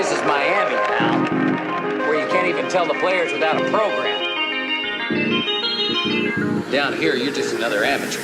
This is Miami, pal, where you can't even tell the players without a program. Down here, you're just another amateur.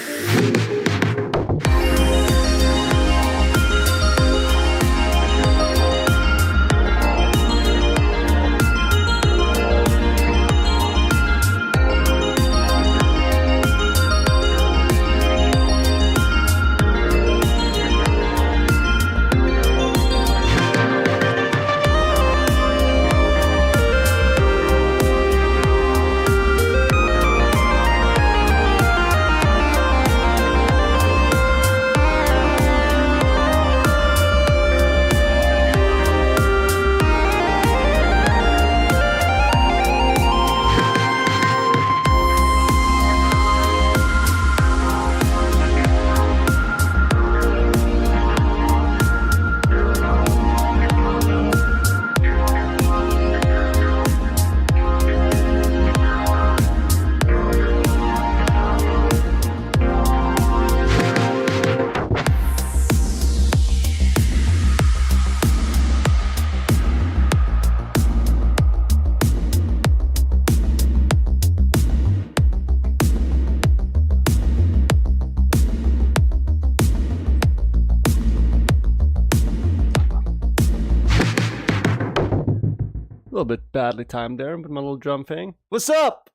A little bit badly timed there with my little drum thing. What's up?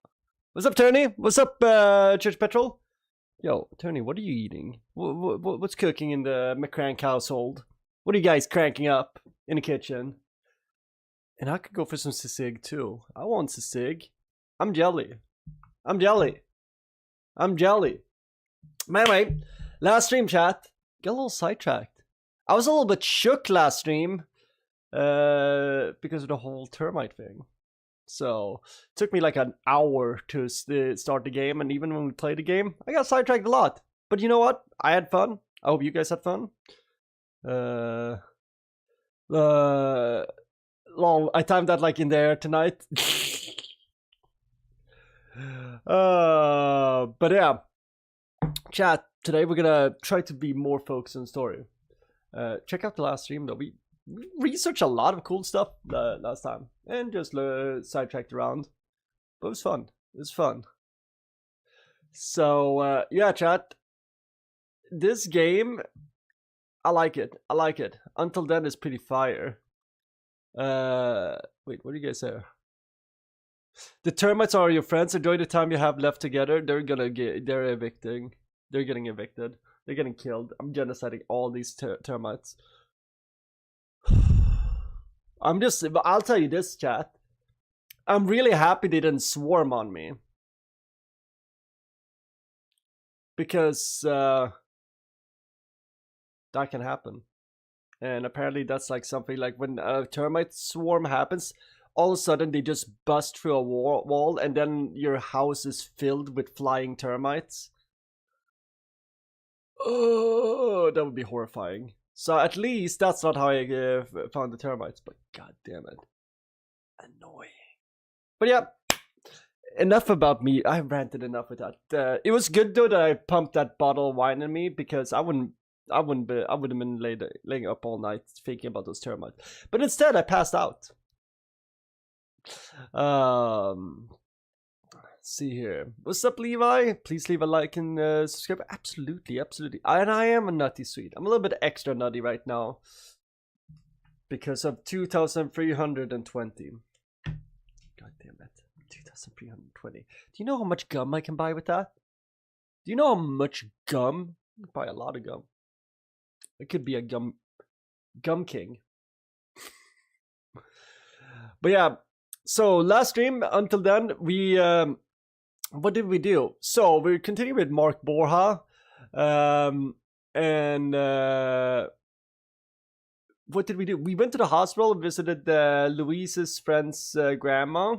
What's up, Tony? What's up, Church Petrol? Yo, Tony, what are you eating? What's cooking in the McCrank household? What are you guys cranking up in the kitchen? And I could go for some sisig too. I want sisig. I'm jelly. I'm jelly. I'm jelly. Anyway, last stream chat. Got a little sidetracked. I was a little bit shook last stream. Because of the whole termite thing. So it took me like an hour to start the game, and even when we played the game, I got sidetracked a lot. But you know what? I had fun. I hope you guys had fun. Lol, I timed that like in the air tonight. But yeah, chat. Today we're gonna try to be more focused on story. Check out the last stream though. We researched a lot of cool stuff last time and just sidetracked around, but it was fun. It was fun. So yeah, chat, this game, I like it. I like it. Until then, it's pretty fire. Wait, what do you guys say? The termites are your friends. Enjoy the time you have left together. They're evicting. They're getting evicted. They're getting killed. I'm genociding all these termites. I'll tell you this, chat. I'm really happy they didn't swarm on me. Because that can happen. And apparently that's like something like when a termite swarm happens, all of a sudden they just bust through a wall and then your house is filled with flying termites. Oh, that would be horrifying. So at least that's not how I found the termites, but god damn it. Annoying. But yeah, enough about me. I ranted enough with that. It was good though that I pumped that bottle of wine in me, because I would have been laying up all night thinking about those termites. But instead I passed out. See here. What's up, Levi? Please leave a like and subscribe. Absolutely, absolutely. And I am a nutty sweet. I'm a little bit extra nutty right now because of 2,320. God damn it. 2,320. Do you know how much gum I can buy with that? Do you know how much gum? I can buy a lot of gum. I could be a gum king. But yeah, so last stream, until then, we what did we do? So we continue with Mark Borja, and what did we do? We went to the hospital and visited Louise's friend's grandma.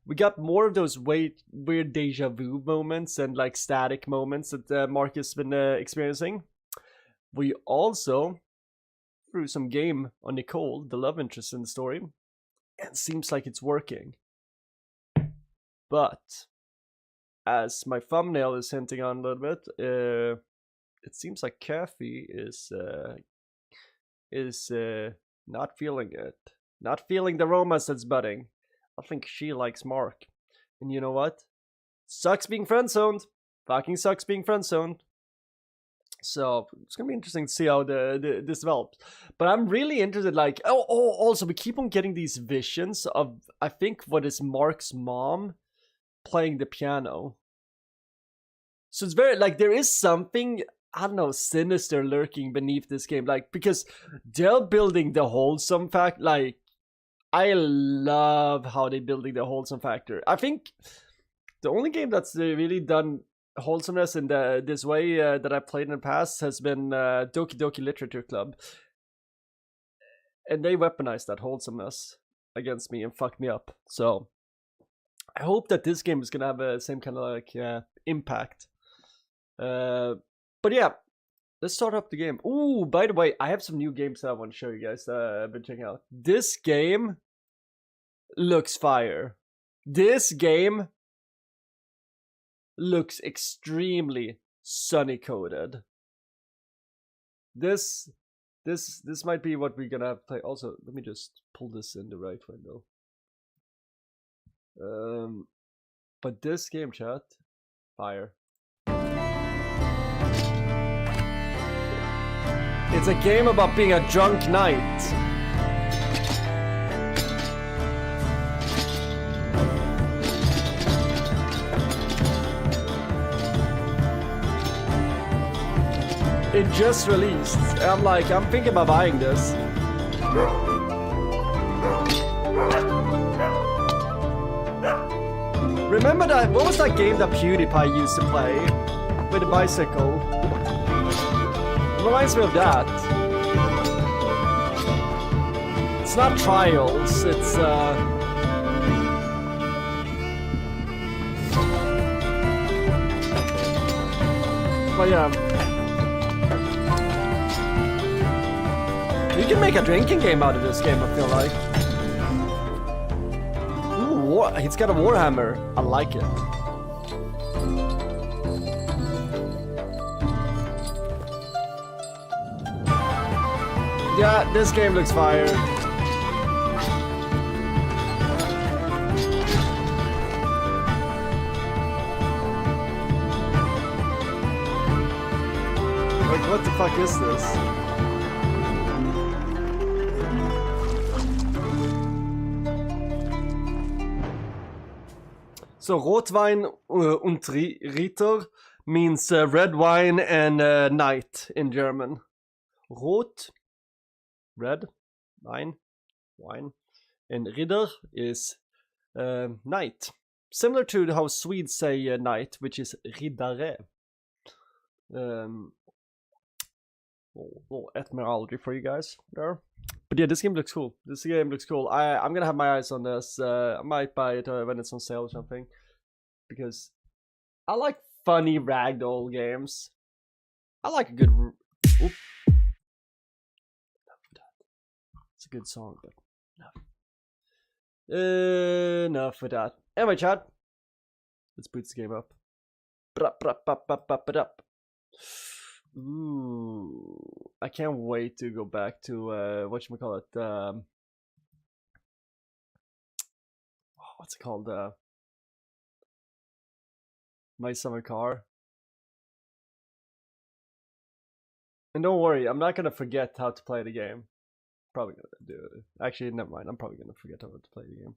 We got more of those weird deja vu moments and like static moments that Mark has been experiencing. We also threw some game on Nicole, the love interest in the story, and it seems like it's working. But as my thumbnail is hinting on a little bit, it seems like Kathy is not feeling it. Not feeling the romance that's budding. I think she likes Mark. And you know what? Sucks being friend-zoned. Fucking sucks being friend-zoned. So it's gonna be interesting to see how this develops. But I'm really interested, like, also we keep on getting these visions of, I think, what is Mark's mom playing the piano. So it's very, like, there is something, I don't know, sinister lurking beneath this game. Like, because they're building the wholesome fact, like, I love how they're building the wholesome factor. I think the only game that's really done wholesomeness in this way that I've played in the past has been Doki Doki Literature Club. And they weaponized that wholesomeness against me and fucked me up. So I hope that this game is gonna have the same kind of like impact. But yeah, let's start up the game. Ooh, by the way, I have some new games that I want to show you guys that I've been checking out. This game looks fire. This game looks extremely Sonny coded. This might be what we're gonna have to play. Also, let me just pull this in the right window. But this game, chat, fire. It's a game about being a drunk knight. It just released. I'm thinking about buying this. Remember that? What was that game that PewDiePie used to play with a bicycle? It reminds me of that. It's not Trials, it's but yeah. You can make a drinking game out of this game, I feel like. Ooh, it's got a Warhammer. I like it. Yeah, this game looks fire. Like, what the fuck is this? So, Rotwein und Ritter means red wine and knight in German. Rot, red, wine, and Ritter is knight. Similar to how Swedes say knight, which is riddare. Little etymology for you guys there. But yeah, this game looks cool. I'm gonna have my eyes on this. I might buy it when it's on sale or something. Because I like funny ragdoll games. I like a good... Oop. It's a good song, but enough. Enough with that. Anyway, chat. Let's boot this game up. Ooh, I can't wait to go back to whatchamacallit, what's it called, My Summer Car. And don't worry, I'm not gonna forget how to play the game. Probably gonna do it. Actually, never mind, I'm probably gonna forget how to play the game.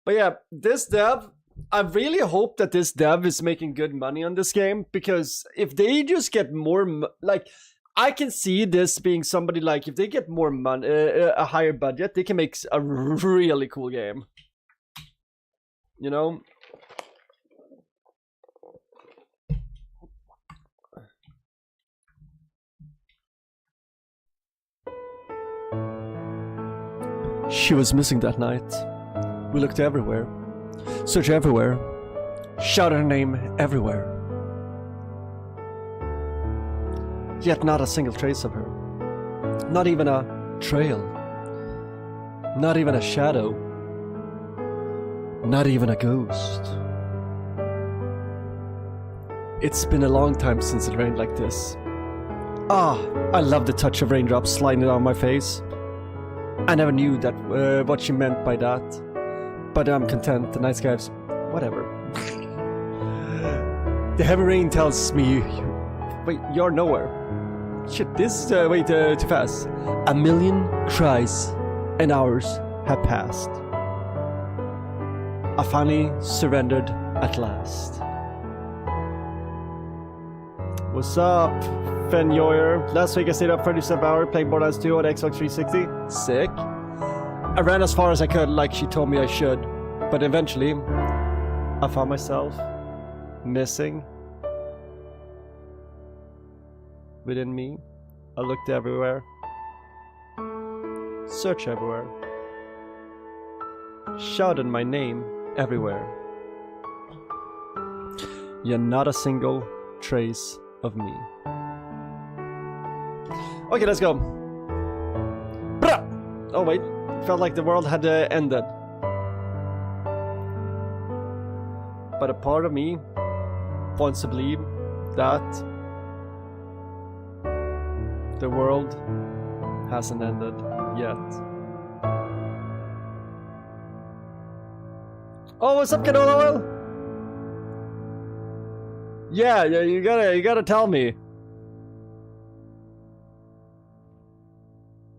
But yeah, this dev, I really hope that this dev is making good money on this game, because if they just get more, like, I can see this being somebody, like, if they get more money, a higher budget, they can make a really cool game. You know? She was missing that night. We looked everywhere. Search everywhere. Shout her name everywhere. Yet not a single trace of her. Not even a trail. Not even a shadow. Not even a ghost. It's been a long time since it rained like this. Ah, I love the touch of raindrops sliding down my face. I never knew that what she meant by that. But I'm content, the night skies... whatever. The heavy rain tells me... Wait, you're nowhere. Shit, this is way too fast. A million cries and hours have passed. I finally surrendered at last. What's up, Fenyoyer? Last week I stayed up 37 hours playing Borderlands 2 on Xbox 360. Sick. I ran as far as I could like she told me I should. But eventually, I found myself missing within me. I looked everywhere. Search everywhere. Shouted my name everywhere. Yet not a single trace of me. Okay, let's go. Oh wait, felt like the world had ended. But a part of me wants to believe that the world hasn't ended yet. Oh, what's up, canola oil? Yeah, you gotta tell me.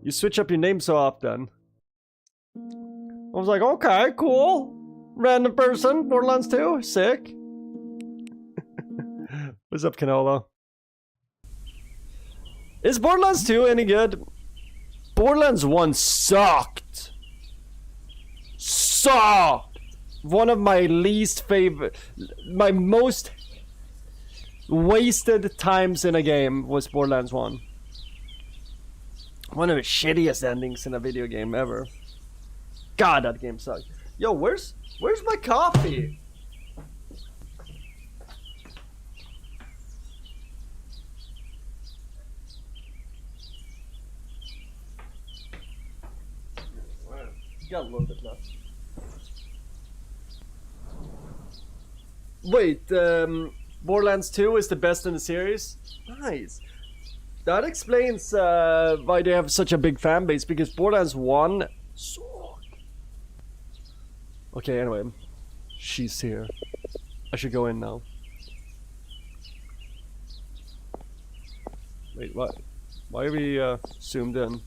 You switch up your name so often. I was like, okay, cool. Random person, Borderlands 2, sick. What's up, canola? Is Borderlands 2 any good? Borderlands 1 sucked. Sucked. One of my least favorite, my most wasted times in a game was Borderlands 1. One of the shittiest endings in a video game ever. God, that game sucked. Yo, where's my coffee? Got a little bit left. Wait, Borderlands 2 is the best in the series? Nice. That explains why they have such a big fan base, because Borderlands 1 sucked. Okay, anyway. She's here. I should go in now. Wait, what? Why are we zoomed in?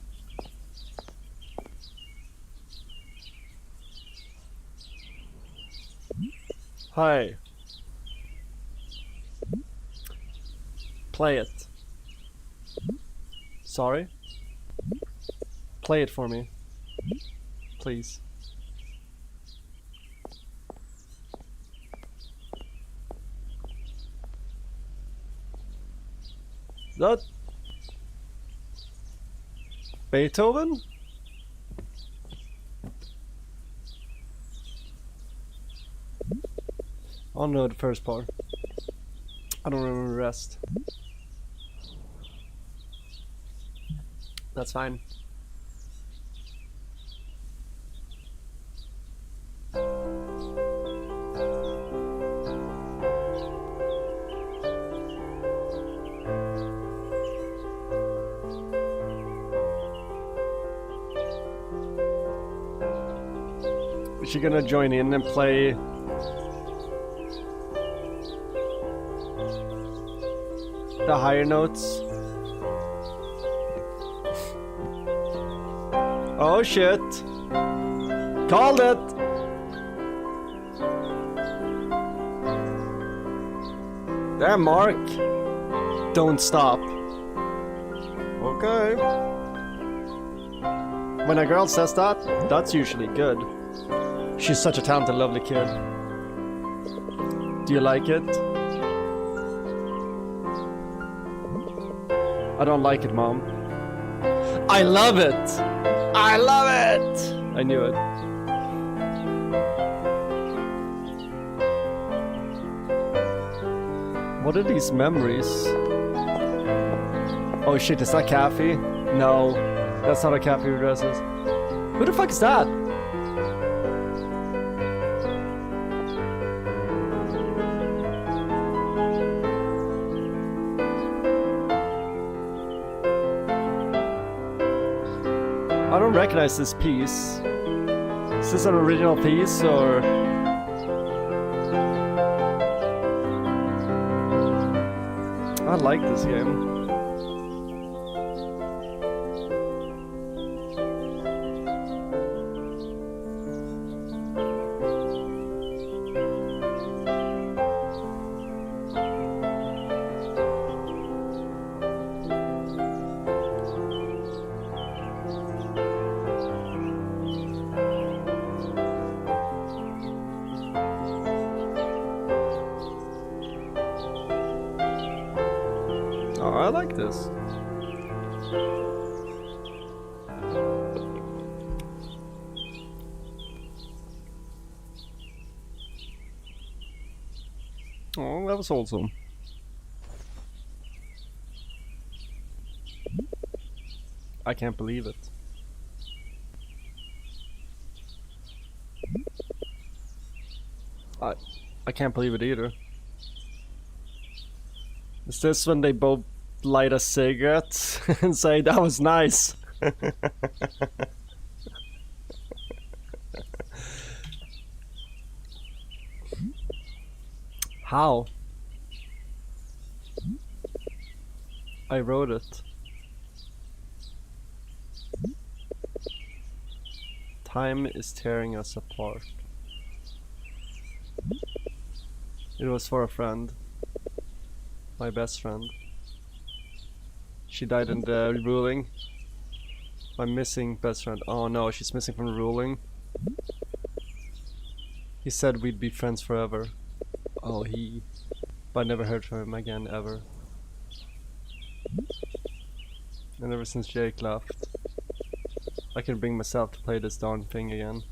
Hi. Play it. Sorry? Play it for me. Please. That Beethoven? Oh no, the first part. I don't remember the rest. That's fine. Is she gonna join in and play the higher notes? Oh shit. Called it. Damn, Mark. Don't stop. Okay. When a girl says that, that's usually good. She's such a talented, lovely kid. Do you like it? I don't like it, Mom. I love it! I love it! I knew it. What are these memories? Oh shit, is that Kathy? No, that's not a Kathy who dresses. Who the fuck is that? I don't recognize this piece. Is this an original piece or? I like this game. Oh, I like this. Oh, that was awesome. I can't believe it. I can't believe it either. Is this when they both light a cigarette and say that was nice? How? I wrote it. Time is tearing us apart. It was for a friend. My best friend. She died in the ruling. My missing best friend. Oh no, she's missing from the ruling. He said we'd be friends forever. Oh, he. But I never heard from him again, ever. And ever since Jake left, I can bring myself to play this darn thing again.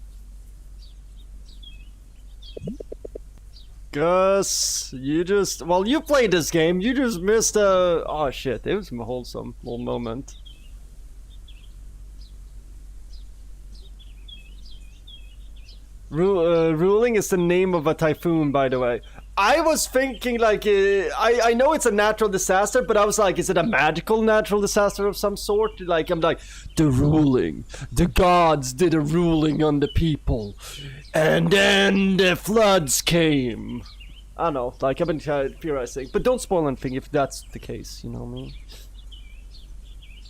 Gus, you just, well, you played this game, you just missed a, oh shit, it was a wholesome little moment. Ruling is the name of a typhoon, by the way. I was thinking like, I know it's a natural disaster, but I was like, is it a magical natural disaster of some sort? Like, I'm like, the ruling, the gods did a ruling on the people, and then the floods came. I don't know, like, I've been theorizing, but don't spoil anything if that's the case, you know what I mean?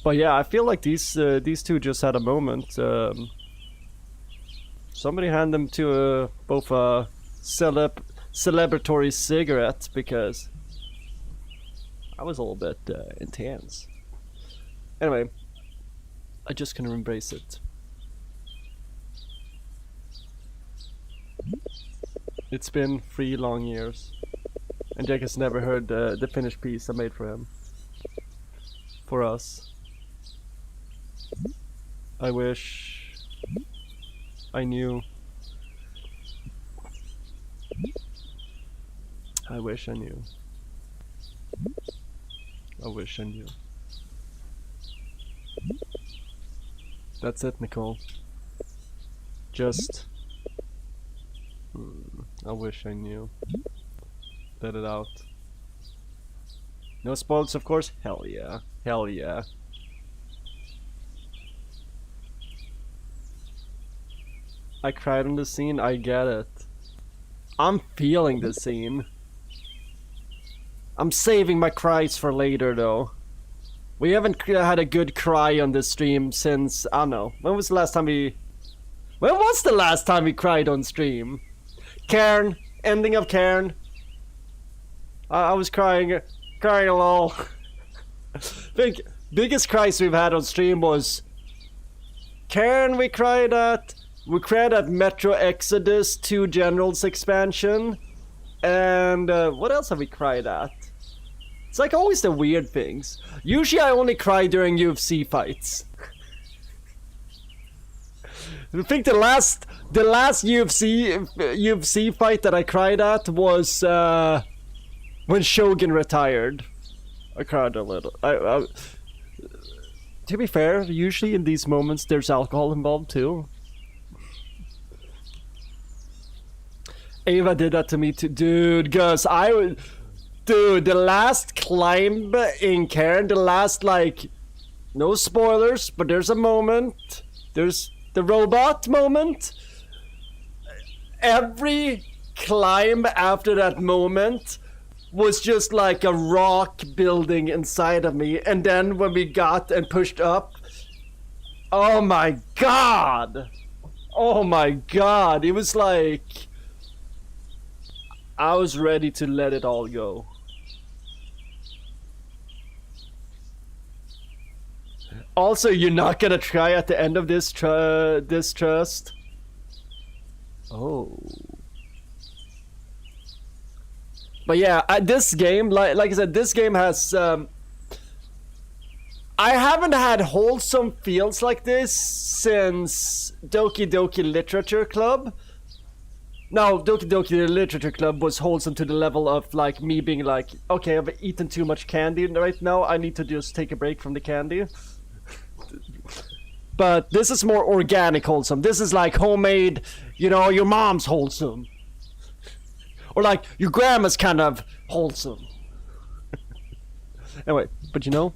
But yeah, I feel like these two just had a moment. Somebody hand them to both a celebratory cigarette, because I was a little bit intense. Anyway, I just can embrace it. It's been 3 long years, and Jake has never heard the finished piece I made for him. For us. I wish I knew. I wish I knew. I wish I knew. That's it, Nicole. Just... I wish I knew. Let it out. No spoilers, of course? Hell yeah. Hell yeah. I cried on the scene, I get it. I'm feeling the scene. I'm saving my cries for later though. We haven't had a good cry on this stream since, I don't know, when was the last time we cried on stream? Cairn, ending of Cairn. I was crying a little. I think biggest cries we've had on stream was Cairn we cried at Metro Exodus 2 Generals expansion, and what else have we cried at? It's like always the weird things. Usually I only cry during UFC fights. I think the last UFC fight that I cried at was when Shogun retired. I cried a little. To be fair, usually in these moments there's alcohol involved too. Ava did that to me too, dude. Gus, dude, the last climb in Cairn, the last, like, no spoilers, but there's a moment There's the robot moment. Every climb after that moment was just like a rock building inside of me. And then when we got and pushed up, oh my god! Oh my god! It was like I was ready to let it all go. Also, you're not gonna try at the end of this trust. Oh. But yeah, this game, like I said, this game has. I haven't had wholesome feels like this since Doki Doki Literature Club. Now, Doki Doki Literature Club was wholesome to the level of like me being like, okay, I've eaten too much candy right now. I need to just take a break from the candy. But this is more organic wholesome. This is like homemade, you know, your mom's wholesome. Or like your grandma's kind of wholesome. Anyway, but you know,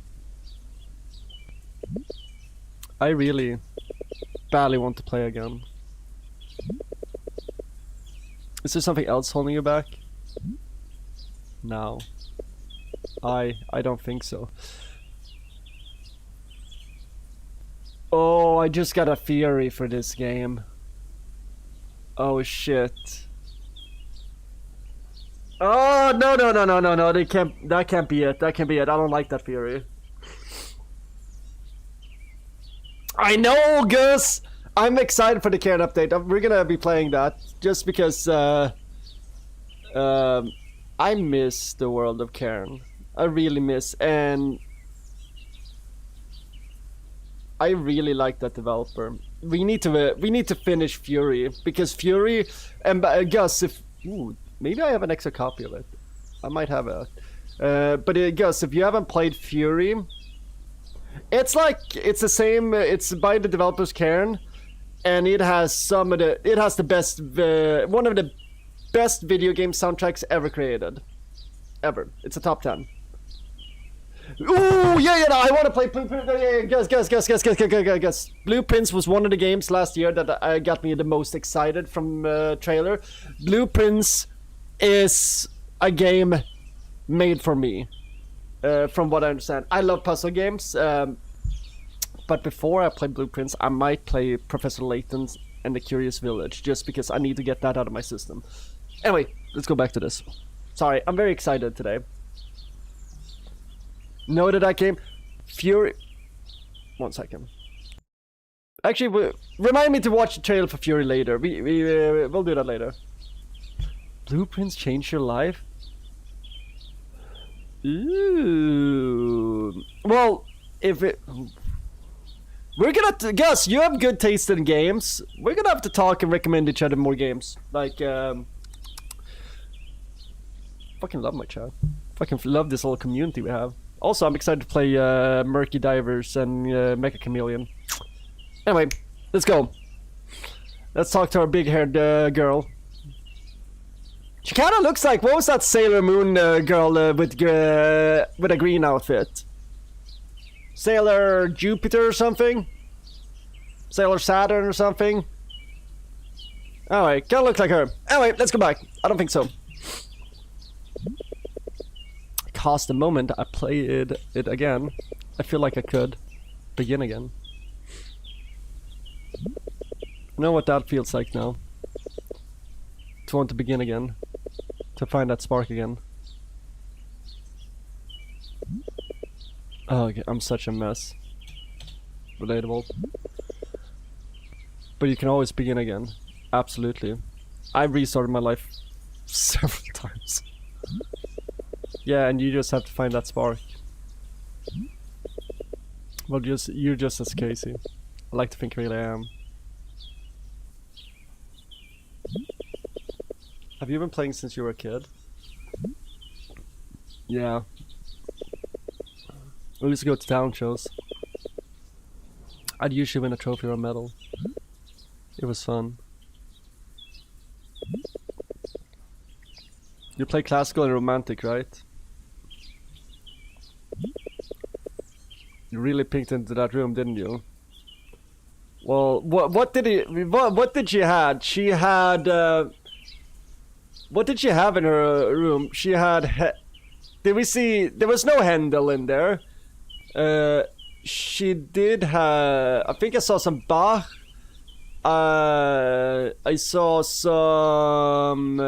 I really badly want to play again. Is there something else holding you back? No. I don't think so. Oh, I just got a theory for this game. Oh shit. Oh no, that can't be it. That can't be it. I don't like that theory. I know, Gus! I'm excited for the Cairn update. We're gonna be playing that just because I miss the world of Cairn. I really miss, and I really like that developer. We need to finish Fury because Fury and Gus, if maybe I have an extra copy of it. I might have it. But Gus, if you haven't played Fury, it's like it's the same. It's by the developers Cairn, and it has the best one of the best video game soundtracks ever created. Ever. It's a top 10. Ooh, yeah, I want to play Blueprints. Guess. Blueprints was one of the games last year that got me the most excited from trailer. Blueprints is a game made for me, from what I understand. I love puzzle games, but before I play Blueprints, I might play Professor Layton's and the Curious Village, just because I need to get that out of my system. Anyway, let's go back to this. Sorry, I'm very excited today. Know that I came Fury. 1 second. Actually, remind me to watch the trailer for Fury later. We'll do that later. Blueprints change your life? Ooh. Well, if it. We're gonna Gus, you have good taste in games. We're gonna have to talk and recommend each other more games. Like, fucking love my chat. Fucking love this little community we have. Also, I'm excited to play Murky Divers and Mecha Chameleon. Anyway, let's go. Let's talk to our big-haired girl. She kind of looks like, what was that Sailor Moon girl with a green outfit? Sailor Jupiter or something? Sailor Saturn or something? Alright, kind of looks like her. Anyway, let's go back. I don't think so. Cost the moment I played it again. I feel like I could begin again. You know what that feels like now? To want to begin again. To find that spark again. Oh, okay, I'm such a mess. Relatable. But you can always begin again. Absolutely. I've restarted my life several times. Yeah, and you just have to find that spark. Well, you're just as Casey. I like to think really I am. Have you been playing since you were a kid? Yeah. We used to go to town shows. I'd usually win a trophy or a medal. It was fun. You play classical and romantic, right? You really picked into that room, didn't you? Well, what did she had? She had what did she have in her room? She had did we see there was no Handel in there. She did have, I think I saw some Bach. I saw some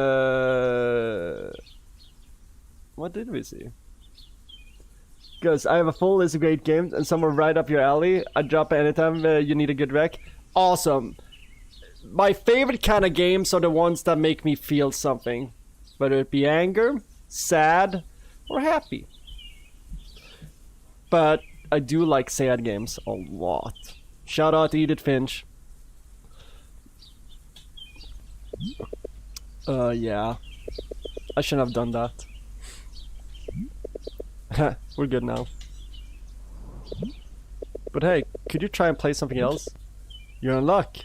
what did we see? Because I have a full list of great games and some are right up your alley. I drop anytime you need a good rec. Awesome. My favorite kind of games are the ones that make me feel something. Whether it be anger, sad, or happy. But I do like sad games a lot. Shout out to Edith Finch. Yeah. I shouldn't have done that. We're good now. But hey, could you try and play something else? You're in luck.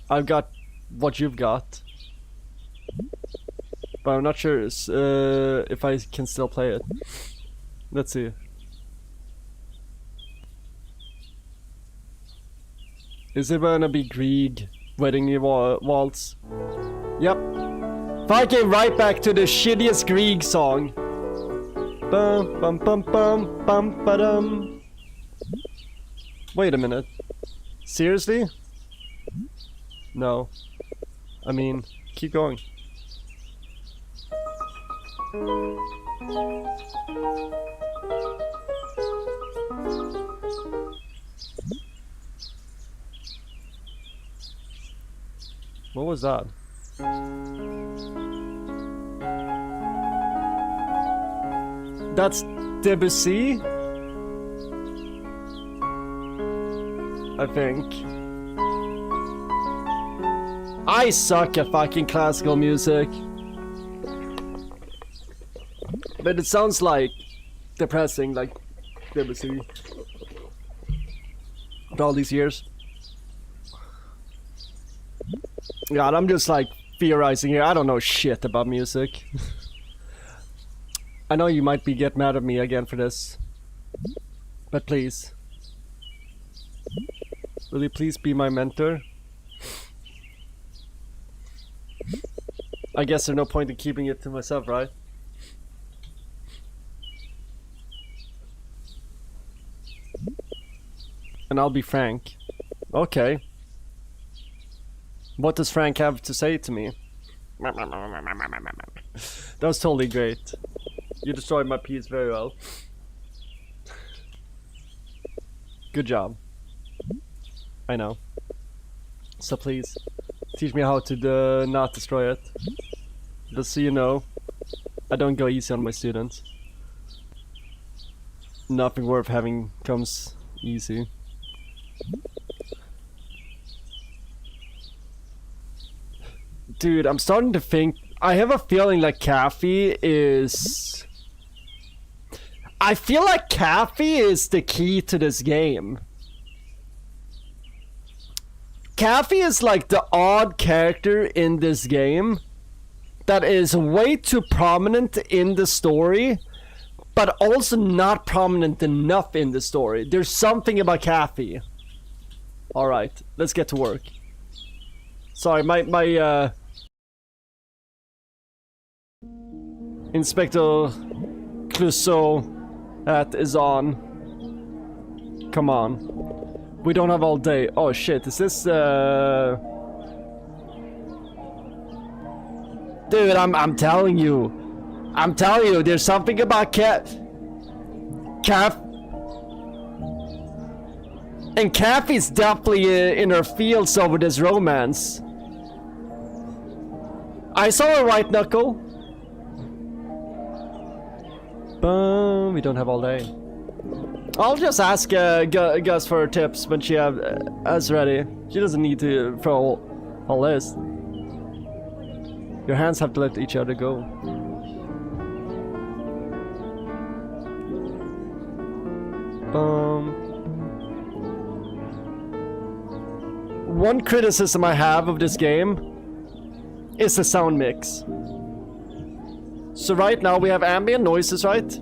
I've got what you've got. But I'm not sure if I can still play it. Let's see. Is it gonna be Grieg Wedding Waltz? Yep. Fucking right back to the shittiest Grieg song. Bum bum bum bum bum ba-dum. Wait a minute. Seriously? No. I mean, keep going. What was that? That's Debussy? I think. I suck at fucking classical music. But it sounds like depressing, like Debussy. After all these years. God, I'm just like theorizing here. I don't know shit about music. I know you might get mad at me again for this. But please. Will you please be my mentor? I guess there's no point in keeping it to myself, right? And I'll be Frank. Okay. What does Frank have to say to me? That was totally great. You destroyed my piece very well. Good job. I know. So please, teach me how to not destroy it. Just so you know, I don't go easy on my students. Nothing worth having comes easy. Dude, I'm starting to think, I have a feeling like Kathy is... I feel like Kathy is the key to this game. Kathy is like the odd character in this game that is way too prominent in the story, but also not prominent enough in the story. There's something about Kathy. Alright, let's get to work. Sorry, my Inspector Clouseau hat is on. Come on. We don't have all day. Oh shit, is this Dude, I'm telling you. I'm telling you, there's something about and Kathy's definitely in her fields over this romance. I saw her right, Knuckle. We don't have all day. I'll just ask Gus for her tips when she has ready. She doesn't need to throw all this. Your hands have to let each other go. One criticism I have of this game is the sound mix. So right now we have ambient noises, right?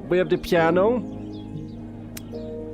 We have the piano.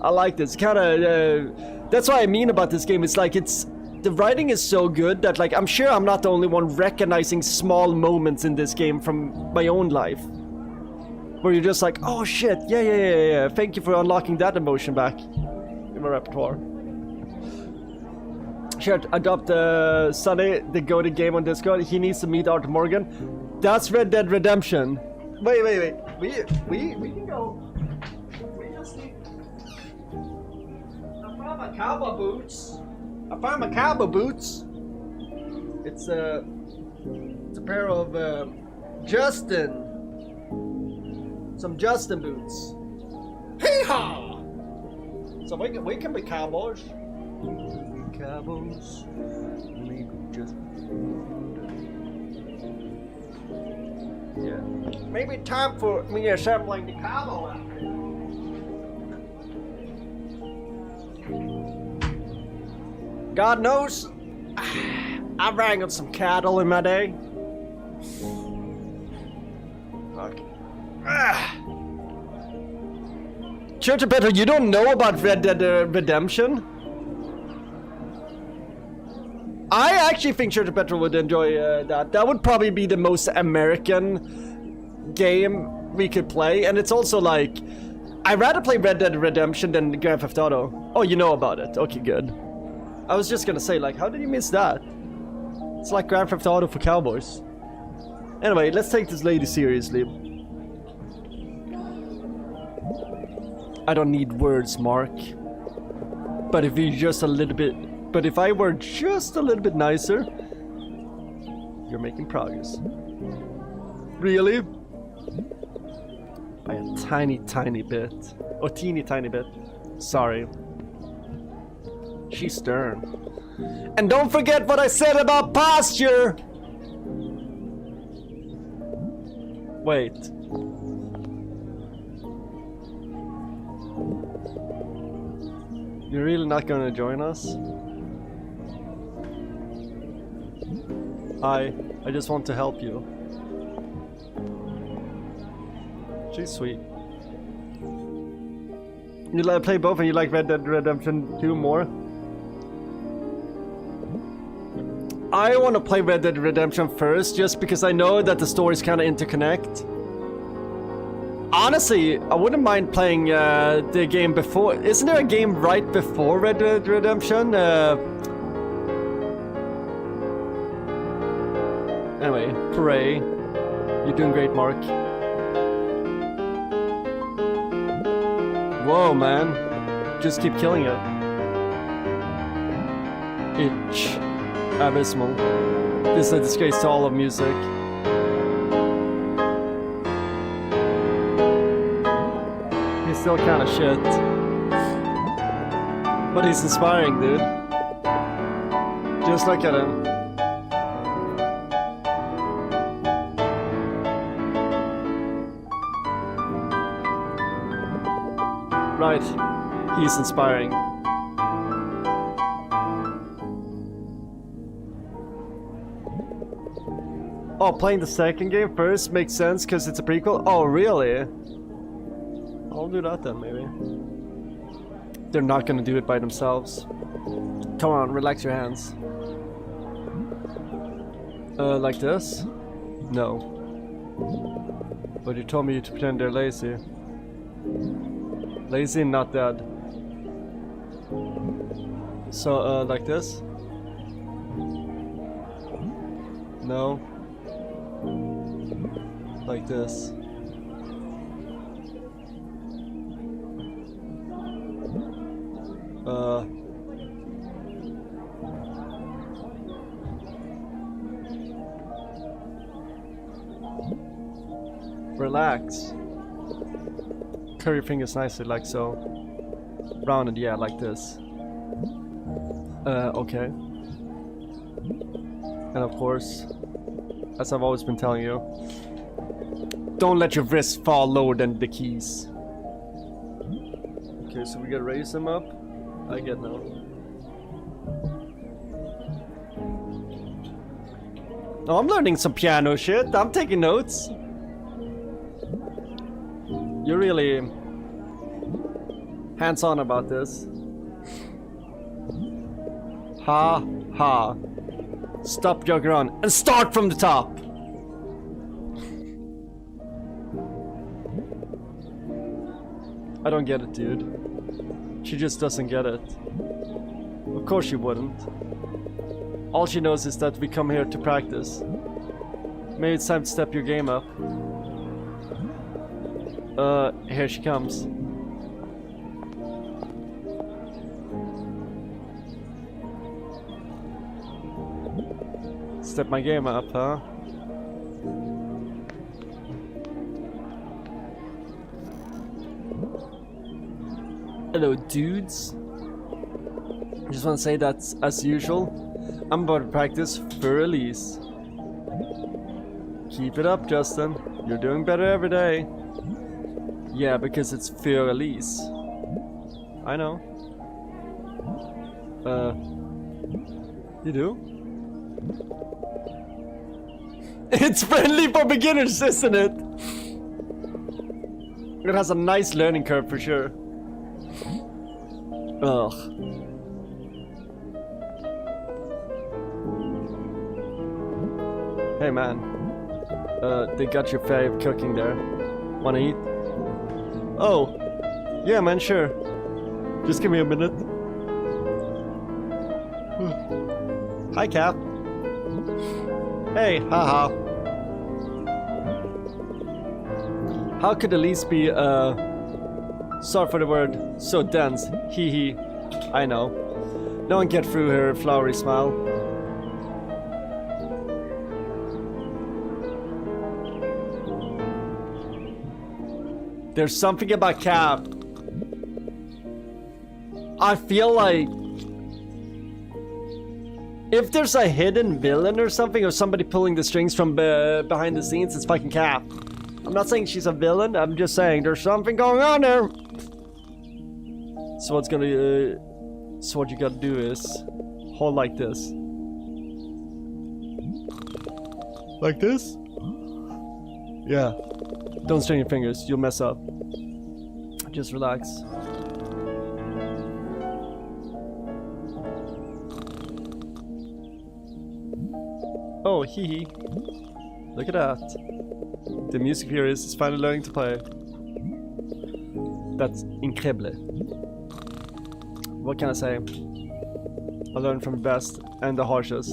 I like this. Kind of. That's what I mean about this game. It's like the writing is so good that like I'm sure I'm not the only one recognizing small moments in this game from my own life, where you're just like, oh shit, yeah. Thank you for unlocking that emotion back in my repertoire. Should adopt Sonny, the go-to game on Discord. He needs to meet Art Morgan. That's Red Dead Redemption. Wait. We can go. We just need. I found my cowboy boots. It's a pair of some Justin boots. Hee-haw! So we can be cowboys. Cowboys, maybe just yeah. Maybe time for me assembling the cowboy outfit. God knows, I've wrangled some cattle in my day. Okay. Church of Petra, you don't know about Red Dead Redemption? I actually think Church of Petra would enjoy that. That would probably be the most American game we could play, and it's also like, I'd rather play Red Dead Redemption than Grand Theft Auto. Oh, you know about it. Okay, good. I was just gonna say, like, how did you miss that? It's like Grand Theft Auto for cowboys. Anyway, let's take this lady seriously. I don't need words, Mark. But if you just a little bit... But if I were just a little bit nicer, you're making progress. Really? By a tiny bit. Or teeny tiny bit. Sorry. She's stern. And don't forget what I said about posture! Wait. You're really not gonna join us? I just want to help you. She's sweet. You like play both and you like Red Dead Redemption 2 more? I want to play Red Dead Redemption first just because I know that the stories kind of interconnect. Honestly, I wouldn't mind playing the game before. Isn't there a game right before Red Dead Redemption? Anyway, hooray. You're doing great, Mark. Whoa, man. Just keep killing it. Itch. Abysmal. This is a disgrace to all of music. He's still kind of shit. But he's inspiring, dude. Just look at him. Right, he's inspiring. Oh, playing the second game first makes sense because it's a prequel? Oh, really? I'll do that then, maybe. They're not gonna do it by themselves. Come on, relax your hands. Like this? No. But you told me to pretend they're lazy. Lazy and not dead. So, like this? No. Like this. Relax. Curl your fingers nicely, like so. Rounded, yeah, like this. Okay. And of course, as I've always been telling you, don't let your wrists fall lower than the keys. Okay, so we gotta raise them up. I get now. Oh, I'm learning some piano shit. I'm taking notes. You're really hands-on about this. Ha ha. Stop jogging around and start from the top. I don't get it, dude. She just doesn't get it. Of course she wouldn't. All she knows is that we come here to practice. Maybe it's time to step your game up. Here she comes. Step my game up, huh? Hello, dudes. I just want to say that, as usual, I'm about to practice for release. Keep it up, Justin. You're doing better every day. Yeah, because it's for release. I know. You do? It's friendly for beginners, isn't it? It has a nice learning curve for sure. Ugh. Hey man, they got your fave cooking there. Wanna eat? Oh, yeah man, sure. Just give me a minute. Hi Cap. Hey, haha. How could Elise be, sorry for the word, so dense? Hee hee. I know. No one get through her flowery smile. There's something about Cap. I feel like if there's a hidden villain or something, or somebody pulling the strings from behind the scenes, it's fucking Cap. I'm not saying she's a villain, I'm just saying there's something going on there. So what you gotta do is hold like this. Like this? Yeah. Don't strain your fingers, you'll mess up. Just relax. Oh, hee hee. Look at that. The music here is finally learning to play. That's incredible. What can I say? I learned from the best and the harshest.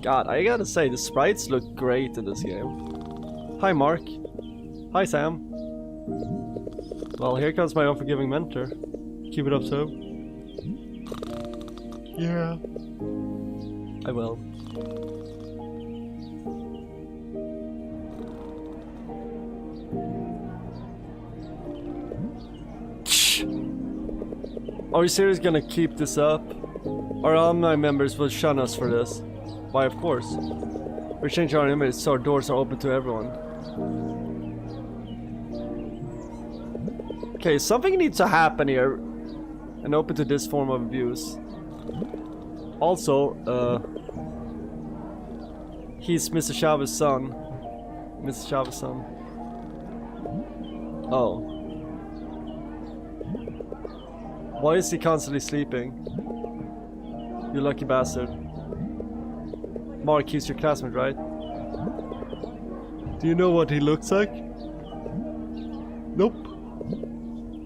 God, I gotta say, the sprites look great in this game. Hi Mark. Hi Sam. Well, here comes my unforgiving mentor. Keep it up, so. Yeah. I will. Are you seriously gonna keep this up? Our alumni members will shun us for this. Why, of course. We change our image so our doors are open to everyone. Okay, something needs to happen here and open to this form of abuse. Also, he's Mr. Chavez's son. Mr. Chavez's son. Oh. Why is he constantly sleeping? You lucky bastard. Mark, he's your classmate, right? Do you know what he looks like? Nope.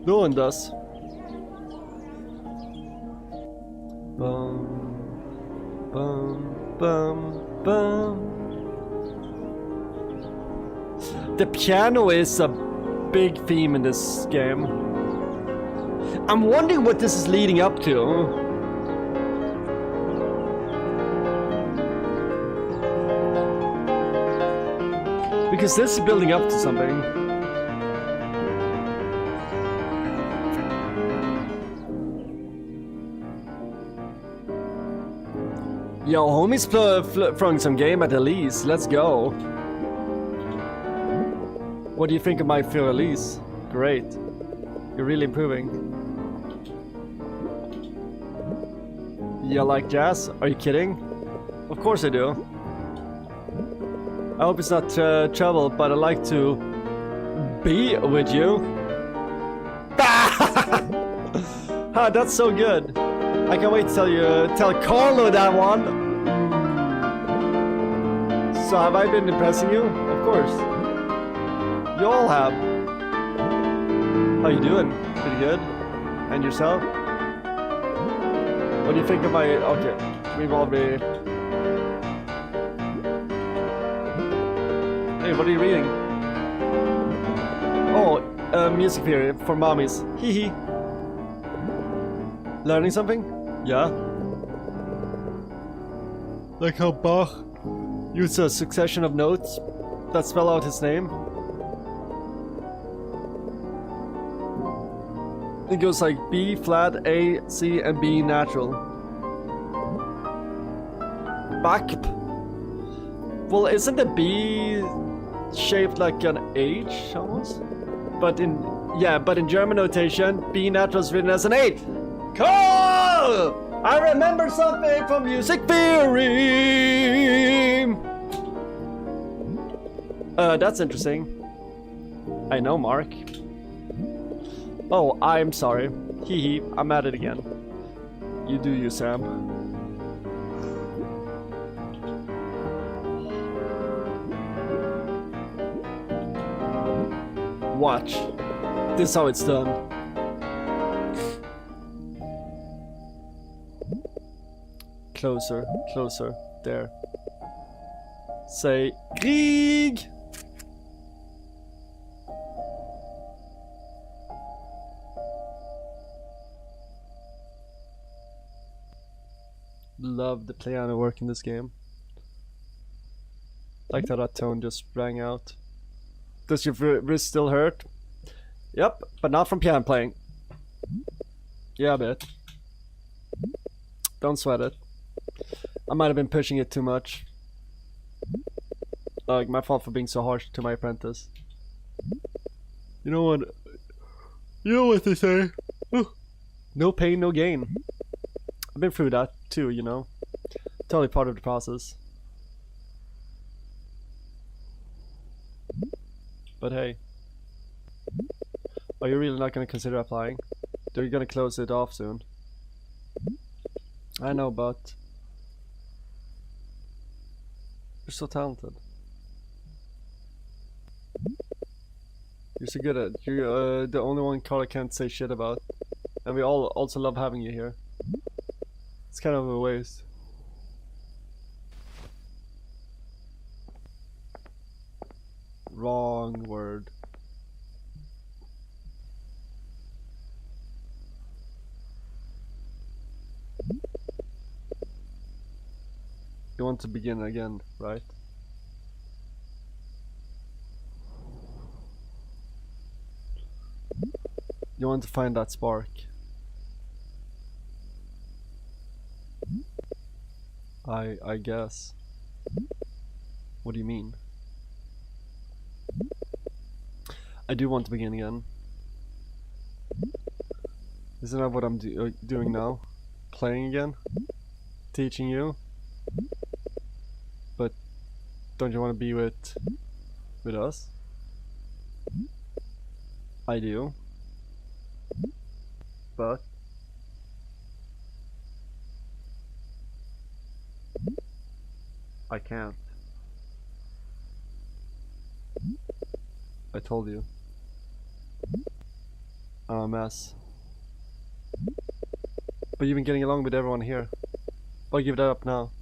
No one does. Bum, bum, bum, bum. The piano is a big theme in this game. I'm wondering what this is leading up to. Because this is building up to something. Yo, homie's throwing some game at Elise. Let's go. What do you think of my feel, Elise? Great. You're really improving. You like jazz? Are you kidding? Of course I do. I hope it's not trouble, but I'd like to be with you. Ah, that's so good. I can't wait to tell Carlo that one. So have I been impressing you? Of course. You all have. How you doing? Pretty good. And yourself? What do you think of my... Okay, we've already... Hey, what are you reading? Oh, music theory for mommies. Hee hee. Learning something? Yeah. Like how Bach used a succession of notes that spell out his name. It goes like B flat, A, C, and B natural. Bach. Well, isn't the B shaped like an H almost? But in German notation, B natural is written as an 8. Cool! I remember something from music theory. That's interesting. I know, Mark. Oh, I'm sorry. Hee hee, I'm at it again. You do you, Sam. Watch. This is how it's done. Closer, closer. There. Say Krieg! Love the piano work in this game. Like how that tone just rang out. Does your wrist still hurt? Yep, but not from piano playing. Yeah, a bit. Don't sweat it. I might have been pushing it too much. Like, my fault for being so harsh to my apprentice. You know what? You know what they say. No pain, no gain. I've been through that too, you know. Totally part of the process. But hey. Are you really not going to consider applying? They're going to close it off soon. I know, but... You're so talented. You're so good at it. You're the only one Carla can't say shit about. And we all also love having you here. It's kind of a waste. Wrong word. You want to begin again, right? You want to find that spark. I guess. What do you mean? I do want to begin again. Isn't that what I'm doing now? Playing again? Teaching you? But don't you want to be with us? I do. But I can't. I told you. I'm a mess. But you've been getting along with everyone here. Why give that up now?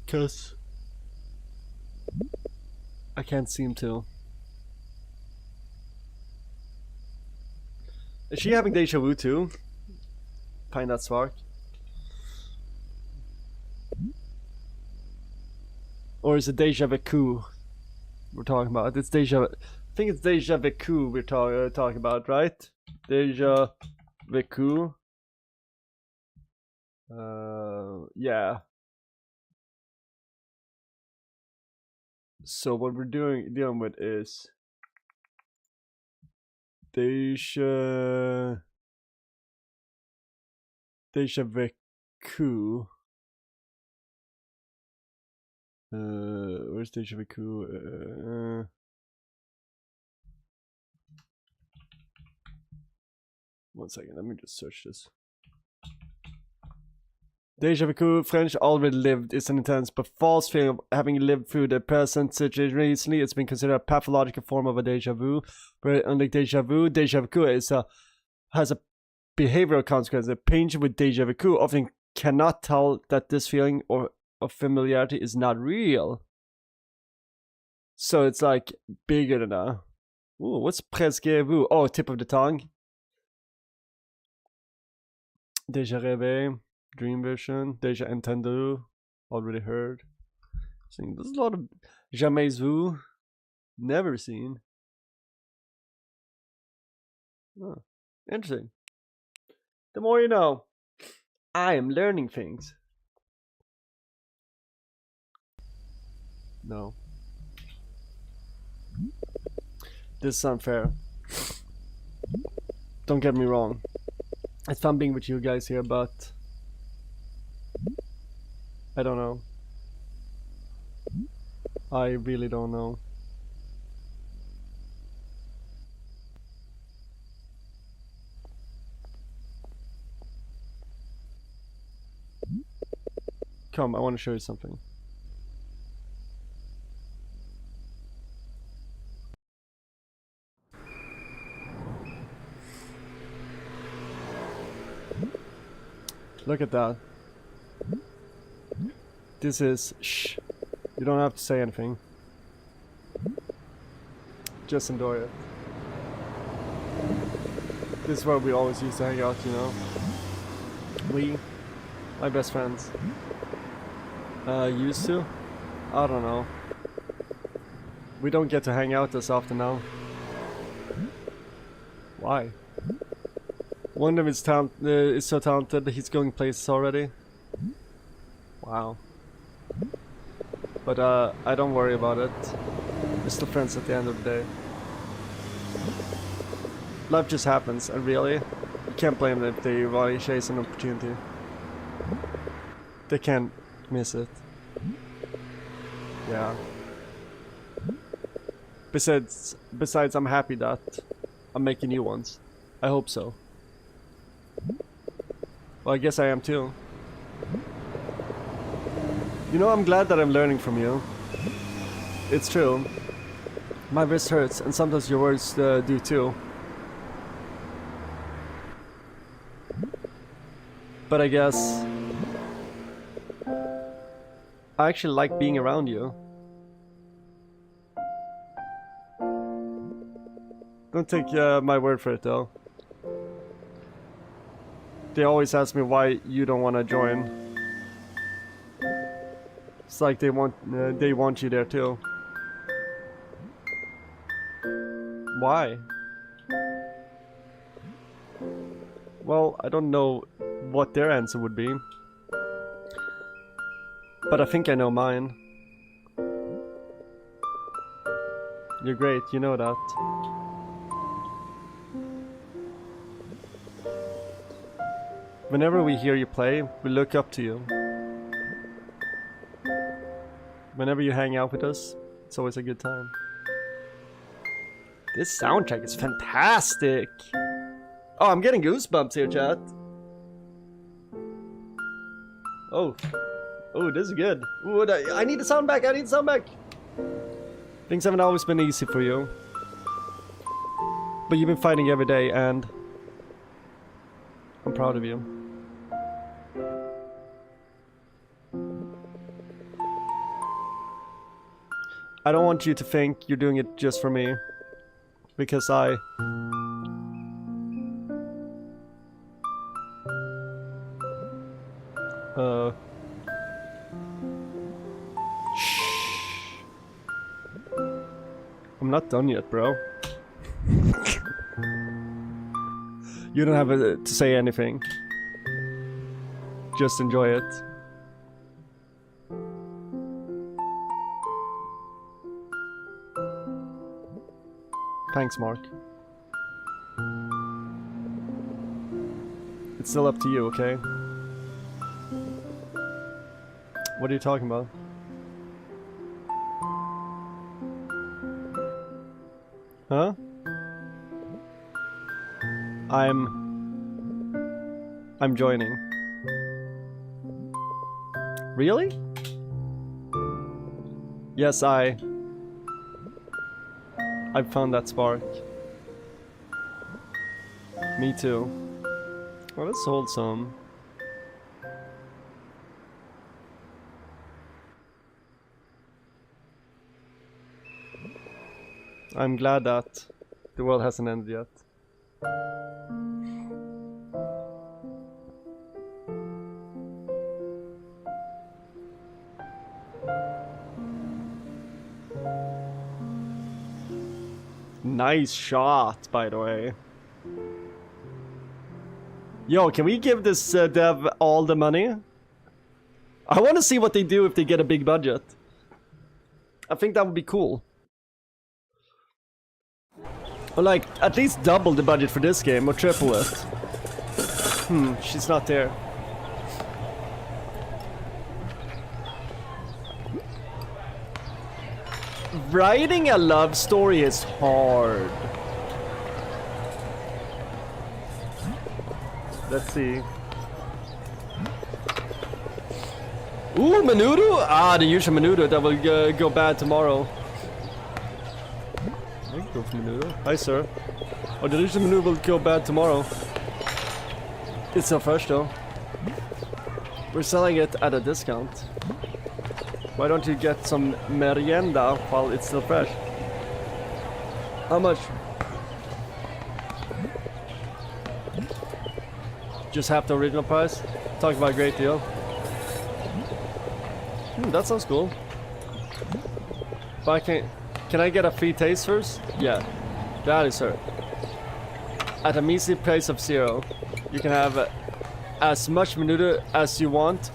'Cause I can't seem to. Is she having deja vu too? Find that spark? Or is it deja vu we're talking about? It's deja. I think it's deja vu we're talking about, right? Deja vu. Yeah. So what we're dealing with is deja vu. Where's Deja Vu? 1 second, let me just search this. Deja vu, French already lived, is an intense but false feeling of having lived through the present situation recently. It's been considered a pathological form of a deja vu. But unlike deja vu is has a behavioral consequence. The patient with deja vu often cannot tell that this feeling of familiarity is not real. So it's like bigger than that. Ooh, what's presque vu? Oh, tip of the tongue. Deja rêvé. Dream vision, déjà entendu, already heard. There's a lot of jamais vu, never seen. Oh, interesting. The more you know. I am learning things. No. This is unfair. Don't get me wrong. It's fun being with you guys here, but I don't know. I really don't know. Come, I want to show you something. Look at that. This is shh. You don't have to say anything. Just enjoy it. This is where we always used to hang out, you know. My best friends. Used to? I don't know. We don't get to hang out as often now. Why? One of them is so talented, he's going places already. Wow. But I don't worry about it. We're still friends at the end of the day. Life just happens, and really, you can't blame them if they want to chase an opportunity. They can't miss it. Yeah. Besides, I'm happy that I'm making new ones. I hope so. Well, I guess I am too. You know, I'm glad that I'm learning from you. It's true. My wrist hurts, and sometimes your words do too. But I guess I actually like being around you. Don't take my word for it though. They always ask me why you don't want to join. It's like they want you there too. Why? Well, I don't know what their answer would be, but I think I know mine. You're great, you know that. Whenever we hear you play, we look up to you. Whenever you hang out with us, it's always a good time. This soundtrack is fantastic! Oh, I'm getting goosebumps here, chat. Oh, this is good. Ooh, I need the sound back, Things haven't always been easy for you. But you've been fighting every day, and I'm proud of you. I don't want you to think you're doing it just for me, because I... Shh. I'm not done yet, bro. You don't have to say anything. Just enjoy it. Thanks, Mark. It's still up to you, okay? What are you talking about? Huh? I'm joining. Really? Yes, I've found that spark. Me too. Well, that's wholesome. I'm glad that the world hasn't ended yet. Nice shot, by the way. Yo, can we give this dev all the money? I want to see what they do if they get a big budget. I think that would be cool. Or like, at least double the budget for this game, or triple it. She's not there. Writing a love story is hard. Let's see. Ooh, menudo? Ah, the usual menudo that will go bad tomorrow. I can go for menudo. Hi, sir. Oh, the usual menudo will go bad tomorrow. It's still fresh, though. We're selling it at a discount. Why don't you get some merienda while it's still fresh? How much? Just half the original price? Talk about a great deal. That sounds cool. But can I get a free taste first? Yeah, that is her. At a measly price of 0, you can have as much menudo as you want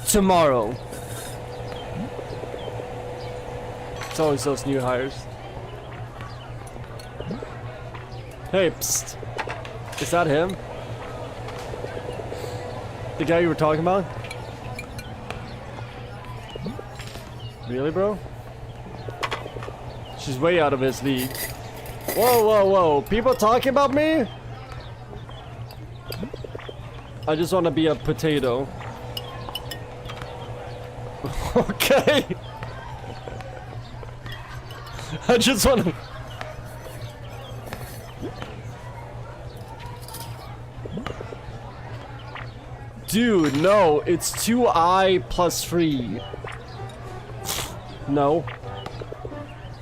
tomorrow. It's always those new hires. Hey, psst. Is that him? The guy you were talking about? Really, bro? She's way out of his league. Whoa, whoa, whoa. People talking about me? I just want to be a potato. Okay. I just want to... Dude, no. It's 2i plus 3. No.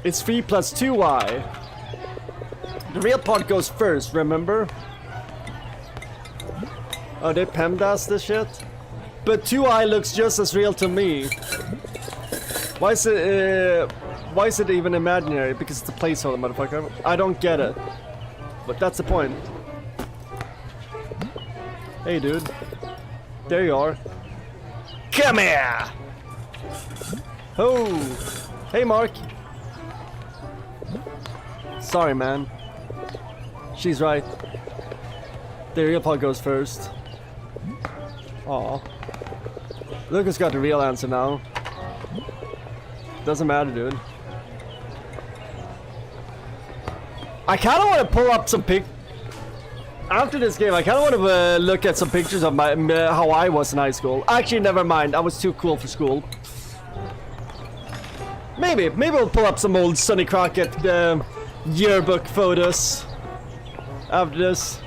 It's 3 plus 2i. The real part goes first, remember? Oh, they PEMDAS this shit? But 2i looks just as real to me. Why is it even imaginary? Because it's a placeholder, motherfucker. I don't get it. But that's the point. Hey, dude. There you are. Come here! Oh! Hey, Mark. Sorry, man. She's right. The real part goes first. Aw. Look who's got the real answer now. Doesn't matter, dude. I kind of want to pull up some after this game, I kind of want to look at some pictures of my how I was in high school. Actually, never mind. I was too cool for school. Maybe we'll pull up some old Sonny Crockett yearbook photos after this.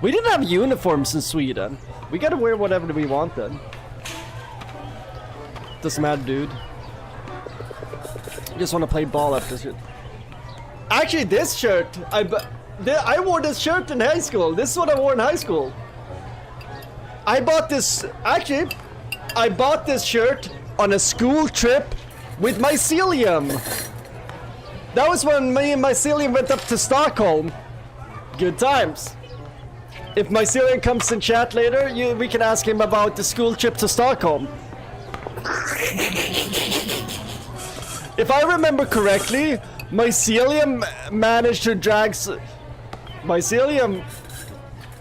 We didn't have uniforms in Sweden. We gotta wear whatever we wanted. Doesn't matter, dude. Just want to play ball after this shit. Actually, this shirt, I wore this shirt in high school. This is what I wore in high school. I bought this shirt on a school trip with mycelium. That was when me and mycelium went up to Stockholm. Good times. If mycelium comes in chat later, we can ask him about the school trip to Stockholm. If I remember correctly, mycelium managed to drag... Mycelium,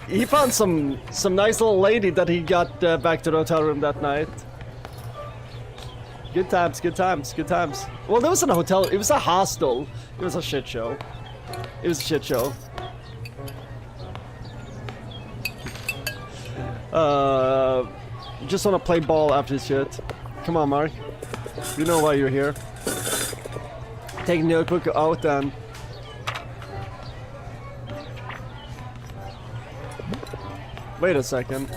he found some nice little lady that he got back to the hotel room that night. Good times, good times, good times. Well, there wasn't a hotel. It was a hostel. It was a shit show. It was a shit show. Just want to play ball after this shit. Come on, Mark. You know why you're here. Take the notebook out and... Wait a second.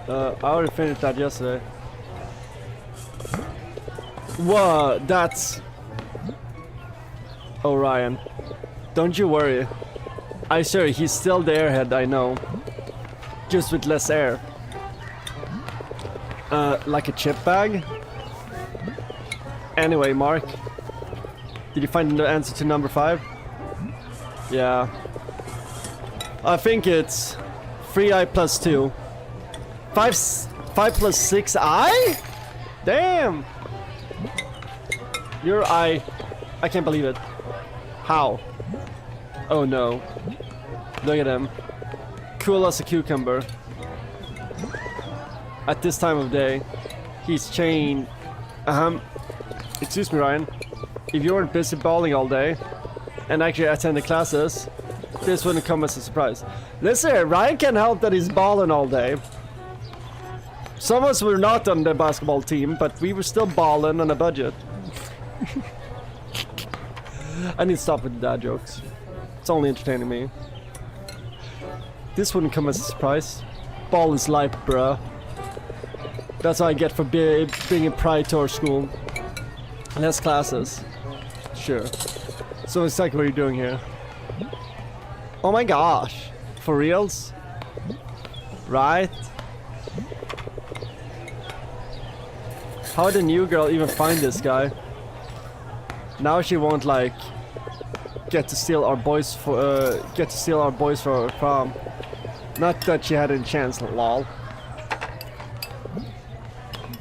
I already finished that yesterday. Whoa, that's... Oh, Ryan. Don't you worry. I swear, he's still the airhead, I know. Just with less air. Like a chip bag? Anyway, Mark. Did you find the answer to number 5? Yeah. I think it's 3i plus 2. 5 plus 6i? Damn! Your I can't believe it. How? Oh no. Look at him. Cool as a cucumber. At this time of day, he's chained. Excuse me, Ryan. If you weren't busy balling all day and actually attending classes, this wouldn't come as a surprise. Listen, Ryan can't help that he's balling all day. Some of us were not on the basketball team, but we were still balling on a budget. I need to stop with the dad jokes. It's only entertaining me. This wouldn't come as a surprise. Ball is life, bruh. That's what I get for bringing pride to our school. Less classes. Sure. So exactly what you're doing here. Oh my gosh. For reals? Right? How did the new girl even find this guy? Now she won't like get to steal our boys for her prom. Not that she had any chance, lol.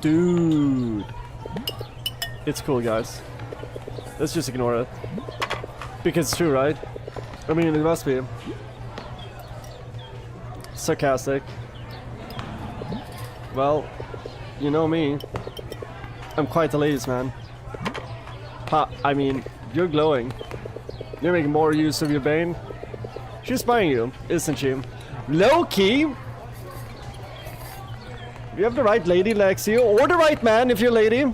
Dude. It's cool, guys. Let's just ignore it. Because it's true, right? I mean, it must be. Sarcastic. Well, you know me. I'm quite a ladies' man. I mean, you're glowing. You're making more use of your bane. She's buying you, isn't she? Low-key! You have the right lady, Lexi, or the right man if you're a lady.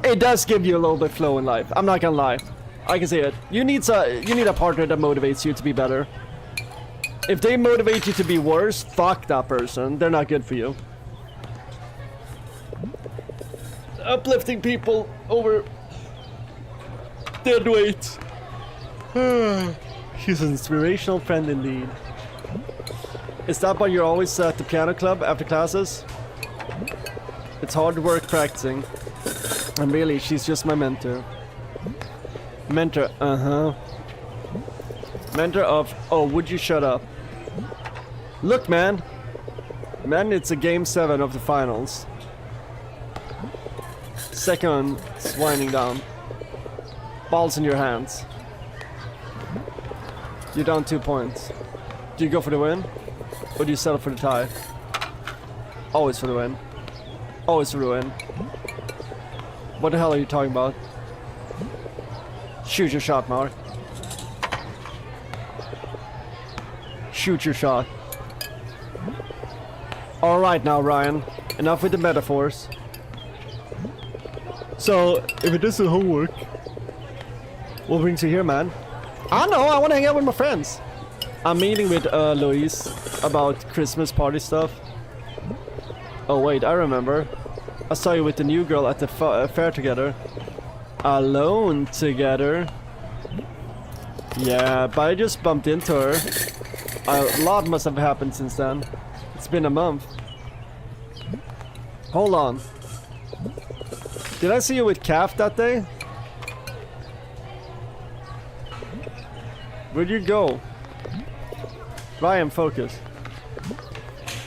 It does give you a little bit of flow in life. I'm not gonna lie. I can see it. You need a partner that motivates you to be better. If they motivate you to be worse, fuck that person. They're not good for you. Uplifting people over dead weight. She's an inspirational friend indeed. Is that why you're always at the piano club after classes? It's hard work practicing. And really, she's just my mentor. Mentor, Mentor of, oh, would you shut up? Look, man. Man, it's a game 7 of the finals. Second, it's winding down. Balls in your hands. You're down 2 points. Do you go for the win? Or do you settle for the tie? Always for the win. Always for the win. What the hell are you talking about? Shoot your shot, Mark. Shoot your shot. Alright now, Ryan. Enough with the metaphors. So, if it isn't homework, what brings you here, man? I don't know, I want to hang out with my friends. I'm meeting with Louise about Christmas party stuff. Oh wait, I remember. I saw you with the new girl at the fair together. Alone together. Yeah, but I just bumped into her. A lot must have happened since then. It's been a month. Hold on. Did I see you with Calf that day? Where'd you go? Ryan, focus.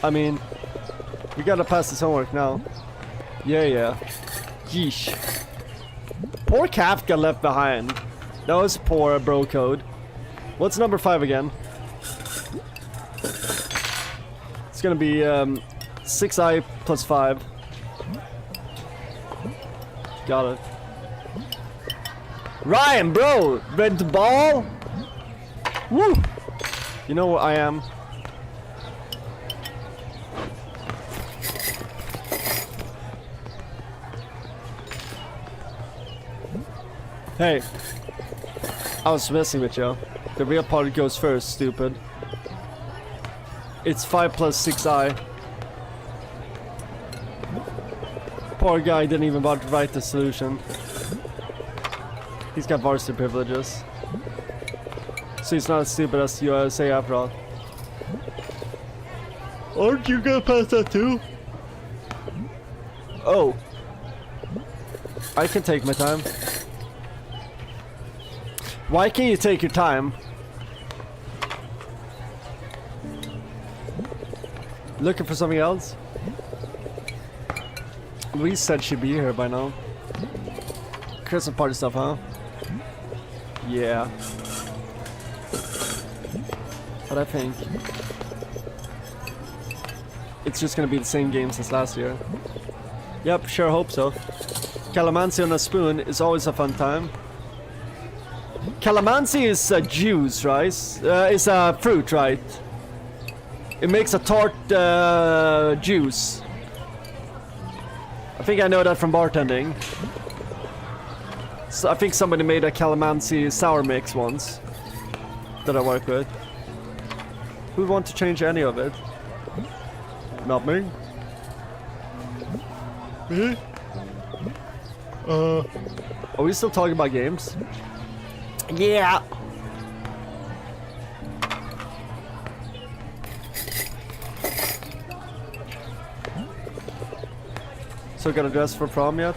I mean, we gotta pass this homework now. Yeah. Yeesh. Poor Calf got left behind. That was poor bro code. What's number 5 again? It's gonna be 6i plus 5. Got it. Ryan, bro! Ready to ball? Woo! You know where I am. Hey. I was messing with you. The real party goes first, stupid. It's 5 plus 6i. Poor guy didn't even bother to write the solution. He's got varsity privileges. So he's not as stupid as you say after all. Aren't you gonna pass that too? Oh. I can take my time. Why can't you take your time? Looking for something else? Louise said she'd be here by now. Christmas party stuff, huh? Yeah. But I think it's just gonna be the same game since last year. Yep, sure hope so. Calamansi on a spoon is always a fun time. Calamansi is a juice, right? It's a fruit, right? It makes a tart juice. I think I know that from bartending. So I think somebody made a calamansi sour mix once that I work with. Who would want to change any of it? Not me. Me? Are we still talking about games? Yeah. So got a dress for prom yet?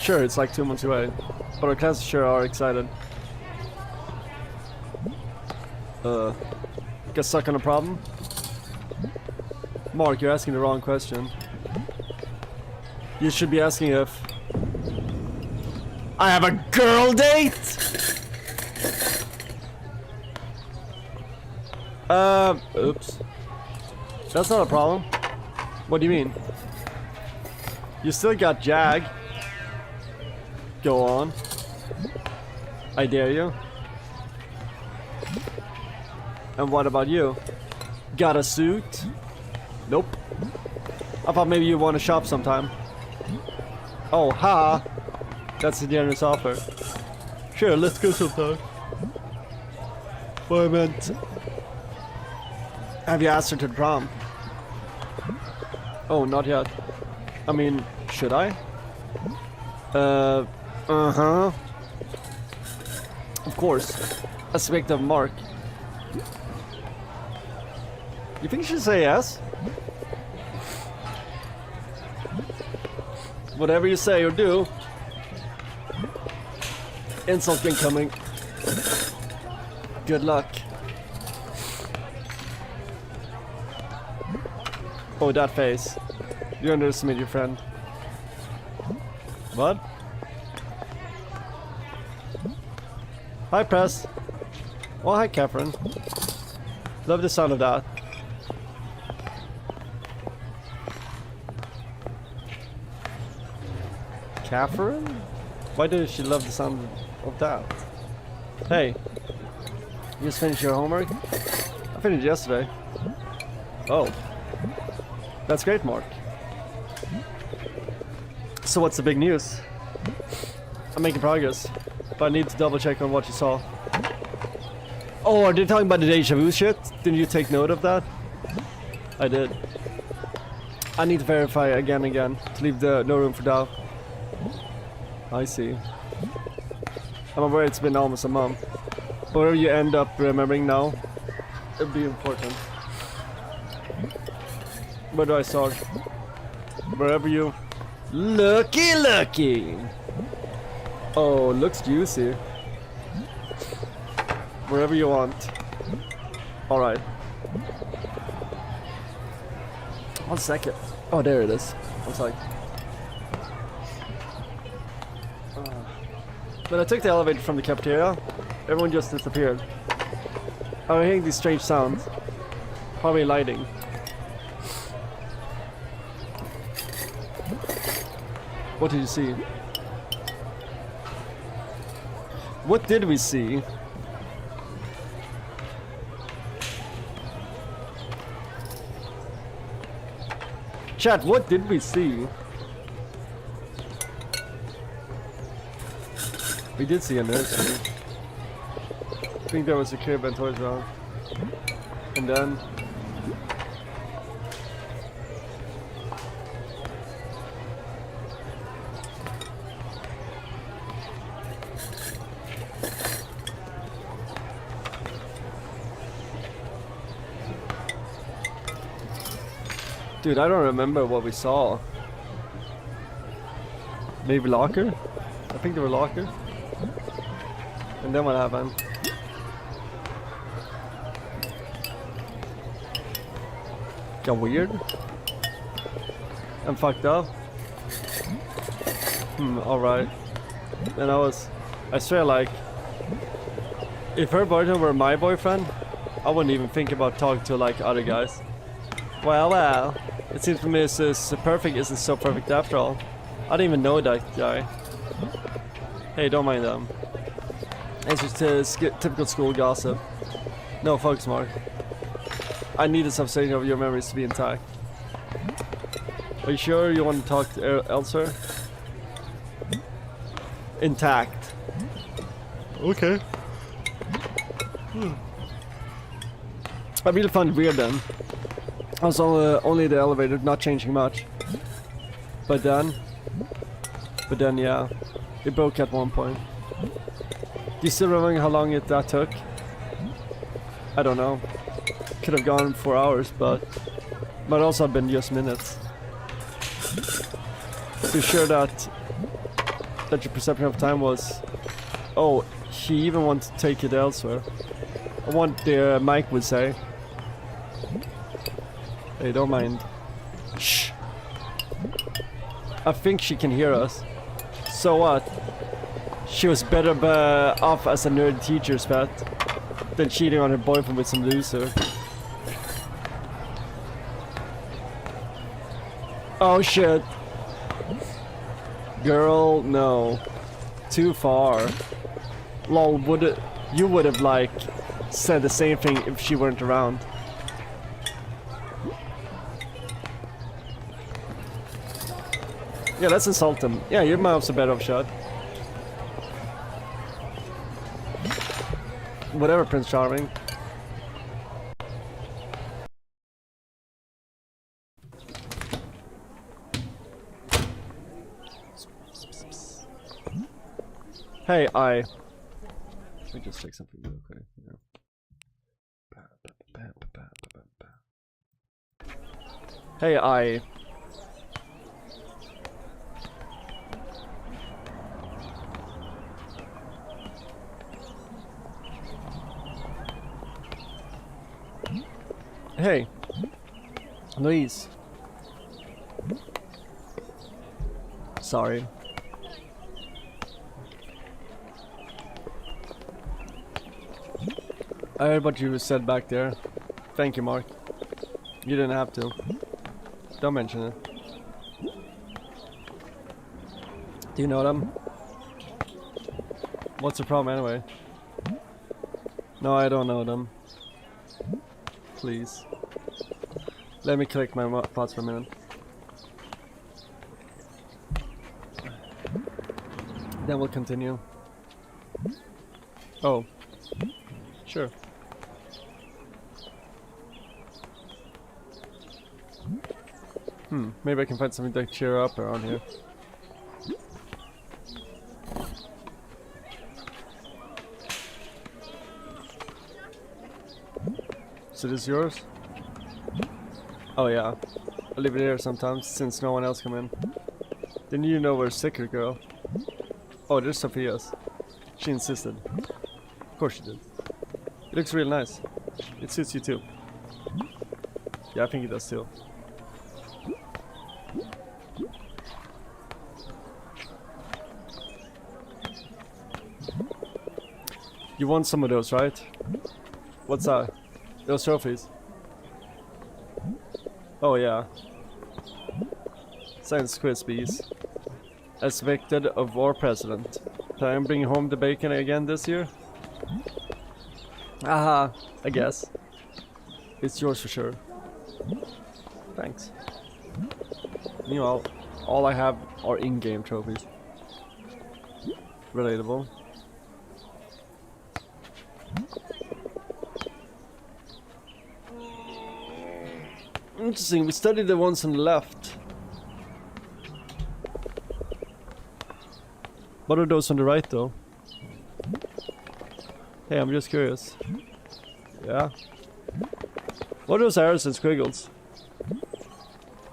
Sure, it's like 2 months away, but our classes sure are excited. Get stuck on a problem? Mark, you're asking the wrong question. You should be asking if I have a girl date? Oops. That's not a problem. What do you mean? You still got Jag. Go on. I dare you. And what about you? Got a suit? Nope. I thought maybe you want to shop sometime. Oh, ha! That's a generous offer. Sure, let's go sometime. What I meant... Have you asked her to the prom? Oh, not yet. I mean, should I? Uh-huh. Of course. I speak of Mark. You think she should say yes? Whatever you say or do. Insult incoming. Good luck. Oh, that face. You underestimate your friend. What? Hi, Press. Oh, hi, Catherine. Love the sound of that. Catherine? Why does she love the sound of that? Hey. You just finished your homework? I finished yesterday. Oh. That's great, Mark. So what's the big news? I'm making progress, but I need to double check on what you saw. Oh, are they talking about the deja vu shit? Didn't you take note of that? I did. I need to verify again and again to leave no room for doubt. I see. I'm aware it's been almost a month. But whatever you end up remembering now, it'll be important. Where do I start? Wherever you... Lucky! Oh, looks juicy. Wherever you want. Alright. 1 second. Oh, there it is. One sec. When I took the elevator from the cafeteria, everyone just disappeared. I was hearing these strange sounds. Probably lighting. What did you see? What did we see? Chat, what did we see? We did see a nursery. I think there was a crib and toys around. And then... Dude, I don't remember what we saw. Maybe locker? I think they were locker. And then what happened? Got weird? I'm fucked up? Alright. And I swear, like, if her boyfriend were my boyfriend, I wouldn't even think about talking to, like, other guys. Well, it seems for me it's perfect isn't so perfect after all. I didn't even know that guy. Hey, don't mind them. It's just typical school gossip. No focus, Mark. I need a substance of your memories to be intact. Are you sure you want to talk elsewhere? Intact. Okay. I really found it weird then. I was only the elevator, not changing much. But then yeah, it broke at one point. Do you still remember how long that took? I don't know. Could have gone 4 hours, but also have been just minutes. So sure that your perception of time was, oh, he even wants to take it elsewhere. I want the Mike would say. Hey, don't mind. Shh. I think she can hear us. So what? She was better off as a nerd teacher's pet than cheating on her boyfriend with some loser. Oh shit. Girl, no. Too far. Lol, you would have like said the same thing if she weren't around. Yeah, let's insult him. Yeah, your mouth's a better off shot. Whatever, Prince Charming. Hey, let me just check something real quick. Hey, Hey, Louise. Sorry. I heard what you said back there. Thank you, Mark. You didn't have to. Don't mention it. Do you know them? What's the problem anyway? No, I don't know them. Please. Let me collect my thoughts for a minute. Then we'll continue. Oh. Sure. Maybe I can find something to cheer up around here. So this is yours? Oh yeah. I leave it here sometimes since no one else come in. Didn't you know we're sicker, girl? Oh, there's Sophia's. She insisted. Of course she did. It looks real nice. It suits you too. Yeah, I think it does too. You want some of those, right? What's that? Those trophies. Oh yeah. Science Crispies. As victor of our president. Can I bring home the bacon again this year? Aha, I guess. It's yours for sure. Thanks. Meanwhile, all I have are in-game trophies. Relatable. Interesting, we studied the ones on the left. What are those on the right though? Hey, I'm just curious. Yeah. What are those arrows and squiggles?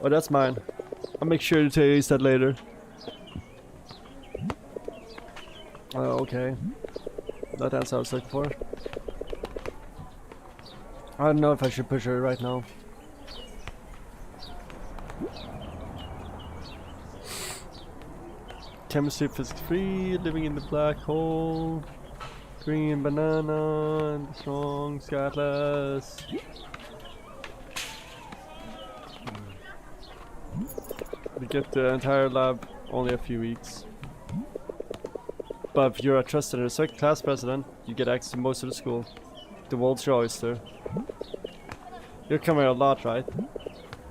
Oh, that's mine. I'll make sure to use that later. Oh, okay. That answer I was looking for. I don't know if I should push her right now. Chemistry, physics free, living in the black hole. Green banana, and strong, scatless. We get the entire lab only a few weeks. But if you're a trusted and respected class president, you get access to most of the school. The world's your oyster. You come here a lot, right?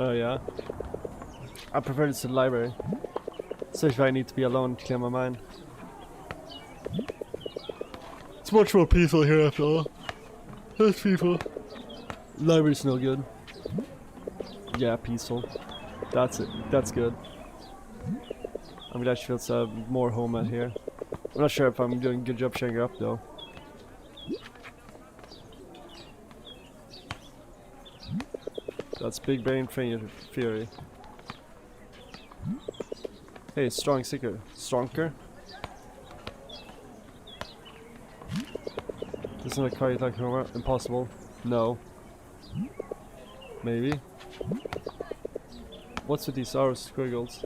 Oh yeah. I prefer this to the library. Especially if I need to be alone to clear my mind. It's much more peaceful here after all. There's people. Library's no good. Yeah, peaceful. That's it. That's good. I'm glad she feels more home out here. I'm not sure if I'm doing a good job showing her up though. That's big brain fury. Hey, strong seeker. Stronger? Isn't it quite like Homer? Impossible. No. Maybe. What's with these arrows squiggles?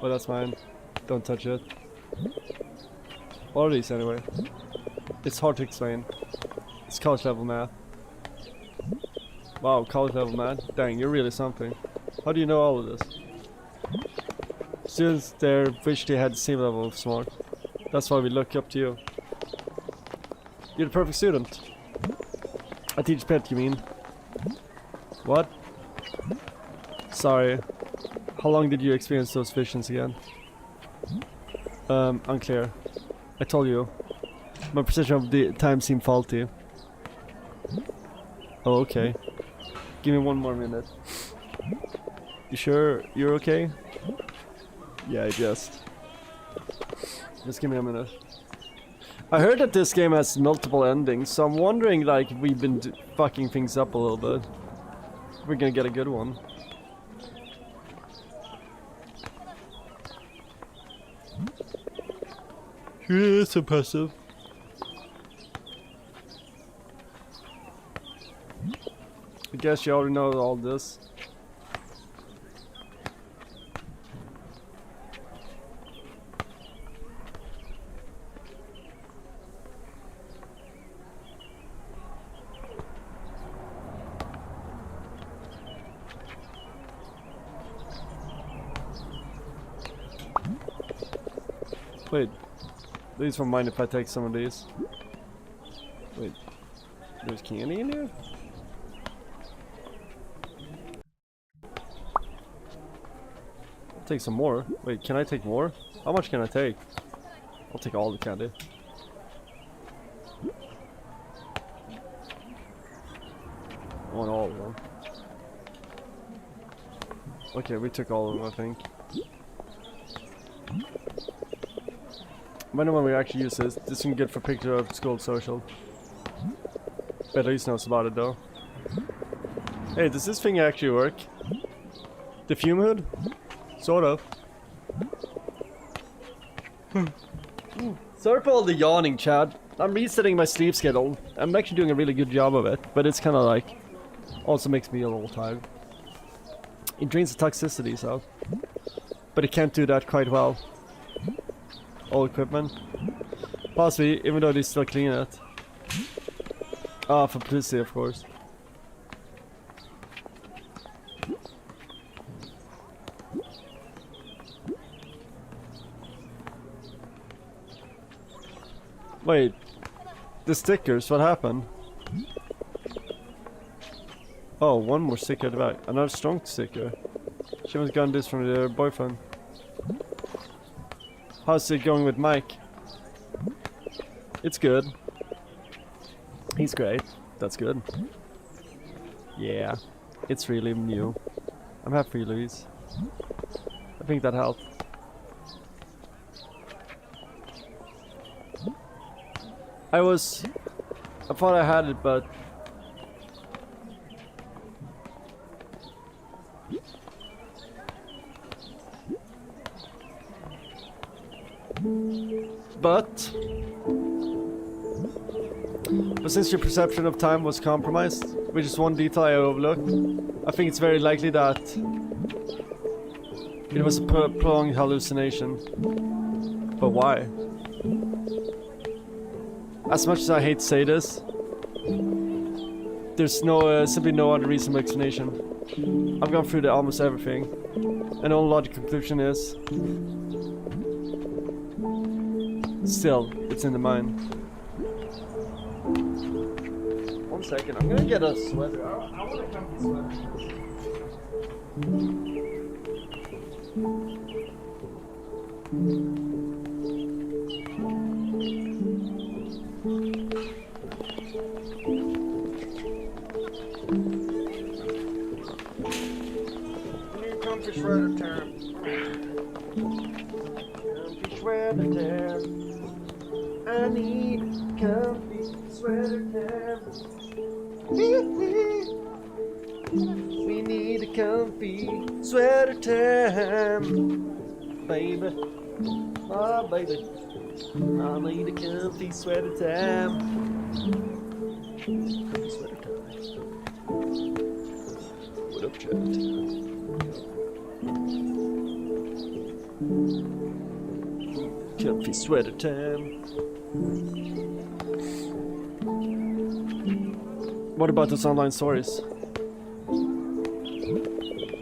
Oh, that's mine. Don't touch it. What are these anyway? It's hard to explain. It's college level math. Wow, college level math? Dang, you're really something. How do you know all of this? Students there wish they had the same level of smart. That's why we look up to you. You're the perfect student. I teach pet, you mean? What? Sorry. How long did you experience those visions again? Unclear. I told you. My precision of the time seemed faulty. Oh, okay. Give me one more minute. You sure you're okay? Yeah, I just give me a minute. I heard that this game has multiple endings, so I'm wondering like if we've been fucking things up a little bit. We're gonna get a good one. It's impressive. I guess you already know all this. Wait, please don't mind if I take some of these. Wait, there's candy in here? I'll take some more. Wait, can I take more? How much can I take? I'll take all the candy. I want all of them. Okay, we took all of them, I think. I wonder when we actually use this. This is good for picture of school social. Bet at least knows about it though. Hey, does this thing actually work? The fume hood? Sort of. Sorry for all the yawning, Chad. I'm resetting my sleep schedule. I'm actually doing a really good job of it, but it's kind of like also makes me a little tired. It drains the toxicities out, but it can't do that quite well. All equipment. Possibly, even though they still clean it. Ah, for publicity, of course. Wait, the stickers, what happened? Oh, one more sticker at the back. Another strong sticker. She must have gotten this from their boyfriend. How's it going with Mike? It's good. He's great. That's good. Yeah, it's really new. I'm happy for you, Louise. I think that helped. I thought I had it, but since your perception of time was compromised, which is one detail I overlooked, I think it's very likely that it was a prolonged hallucination. But why? As much as I hate to say this, there's simply no other reasonable explanation. I've gone through almost everything, and the only logical conclusion is still, it's in the mind. 1 second, I'm gonna get a sweater. I want a comfy sweater. Comfy sweater time. Comfy sweater time. I need comfy sweater time. We need a comfy sweater time, baby. Oh, baby. I need a comfy sweater time. Comfy sweater time. What up, chat? Comfy sweater time. What about those online stories?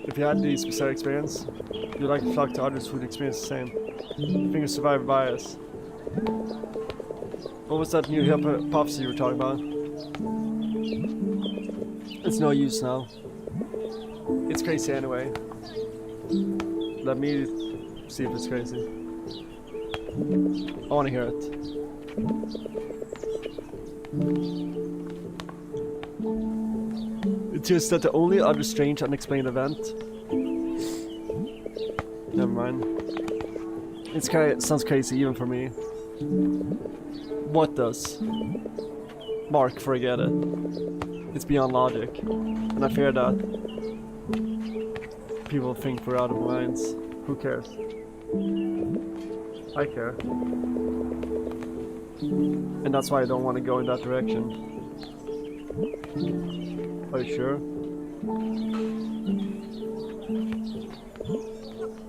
If you had the specific experience, you'd like to talk to others who'd experience the same. I think it's survivor bias. What was that new hypothesis you were talking about? It's no use now. It's crazy anyway. Let me see if it's crazy. I want to hear it. It's just that the only other strange unexplained event. Never mind. It sounds crazy even for me. What does? Mark, forget it. It's beyond logic. And I fear that people think we're out of minds. Who cares? I care. And that's why I don't want to go in that direction. Are you sure?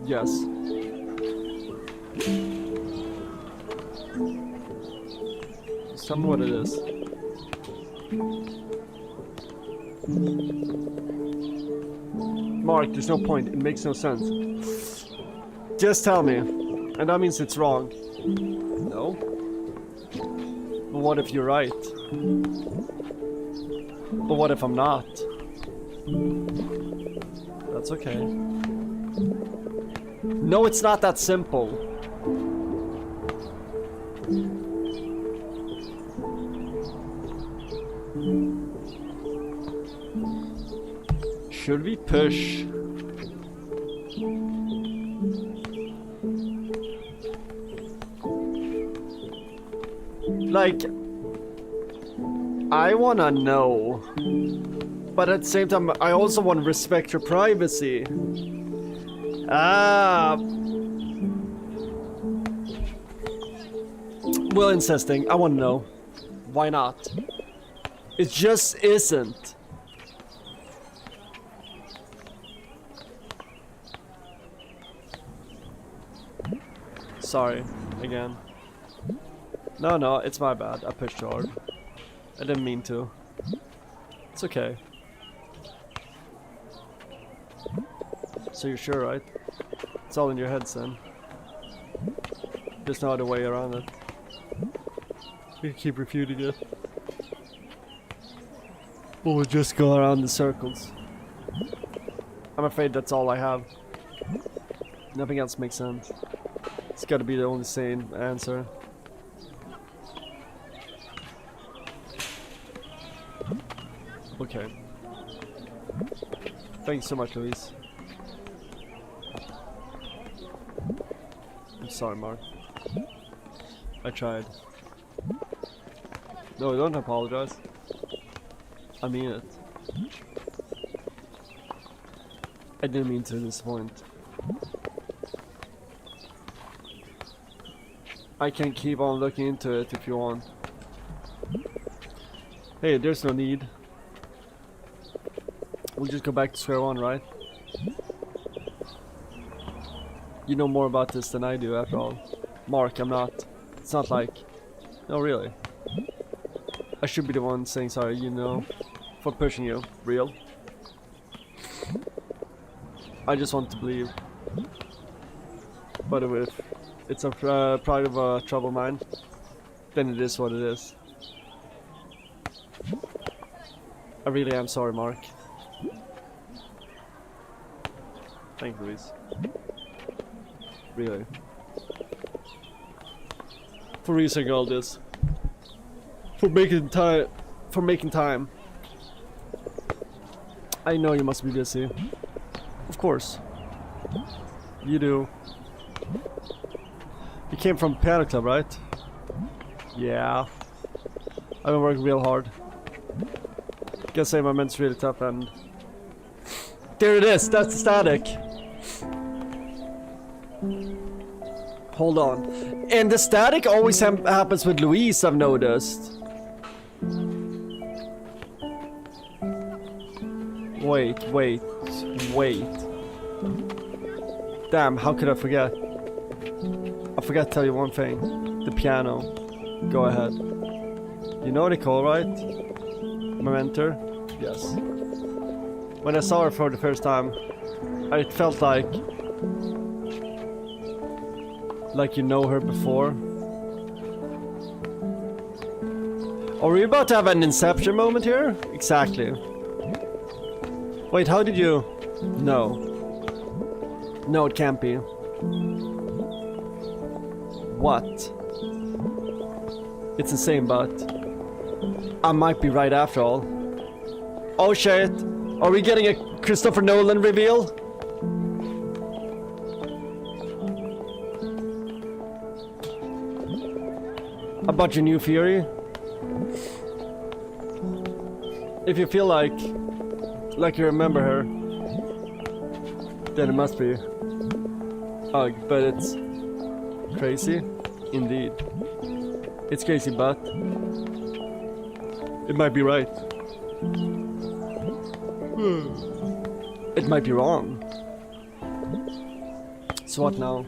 Yes. Just tell me what it is. Mark, there's no point. It makes no sense. Just tell me. And that means it's wrong. No? But what if you're right? But what if I'm not? That's okay. No, it's not that simple. Should we push? Like, I wanna know, but at the same time, I also want to respect your privacy. Well, insisting, I want to know. Why not? It just isn't. Sorry, again. No, it's my bad. I pushed too hard. I didn't mean to. It's okay. So you're sure, right? It's all in your head, son. There's no other way around it. You keep refuting it. We'll just go around in circles. I'm afraid that's all I have. Nothing else makes sense. It's gotta be the only sane answer. Okay. Thanks so much, Louise. I'm sorry, Mark. I tried. No, don't apologize. I mean it. I didn't mean to disappoint. I can keep on looking into it if you want. Hey, there's no need. We'll just go back to square one, right? You know more about this than I do, after all. Mark, I'm not. It's not like... No, really. I should be the one saying sorry, you know, for pushing you. Real. I just want to believe. But if it's a pride of a troubled mind, then it is what it is. I really am sorry, Mark. Thank you, Louise. Really. For researching all this. For making time. I know you must be busy. Of course. You do. You came from piano club, right? Yeah. I've been working real hard. Gotta say my men's really tough and... There it is, that's the static. Hold on. And the static always happens with Louise, I've noticed. Wait. Damn, how could I forget? I forgot to tell you one thing. The piano. Go ahead. You know Nicole, right? My mentor? Yes. When I saw her for the first time, I felt like you know her before. Are we about to have an inception moment here? Exactly. Wait, how did you... No. No, it can't be. What? It's insane, but... I might be right after all. Oh shit! Are we getting a Christopher Nolan reveal? About your new theory? If you feel like you remember her, then it must be. Ugh, but it's crazy, indeed. It's crazy, but it might be right. It might be wrong. So what now?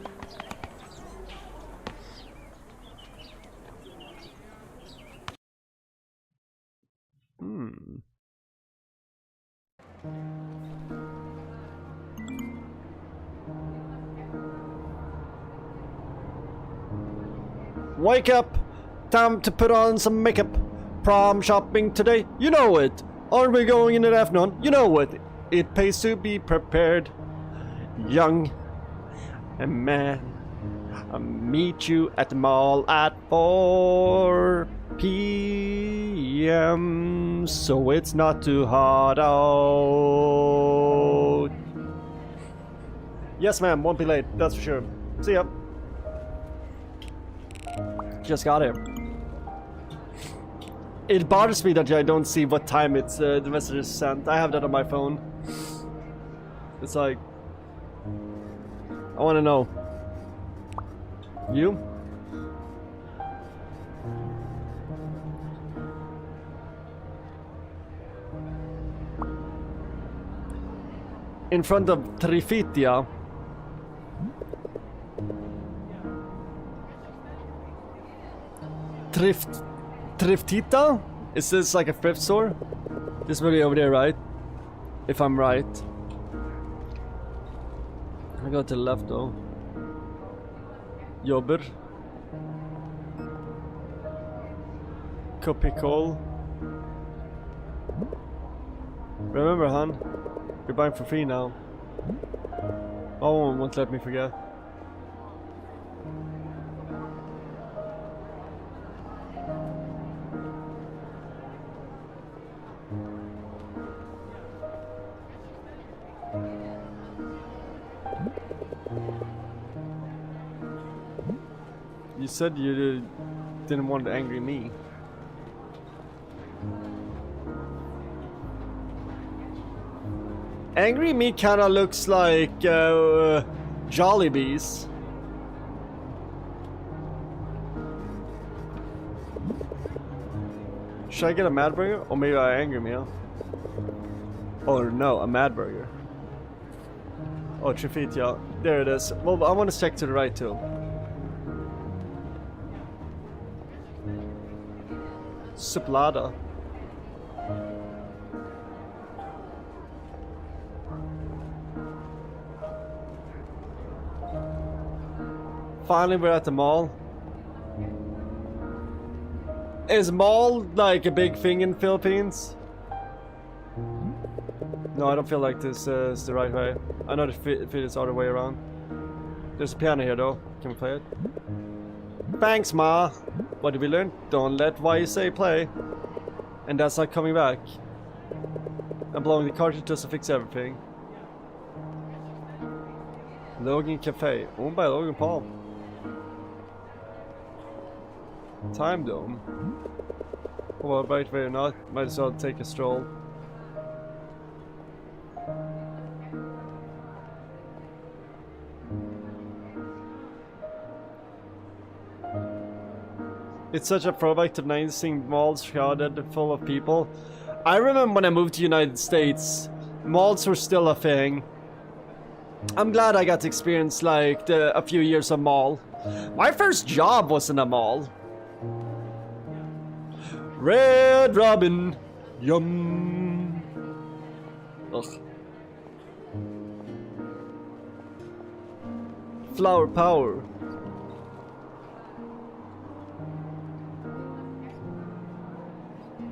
Wake up! Time to put on some makeup. Prom shopping today, you know it. Aren't we going in the afternoon? You know it. It pays to be prepared. Young and man, I'll meet you at the mall at 4 p.m. so it's not too hot out. Yes, ma'am. Won't be late. That's for sure. See ya. Just got here. It bothers me that I don't see what time it's the message is sent. I have that on my phone. It's like I want to know. You? In front of Trifitia. Thriftita? Is this like a thrift store? This really over there, right? If I'm right. I go to the left though. Jobber. Pickle. Remember, hon, you're buying for free now. Oh, won't let me forget. You said you didn't want to angry me. Angry me kinda looks like Jollibees. Should I get a Mad Burger? Or maybe a Angry Meal? Or no, a Mad Burger. Oh, Trifit, yeah. There it is. Well, I want to check to the right too. Suplada. Finally, we're at the mall. Is mall like a big thing in Philippines? No, I don't feel like this is the right way. I know the fit is the other way around. There's a piano here though. Can we play it? Thanks, Ma. What did we learn? Don't let what you say play. And that's not coming back. And blowing the cartridge doesn't fix everything. Logan Cafe, owned by Logan Paul. Time Dome. Well, right way or not, might as well take a stroll. It's such a throwback to 90s, seeing malls crowded full of people. I remember when I moved to the United States, malls were still a thing. I'm glad I got to experience like a few years of mall. My first job was in a mall. Red Robin, yum. Ugh. Flower power.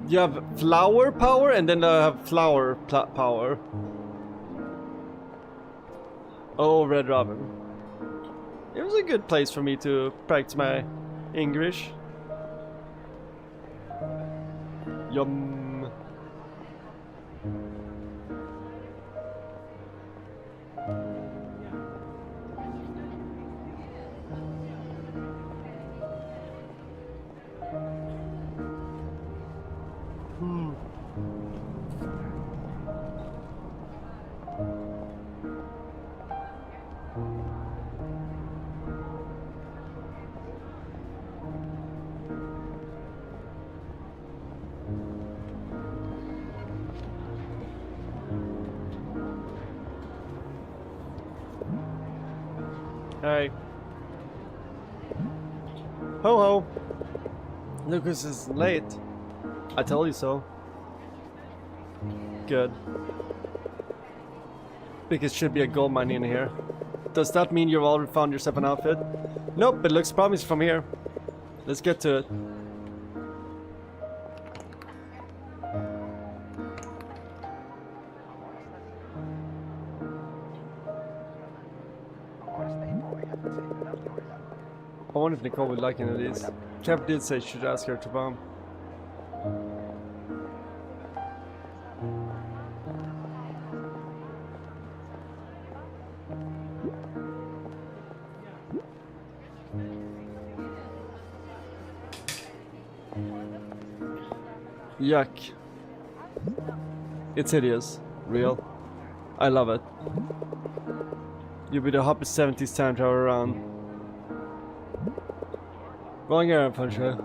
You have flower power and then I have flower power. Oh, Red Robin. It was a good place for me to practice my English. Yum. Hey. Ho ho. Lucas is late. I told you so. Good. Because should be a gold mine in here. Does that mean you've already found yourself an outfit? Nope, it looks promising from here. Let's get to it. I wonder if Nicole would like any of these. Kev did say she should ask her to bomb. Yuck. It's hideous. Real. I love it. You'll be the hottest 70s time travel around. Wrong errand, Puncher.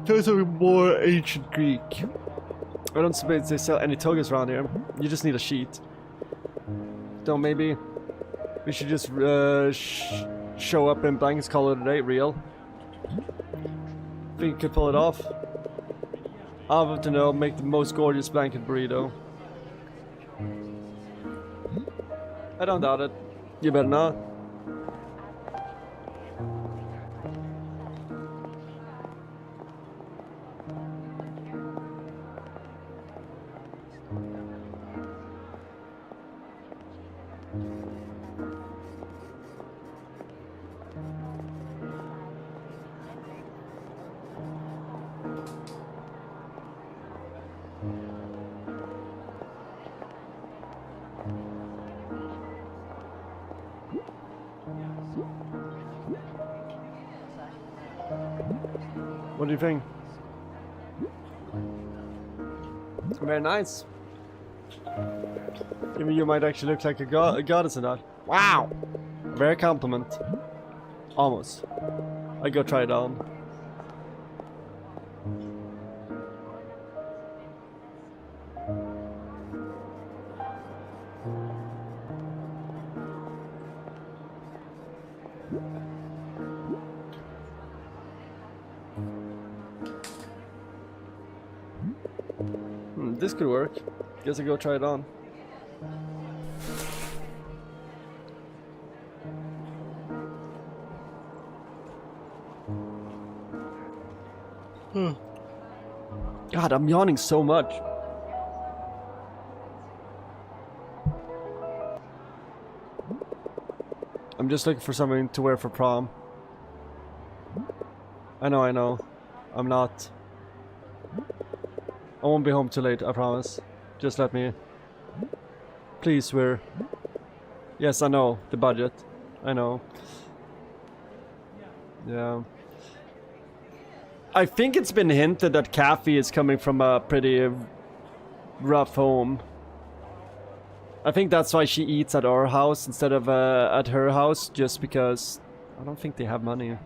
Tell us something more ancient Greek. I don't suppose they sell any togas around here. You just need a sheet. Don't maybe we should just show up in blankets, call it a day. Real. Think you could pull it off? I'll have to know. Make the most gorgeous blanket burrito. I don't doubt it. You better not. What do you think? Very nice. Even you might actually look like a goddess in that. Wow! Very compliment. Almost. I go try it on. This could work. Guess I go try it on. God, I'm yawning so much. I'm just looking for something to wear for prom. I know. I'm not. I won't be home too late, I promise. Just let me. Please, we're. Yes, I know. The budget. I know. Yeah. I think it's been hinted that Kathy is coming from a pretty rough home. I think that's why she eats at our house instead of at her house, just because I don't think they have money.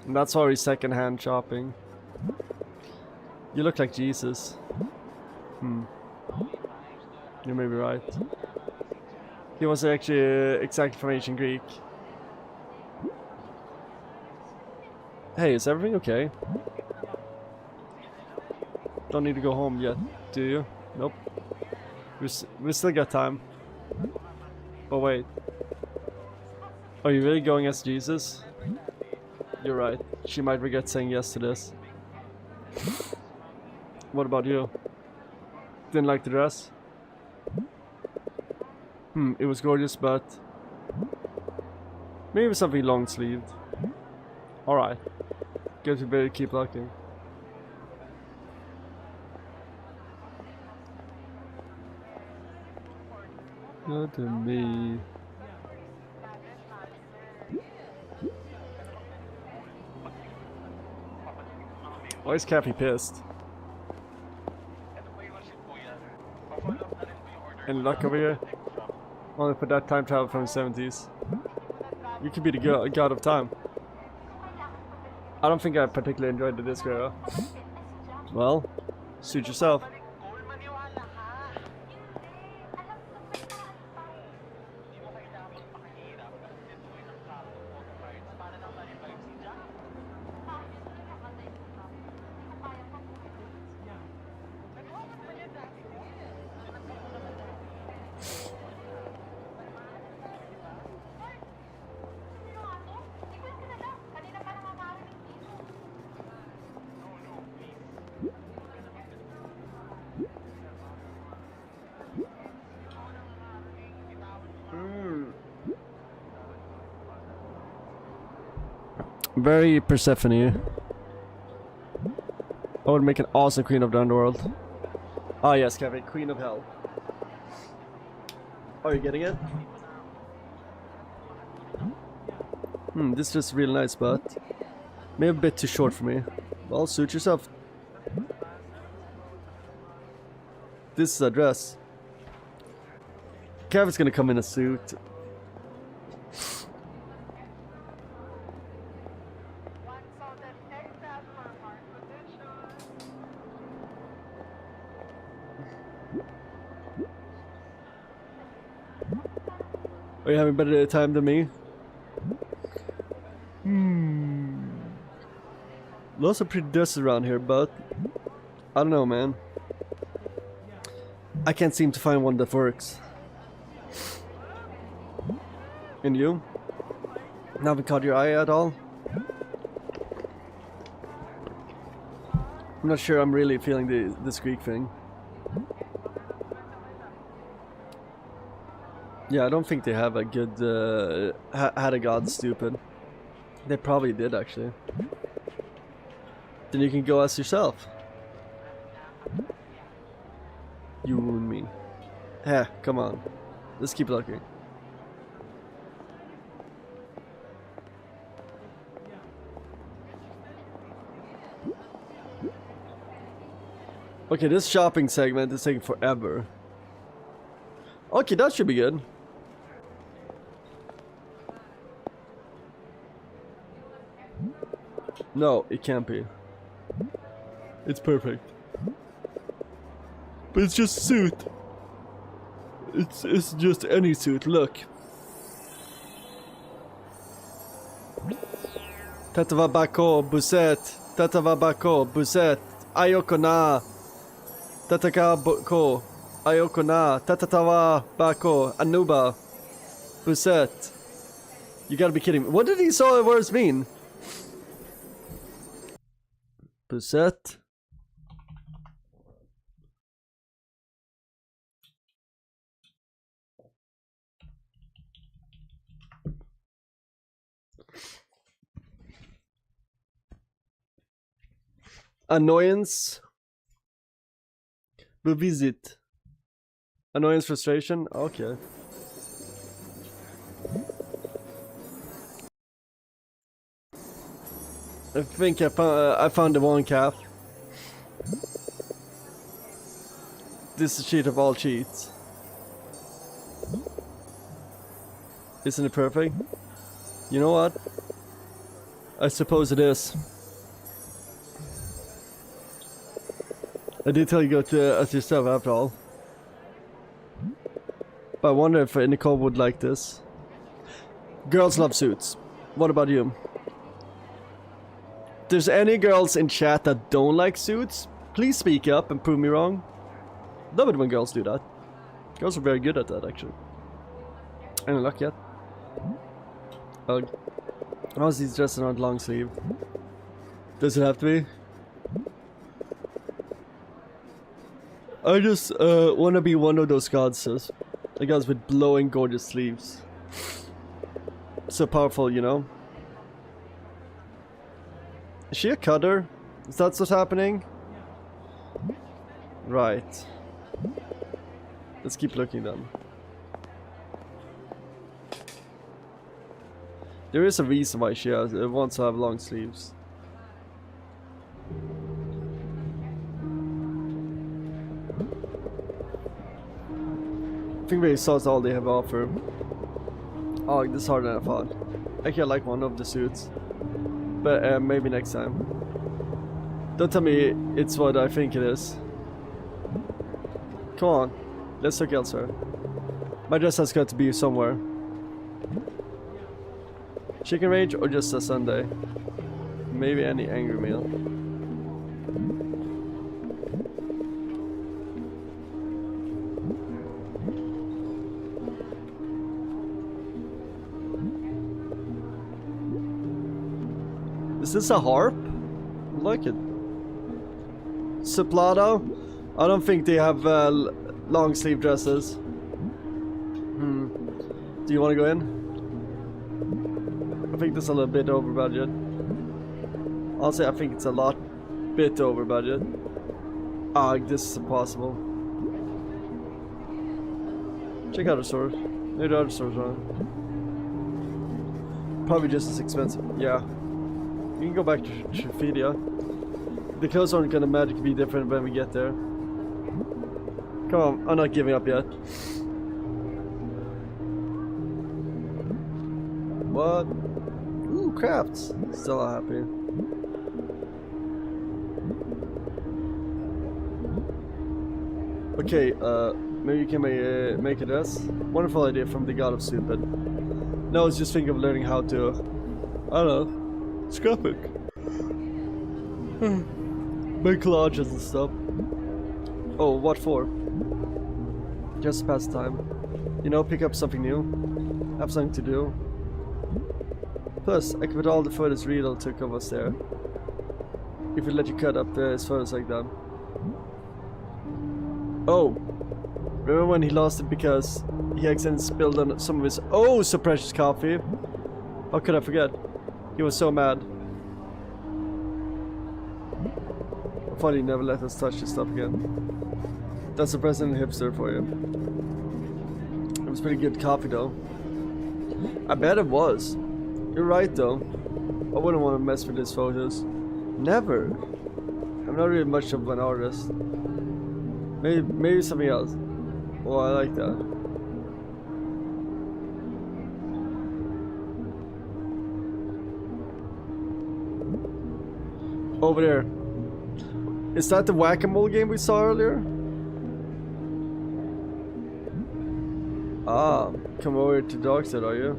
And that's why we're second-hand shopping. You look like Jesus. You may be right. He was actually exactly from ancient Greek. Hey, is everything okay? Don't need to go home yet, do you? Nope. We still got time. Oh wait. Are you really going as Jesus? You're right. She might regret saying yes to this. What about you? Didn't like the dress? It was gorgeous, but maybe something long sleeved. Alright. Guess we better keep looking. Not to me. Why is Cappy pissed? Any luck over here? Only for that time travel from the 70s. You could be the god of time. I don't think I particularly enjoyed the disco era. Well, suit yourself. Very Persephone. I would make an awesome queen of the underworld. Ah yes, Kevin, queen of hell. Are you getting it? This is just real nice, but maybe a bit too short for me. Well, suit yourself. This is a dress. Kevin's gonna come in a suit. Are you having better time than me? Lots of pretty dresses around here, but I don't know, man. I can't seem to find one that works. And you? Haven't caught your eye at all? I'm not sure I'm really feeling this Greek thing. Yeah, I don't think they have a good, had a god stupid. They probably did, actually. Then you can go as yourself. You and me. Heh, come on. Let's keep looking. Okay, this shopping segment is taking forever. Okay, that should be good. No, it can't be. It's perfect. But it's just a suit. It's just any suit, look. Tatava bako, buset. Tatava bako, buset. Ayoko na. Tataka bako. Ayoko na. Tatatawa bako. Anuba. Buset. You gotta be kidding me. What did these all words mean? Buset. Annoyance. Revisit. Annoyance, frustration. Okay. I think I found the one cap. This is cheat of all cheats. Isn't it perfect? You know what? I suppose it is. I did tell you go to as yourself after all. But I wonder if Nicole would like this. Girls love suits. What about you? If there's any girls in chat that don't like suits, please speak up and prove me wrong. Love it when girls do that. Girls are very good at that, actually. Any luck yet? Ugh. How's these dressing on long sleeve? Does it have to be? I just want to be one of those goddesses. The gods with blowing gorgeous sleeves. So powerful, you know? Is she a cutter? Is that what's happening? Right. Let's keep looking then. There is a reason why she wants to have long sleeves. I think we saw all they have to offer. Oh, this is harder than I thought. Actually, I like one of the suits. But maybe next time. Don't tell me it's what I think it is. Come on, let's look elsewhere. My dress has got to be somewhere. Chicken range or just a Sunday? Maybe any angry meal. Is this a harp? I like it. Suplado? I don't think they have long sleeve dresses. Do you want to go in? I think that's a little bit over budget. Honestly, I think it's a bit over budget. Ah, this is impossible. Check out the stores. Maybe the other stores are probably just as expensive. Yeah. You can go back to Shafidia. The clothes aren't gonna magically be different when we get there. Come on, I'm not giving up yet. What? Ooh, crafts. Still not happy. Okay, maybe you can make a dress. Wonderful idea from the god of soup, but no, I was just thinking of learning how to, I don't know, scrap it. Make collages and stuff. Oh, what for? Just to pass time. You know, pick up something new. Have something to do. Plus, I could put all the photos Riedel took of us there. If we let you cut up his photos like that. Oh! Remember when he lost it because he accidentally spilled on some of his oh so precious coffee? How could I forget? He was so mad. I thought he never let us touch his stuff again. That's the president hipster for you. was pretty good coffee though. I bet it was. You're right though. I wouldn't want to mess with his photos. Never. I'm not really much of an artist. Maybe something else. Oh, I like that. Over there. Is that the whack-a-mole game we saw earlier? Ah, come over to dark side, are you?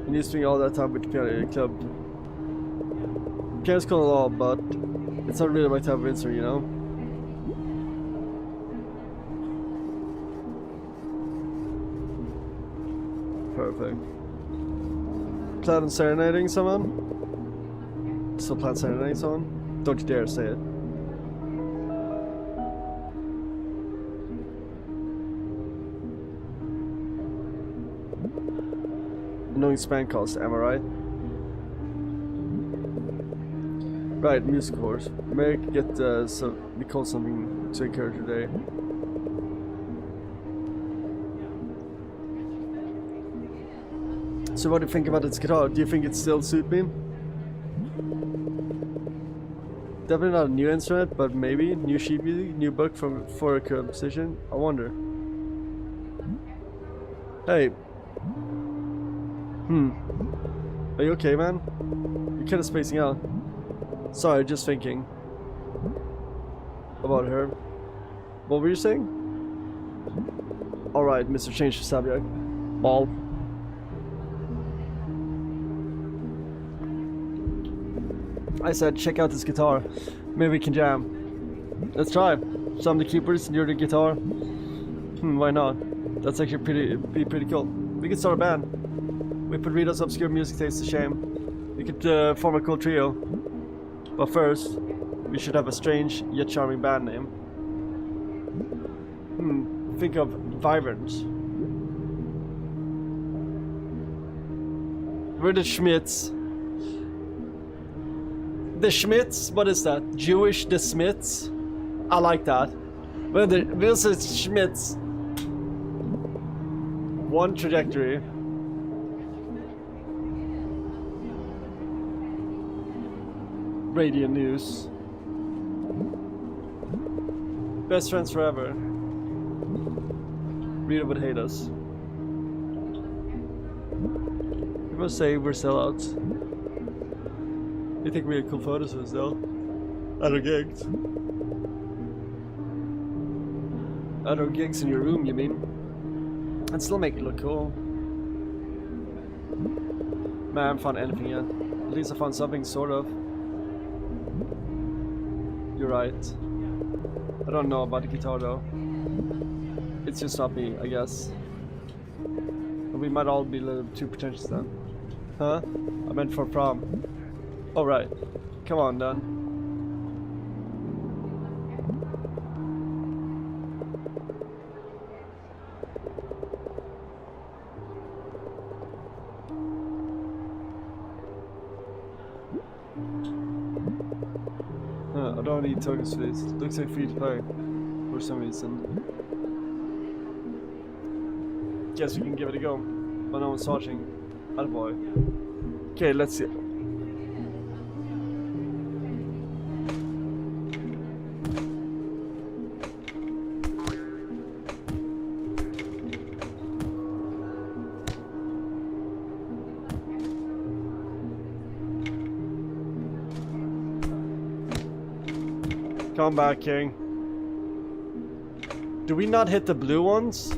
And you spend all that time with the piano club. Piano's cool and all, but it's not really my type of instrument, you know? Perfect. Plan on serenading someone? Still plan serenading someone? Don't you dare say it. Annoying spam calls, am I right? Right, music course. Maybe I could get Nicole something to encourage her day. So what do you think about this guitar? Do you think it still suits me? Definitely not a new instrument, but maybe new sheet music, new book for a composition. I wonder. Hey. Are you okay, man? You're kind of spacing out. Sorry, just thinking about her. What were you saying? All right, Mr. Change the subject. Ball. I said, check out this guitar. Maybe we can jam. Let's try. So I'm the keyboardist and you're the guitar. Why not? That's actually pretty cool. We could start a band. We put Rita's obscure music taste to shame. We could form a cool trio. But first, we should have a strange yet charming band name. Think of Vibrant. We're the Schmitz. The Schmitz? What is that? Jewish the Smiths? I like that. Well, we'll say Schmitz. One trajectory. Radio news. Best friends forever. Rita would hate us. People say we're sellouts. They think we had cool photos of us though. At our gigs. At our gigs in your room, you mean? And still make it look cool. Man, I haven't found anything yet. At least I found something, sort of. You're right. I don't know about the guitar though. It's just not me, I guess. And we might all be a little too pretentious then. Huh? I meant for prom. Alright. Come on then. I don't need tokens for this. Looks like free to play for some reason. Guess we can give it a go. But no one's watching. Attaboy. Okay, let's see. Come back, King. Do we not hit the blue ones?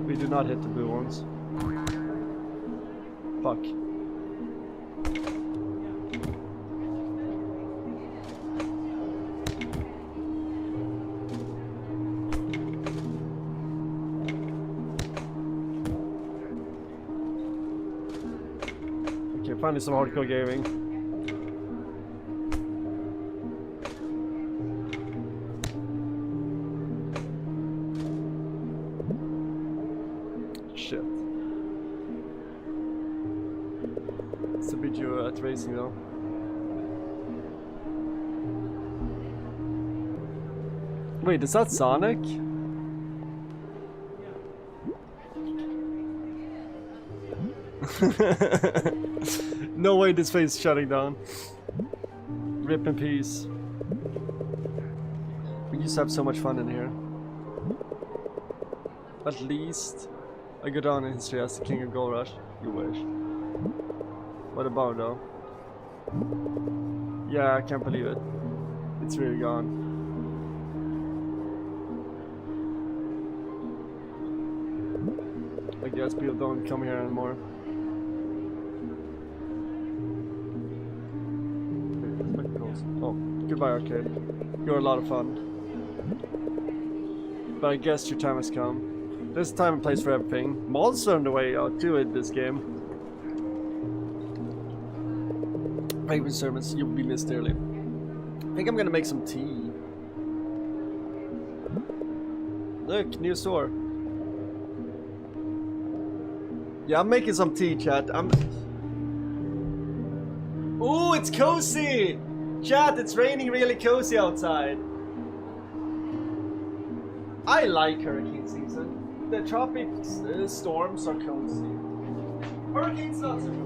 We do not hit the blue ones. Fuck. Okay, finally some hardcore gaming. Shit. It's a bit you at racing though. Wait, is that Sonic? No way this face is shutting down. Rip in peace. We used to have so much fun in here. At least I go down in history as the king of Gold Rush. You wish. What about though? Yeah, I can't believe it. It's really gone. I guess people don't come here anymore. Oh, goodbye arcade. You're a lot of fun. But I guess your time has come. There's a time and place for everything. Malls are on the way out too in this game. Raven sermons, you'll be missed dearly. I think I'm gonna make some tea. Look, new store. Yeah, I'm making some tea, chat. Ooh, it's cozy! Chat, it's raining really cozy outside. I like hurricane season. The tropic storms are cozy. Hurricanes not so cozy.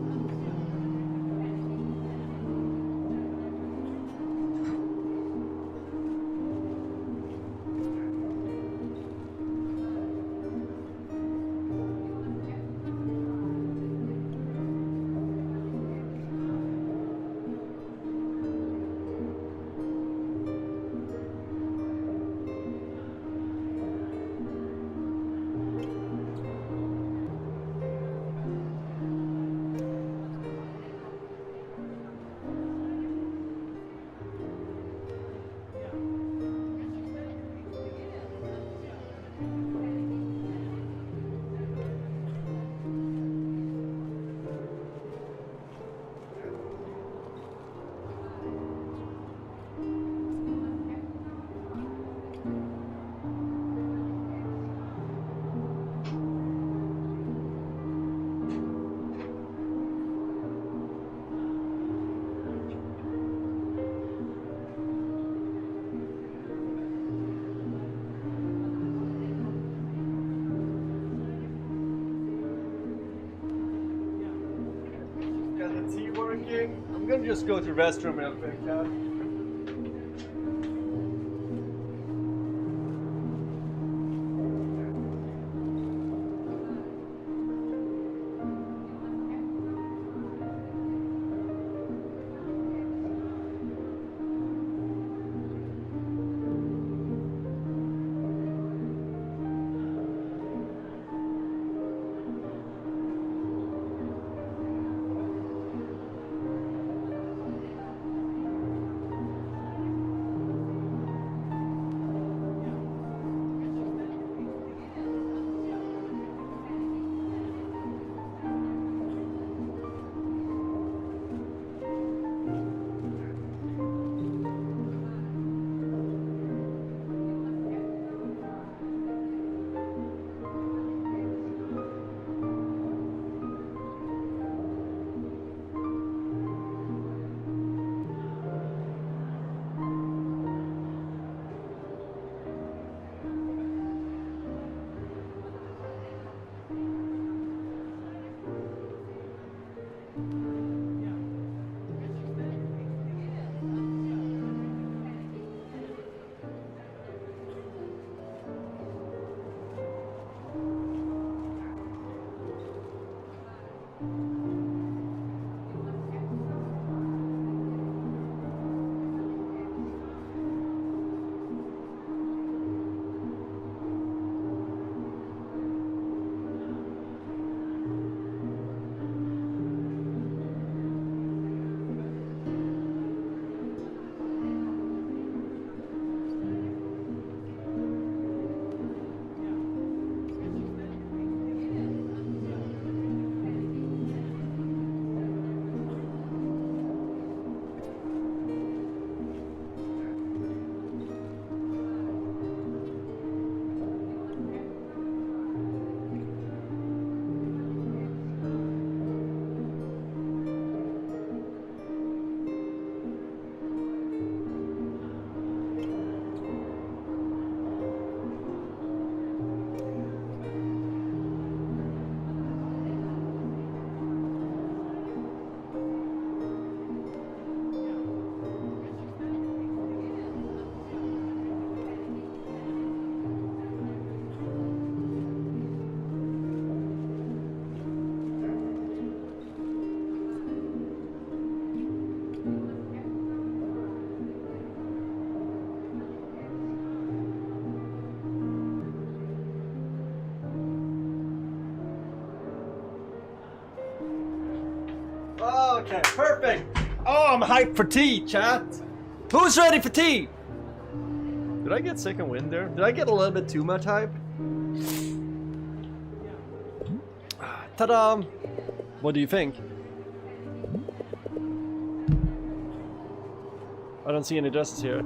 I'm gonna just go to the restroom real quick, yeah. Okay, perfect. Oh, I'm hyped for tea, chat. Who's ready for tea? Did I get second wind there? Did I get a little bit too much hype? Ta-da! What do you think? I don't see any dresses here.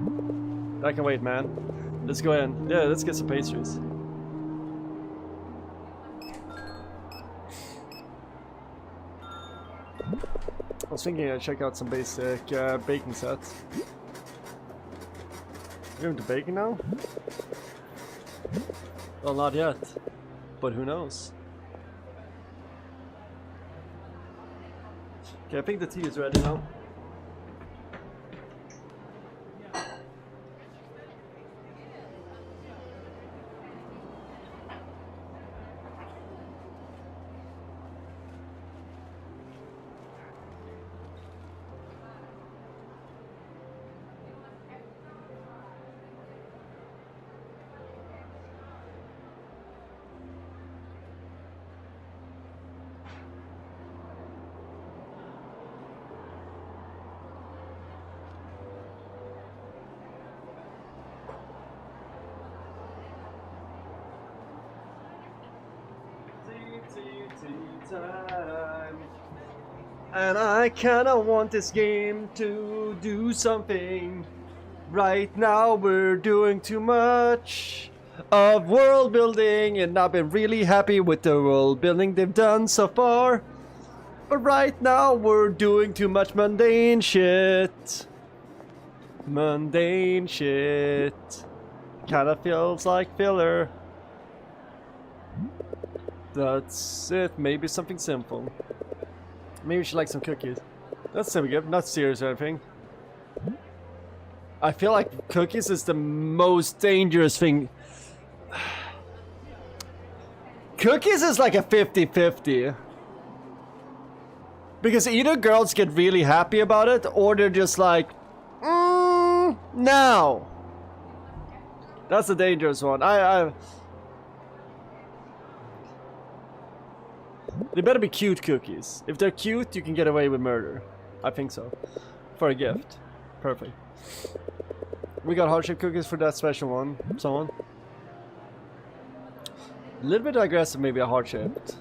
I can wait, man. Let's go in. Yeah, let's get some pastries. I was thinking I'd check out some basic baking sets. You're into baking now? Well, not yet. But who knows? Okay, I think the tea is ready now. Time. And I kinda want this game to do something. Right now we're doing too much of world building, and I've been really happy with the world building they've done so far. But right now we're doing too much mundane shit. Mundane shit. Kinda feels like filler. That's it. Maybe something simple. Maybe we should like some cookies. That's semi good. Not serious or anything. I feel like cookies is the most dangerous thing. Cookies is like a 50-50. Because either girls get really happy about it, or they're just like, no. That's a dangerous one. They better be cute cookies. If they're cute, you can get away with murder. I think so. For a gift. Perfect. We got heart-shaped cookies for that special one. Someone. A little bit aggressive, maybe a heart-shaped.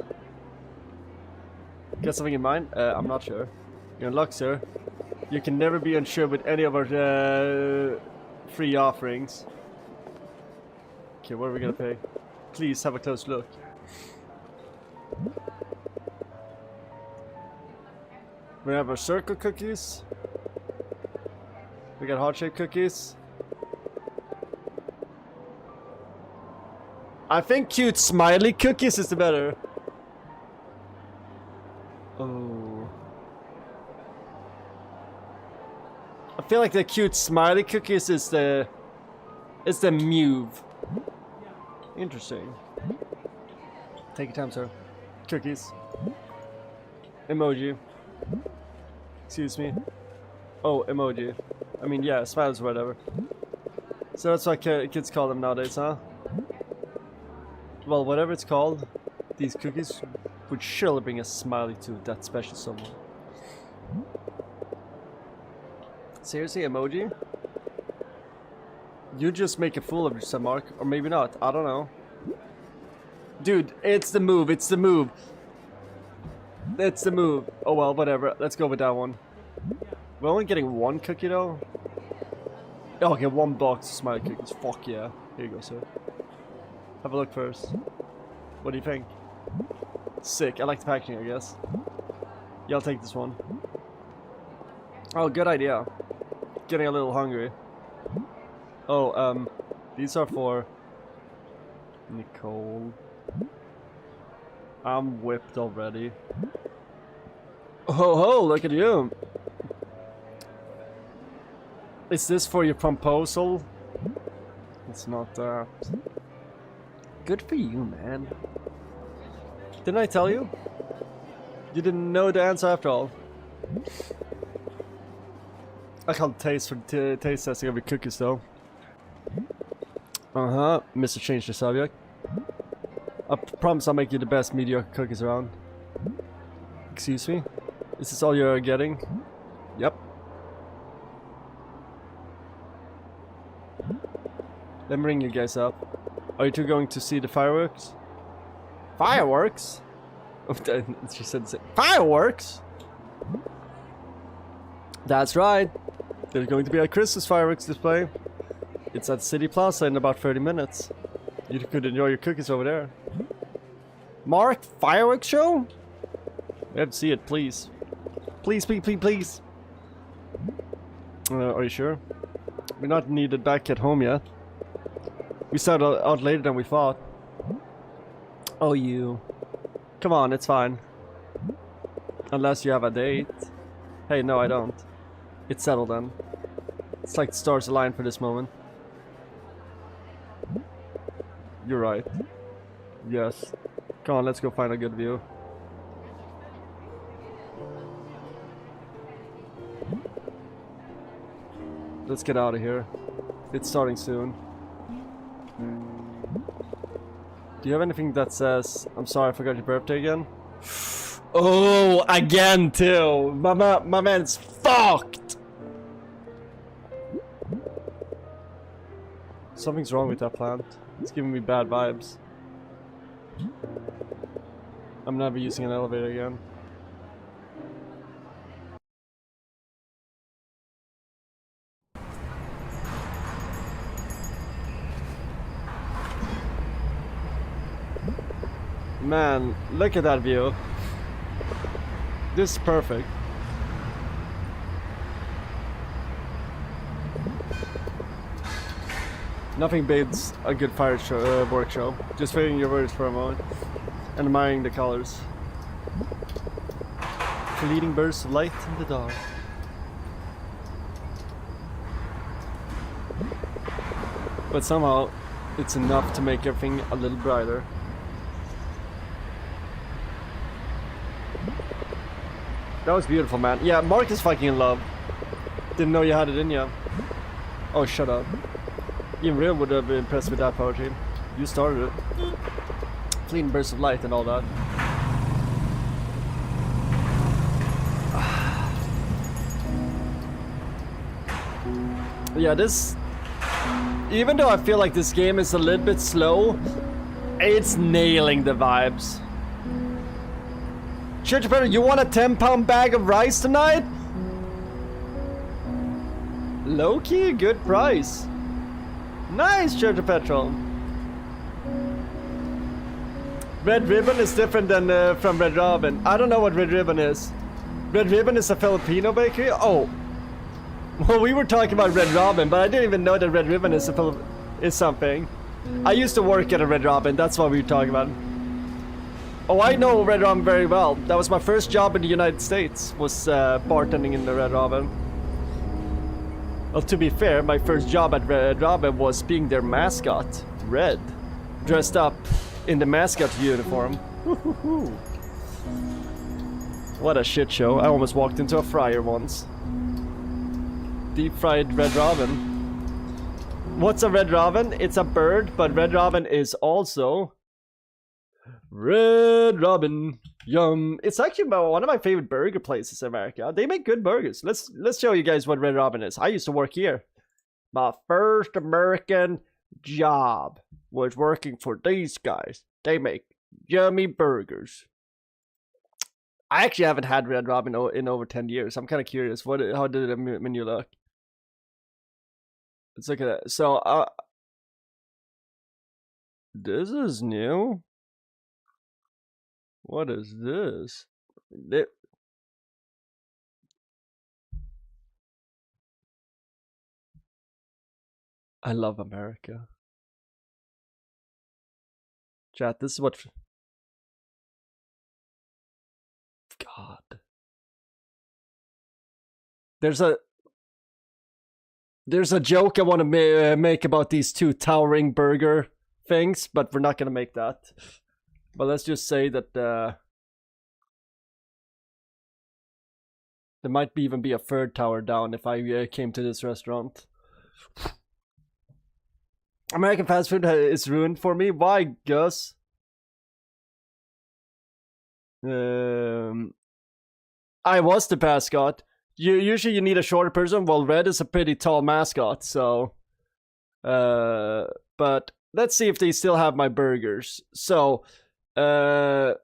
Got something in mind? I'm not sure. You're in luck, sir. You can never be unsure with any of our free offerings. Okay, what are we gonna pay? Please have a close look. We have our circle cookies. We got heart-shaped cookies. I think cute smiley cookies is the better. Oh. I feel like the cute smiley cookies is the move. Interesting. Take your time, sir. Cookies. Emoji. Excuse me. Oh, emoji. I mean, yeah, smiles or whatever. So that's what kids call them nowadays, huh? Well, whatever it's called, these cookies would surely bring a smiley to that special someone. Seriously, emoji? You just make a fool of yourself, Mark. Or maybe not. I don't know. Dude, it's the move. It's the move. It's the move. Oh well, whatever. Let's go with that one. We're only getting one cookie though. Oh, okay, one box of smiley cookies. Fuck yeah. Here you go, sir. Have a look first. What do you think? Sick. I like the packaging, I guess. Yeah, I'll take this one. Oh, good idea. Getting a little hungry. Oh, these are for Nicole. I'm whipped already. Oh ho, look at you. Is this for your proposal? It's not that. Good for you, man. Didn't I tell you? You didn't know the answer after all. I can't taste for taste testing of your cookies though. Mr. Change the subject. I promise I'll make you the best mediocre cookies around. Excuse me? Is this all you're getting? Yep. Let me ring you guys up. Are you two going to see the fireworks? Fireworks? She said fireworks? That's right. There's going to be a Christmas fireworks display. It's at City Plaza in about 30 minutes. You could enjoy your cookies over there. Mark, fireworks show? We have to see it, please. Please, please, please, please. Are you sure? We're not needed back at home yet. We started out later than we thought. Oh, you. Come on, it's fine. Unless you have a date. Hey, no, I don't. It's settled then. It's like the stars aligned for this moment. You're right. Yes. Come on, let's go find a good view. Let's get out of here. It's starting soon. Do you have anything that says, I'm sorry I forgot your birthday again? Oh, again too! My man's fucked! Something's wrong with that plant. It's giving me bad vibes. I'm never using an elevator again. Man, look at that view. This is perfect. Nothing beats a good fireworks show. Just fading your words for a moment and admiring the colors. Fleeting bursts of light in the dark. But somehow, it's enough to make everything a little brighter. That was beautiful, man. Yeah, Mark is fucking in love. Didn't know you had it in you. Oh, shut up. Even Real would have been impressed with that poetry. You started it. Fleeting bursts of light and all that. Yeah, this... Even though I feel like this game is a little bit slow, it's nailing the vibes. Church Petrol, you want a 10-pound bag of rice tonight? Low-key, good price. Nice, Church of Petrol. Red Ribbon is different than from Red Robin. I don't know what Red Ribbon is. Red Ribbon is a Filipino bakery? Oh. Well, we were talking about Red Robin, but I didn't even know that Red Ribbon is something. I used to work at a Red Robin, that's what we were talking about. Oh, I know Red Robin very well. That was my first job in the United States, was bartending in the Red Robin. Well, to be fair, my first job at Red Robin was being their mascot, Red, dressed up in the mascot uniform. What a shit show. I almost walked into a fryer once. Deep fried Red Robin. What's a Red Robin? It's a bird, but Red Robin is also... Red Robin, yum. It's actually one of my favorite burger places in America. They make good burgers. Let's show you guys what Red Robin is. I used to work here. My first American job was working for these guys. They make yummy burgers. I actually haven't had Red Robin in over 10 years. I'm kind of curious. How did the menu look? Let's look at it. So, this is new. What is this? I love America. Chat, this is what... God. There's a joke I want to make about these two towering burger things, but we're not going to make that. But let's just say that there might even be a third tower down if I came to this restaurant. American fast food is ruined for me. Why, Gus? I was the mascot. Usually you need a shorter person. Well, Red is a pretty tall mascot, so. But let's see if they still have my burgers. So, Cowboy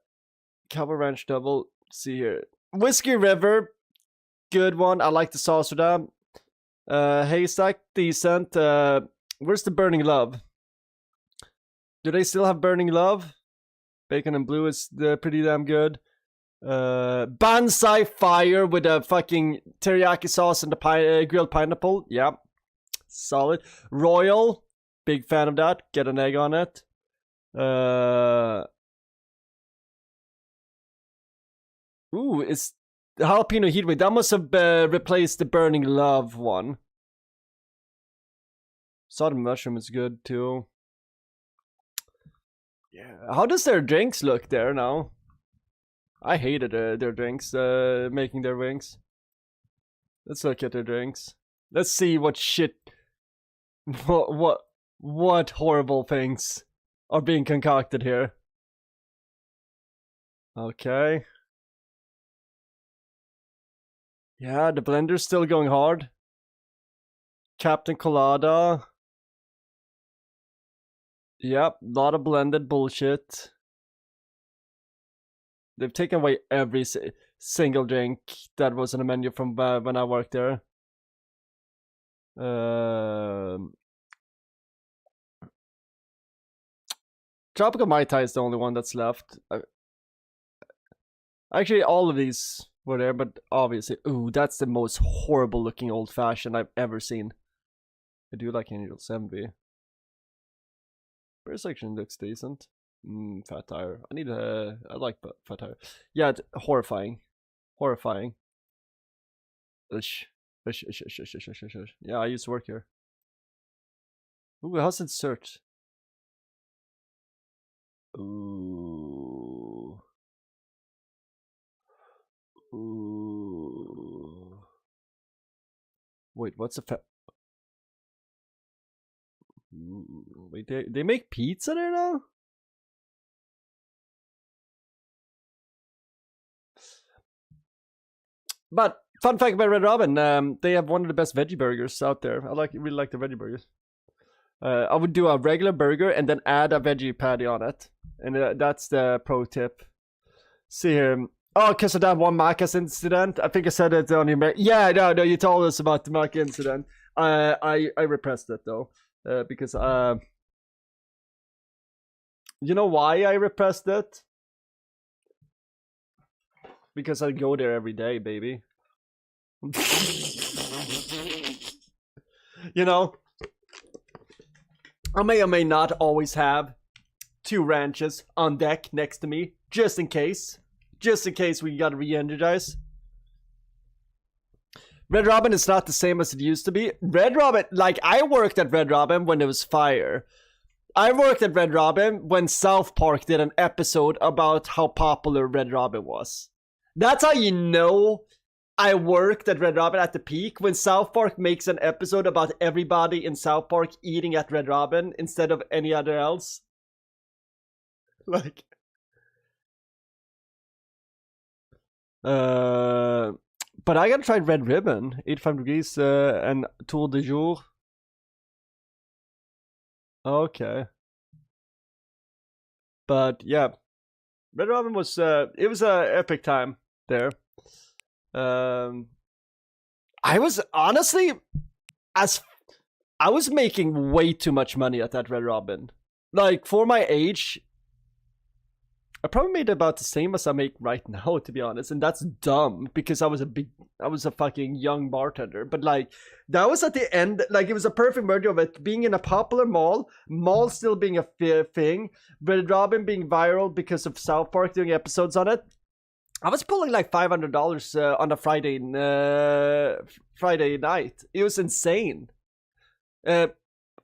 Ranch Double. See here, Whiskey River, good one. I like the sauce for that. Haystack, decent. Where's the Burning Love? Do they still have Burning Love? Bacon and Blue is pretty damn good. Banzai Fire with a fucking teriyaki sauce and the grilled pineapple. Yeah, solid. Royal, big fan of that. Get an egg on it. Ooh, it's the jalapeno heat wave. That must have replaced the Burning Love one. Sodden Mushroom is good too. Yeah, how does their drinks look there now? I hated their drinks, making their wings. Let's look at their drinks. Let's see what shit, what horrible things are being concocted here. Okay. Yeah, the blender's still going hard. Captain Colada. Yep, lot of blended bullshit. They've taken away every single drink that was on the menu from when I worked there. Tropical Mai Tai is the only one that's left. Actually, all of these were there, but obviously, ooh, that's the most horrible looking old fashioned I've ever seen. I do like Angel's Envy. Beer section looks decent. Fat tire. I like fat tire. Yeah, horrifying. Horrifying. Yeah, I used to work here. Ooh, how's it search? Ooh. Ooh. Wait, what's the wait, they make pizza there now? But fun fact about Red Robin, they have one of the best veggie burgers out there. Really like the veggie burgers. I would do a regular burger and then add a veggie patty on it, and that's the pro tip. See here. Oh, because of that one Macca's incident. I think I said it on your. Yeah, no, you told us about the Macca incident. I repressed it though, because you know why I repressed it? Because I go there every day, baby. You know, I may or may not always have 2 ranches on deck next to me, just in case. Just in case we gotta re-energize. Red Robin is not the same as it used to be. Red Robin, like, I worked at Red Robin when it was fire. I worked at Red Robin when South Park did an episode about how popular Red Robin was. That's how you know I worked at Red Robin at the peak, when South Park makes an episode about everybody in South Park eating at Red Robin instead of any other else. Like, but I gotta try Red Ribbon, 85 degrees, and Tour de Jour. Okay. But yeah, Red Robin was, it was a epic time there. I was honestly, I was making way too much money at that Red Robin. Like, for my age, I probably made about the same as I make right now, to be honest, and that's dumb because I was a fucking young bartender. But like, that was at the end, like, it was a perfect merger of it being in a popular mall still being a thing, Red Robin being viral because of South Park doing episodes on it. I was pulling like $500 on a Friday night. It was insane.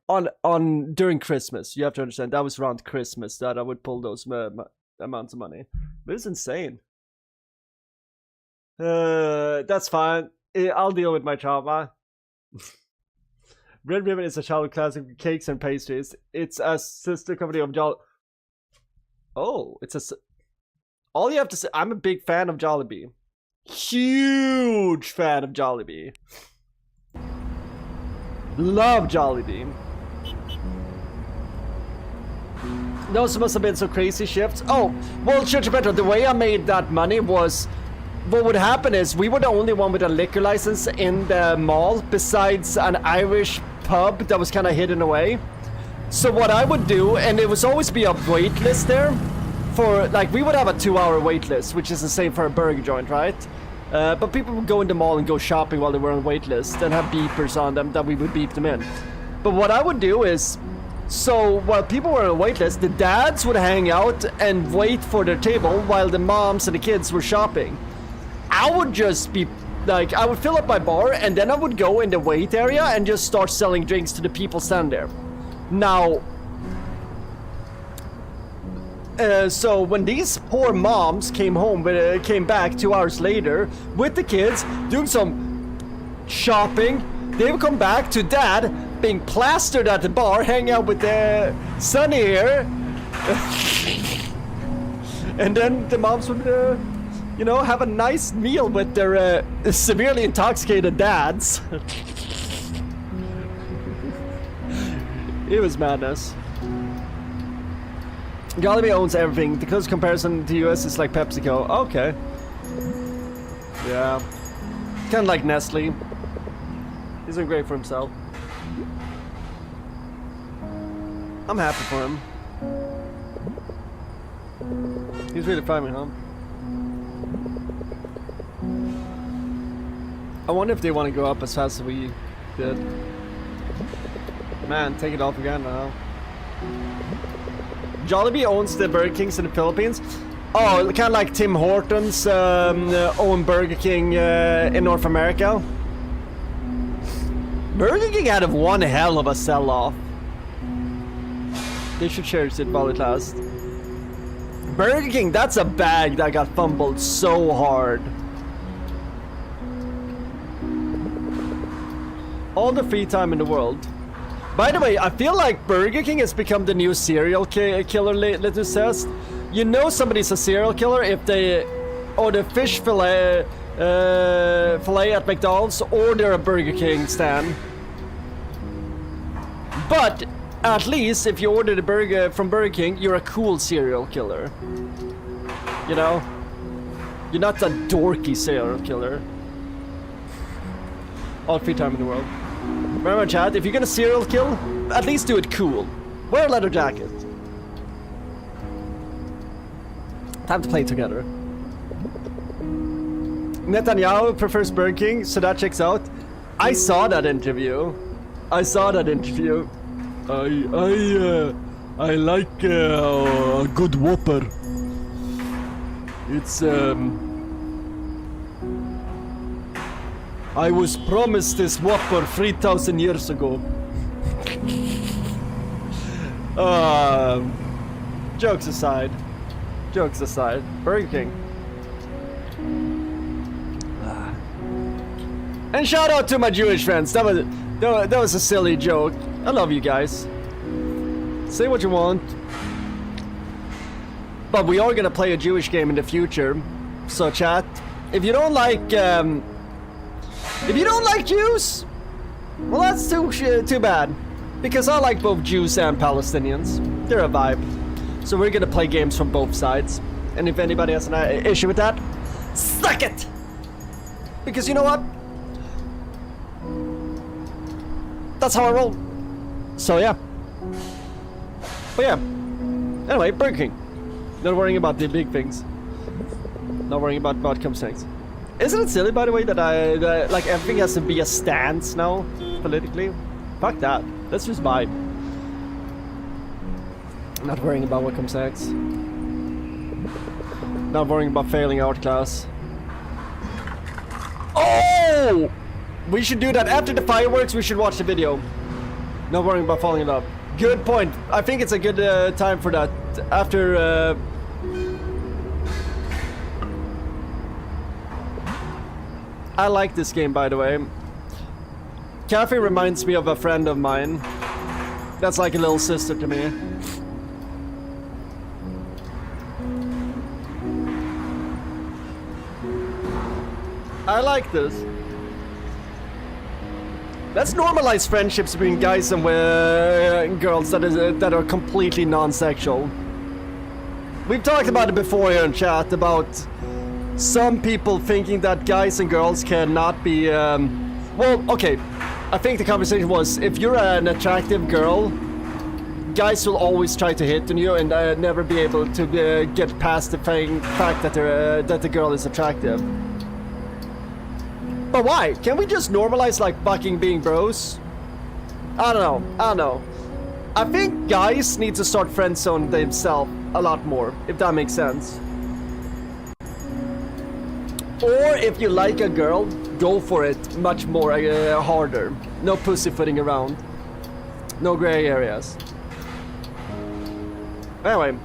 On during Christmas, you have to understand, that was around Christmas that I would pull those amounts of money. But it's insane. That's fine. I'll deal with my trauma. Red Ribbon is a childhood classic with cakes and pastries. It's a sister company of Jolly. Oh, it's a. All you have to say, I'm a big fan of Jollibee. Huge fan of Jollibee. Love Jollibee. Those must have been some crazy shifts. Oh, well, Church Petro, the way I made that money was, what would happen is we were the only one with a liquor license in the mall besides an Irish pub that was kind of hidden away. So what I would do, and it was always be a wait list there for, like, we would have a 2-hour wait list, which is the same for a burger joint, right? But people would go in the mall and go shopping while they were on wait list and have beepers on them that we would beep them in. But what I would do is, so while people were on wait list, the dads would hang out and wait for their table while the moms and the kids were shopping. I would just be like, I would fill up my bar and then I would go in the wait area and just start selling drinks to the people standing there. Now, so when these poor moms came home, came back 2 hours later with the kids doing some shopping, they would come back to dad being plastered at the bar, hanging out with Sonny here, and then the moms would, you know, have a nice meal with their severely intoxicated dads. It was madness. Jollibee owns everything. The close comparison to US is like PepsiCo. Okay. Yeah. Kind of like Nestle. He's doing great for himself. I'm happy for him. He's really climbing, huh? I wonder if they want to go up as fast as we did. Man, take it off again now. Jollibee owns the Burger Kings in the Philippines. Oh, kind of like Tim Hortons own Burger King in North America. Burger King had one hell of a sell-off. They should cherish it while it lasts. Burger King, that's a bag that got fumbled so hard. All the free time in the world. By the way, I feel like Burger King has become the new serial killer litmus test. You know somebody's a serial killer if they order fish fillet at McDonald's or they're a Burger King stan. But at least if you order the burger from Burger King, you're a cool serial killer. You know? You're not a dorky serial killer. All free time in the world. Remember, chat, if you're gonna serial kill, at least do it cool. Wear a leather jacket. Time to play together. Netanyahu prefers Burger King, so that checks out. I saw that interview. I like a good Whopper. It's I was promised this Whopper 3,000 years ago. Jokes aside. Burger King. And shout out to my Jewish friends. That was a silly joke. I love you guys. Say what you want. But we are gonna play a Jewish game in the future. So chat, if you don't like Jews, well, that's too bad. Because I like both Jews and Palestinians. They're a vibe. So we're gonna play games from both sides. And if anybody has an issue with that, suck it! Because you know what? That's how I roll. So yeah. But yeah. Anyway, Burger King. Not worrying about the big things. Not worrying about what comes next. Isn't it silly, by the way, that like everything has to be a stance now, politically? Fuck that. Let's just vibe. Not worrying about what comes next. Not worrying about failing art class. Oh! We should do that after the fireworks. We should watch the video. Not worrying about falling in love. Good point. I think it's a good time for that. After I like this game, by the way. Cafe reminds me of a friend of mine. That's like a little sister to me. I like this. Let's normalize friendships between guys and girls that are completely non-sexual. We've talked about it before here in chat about some people thinking that guys and girls cannot be. Well, okay. I think the conversation was if you're an attractive girl, guys will always try to hit on you and never be able to get past the fact that that the girl is attractive. But why? Can we just normalize like fucking being bros? I don't know. I think guys need to start friend zoning themselves a lot more, if that makes sense. Or if you like a girl, go for it much more harder. No pussyfooting around. No gray areas. Anyway,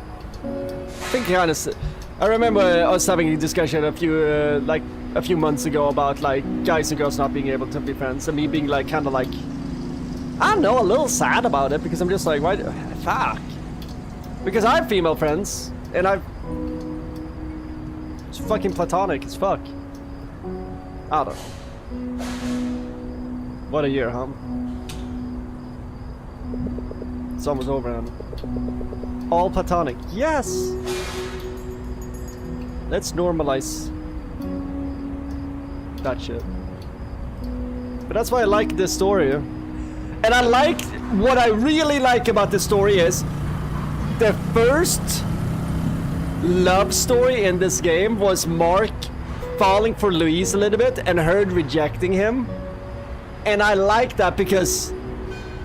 I think I remember us having a discussion a few months ago about like guys and girls not being able to be friends, and me being like kind of like, I don't know, a little sad about it because I'm just like, why? Fuck. Because I have female friends and it's fucking platonic as fuck. I don't know. What a year, huh? It's almost over, man. All platonic. Yes! Let's normalize that shit. But that's why I like this story. And I like, what I really like about this story is the first love story in this game was Mark falling for Louise a little bit and her rejecting him. And I like that because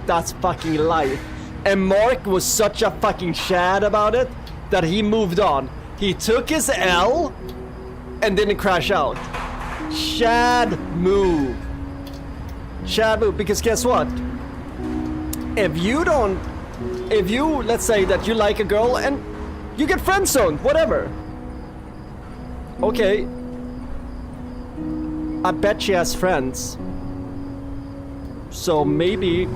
that's fucking life. And Mark was such a fucking shad about it that he moved on. He took his L and didn't crash out. Shad move. Shad move, because guess what? If you, let's say that you like a girl and you get friend zoned, whatever. Okay. I bet she has friends. So maybe,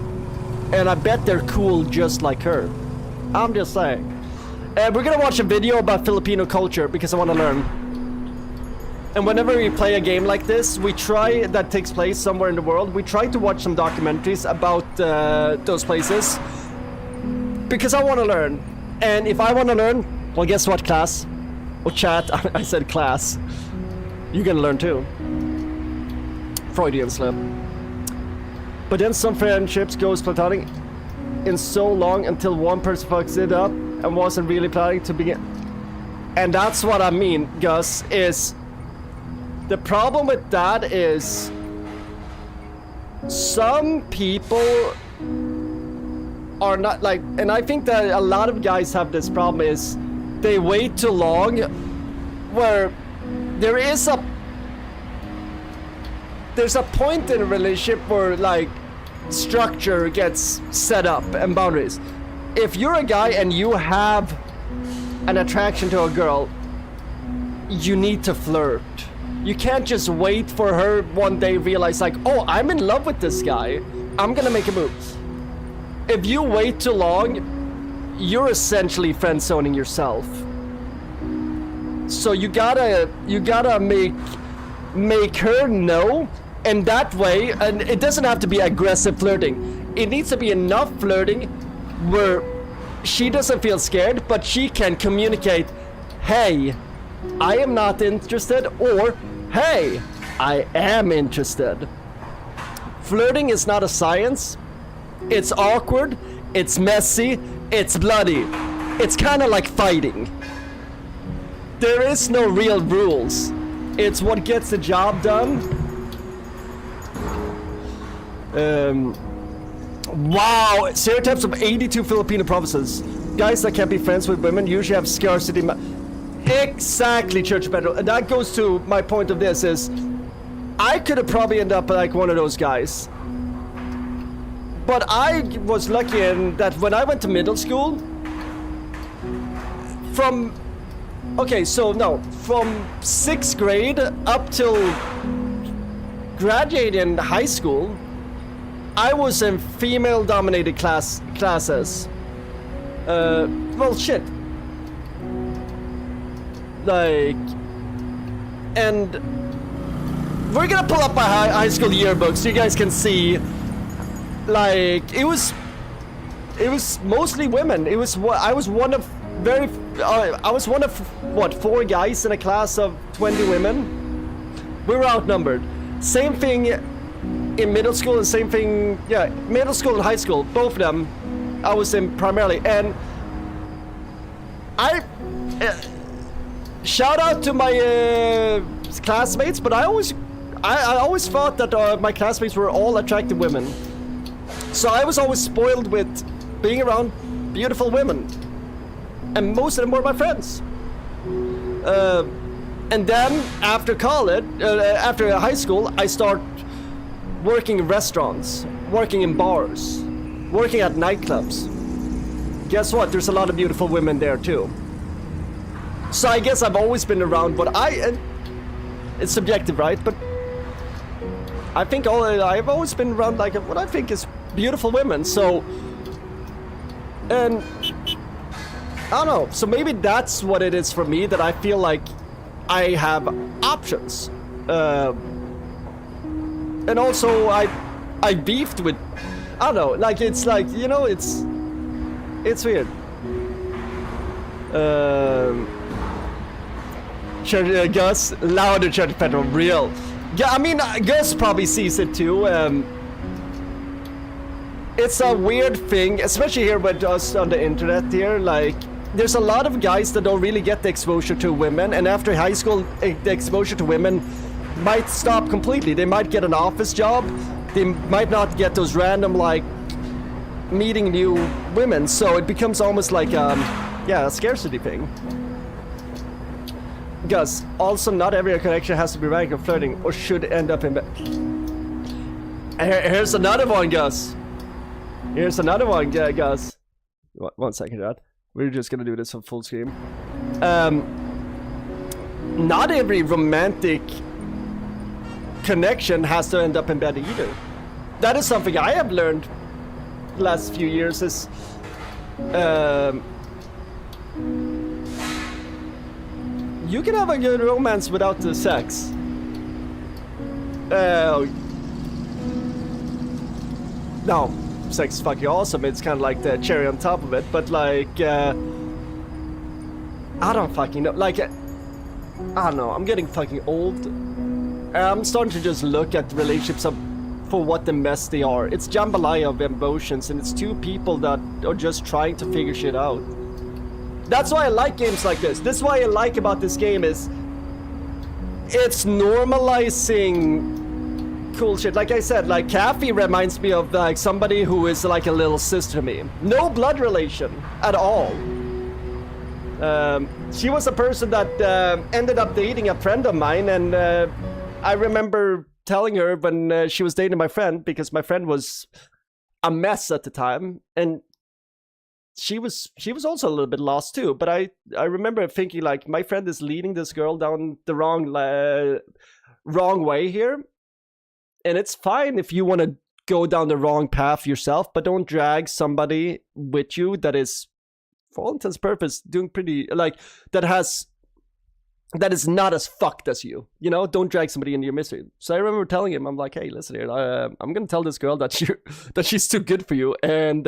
and I bet they're cool just like her. I'm just saying. And we're gonna watch a video about Filipino culture because I want to learn. And whenever we play a game like this, that takes place somewhere in the world, we try to watch some documentaries about those places. Because I want to learn. And if I want to learn, well, guess what, class? Or chat, I said class. You can learn too. Freudian slip. But then some friendships goes platonic in so long until one person fucks it up and wasn't really planning to begin. And that's what I mean, Gus, is the problem with that is some people are not like, and I think that a lot of guys have this problem is they wait too long where there's a point in a relationship where like structure gets set up and boundaries. If you're a guy and you have an attraction to a girl, you need to flirt. You can't just wait for her one day realize like, oh, I'm in love with this guy, I'm gonna make a move. If you wait too long, you're essentially friend zoning yourself. So you gotta make her know, and that way, and it doesn't have to be aggressive flirting. It needs to be enough flirting where she doesn't feel scared, but she can communicate, hey, I am not interested, or hey, I am interested. Flirting is not a science. It's awkward, it's messy, it's bloody. It's kind of like fighting. There is no real rules. It's what gets the job done. Wow, stereotypes of 82 Filipino provinces. Guys that can't be friends with women usually have scarcity. Exactly, Church Pedro. And that goes to my point of this is, I could have probably ended up like one of those guys. But I was lucky in that when I went to middle school, from 6th grade up till graduating high school, I was in female-dominated classes. Well, shit. Like, and we're gonna pull up my high school yearbook so you guys can see. Like, it was mostly women. I was one of what, 4 guys in a class of 20 women. We were outnumbered. Same thing in middle school and same thing, yeah, middle school and high school, both of them I was in primarily. And I shout out to my classmates, but I always thought that my classmates were all attractive women. So I was always spoiled with being around beautiful women, and most of them were my friends. And then after college, after high school, I start working in restaurants, working in bars, working at nightclubs. Guess what? There's a lot of beautiful women there too. So I guess I've always been around what it's subjective, right? But I think I've always been around like what I think is beautiful women. So, and I don't know. So maybe that's what it is for me, that I feel like I have options. And also I beefed with, I don't know, like it's like, you know, it's weird. Gus, louder Church Petrol, real. Yeah, I mean, Gus probably sees it too. It's a weird thing, especially here with us on the internet here, like, there's a lot of guys that don't really get the exposure to women, and after high school, the exposure to women might stop completely. They might get an office job, they might not get those random, like, meeting new women, so it becomes almost like, yeah, a scarcity thing. Gus, also not every connection has to be rank or flirting, or should end up in bed. Here's another one, Gus. Here's another one, Gus. 1 second, Dad. We're just gonna do this on full screen. Not every romantic connection has to end up in bed either. That is something I have learned the last few years is you can have a good romance without the sex. No, sex is fucking awesome. It's kind of like the cherry on top of it. But like, I don't fucking know. Like, I don't know. I'm getting fucking old. I'm starting to just look at relationships for what the mess they are. It's jambalaya of emotions, and it's two people that are just trying to figure shit out. That's why I like games like this. This is why I like about this game is it's normalizing cool shit. Like I said, like Kathy reminds me of like somebody who is like a little sister to me. No blood relation at all. She was a person that ended up dating a friend of mine, and I remember telling her when she was dating my friend, because my friend was a mess at the time, and she was also a little bit lost too. But I remember thinking like, my friend is leading this girl down the wrong way here, and it's fine if you want to go down the wrong path yourself, but don't drag somebody with you that is, for all intents and purposes, doing pretty, like, that is not as fucked as you, you know. Don't drag somebody into your misery. So I remember telling him, I'm like, hey, listen here, I'm gonna tell this girl that she's too good for you, and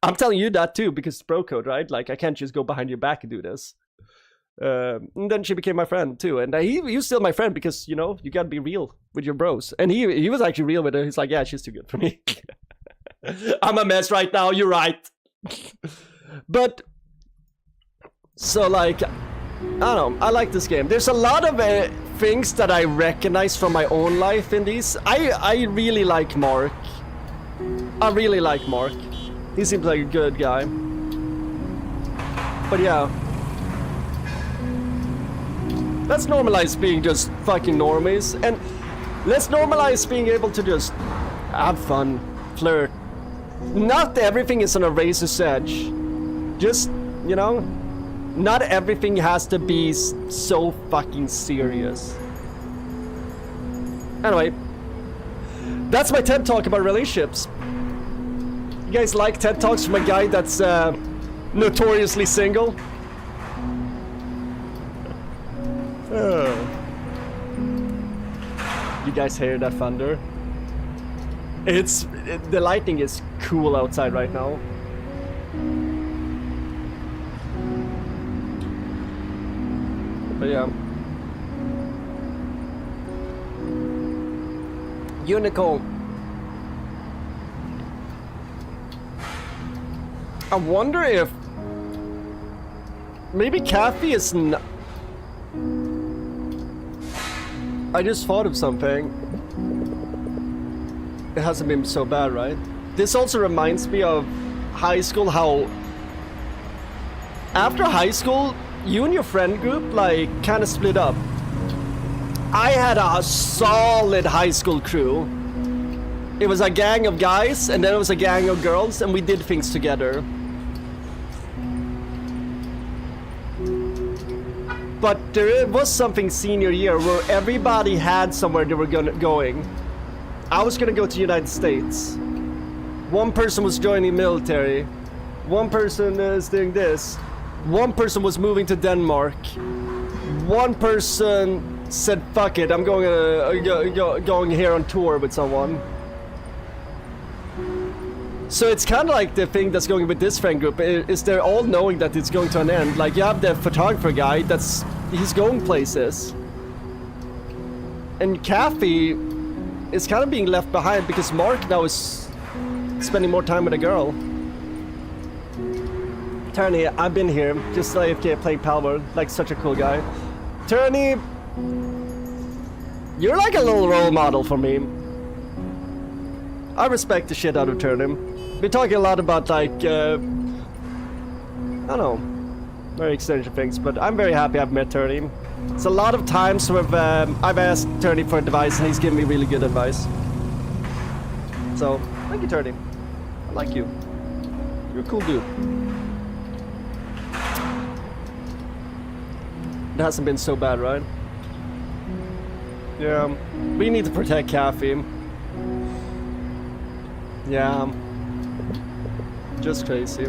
I'm telling you that too, because it's bro code, right? Like, I can't just go behind your back and do this. And then she became my friend too, and he was still my friend, because, you know, you gotta be real with your bros, and he was actually real with her. He's like, yeah, she's too good for me. I'm a mess right now, you're right. But so, like, I don't know, I like this game. There's a lot of things that I recognize from my own life in these. I really like Mark. I really like Mark. He seems like a good guy. But yeah, let's normalize being just fucking normies, and let's normalize being able to just have fun, flirt. Not everything is on a razor's edge. Just, you know, not everything has to be so fucking serious. Anyway, that's my TED Talk about relationships. You guys like TED Talks from a guy that's notoriously single? guys hear that thunder? The lightning is cool outside right now. But yeah. You, Nicole. I wonder if maybe Kathy is not. I just thought of something. It hasn't been so bad, right? This also reminds me of high school, how after high school, you and your friend group like kind of split up. I had a solid high school crew. It was a gang of guys and then it was a gang of girls and we did things together. But there was something senior year where everybody had somewhere they were going. I was gonna go to the United States. One person was joining military. One person is doing this. One person was moving to Denmark. One person said, fuck it, I'm going here on tour with someone. So it's kind of like the thing that's going with this friend group is they're all knowing that it's going to an end. Like you have the photographer guy he's going places. And Kathy is kind of being left behind because Mark now is spending more time with a girl. Turney, I've been here, just like AFK playing Palworld, like such a cool guy. Turney, you're like a little role model for me. I respect the shit out of Turney. Been talking a lot about like, I don't know, very extensive things, but I'm very happy I've met Turney. It's a lot of times where I've asked Turney for advice and he's given me really good advice. So, thank you, Turney. I like you. You're a cool dude. It hasn't been so bad, right? Yeah, we need to protect Kathy. Yeah, just crazy.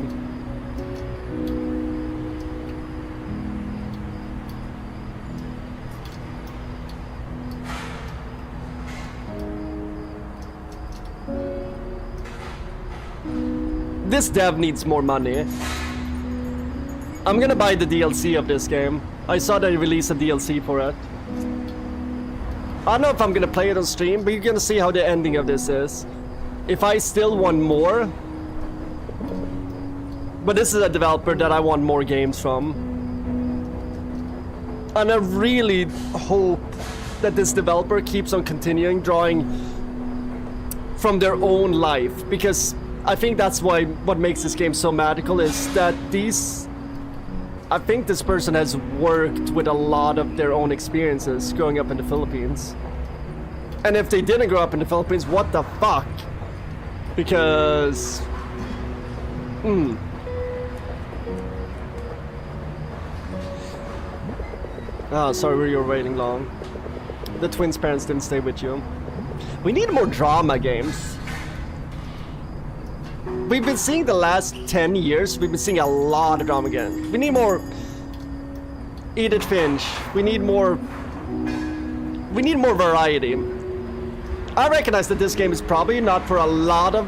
This dev needs more money. I'm gonna buy the DLC of this game. I saw they released a DLC for it. I don't know if I'm gonna play it on stream, but you're gonna see how the ending of this is. If I still want more... But this is a developer that I want more games from. And I really hope that this developer keeps on continuing drawing from their own life. Because I think that's what makes this game so magical is that I think this person has worked with a lot of their own experiences growing up in the Philippines. And if they didn't grow up in the Philippines, what the fuck? Because... Oh, sorry you were waiting long. The twins' parents didn't stay with you. We need more drama games. We've been seeing the last 10 years, we've been seeing a lot of drama games. We need more Edith Finch. We need more variety. I recognize that this game is probably not for a lot of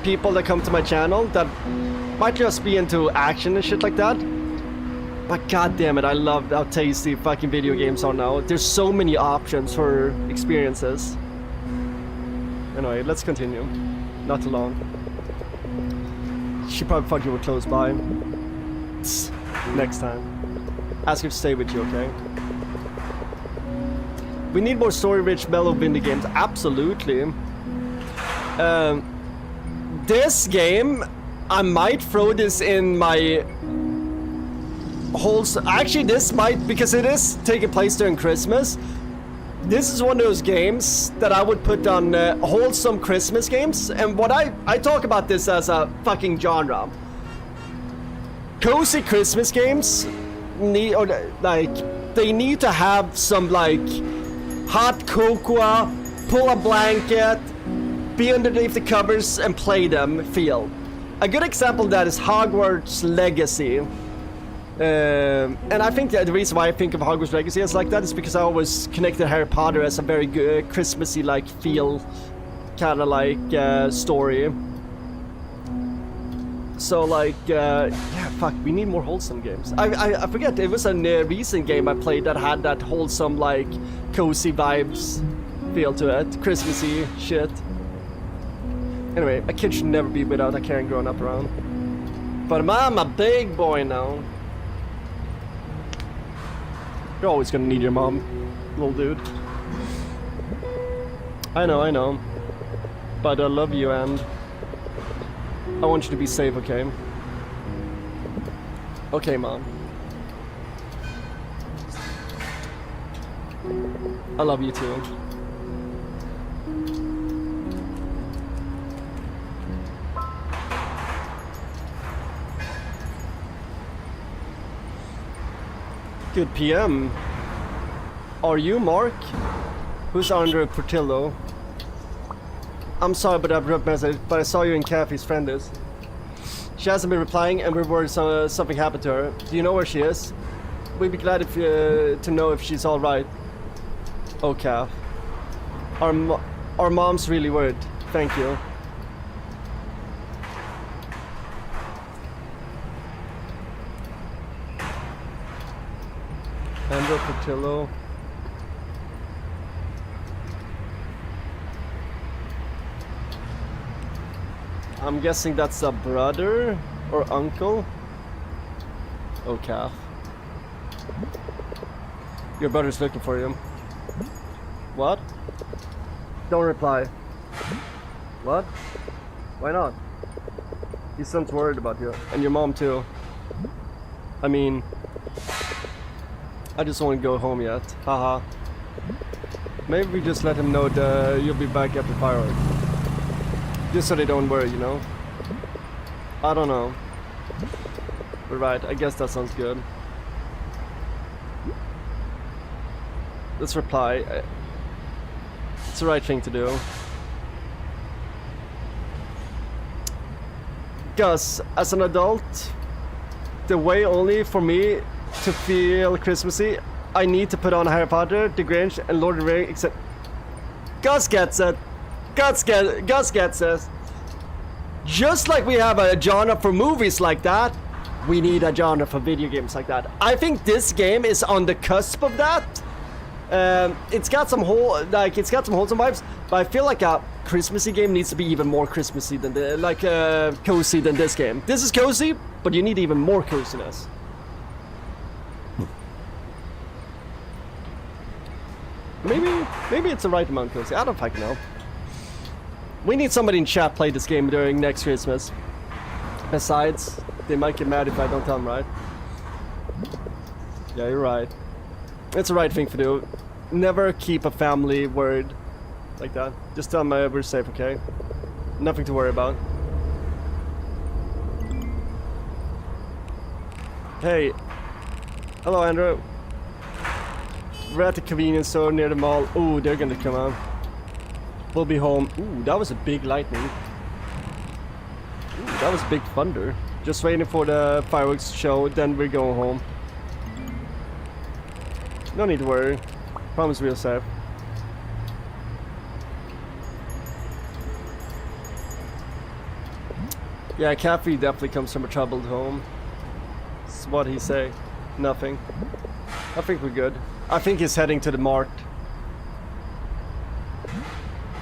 people that come to my channel that might just be into action and shit like that. But god damn it, I love how tasty fucking video games are now. There's so many options for experiences. Anyway, let's continue. Not too long. She probably thought you were close by. Next time. Ask her to stay with you, okay? We need more story-rich, mellow indie games. Absolutely. This game, I might throw this in my whole... Actually, this might, because it is taking place during Christmas. This is one of those games that I would put on wholesome Christmas games. And what I talk about this as a fucking genre. Cozy Christmas games need, or like, they need to have some like hot cocoa, pull a blanket, be underneath the covers and play them feel. A good example of that is Hogwarts Legacy. And I think that the reason why I think of Hogwarts Legacy as like that is because I always connected Harry Potter as a very good Christmassy like feel, kind of like story. So like, yeah, fuck, we need more wholesome games. I forget, it was a recent game I played that had that wholesome like cozy vibes feel to it, Christmassy shit. Anyway, a kid should never be without a caring grown up around. But I'm a big boy now. You're always gonna need your mom, little dude. I know. But I love you and I want you to be safe, okay? Okay, Mom. I love you too. Good PM. Are you Mark? Who's Andre Portillo? I'm sorry about that abrupt message, but I saw you in Kathy's friend is. She hasn't been replying and we're worried something happened to her. Do you know where she is? We'd be glad if to know if she's alright. Oh, Kath. Our mom's really worried. Thank you. Andre Portillo. I'm guessing that's a brother or uncle. Oh, Kath. Your brother's looking for you. What? Don't reply. What? Why not? He sounds worried about you. And your mom too. I mean, I just won't go home yet. Haha. Maybe we just let him know that you'll be back after fireworks. Just so they don't worry, you know? I don't know. But right, I guess that sounds good. Let's reply. It's the right thing to do. Gus, as an adult, the way only for me to feel Christmassy, I need to put on Harry Potter, The Grinch, and Lord of the Rings, except... Gus gets it! Gus gets it! Just like we have a genre for movies like that, we need a genre for video games like that. I think this game is on the cusp of that. It's got some wholesome vibes, but I feel like a Christmassy game needs to be even more Christmassy than cozy than this game. This is cozy, but you need even more coziness. Maybe it's the right amount of cozy. I don't fucking know. We need somebody in chat play this game during next Christmas. Besides, they might get mad if I don't tell them, right? Yeah, you're right. It's the right thing to do. Never keep a family worried like that. Just tell them we're safe, okay? Nothing to worry about. Hey. Hello, Andrew. We're at the convenience store near the mall. Ooh, they're gonna come out. We'll be home. Ooh, that was a big lightning. Ooh, that was big thunder. Just waiting for the fireworks show, then we're going home. No need to worry. Promise we're safe. Yeah, Caffrey definitely comes from a troubled home. That's what he say. Nothing. I think we're good. I think he's heading to the mart.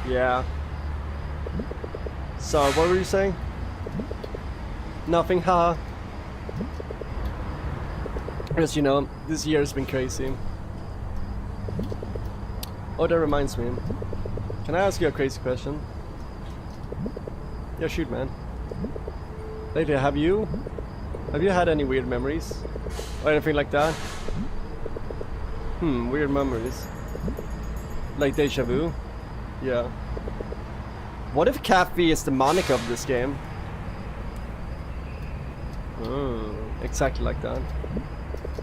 Yeah. So, what were you saying? Nothing, haha. As you know, this year has been crazy. Oh, that reminds me. Can I ask you a crazy question? Yeah, shoot, man. Lately, have you had any weird memories? Or anything like that? Weird memories. Like deja vu? Yeah. What if Caffey is the moniker of this game? Exactly like that.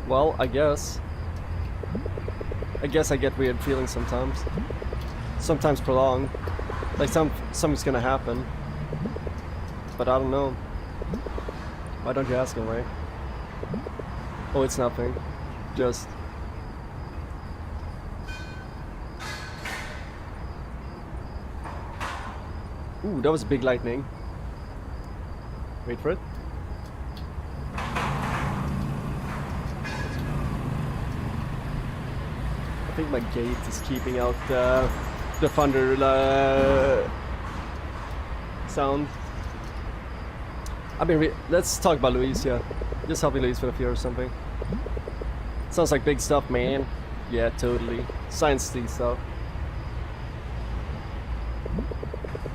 Well, I guess I get weird feelings sometimes. Sometimes prolonged. Like something's gonna happen. But I don't know. Why don't you ask him, right? Oh, it's nothing. Just... Ooh, that was a big lightning. Wait for it. I think my gate is keeping out the thunder sound. I mean, let's talk about Luis, yeah. Just helping Luis with a few or something. Sounds like big stuff, man. Yeah, totally. Science-y stuff.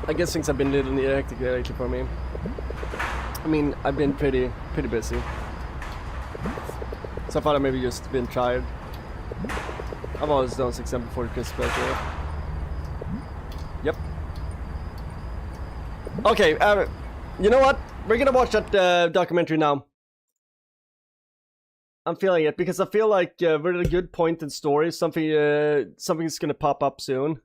I guess things have been a little hectic lately for me. I mean, I've been pretty busy. So I thought I'd maybe just been tired. I've always done 6 before Christmas special. Yep. Okay, you know what? We're gonna watch that documentary now. I'm feeling it because I feel like we're at a good point in story. Something's gonna pop up soon.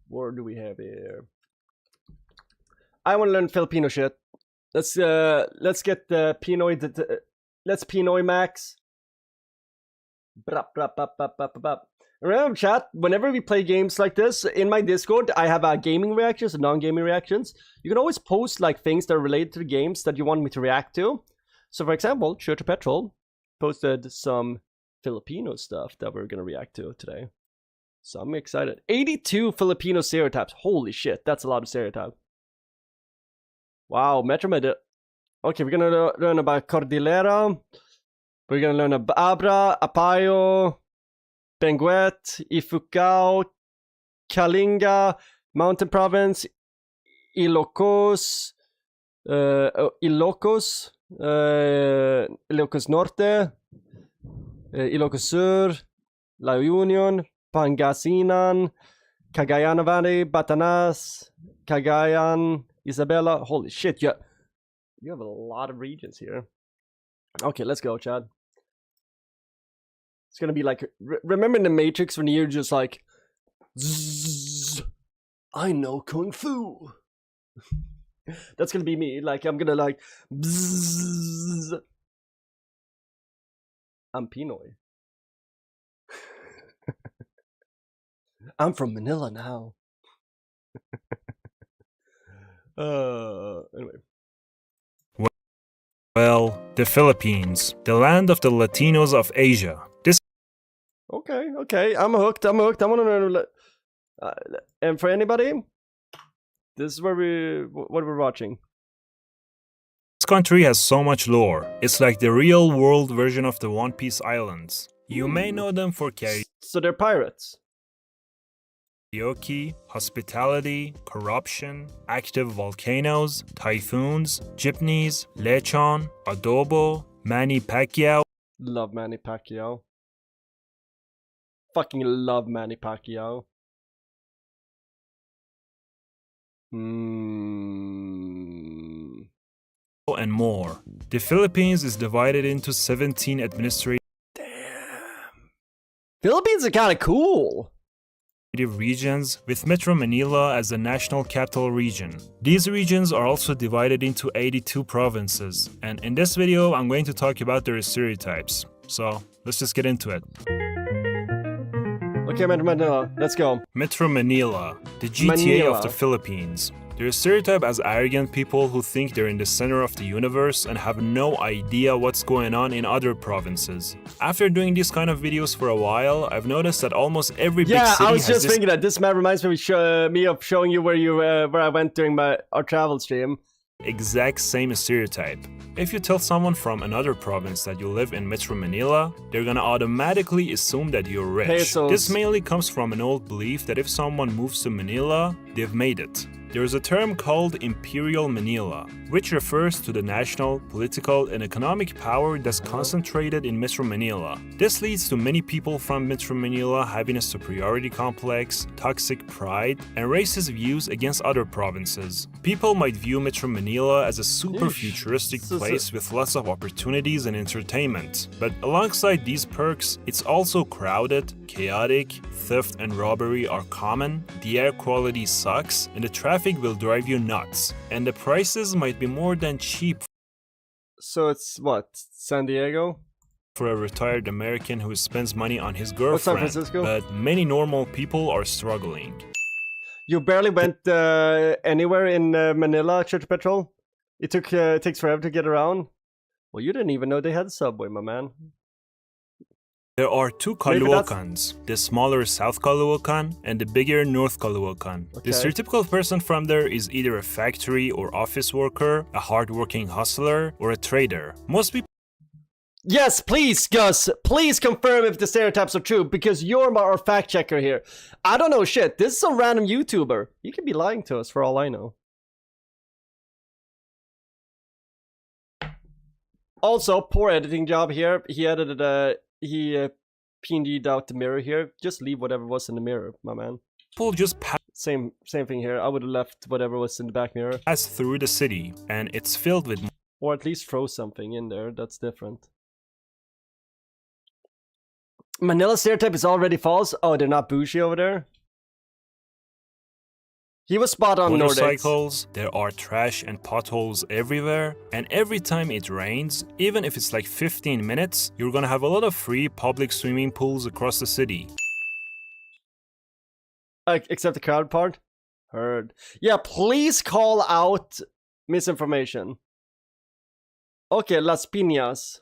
What do we have here? I want to learn Filipino shit. Let's get the Pinoy. Let's Pinoy Max. Remember, chat, whenever we play games like this, in my Discord, I have gaming reactions and non-gaming reactions. You can always post like things that are related to the games that you want me to react to. So for example, Church of Petrol posted some Filipino stuff that we're gonna react to today. So I'm excited. 82 Filipino stereotypes. Holy shit, that's a lot of stereotypes. Wow, Metromed. Okay, we're gonna learn about Cordillera. We're gonna learn about Abra, Apayo, Benguet, Ifugao, Kalinga, Mountain Province, Ilocos, Ilocos Norte, Ilocos Sur, La Union, Pangasinan, Cagayan Valley, Batanas, Cagayan, Isabela. Holy shit, you have a lot of regions here. Okay, let's go, Chad. It's gonna be like, remember in the Matrix when you're just like, Zzz, I know Kung Fu. That's gonna be me. Like, I'm gonna like, Bzzz. I'm Pinoy. I'm from Manila now. Anyway. Well, the Philippines, the land of the Latinos of Asia. This Okay. I'm hooked. I want to learn. And for anybody, this is what we're watching. This country has so much lore. It's like the real world version of the One Piece Islands. You may know them for So they're pirates. karaoke, hospitality, corruption, active volcanoes, typhoons, jeepneys, lechon, adobo, Manny Pacquiao. Love Manny Pacquiao. Fucking love Manny Pacquiao. And more. The Philippines is divided into 17 administrative Philippines are kind of cool. regions, with Metro Manila as the national capital region. These regions are also divided into 82 provinces, and in this video I'm going to talk about their stereotypes. So let's just get into it. Okay, Metro Manila, let's go. Metro Manila, the GTA of the Philippines. They're stereotyped as arrogant people who think they're in the center of the universe and have no idea what's going on in other provinces. After doing these kind of videos for a while, I've noticed that almost every big city I was has just thinking that this map reminds me of showing you where I went during our travel stream. Exact same stereotype. If you tell someone from another province that you live in Metro Manila, they're gonna automatically assume that you're rich. Pesos. This mainly comes from an old belief that if someone moves to Manila, they've made it. There is a term called Imperial Manila, which refers to the national, political, and economic power that's concentrated in Metro Manila. This leads to many people from Metro Manila having a superiority complex, toxic pride, and racist views against other provinces. People might view Metro Manila as a super futuristic place with lots of opportunities and entertainment. But alongside these perks, it's also crowded, chaotic, theft and robbery are common, the air quality sucks, and the traffic traffic will drive you nuts, and the prices might be more than cheap So it's what? San Diego? for a retired American who spends money on his San girlfriend, Francisco? but many normal people are struggling. You barely went anywhere in Manila, Church Petrol? It takes forever to get around? Well, you didn't even know they had a subway, my man. There are two Maybe that's- Caloocans, the smaller South Caloocan and the bigger North Caloocan. Okay. The stereotypical person from there is either a factory or office worker, a hardworking hustler, or a trader. Most people Yes, please, Gus. Please confirm if the stereotypes are true, because you're our fact checker here. I don't know shit. This is some random YouTuber. He could be lying to us for all I know. Also, poor editing job here. He edited he PNG'd out the mirror here. Just leave whatever was in the mirror, my man. just Same thing here. I would have left whatever was in the back mirror. pass through the city, and it's filled with Or at least throw something in there. That's different. Manila stereotype is already false. Oh, they're not bougie over there? He was spot on, Nordics. motorcycles, there are trash and potholes everywhere, and every time it rains, even if it's like 15 minutes, you're gonna have a lot of free public swimming pools across the city. Except the crowd part? Heard. Yeah, please call out misinformation. Okay, Las Piñas.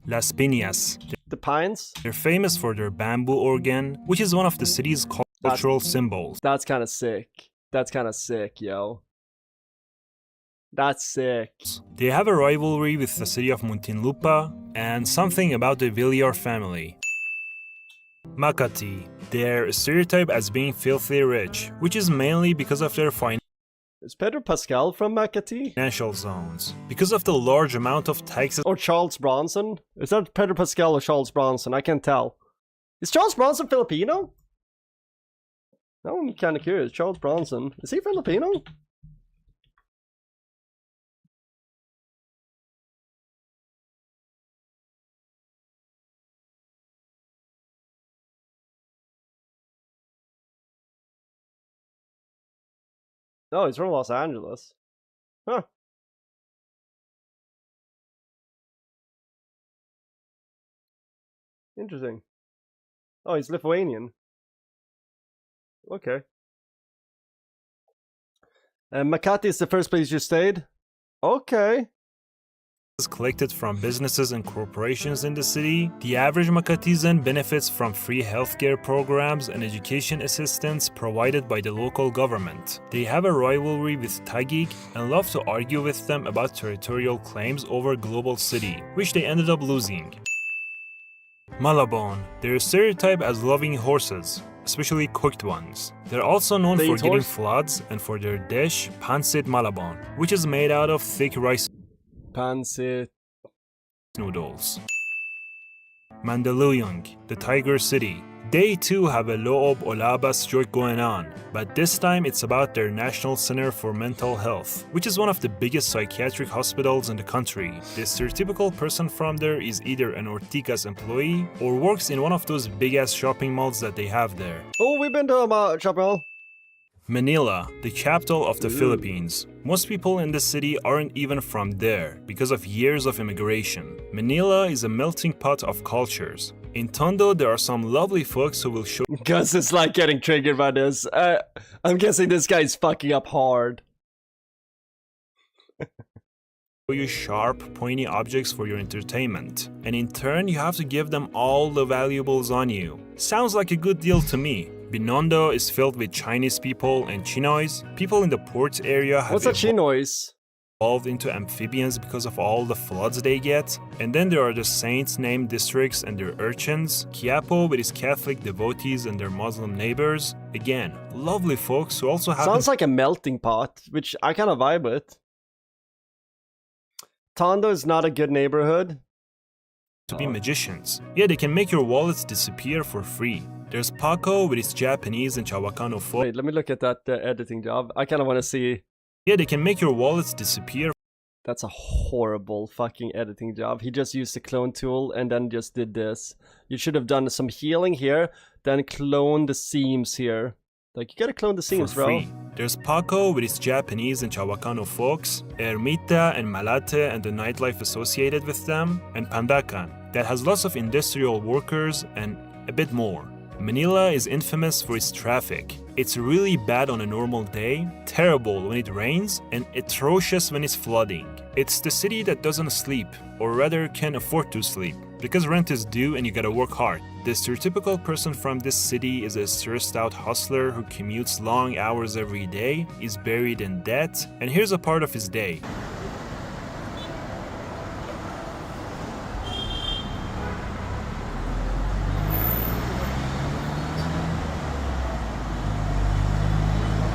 Las Piñas. The Pines? They're famous for their bamboo organ, which is one of the city's cultural symbols. That's kind of sick. That's kind of sick, yo. That's sick. They have a rivalry with the city of Muntinlupa and something about the Villar family. Makati. They're stereotyped as being filthy rich, which is mainly because of their Is Pedro Pascal from Makati? financial zones. Because of the large amount of taxes Or Charles Bronson? Is that Pedro Pascal or Charles Bronson? I can't tell. Is Charles Bronson Filipino? Now I'm kind of curious. Charles Bronson. Is he Filipino? No, he's from Los Angeles. Huh. Interesting. Oh, he's Lithuanian. Okay. Makati is the first place you stayed? Okay. collected from businesses and corporations in the city, the average Makatisan benefits from free healthcare programs and education assistance provided by the local government. They have a rivalry with Taguig and love to argue with them about territorial claims over global city, which they ended up losing. Malabon. They're stereotyped as loving horses, especially cooked ones. They're also known They for eat getting horse? floods and for their dish, pancit malabon, which is made out of thick rice Pancit. noodles. Mandaluyong, the Tiger City. They too have a Loob Olabas joke going on, but this time it's about their National Center for Mental Health, which is one of the biggest psychiatric hospitals in the country. The stereotypical person from there is either an Ortigas employee or works in one of those big-ass shopping malls that they have there. Oh, we've been to a shopping mall. Manila, the capital of the Philippines. Most people in the city aren't even from there because of years of immigration. Manila is a melting pot of cultures. In Tondo, there are some lovely folks who will show Gus is like getting triggered by this. I'm guessing this guy's fucking up hard. you sharp, pointy objects for your entertainment. And in turn, you have to give them all the valuables on you. Sounds like a good deal to me. Binondo is filled with Chinese people and Chinois. People in the port area have What's a Chinois? evolved into amphibians because of all the floods they get. And then there are the saints named districts and their urchins. Quiapo with its Catholic devotees and their Muslim neighbors. Again, lovely folks who also have Sounds like a melting pot, which I kind of vibe with. Tondo is not a good neighborhood. to be magicians. Yeah, they can make your wallets disappear for free. There's Paco with his Japanese and Chabacano folk. Wait, let me look at that editing job. I kind of want to see. Yeah, they can make your wallets disappear That's a horrible fucking editing job. He just used the clone tool and then just did this. You should have done some healing here, then clone the seams here. Like, you gotta clone the seams, for free. bro. There's Paco with his Japanese and Chavacano folks, Ermita and Malate and the nightlife associated with them, and Pandacan, that has lots of industrial workers and a bit more. Manila is infamous for its traffic. It's really bad on a normal day, terrible when it rains, and atrocious when it's flooding. It's the city that doesn't sleep, or rather can afford to sleep, because rent is due and you gotta work hard. The stereotypical person from this city is a stressed out hustler who commutes long hours every day, is buried in debt, and here's a part of his day.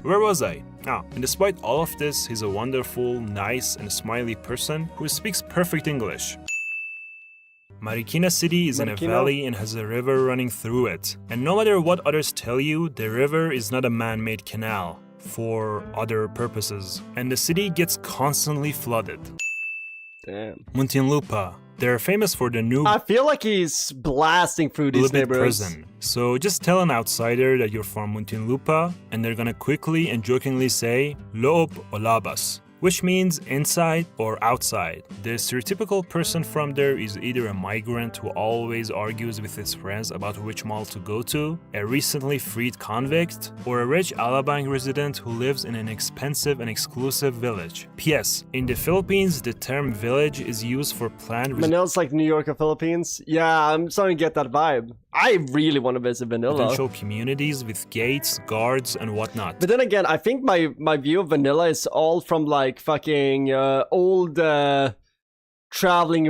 Where was I? And despite all of this, he's a wonderful, nice, and smiley person who speaks perfect English. Marikina City is in a valley and has a river running through it. And no matter what others tell you, the river is not a man-made canal for other purposes. And the city gets constantly flooded. Damn. Muntinlupa. They're famous for the new I feel like he's blasting through these neighborhoods. prison. So just tell an outsider that you're from Muntinlupa and they're gonna quickly and jokingly say Loob o Labas, which means inside or outside. The stereotypical person from there is either a migrant who always argues with his friends about which mall to go to, a recently freed convict, or a rich Alabang resident who lives in an expensive and exclusive village. P.S. In the Philippines, the term village is used for planned Manila's like New York of Philippines. Yeah, I'm starting to get that vibe. I really want to visit Manila. residential communities with gates, guards, and whatnot. But then again, I think my view of Vanilla is all from like fucking old traveling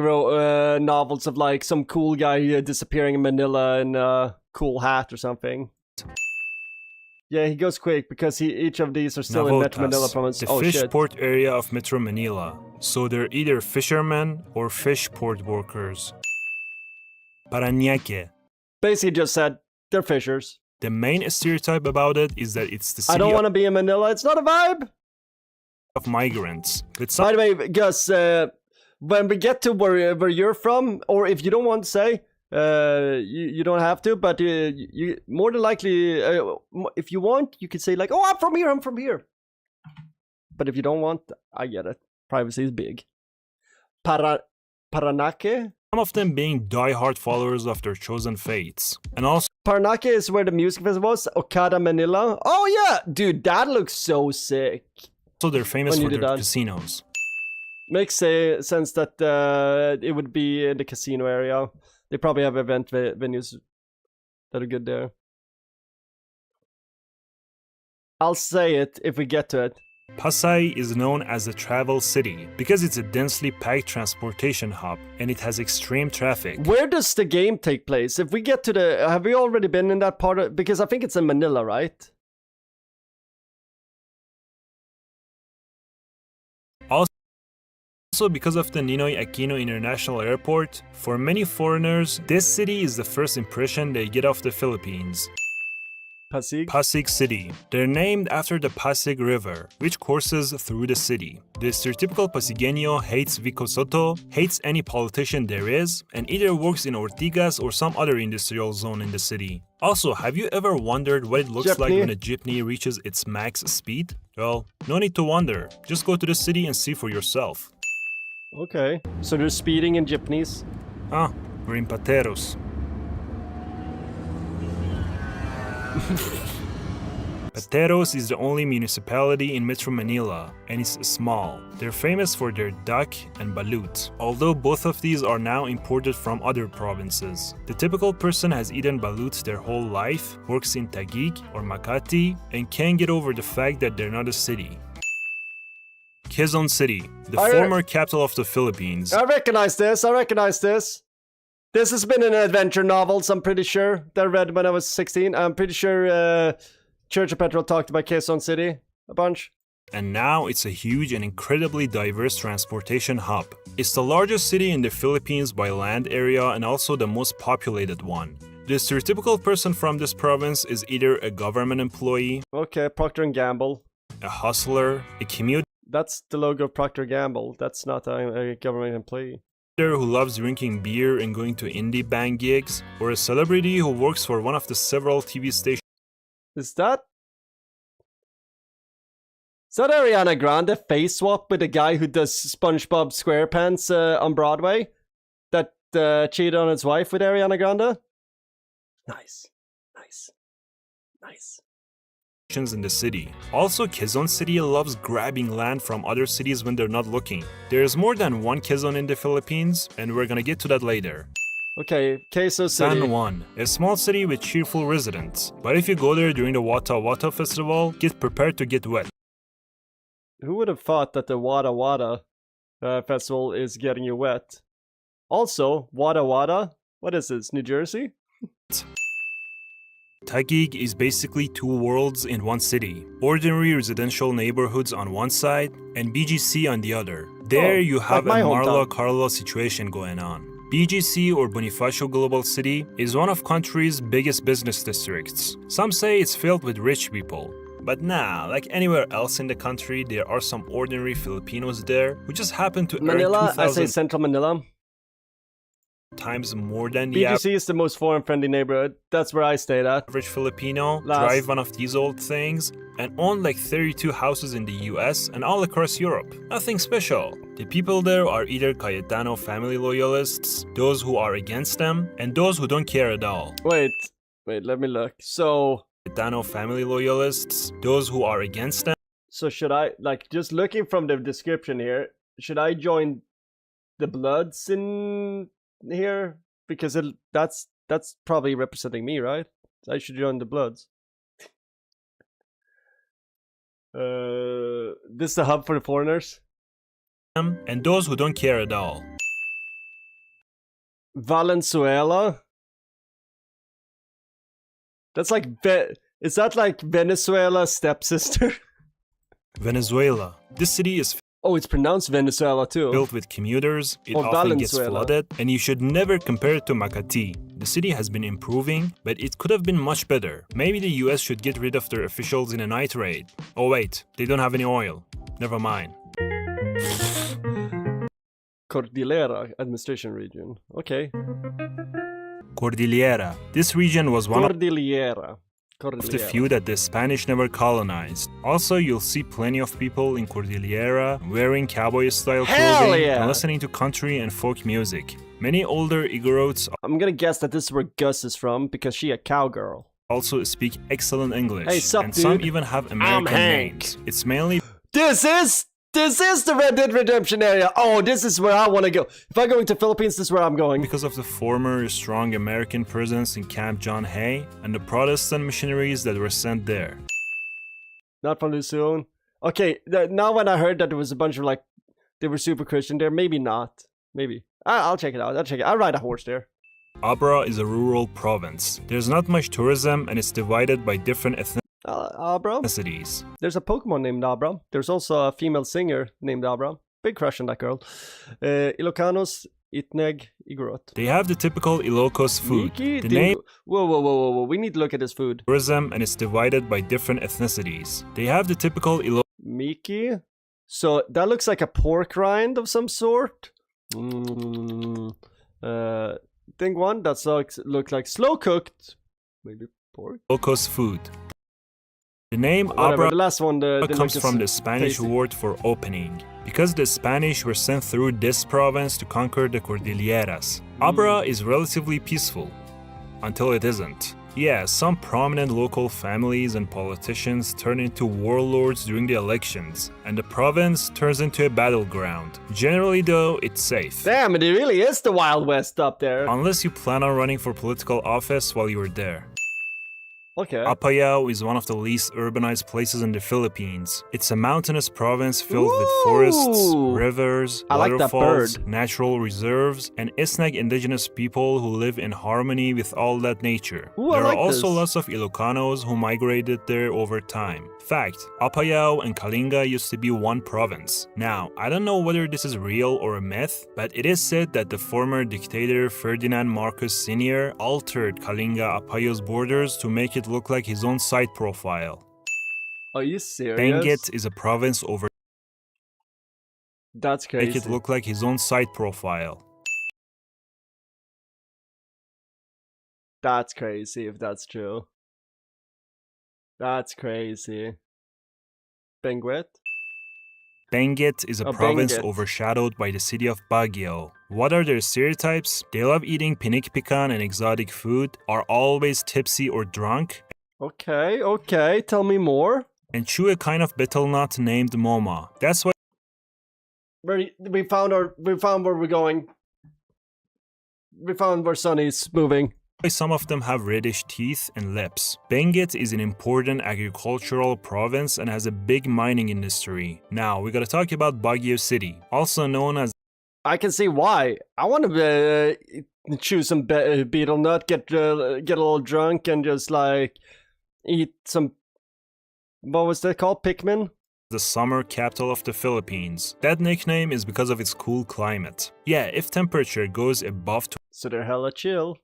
novels of like some cool guy disappearing in Manila in a cool hat or something. Yeah, he goes quick because each of these are still in Metro Manila province. The Oh fish shit. port area of Metro Manila. So they're either fishermen or fish port workers. Parañaque. Basically just said they're fishers. The main stereotype about it is that it's the I city don't want to be in Manila. It's not a vibe. of migrants. With By the way, Gus, when we get to where you're from, or if you don't want to say, you don't have to, but you more than likely, if you want, you could say like, "Oh, I'm from here. I'm from here." But if you don't want, I get it. Privacy is big. Parañaque. some of them being die-hard followers of their chosen fates. And also Parañaque is where the music festival was. Okada, Manila. Oh yeah, dude, that looks so sick. they're famous When you for did their that. casinos. Makes sense that it would be in the casino area. They probably have event venues that are good there. I'll say it if we get to it. Pasay is known as a travel city because it's a densely packed transportation hub and it has extreme traffic. Where does the game take place? If we get to the... Have we already been in that part of... Because I think it's in Manila, right? Also, because of the Ninoy Aquino International Airport, for many foreigners, this city is the first impression they get of the Philippines. Pasig? Pasig City. They're named after the Pasig River, which courses through the city. The stereotypical Pasigueño hates Vico Soto, hates any politician there is, and either works in Ortigas or some other industrial zone in the city. Also, have you ever wondered what it looks like when a jeepney reaches its max speed? Well, no need to wonder. Just go to the city and see for yourself. Okay. So they're speeding in jeepneys. Ah, we're in Pateros. Pateros is the only municipality in Metro Manila, and it's small. They're famous for their duck and balut, although both of these are now imported from other provinces. The typical person has eaten balut their whole life, works in Taguig or Makati, and can't get over the fact that they're not a city. Quezon City, the former capital of the Philippines. I recognize this. This has been in adventure novels, I'm pretty sure. That I read when I was 16. I'm pretty sure Church of Petrol talked about Quezon City a bunch. And now it's a huge and incredibly diverse transportation hub. It's the largest city in the Philippines by land area and also the most populated one. The stereotypical person from this province is either a government employee, Okay, Procter & Gamble. a hustler, a commuter That's the logo of Procter & Gamble. That's not a government employee. Who loves drinking beer and going to indie band gigs, or a celebrity who works for one of the several TV stations. Is that Ariana Grande face swap with the guy who does SpongeBob SquarePants on Broadway? That cheated on his wife with Ariana Grande? Nice. In the city. Also, Quezon City loves grabbing land from other cities when they're not looking. There's more than one Quezon in the Philippines, and we're gonna get to that later. Okay, Quezon City. San Juan, a small city with cheerful residents. But if you go there during the Wata Wata festival, get prepared to get wet. Who would have thought that the Wada Wada festival is getting you wet? Also, Wada Wada? What is this, New Jersey? Taguig is basically two worlds in one city. Ordinary residential neighborhoods on one side and BGC on the other. There you have like a Marla hometown. Carla situation going on. BGC, or Bonifacio Global City, is one of country's biggest business districts. Some say it's filled with rich people. But nah, like anywhere else in the country, there are some ordinary Filipinos there who just happen to Manila, earn I say 2,000 Central Manila. times more than the BGC is the most foreign-friendly neighborhood. That's where I stayed at. average Filipino, drive one of these old things, and own like 32 houses in the US and all across Europe. Nothing special. The people there are either Cayetano family loyalists, those who are against them, and those who don't care at all. Wait, let me look. So Cayetano family loyalists, those who are against them. So should I, like, just looking from the description here, should I join the Bloods in here? Because that's probably representing me, right? I should join the Bloods. This is the hub for the foreigners? And those who don't care at all. Valenzuela? That's like, is that like Venezuela's stepsister? Venezuela. This city is Oh, it's pronounced Venezuela too. filled with commuters, it Or often gets Valenzuela. flooded, and you should never compare it to Makati. The city has been improving, but it could have been much better. Maybe the US should get rid of their officials in a night raid. Oh wait, they don't have any oil. Never mind. Cordillera Administration Region. Okay. Cordillera. This region was one of Cordillera. the few that the Spanish never colonized. Also, you'll see plenty of people in Cordillera wearing cowboy-style Hell clothing yeah! and listening to country and folk music. Many older Igorots I'm gonna guess that this is where Gus is from because she a cowgirl. also speak excellent English, Hey, sup, and some dude? even have American Hank. names. It's mainly This is the Red Dead Redemption area. Oh, this is where I want to go. If I go into Philippines, this is where I'm going. because of the former strong American presence in Camp John Hay and the Protestant missionaries that were sent there. Not from Luzon. Okay, now when I heard that there was a bunch of like, they were super Christian there, maybe not. Maybe. I'll check it out. I'll ride a horse there. Abra is a rural province. There's not much tourism and it's divided by different Abra? ethnicities. There's a Pokemon named Abra. There's also a female singer named Abra. Big crush on that girl. Ilocanos, Itneg, Igorot. They have the typical Ilocos food. Miki, The Dingo- name Whoa. We need to look at this food. tourism and it's divided by different ethnicities. They have the typical Miki? So that looks like a pork rind of some sort. Thing one that looks like slow cooked. Maybe pork. Ilocos food. The name Whatever. Abra The last one the comes look from is the Spanish tasty. word for opening, because the Spanish were sent through this province to conquer the Cordilleras. Abra is relatively peaceful, until it isn't. Yeah, some prominent local families and politicians turn into warlords during the elections, and the province turns into a battleground. Generally though, it's safe. Damn, it really is the Wild West up there. Unless you plan on running for political office while you're there. Okay. Apayao is one of the least urbanized places in the Philippines. It's a mountainous province filled with Ooh. forests, rivers, I like that waterfalls, bird. natural reserves, and Isnag indigenous people who live in harmony with all that nature. Ooh, I there like are also this. lots of Ilocanos who migrated there over time. Fact, Apayao and Kalinga used to be one province. Now, I don't know whether this is real or a myth, but it is said that the former dictator Ferdinand Marcos Sr. altered Kalinga Apayo's borders to make it look like his own site profile. Are you serious? Benguet is a province over That's crazy. Make it look like his own site profile. That's crazy if that's true. That's crazy. Benguet? Benguet is a Oh, province Benguet. overshadowed by the city of Baguio. What are their stereotypes? They love eating pinik-pican and exotic food, are always tipsy or drunk, Okay, tell me more. and chew a kind of betel nut named moma. That's why We found where we're going. We found where Sonny's moving. some of them have reddish teeth and lips. Benguet is an important agricultural province and has a big mining industry. Now, we gotta talk about Baguio City, also known as I can see why. I want to chew some betel nut, get a little drunk, and just like eat some. What was that called? Pikmin? the summer capital of the Philippines. That nickname is because of its cool climate. Yeah, if temperature goes above So they're hella chill.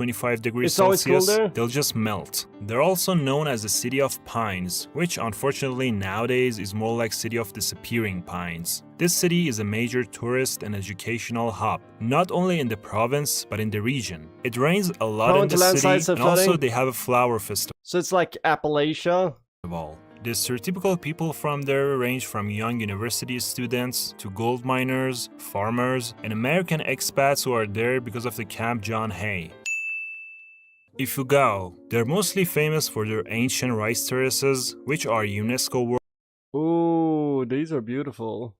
25 degrees It's always cool Celsius, there? they'll just melt. They're also known as the City of Pines, which unfortunately nowadays is more like City of Disappearing Pines. This city is a major tourist and educational hub, not only in the province, but in the region. It rains a lot Prone in to the landslides city, and and also flooding? they have a flower festival. So it's like Appalachia. The stereotypical people from there range from young university students to gold miners, farmers, and American expats who are there because of the Camp John Hay. Ifugao, they're mostly famous for their ancient rice terraces, which are UNESCO World Ooh, these are beautiful.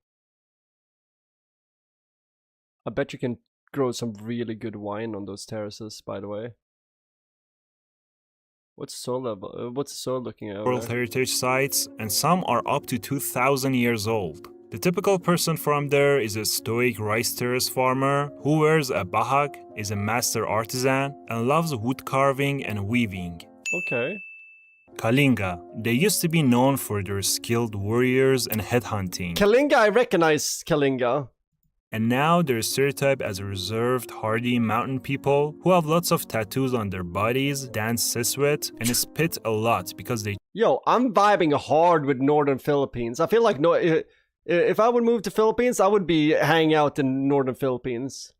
I bet you can grow some really good wine on those terraces, by the way. What's soil level? What's the soil looking at? over there? Heritage sites, and some are up to 2,000 years old. The typical person from there is a stoic rice terrace farmer who wears a bahag, is a master artisan, and loves wood carving and weaving. Okay. Kalinga, they used to be known for their skilled warriors and headhunting, Kalinga, I recognize Kalinga. and now they're stereotyped as reserved, hardy mountain people who have lots of tattoos on their bodies, dance Siswit, and spit a lot because they Yo, I'm vibing hard with Northern Philippines. I feel like if I would move to Philippines, I would be hanging out in Northern Philippines.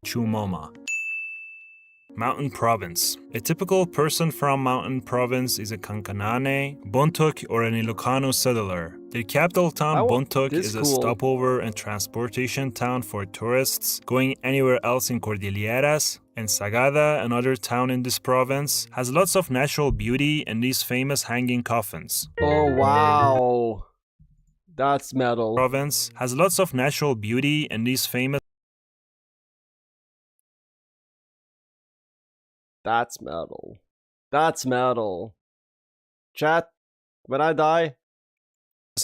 chew moma. Mountain Province. A typical person from Mountain Province is a Kankanane, Bontoc, or an Ilocano settler. Their capital town, Bontoc, this is a cool. stopover and transportation town for tourists going anywhere else in Cordilleras, and Sagada, another town in this province, has lots of natural beauty and these famous hanging coffins. Oh, wow. That's metal. Province has lots of natural beauty and these famous That's metal. That's metal. Chat, when I die,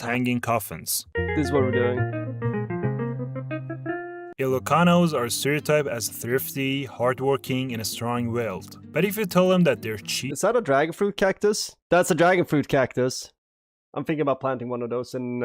hanging coffins. this is what we're doing. Ilocanos are stereotyped as thrifty, hardworking, and strong-willed. But if you tell them that they're cheap, Is that a dragon fruit cactus? That's a dragon fruit cactus. I'm thinking about planting one of those in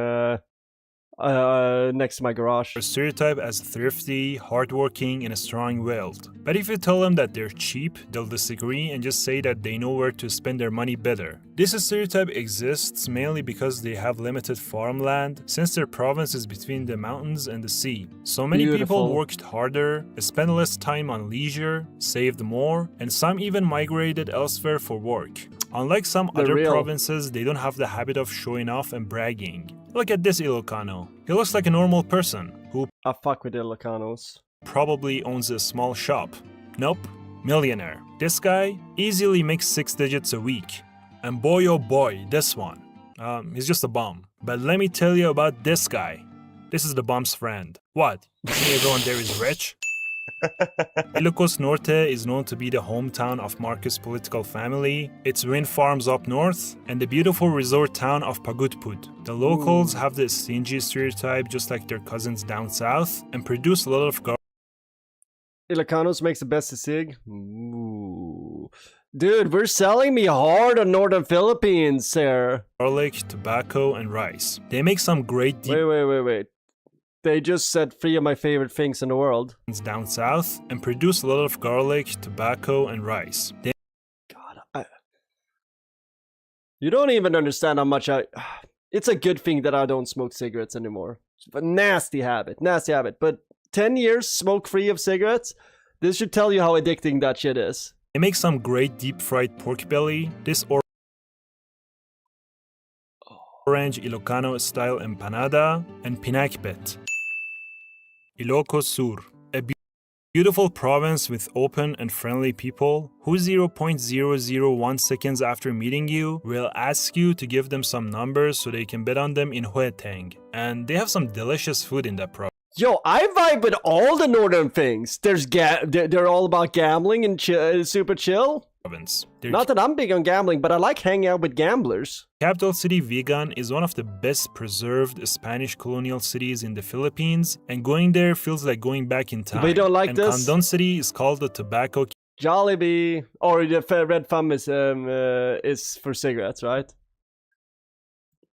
next to my garage. are stereotyped as thrifty, hardworking, and strong-willed. But if you tell them that they're cheap, they'll disagree and just say that they know where to spend their money better. This stereotype exists mainly because they have limited farmland, since their province is between the mountains and the sea. So many Beautiful. people worked harder, spent less time on leisure, saved more, and some even migrated elsewhere for work. Unlike some They're other real. provinces, they don't have the habit of showing off and bragging. Look at this Ilocano. He looks like a normal person who I fuck with Ilocanos. probably owns a small shop. Nope, millionaire. This guy easily makes 6 digits a week. And boy oh boy, this one. He's just a bum. But let me tell you about this guy. This is the bum's friend. What? You think everyone there is rich? Ilocos Norte is known to be the hometown of Marcos' political family, its wind farms up north, and the beautiful resort town of Pagutput. The locals have the stingy stereotype just like their cousins down south, and produce a lot of Ilocanos makes the best sig. Ooh. Dude, we're selling me hard on Northern Philippines, sir. garlic, tobacco, and rice. They make some great deep Wait. They just said 3 of my favorite things in the world. down south, and produce a lot of garlic, tobacco, and rice. They God, you don't even understand how much It's a good thing that I don't smoke cigarettes anymore. A nasty habit, nasty habit. But 10 years smoke-free of cigarettes, this should tell you how addicting that shit is. They make some great deep-fried pork belly. This orange Ilocano-style empanada, and pinakbet. Ilocos Sur, a beautiful province with open and friendly people who 0.001 seconds after meeting you will ask you to give them some numbers so they can bet on them in Hueteng. And they have some delicious food in that province. Yo, I vibe with all the northern things. They're all about gambling and super chill. Not that I'm big on gambling, but I like hanging out with gamblers. Capital city Vigan is one of the best preserved Spanish colonial cities in the Philippines, and going there feels like going back in time. We don't like and this. Condon City is called the tobacco Jollibee, or the red thumb is for cigarettes, right?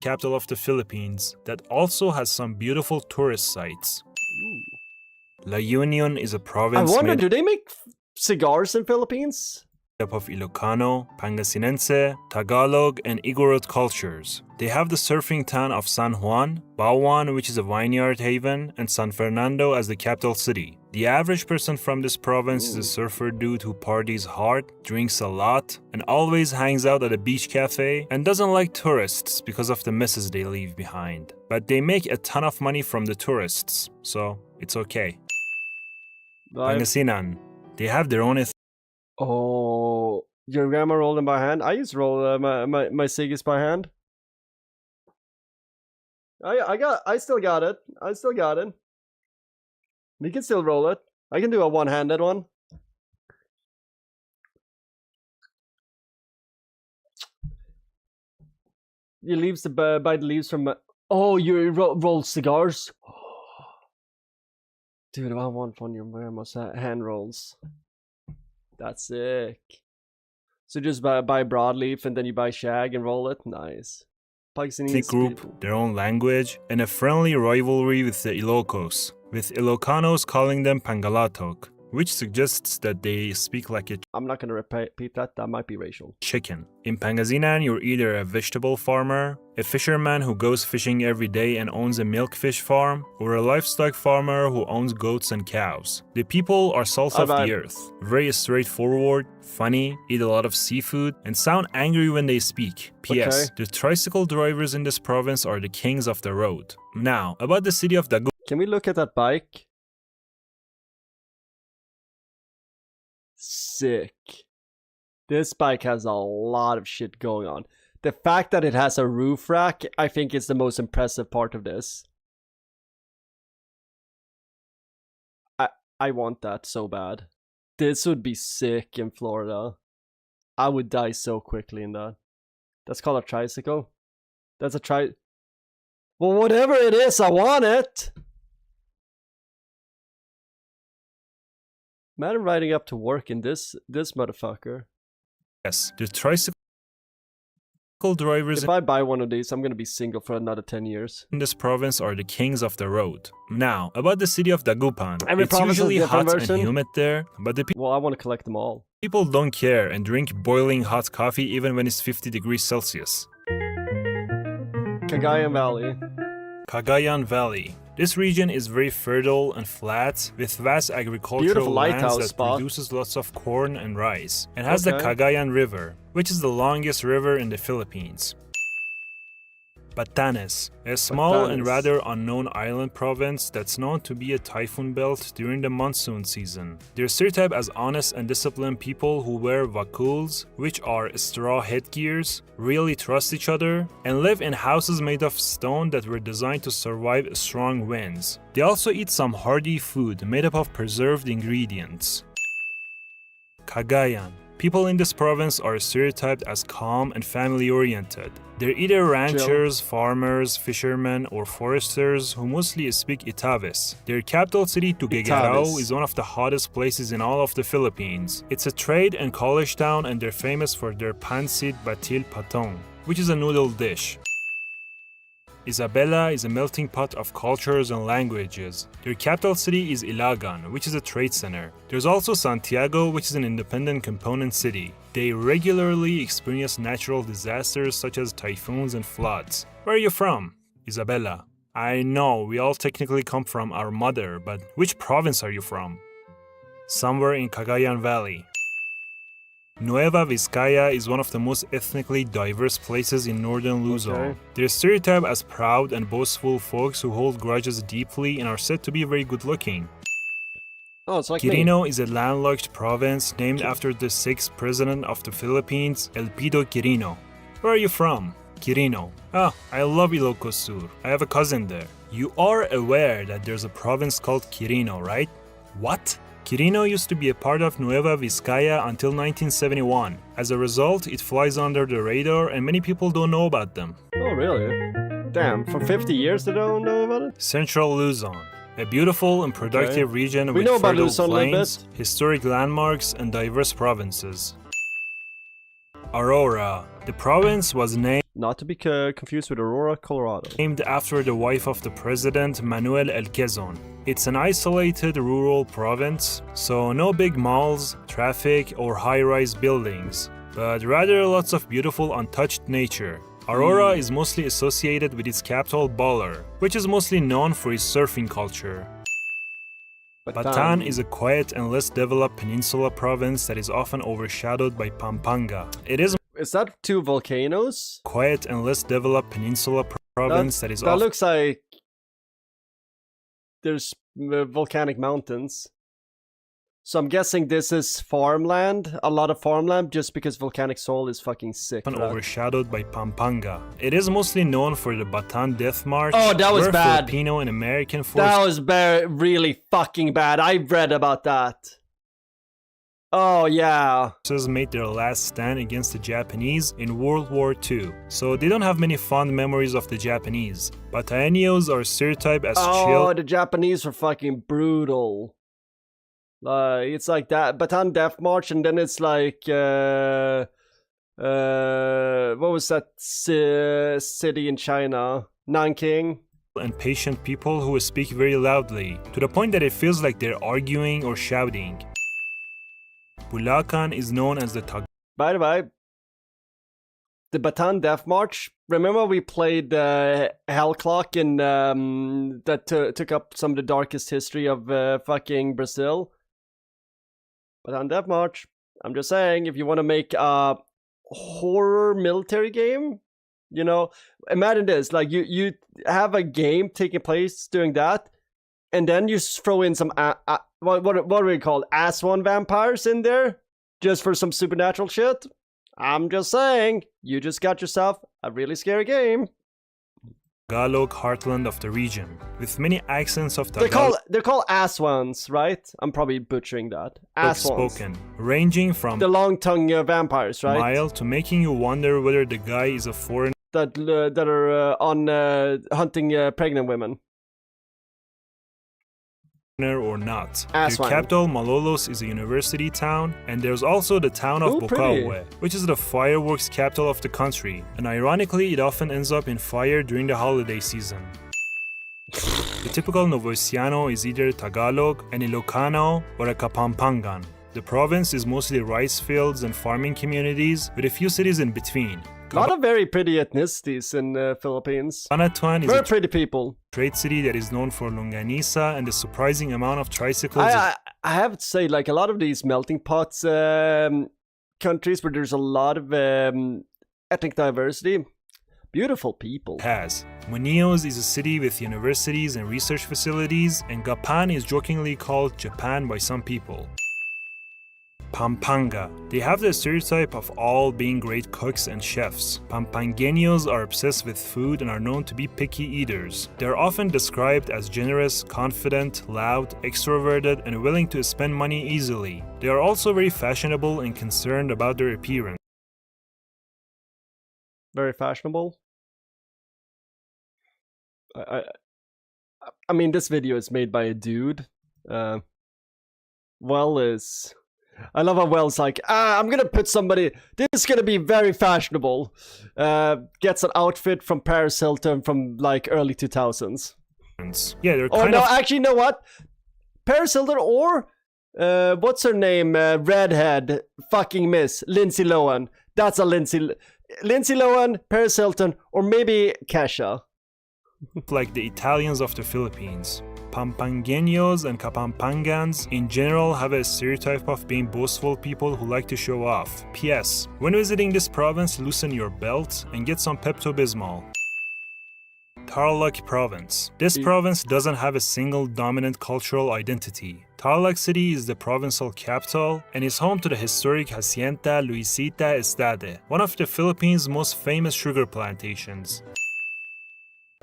capital of the Philippines that also has some beautiful tourist sites. La Union is a province I wonder, made do they make cigars in Philippines? up of Ilocano, Pangasinense, Tagalog, and Igorot cultures. They have the surfing town of San Juan, Bauan, which is a vineyard haven, and San Fernando as the capital city. The average person from this province is a surfer dude who parties hard, drinks a lot, and always hangs out at a beach cafe, and doesn't like tourists because of the messes they leave behind. But they make a ton of money from the tourists, so it's okay. Pangasinan, they have their own Oh, your grandma rolled them by hand? I used to roll my ciggies by hand. I still got it. We can still roll it. I can do a one-handed one. You leaves the buy the leaves from. Oh, you roll cigars. Dude, I want one of your grandma's hand rolls. That's sick. So just buy broadleaf and then you buy shag and roll it. Nice. ethnic group, their own language, and a friendly rivalry with the Ilocos, with Ilocanos calling them Pangalatok, which suggests that they speak like a I'm not gonna repeat that. That might be racial. chicken. In Pangasinan, you're either a vegetable farmer, a fisherman who goes fishing every day and owns a milkfish farm, or a livestock farmer who owns goats and cows. The people are salt of the earth, very straightforward, funny, eat a lot of seafood, and sound angry when they speak. P.S. The tricycle drivers in this province are the kings of the road. Now, about the city of Dagupan. Can we look at that bike? Sick. This bike has a lot of shit going on. The fact that it has a roof rack, I think, is the most impressive part of this. I want that so bad. This would be sick in Florida. I would die so quickly in that. That's called a tricycle. That's a Well, whatever it is, I want it. Imagine riding up to work in this motherfucker. Yes, the tricycle drivers If I buy one of these, I'm gonna be single for another 10 years. in this province are the kings of the road. Now, about the city of Dagupan. Every It's province has a usually different hot version. and humid there, but the Well, I want to collect them all. people don't care and drink boiling hot coffee even when it's 50 degrees Celsius. Cagayan Valley. Cagayan Valley. This region is very fertile and flat, with vast agricultural Beautiful lands lighthouse that spot. produces lots of corn and rice, and has the Okay. Cagayan River, which is the longest river in the Philippines. Batanes, a small and Batanes. rather unknown island province that's known to be a typhoon belt during the monsoon season. They're stereotyped as honest and disciplined people who wear vaculs, which are straw headgears, really trust each other, and live in houses made of stone that were designed to survive strong winds. They also eat some hearty food made up of preserved ingredients. Cagayan. People in this province are stereotyped as calm and family-oriented. They're either ranchers, farmers, fishermen, or foresters who mostly speak Itaves. Their capital city, Tuguegarao, Itaves. is one of the hottest places in all of the Philippines. It's a trade and college town, and they're famous for their pancit batil patong, which is a noodle dish. Isabela is a melting pot of cultures and languages. Their capital city is Ilagan, which is a trade center. There's also Santiago, which is an independent component city. They regularly experience natural disasters such as typhoons and floods. Where are you from? Isabela. I know, we all technically come from our mother, but which province are you from? Somewhere in Cagayan Valley. Nueva Vizcaya is one of the most ethnically diverse places in northern Luzon. Okay. They're stereotyped as proud and boastful folks who hold grudges deeply and are said to be very good looking. Oh, it's like me. Quirino is a landlocked province named after the 6th president of the Philippines, Elpidio Quirino. Where are you from? Quirino. Ah, I love Ilocos Sur. I have a cousin there. You are aware that there's a province called Quirino, right? What? Quirino used to be a part of Nueva Vizcaya until 1971. As a result, it flies under the radar and many people don't know about them. Oh, really? Damn, for 50 years they don't know about it? Central Luzon. A beautiful and productive region We with know about fertile Luzon a little plains, bit. historic landmarks, and diverse provinces. Aurora. The province was Not to be confused with Aurora, Colorado. named after the wife of the president, Manuel El Quezon. It's an isolated rural province, so no big malls, traffic, or high-rise buildings, but rather lots of beautiful untouched nature. Aurora is mostly associated with its capital, Baler, which is mostly known for its surfing culture. Batan is a quiet and less developed peninsula province that is often overshadowed by Pampanga. It is Is that 2 volcanoes? quiet and less developed peninsula province that is That often looks like there's volcanic mountains. So I'm guessing this is farmland, a lot of farmland, just because volcanic soil is fucking sick. often right? overshadowed by Pampanga. It is mostly known for the Batan Death March, Oh, that was where bad. Filipino and American That forces was really fucking bad. I read about that. Oh yeah. made their last stand against the Japanese in World War II, so they don't have many fond memories of the Japanese. Bataeños are stereotyped as Oh, chill the Japanese were fucking brutal. It's like that Batan Death March, and then it's like what was that city in China? Nanking. and patient people who speak very loudly, to the point that it feels like they're arguing or shouting. Bulacan is known as the By the way, the Batan Death March. Remember we played Hell Clock in that took up some of the darkest history of fucking Brazil. Batan Death March. I'm just saying, if you want to make a horror military game, you know, imagine this: like you have a game taking place doing that, and then you throw in some what are we called, ass-one vampires in there, just for some supernatural shit. I'm just saying, you just got yourself a really scary game. Tagalog heartland of the region, with many accents of Tagalog They're called ass-ones, right? I'm probably butchering that. Ass-ones. spoken, ranging from The long-tongue vampires, right? mild to making you wonder whether the guy is a foreigner That are on hunting pregnant women. or not. Aswan. Their capital, Malolos, is a university town, and there's also the town of Ooh, pretty. Bocaue, which is the fireworks capital of the country, and ironically, it often ends up in fire during the holiday season. The typical Novosiano is either Tagalog, an Ilocano, or a Kapampangan. The province is mostly rice fields and farming communities, with a few cities in between. A lot of very pretty ethnicities in Philippines. Cabanatuan is Very a pretty people. trade city that is known for longanisa and the surprising amount of tricycles I have to say, like, a lot of these melting pots countries where there's a lot of ethnic diversity, beautiful people. it has. Muñoz is a city with universities and research facilities, and Gapan is jokingly called Japan by some people. Pampanga. They have the stereotype of all being great cooks and chefs. Pampangueños are obsessed with food and are known to be picky eaters. They are often described as generous, confident, loud, extroverted, and willing to spend money easily. They are also very fashionable and concerned about their appearance. Very fashionable. I mean, this video is made by a dude. Well is... I love how Wells like, I'm gonna put somebody, this is gonna be very fashionable. Gets an outfit from Paris Hilton from like early 2000s. Yeah, they're Oh kind no, of actually, you know what? Paris Hilton or, what's her name? Redhead, fucking Miss, Lindsay Lohan. That's a Lindsay Lohan, Paris Hilton, or maybe Kesha. like the Italians of the Philippines. Pampangueños and Kapampangans in general have a stereotype of being boastful people who like to show off. P.S. When visiting this province, loosen your belt and get some Pepto-Bismol. Tarlac Province. This province doesn't have a single dominant cultural identity. Tarlac City is the provincial capital and is home to the historic Hacienda Luisita Estade, one of the Philippines' most famous sugar plantations.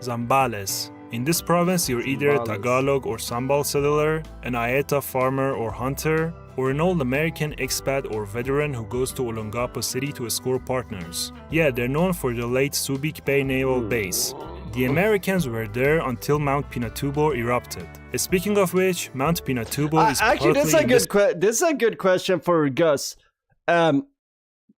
Zambales. In this province, you're either a Tagalog or Sambal settler, an Aeta farmer or hunter, or an old American expat or veteran who goes to Olongapo City to escort partners. Yeah, they're known for the late Subic Bay Naval Base. The Americans were there until Mount Pinatubo erupted. Speaking of which, Mount Pinatubo is actually this is a good question for Gus,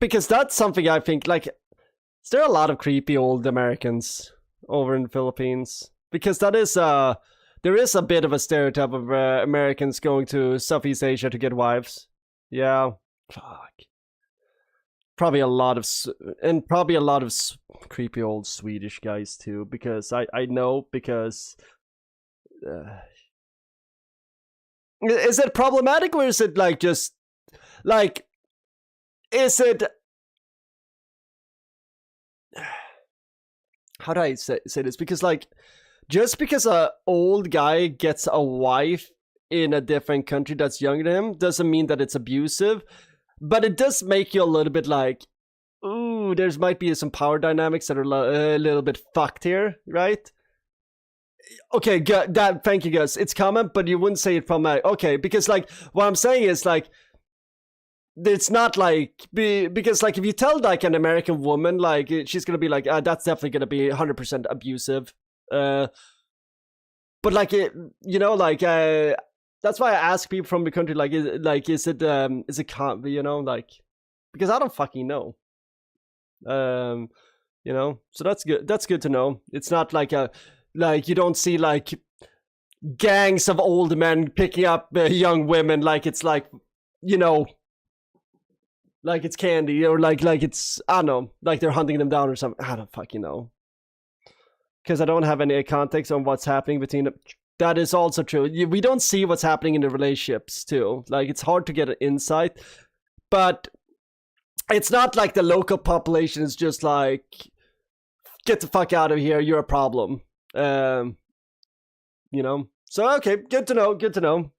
because that's something I think, like, is there a lot of creepy old Americans over in the Philippines? Because that is there is a bit of a stereotype of Americans going to Southeast Asia to get wives. Yeah, fuck. Probably a lot of creepy old Swedish guys too, because I know, because is it problematic, or is it like just like, is it, how do I say this? Because like, just because a old guy gets a wife in a different country that's younger than him doesn't mean that it's abusive. But it does make you a little bit like, ooh, there might be some power dynamics that are a little bit fucked here, right? Okay, thank you, Gus. It's common, but you wouldn't say it from okay, because like, what I'm saying is like, it's not like, because like, if you tell like an American woman, like, she's gonna be like, that's definitely gonna be 100% abusive. But like, it, you know, like, that's why I ask people from the country, like, is it, you know, like, because I don't fucking know. You know, so that's good. That's good to know. It's not like you don't see like gangs of old men picking up young women, like it's like, you know, like it's candy, or like it's, I don't know, like they're hunting them down or something. I don't fucking know. Because I don't have any context on what's happening between them. That is also true. We don't see what's happening in the relationships too. Like, it's hard to get an insight, but it's not like the local population is just like, get the fuck out of here, you're a problem. You know? So, okay, good to know.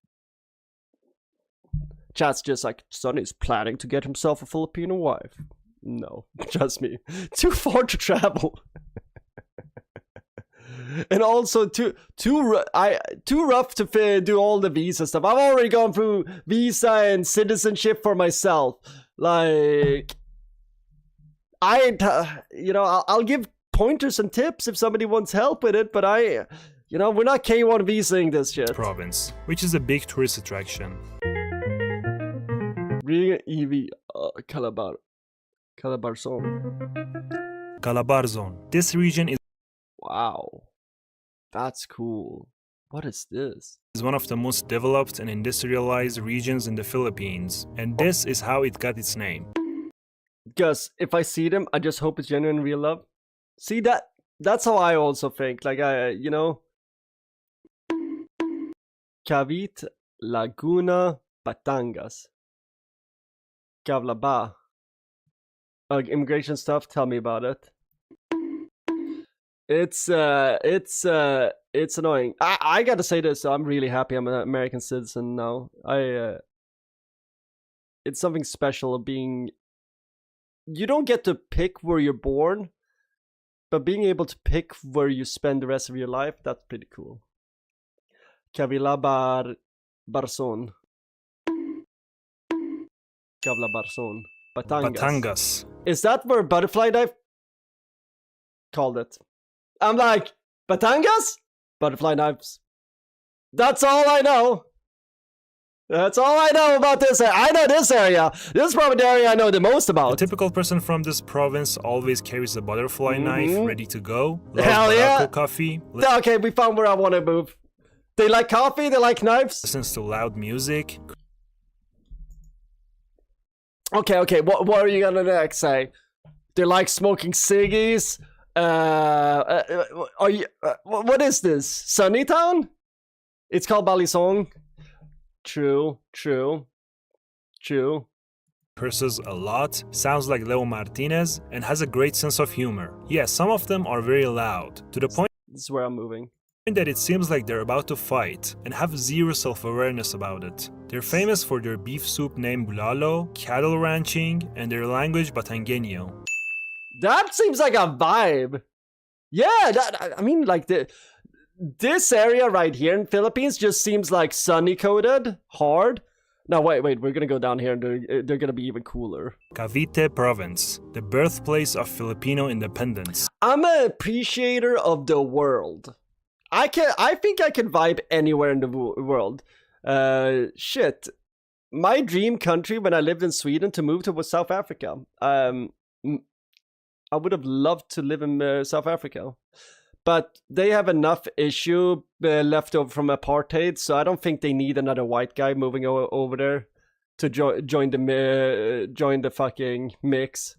Chat's just like, Sonny's planning to get himself a Filipino wife. No, trust me. Too far to travel. And also too rough to do all the visa stuff. I've already gone through visa and citizenship for myself. Like, I'll give pointers and tips if somebody wants help with it, but we're not K1 visaing this shit. Province, which is a big tourist attraction. Rio EV, Calabarzon. Calabarzon. This region is wow. That's cool. What is this? Is one of the most developed and industrialized regions in the Philippines, and this is how it got its name. Gus, if I see them, I just hope it's genuine real love. See, that's how I also think. Like, Cavite, Laguna, Batangas. Gavlaba. Immigration stuff, tell me about it. It's annoying. I gotta say this, I'm really happy I'm an American citizen now. It's something special of being, you don't get to pick where you're born, but being able to pick where you spend the rest of your life, that's pretty cool. Cavite Barzon. Batangas. Is that where Butterfly Dive called it? I'm like, Batangas? Butterfly knives. That's all I know. That's all I know about this area. I know this area. This is probably the area I know the most about. The typical person from this province always carries a butterfly knife ready to go. Hell yeah. Coffee. Okay, we found where I want to move. They like coffee, they like knives. Listens to loud music. Okay, what are you gonna next say? They like smoking ciggies. Are you? What is this? Sunny Town? It's called Balisong. True. Curses a lot, sounds like Leo Martinez, and has a great sense of humor. Yes, some of them are very loud, to the point This is where I'm moving. that it seems like they're about to fight, and have zero self-awareness about it. They're famous for their beef soup named bulalo, cattle ranching, and their language Batangueño. That seems like a vibe. Yeah, I mean, like this area right here in Philippines just seems like sunny coded, hard. No, wait, we're gonna go down here and they're gonna be even cooler. Cavite Province, the birthplace of Filipino independence. I'm an appreciator of the world. I think I can vibe anywhere in the world. Shit. My dream country when I lived in Sweden to move to was South Africa. I would have loved to live in South Africa. But they have enough issue left over from apartheid, so I don't think they need another white guy moving over there to join the fucking mix.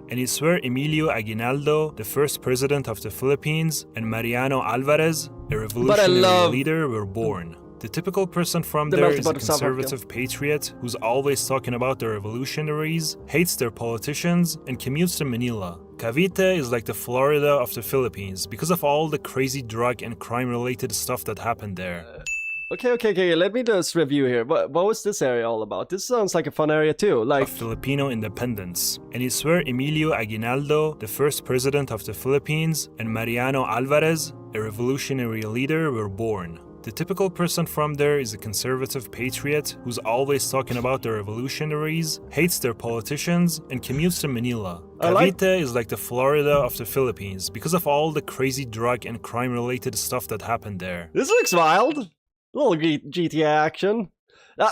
And it's where Emilio Aguinaldo, the first president of the Philippines, and Mariano Alvarez, a revolutionary leader, were born. The typical person from there is a conservative patriot who's always talking about the revolutionaries, hates their politicians, and commutes to Manila. Cavite is like the Florida of the Philippines because of all the crazy drug and crime-related stuff that happened there. Okay, let me just review here. What was this area all about? This sounds like a fun area too. Like of Filipino independence. And it's where Emilio Aguinaldo, the first president of the Philippines, and Mariano Alvarez, a revolutionary leader, were born. The typical person from there is a conservative patriot who's always talking about the revolutionaries, hates their politicians, and commutes to Manila. Cavite is like the Florida of the Philippines because of all the crazy drug and crime-related stuff that happened there. This looks wild. A little GTA action.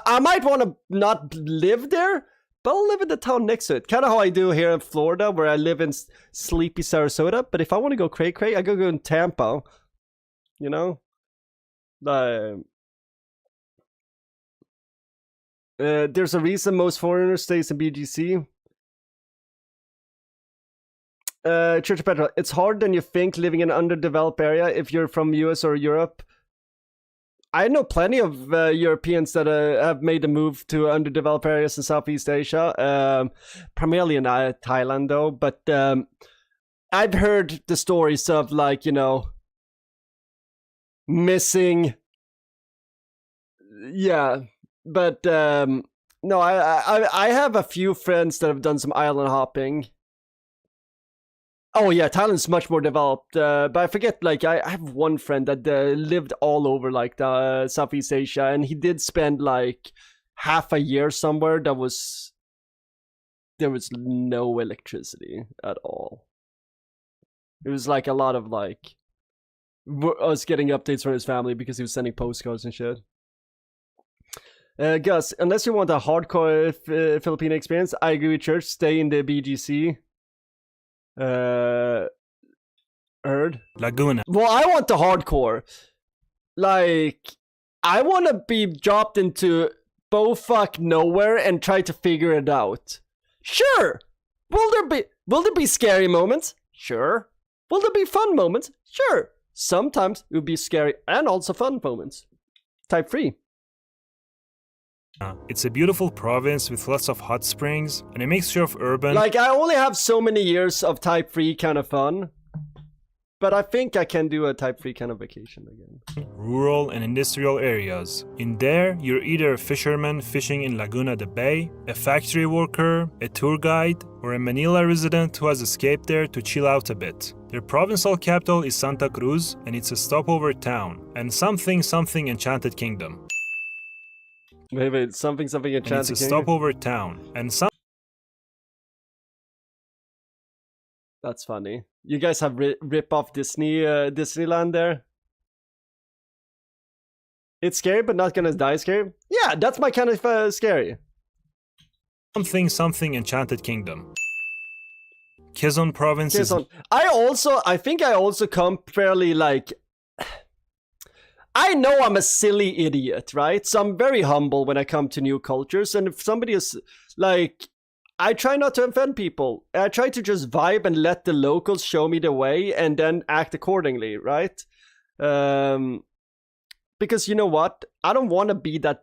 I might want to not live there, but I'll live in the town next to it. Kind of how I do here in Florida, where I live in sleepy Sarasota. But if I want to go cray-cray, I go in Tampa. You know? There's a reason most foreigners stays in BGC. Church of Petra, it's harder than you think living in an underdeveloped area if you're from US or Europe. I know plenty of Europeans that have made the move to underdeveloped areas in Southeast Asia, primarily in Thailand though, but I've heard the stories of, like, you know, missing. Yeah, but no, I have a few friends that have done some island hopping. Oh yeah, Thailand's much more developed, but I forget, like, I have one friend that lived all over, like, the Southeast Asia, and he did spend like half a year somewhere there was no electricity at all. It was like a lot of, like, us getting updates from his family because he was sending postcards and shit. Gus, unless you want a hardcore Filipino experience, I agree with Church. Stay in the BGC. Heard? Laguna. Well, I want the hardcore. Like, I want to be dropped into bullfuck nowhere and try to figure it out. Sure. Will there be scary moments? Sure. Will there be fun moments? Sure. Sometimes it will be scary and also fun moments. Type 3. It's a beautiful province with lots of hot springs and a mixture of urban... Like, I only have so many years of type 3 kind of fun. But I think I can do a type 3 kind of vacation again. Rural and industrial areas. In there, you're either a fisherman fishing in Laguna de Bay, a factory worker, a tour guide, or a Manila resident who has escaped there to chill out a bit. Their provincial capital is Santa Cruz, and it's a stopover town, and something Enchanted Kingdom. Wait, something Enchanted Kingdom? It's a stopover town, and some... That's funny. You guys have rip-off Disneyland there? It's scary, but not gonna die scary? Yeah, that's my kind of scary. Something Enchanted Kingdom. Quezon province Quezon. I think I also come fairly, like... I know I'm a silly idiot, right? So I'm very humble when I come to new cultures, and if somebody is, like... I try not to offend people. I try to just vibe and let the locals show me the way and then act accordingly, right? Because you know what? I don't want to be that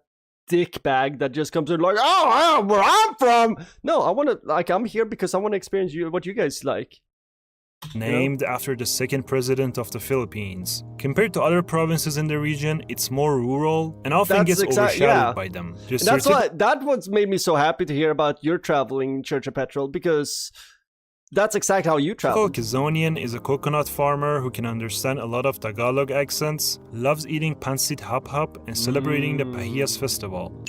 dickbag that just comes in like, oh, where I'm from. No, I want to, like, I'm here because I want to experience what you guys like. Named after the second president of the Philippines. Compared to other provinces in the region, it's more rural and often gets overshadowed by them. That's why that what made me so happy to hear about your traveling, Church of Petrol, because that's exactly how you travel. Quezonian is a coconut farmer who can understand a lot of Tagalog accents, loves eating pancit hap-hap and celebrating the Pahiyas festival.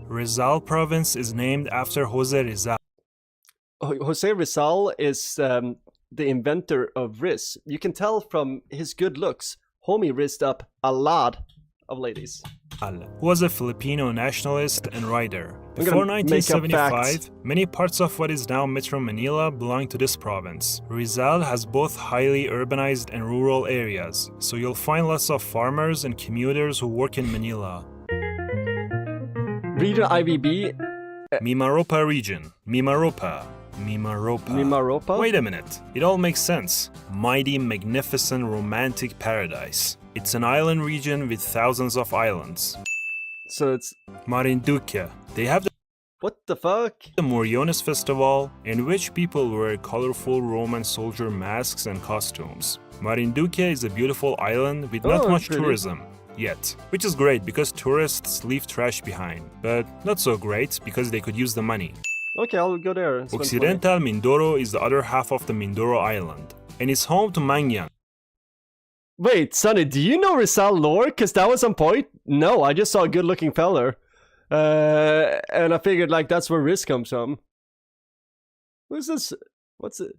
Rizal province is named after Jose Rizal. Jose Rizal is the inventor of Riz. You can tell from his good looks. Homie rizzed up a lot of ladies. Who was a Filipino nationalist and writer. Before 1975, many parts of what is now Metro Manila belonged to this province. Rizal has both highly urbanized and rural areas, so you'll find lots of farmers and commuters who work in Manila. Region IVB. Mimaropa region. Mimaropa. Wait a minute. It all makes sense. Mighty, magnificent, romantic paradise. It's an island region with thousands of islands. So it's Marinduque. They have the what the fuck? The Moriones festival, in which people wear colorful Roman soldier masks and costumes. Marinduque is a beautiful island with not much tourism yet, which is great because tourists leave trash behind, but not so great because they could use the money. Okay, I'll go there. Occidental Mindoro is the other half of the Mindoro Island, and it's home to Mangyan. Wait, Sonny, do you know Rizal lore? Because that was on point? No, I just saw a good-looking feller. And I figured, like, that's where Riz comes from. Who's this? What's it?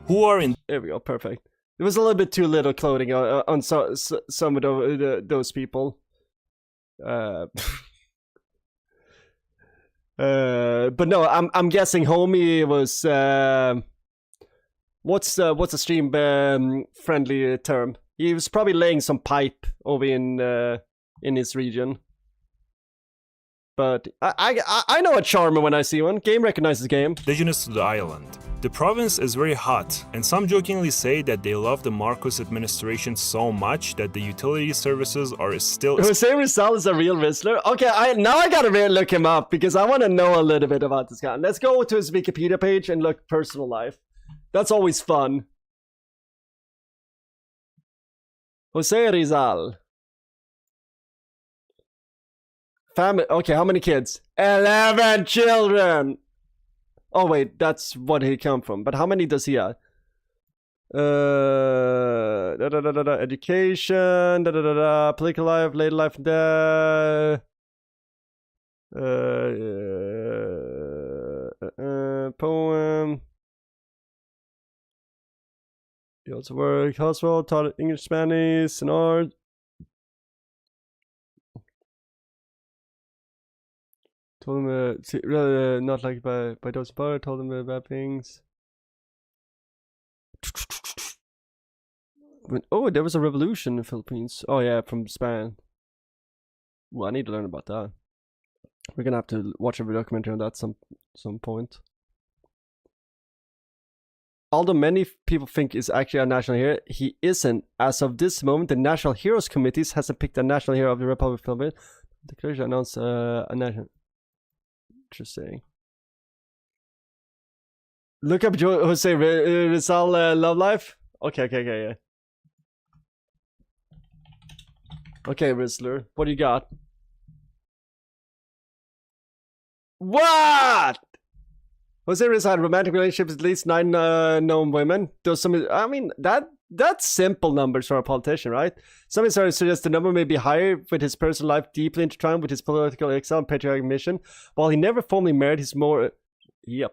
Who are in... There we go, perfect. It was a little bit too little clothing on some of those people. But no, I'm guessing homie was what's a stream friendly term? He was probably laying some pipe over in his region. But I know a charmer when I see one. Game recognizes game. Indigenous to the island. The province is very hot, and some jokingly say that they love the Marcos administration so much that the utility services are still... Jose Rizal is a real Rizzler? Okay, now I gotta really look him up, because I want to know a little bit about this guy. Let's go to his Wikipedia page and look personal life. That's always fun. Jose Rizal. Family. Okay, how many kids? 11 children! Oh wait, that's what he come from. But how many does he have? Education, political life, later life, poem. He also worked household, taught English, Spanish, and art. Told him not liked by those bar. Told him bad things. Oh, there was a revolution in the Philippines. Oh yeah, from Spain. Well, I need to learn about that. We're gonna have to watch a documentary on that some point. Although many people think he's actually a national hero, he isn't. As of this moment, the National Heroes Committees hasn't picked a national hero of the Republic of the Philippines. The declaration announced a national. Interesting. Look up Jose Rizal love life. Okay, yeah. Okay, Rizzler, what do you got? What? Jose Rizal had romantic relationships with at least 9 known women. Those some. I mean that's simple numbers for a politician, right? Some historians suggest the number may be higher with his personal life deeply intertwined with his political exile and patriotic mission. While he never formally married his He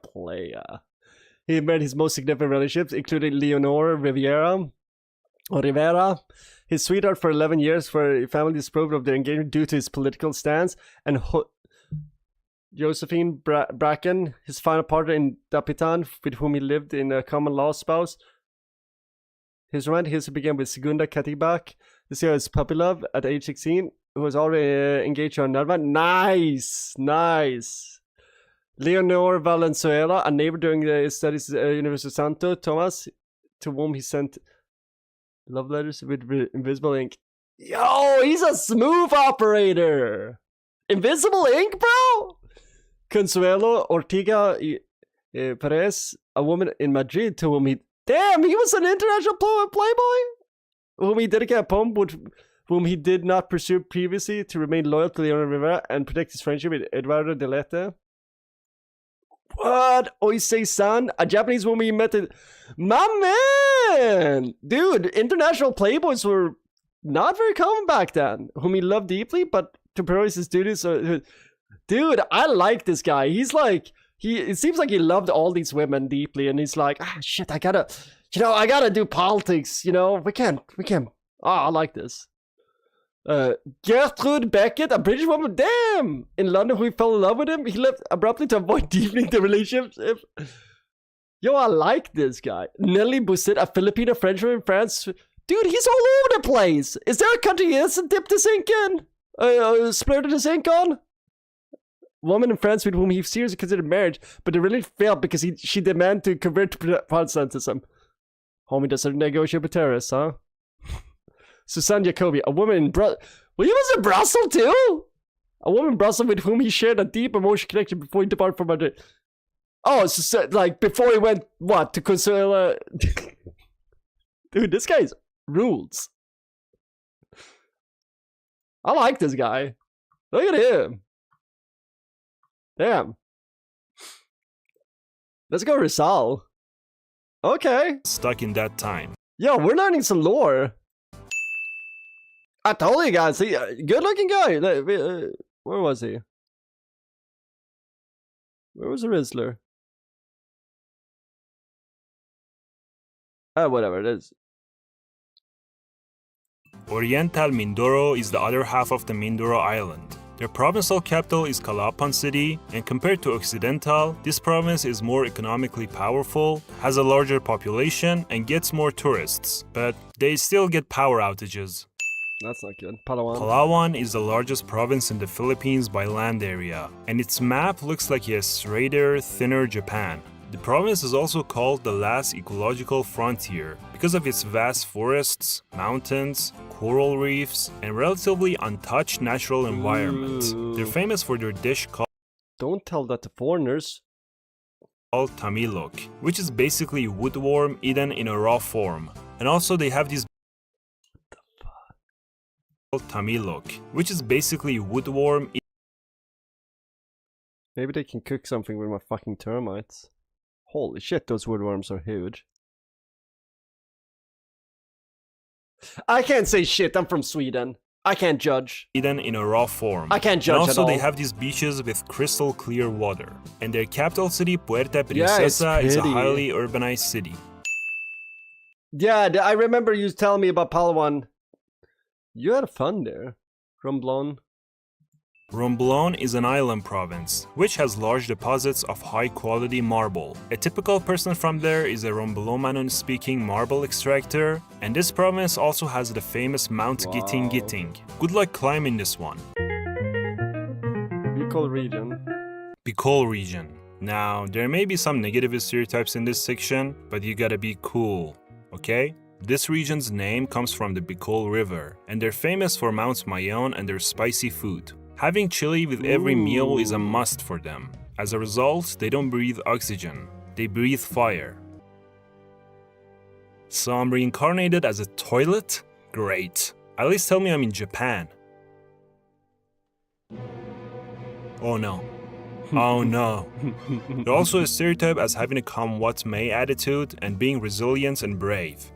married his most significant relationships, including Leonor Rivera, his sweetheart for 11 years, for family disapproved of their engagement due to his political stance, and Josephine Bracken, his final partner in Dapitan, with whom he lived in a common law spouse. His romantic history began with Segunda Katibak, this year his puppy love at age 16. who was already engaged on another one. Nice. Leonor Valenzuela, a neighbor during the studies at University of Santo Tomas, to whom he sent love letters with invisible ink. Yo, he's a smooth operator. Invisible ink, bro? Consuelo Ortiga Perez, a woman in Madrid, to whom he... Damn, he was an international playboy? Whom he dedicated a poem whom he did not pursue previously, to remain loyal to Leonor Rivera and protect his friendship with Eduardo Delete. What? Oisei-san, a Japanese woman he met in... My man! Dude, international playboys were not very common back then, whom he loved deeply, but to prioritize his duties... Dude, I like this guy. He's like... It seems like he loved all these women deeply, and he's like, shit, I gotta do politics, we can't... I like this. Gertrude Beckett, a British woman, damn! In London, who fell in love with him, he left abruptly to avoid deepening the relationship. Yo, I like this guy. Nelly Bousset, a Filipino Frenchman in France. Dude, he's all over the place. Is there a country he hasn't dipped his ink in? Splurted his ink on? Woman in France with whom he seriously considered marriage, but it really failed because she demanded to convert to Protestantism. Homie doesn't negotiate with terrorists, huh? Susanne Jacobi, a woman in Brussels. Well, he was in Brussels too? A woman in Brussels with whom he shared a deep emotional connection before he departed from Madrid. Oh, so like before he went, what, to Consuela? Dude, this guy's rules. I like this guy. Look at him. Damn. Let's go Rizal. Okay. Stuck in that time. Yo, we're learning some lore. I told you guys, good looking guy. Where was he? Where was the Rizzler? Whatever it is. Oriental Mindoro is the other half of the Mindoro Island. Their provincial capital is Calapan City, and compared to Occidental, this province is more economically powerful, has a larger population, and gets more tourists, but they still get power outages. That's not good. Palawan. Palawan is the largest province in the Philippines by land area, and its map looks like a straighter, thinner Japan. The province is also called the last ecological frontier because of its vast forests, mountains, coral reefs, and relatively untouched natural environment. They're famous for their dish called... Don't tell that to foreigners. ...called tamilok, which is basically woodworm eaten in a raw form. And also they have these... tamilok, which is basically woodworm... Maybe they can cook something with my fucking termites. Holy shit, those woodworms are huge. I can't say shit, I'm from Sweden. I can't judge. Eaten in a raw form. I can't judge and also at all. They have these beaches with crystal clear water. And their capital city, Puerto Princesa, is a highly urbanized city. Yeah, I remember you telling me about Palawan. You had fun there. Romblon. Romblon is an island province, which has large deposits of high-quality marble. A typical person from there is a Romblomanon-speaking marble extractor, and this province also has the famous Mount Giting Giting. Good luck climbing this one. Bicol region. Bicol region. Now, there may be some negative stereotypes in this section, but you gotta be cool, okay? This region's name comes from the Bicol River, and they're famous for Mount Mayon and their spicy food. Having chili with every meal is a must for them. As a result, they don't breathe oxygen, they breathe fire. So I'm reincarnated as a toilet? Great. At least tell me I'm in Japan. Oh no. Oh no. They're also a stereotype as having a come what may attitude and being resilient and brave.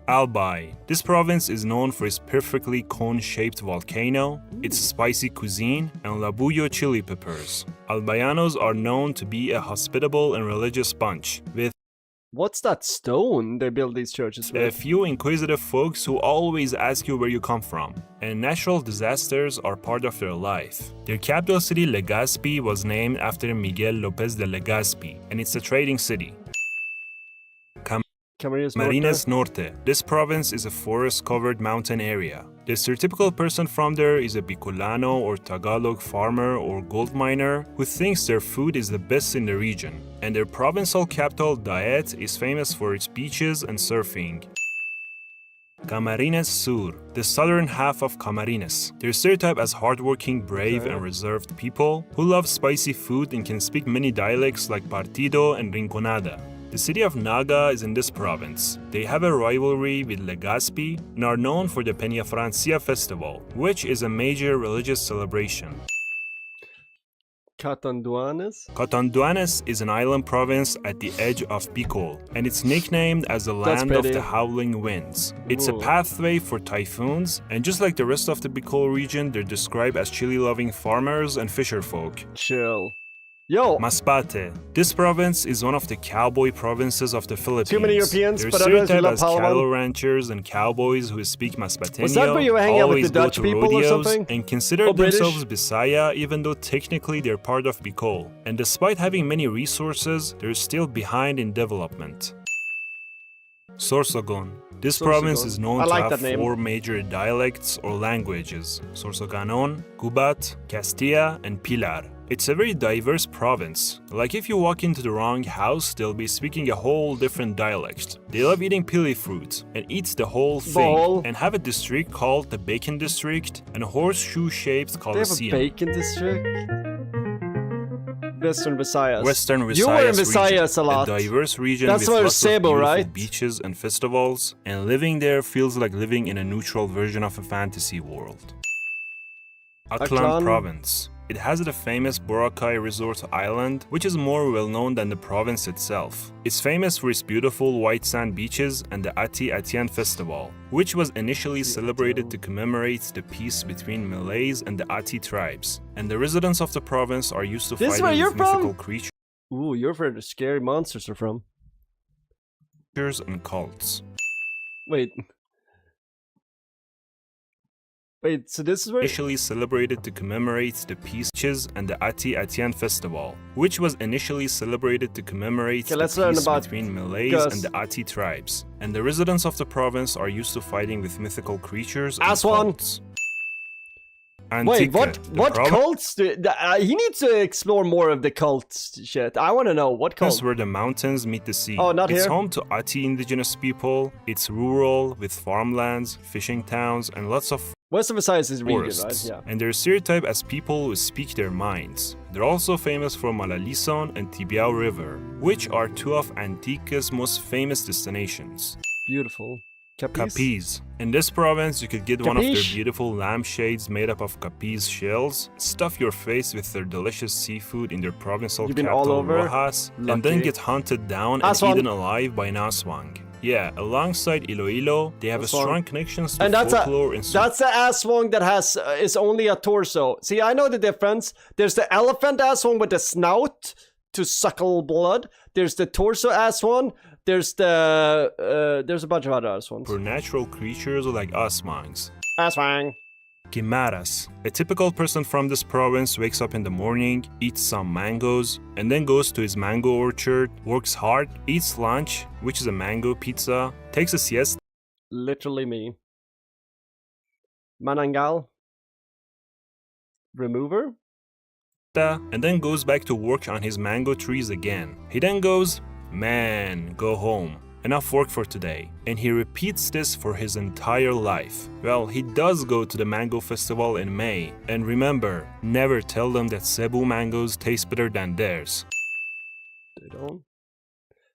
Albay. This province is known for its perfectly cone-shaped volcano, its spicy cuisine, and labuyo chili peppers. Albayanos are known to be a hospitable and religious bunch, with What's that stone they build these churches with? a few inquisitive folks who always ask you where you come from, and natural disasters are part of their life. Their capital city, Legazpi, was named after Miguel Lopez de Legazpi, and it's a trading city. Marines Norte. This province is a forest-covered mountain area. The stereotypical person from there is a Bicolano or Tagalog farmer or gold miner who thinks their food is the best in the region, and their provincial capital, Daet, is famous for its beaches and surfing. Camarines Sur, the southern half of Camarines. They're stereotyped as hardworking, brave, and reserved people who love spicy food and can speak many dialects like Partido and Rinconada. The city of Naga is in this province. They have a rivalry with Legazpi and are known for the Peña Francia festival, which is a major religious celebration. Catanduanes? Catanduanes is an island province at the edge of Bicol, and it's nicknamed as the land of the howling winds. It's a pathway for typhoons, and just like the rest of the Bicol region, they're described as chili-loving farmers and fisherfolk. Chill. Yo! Masbate. This province is one of the cowboy provinces of the Philippines. Too many Europeans, They're but otherwise we stereotyped love as cattle Palawan. ranchers and cowboys who speak Masbateño, Was that where you were hanging out with always the go Dutch to people or rodeos, something? and consider Or British? themselves Bisaya even though technically they're part of Bicol. And despite having many resources, they're still behind in development. Sorsogon. This province is known to have 4 major dialects or languages: Sorsoganon, Cubat, Castilla, and Pilar. It's a very diverse province. Like if you walk into the wrong house, they'll be speaking a whole different dialect. They love eating pili fruit and eats the whole thing, and have a district called the Bacon District and a horseshoe-shaped Coliseum. They have a bacon district? Western Visayas. Western Visayas. You were in Visayas a lot. A diverse region That's with why lots of Cebu, beautiful right? beaches and festivals, and living there feels like living in a neutral version of a fantasy world. Aklan Province. It has the famous Boracay Resort Island, which is more well known than the province itself. It's famous for its beautiful white sand beaches and the Ati Atian Festival, which was initially celebrated to commemorate the peace between Malays and the Ati tribes. And the residents of the province are used to fighting with mythical creatures. Ooh, you're where the scary monsters are from. And cults. Wait, so this is where... Initially celebrated to commemorate the peace and the Ati Atian Festival, which was initially celebrated to commemorate the peace between Malays and the Ati tribes. And the residents of the province are used to fighting with mythical creatures and cults. Wait, what cults? He needs to explore more of the cults shit. I want to know, what cults? Where the mountains meet the sea. Oh, not it's here? Home to Ati indigenous people. It's rural, with farmlands, fishing towns, and lots of Western Visayas is region, forests. right? Yeah. And they're stereotyped as people who speak their minds. They're also famous for Malalison and Tibiao River, which are 2 of Antique's most famous destinations. Beautiful. Capiz. In this province, you could get one of their beautiful lampshades made up of capiz shells, stuff your face with their delicious seafood in their provincial capital, Rojas, and then get hunted down and eaten alive by Naswang. Yeah, alongside Iloilo, they have a strong connections to folklore and that's the Aswang that has is only a torso. See, I know the difference. There's the elephant Aswang with the snout to suckle blood. There's the torso Aswang. There's a bunch of other Aswangs. For natural creatures like Aswangs. Aswang. Quimaras. A typical person from this province wakes up in the morning, eats some mangoes, and then goes to his mango orchard, works hard, eats lunch, which is a mango pizza, takes a siesta. Literally me. Manangal. Remover. And then goes back to work on his mango trees again. He then goes, "Man, go home. Enough work for today." And he repeats this for his entire life. Well, he does go to the mango festival in May. And remember, never tell them that Cebu mangoes taste better than theirs. They don't.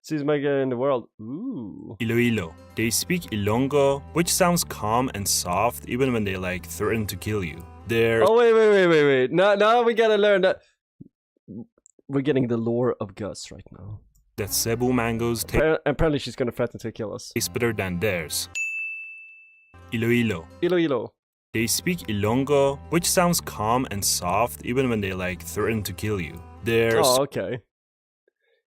Sees mango in the world. Ooh. Iloilo. They speak Ilonggo, which sounds calm and soft even when they threaten to kill you. They're... Oh, wait. Now we gotta learn that. We're getting the lore of Gus right now. That Cebu mangoes apparently she's gonna threaten to kill us. Taste better than theirs. Iloilo. Iloilo. They speak Ilonggo, which sounds calm and soft even when they threaten to kill you. They're... Oh, okay.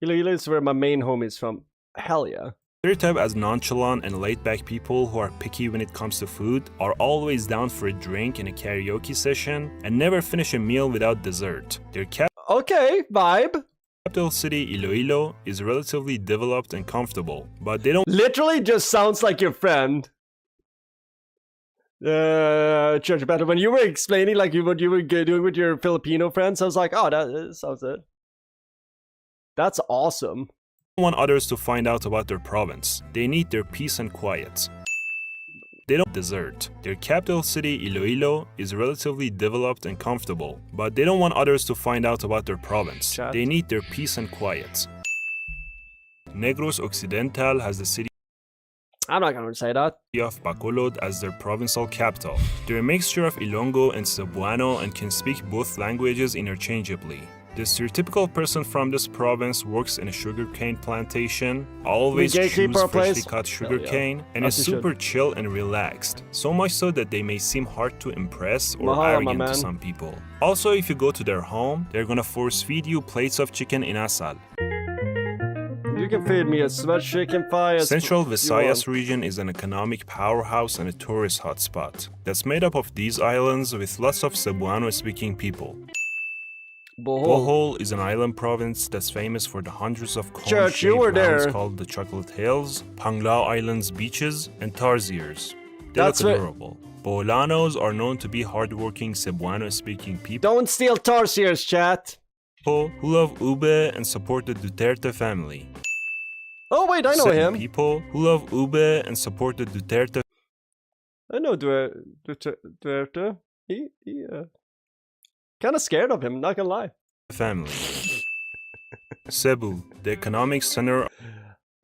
Iloilo is where my main home is from. Hell yeah. Stereotyped as nonchalant and laid-back people who are picky when it comes to food, are always down for a drink in a karaoke session, and never finish a meal without dessert. Their okay, vibe. Capital city Iloilo is relatively developed and comfortable, but they don't literally just sounds like your friend. Church battle. When you were explaining like what you were doing with your Filipino friends, I was like, oh, that sounds good. That's awesome. They don't want others to find out about their province. They need their peace and quiet. They don't desert. Their capital city, Iloilo, is relatively developed and comfortable, but they don't want others to find out about their province. Chat. They need their peace and quiet. Negros Occidental has the city I'm not gonna say that. of Bacolod as their provincial capital. They're a mixture of Ilonggo and Cebuano and can speak both languages interchangeably. The stereotypical person from this province works in a sugarcane plantation, always We chews gatekeep our freshly place. cut Hell sugarcane, and As is you should. super chill and relaxed, so much so that they may seem hard to impress or Mahalo, my arrogant man. to some people. Also, if you go to their home, they're gonna force feed you plates of chicken in asal. You can feed me as much chicken pie as Central you Visayas want. region is an economic powerhouse and a tourist hotspot that's made up of these islands with lots of Cebuano-speaking people. Bohol. Bohol is an island province that's famous for the hundreds of Church, you were cone-shaped mounds there. called the Chocolate Hills, Panglao Island's beaches, and Tarsiers. They That's look right. adorable. Boholanos are known to be hardworking Cebuano-speaking people Don't steal Tarsiers, chat. who love ube and support the Duterte family. Oh wait, I know Cebu him. people who love ube and support the Duterte I know Duerte. He kind of scared of him. Not gonna lie. family. Cebu, the economic center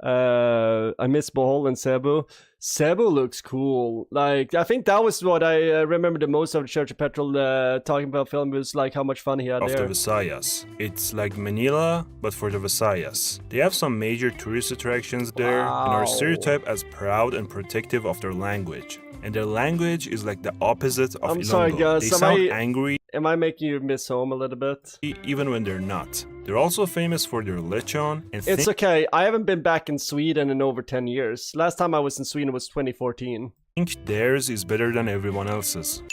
I miss Bohol and Cebu. Cebu looks cool. Like I think that was what I remember the most of the Church of Petrol talking about film was like how much fun he had of the there. Visayas. It's like Manila, but for the Visayas. They have some major tourist attractions there and are Wow. stereotyped as proud and protective of their language. And their language is like the opposite of I'm Ilonggo. sorry, Gus. They Am sound I- angry Am I making you miss home a little bit? even when they're not. They're also famous for their lechon and It's okay. I haven't been back in Sweden in over 10 years. Last time I was in Sweden was 2014. think theirs is better than everyone else's.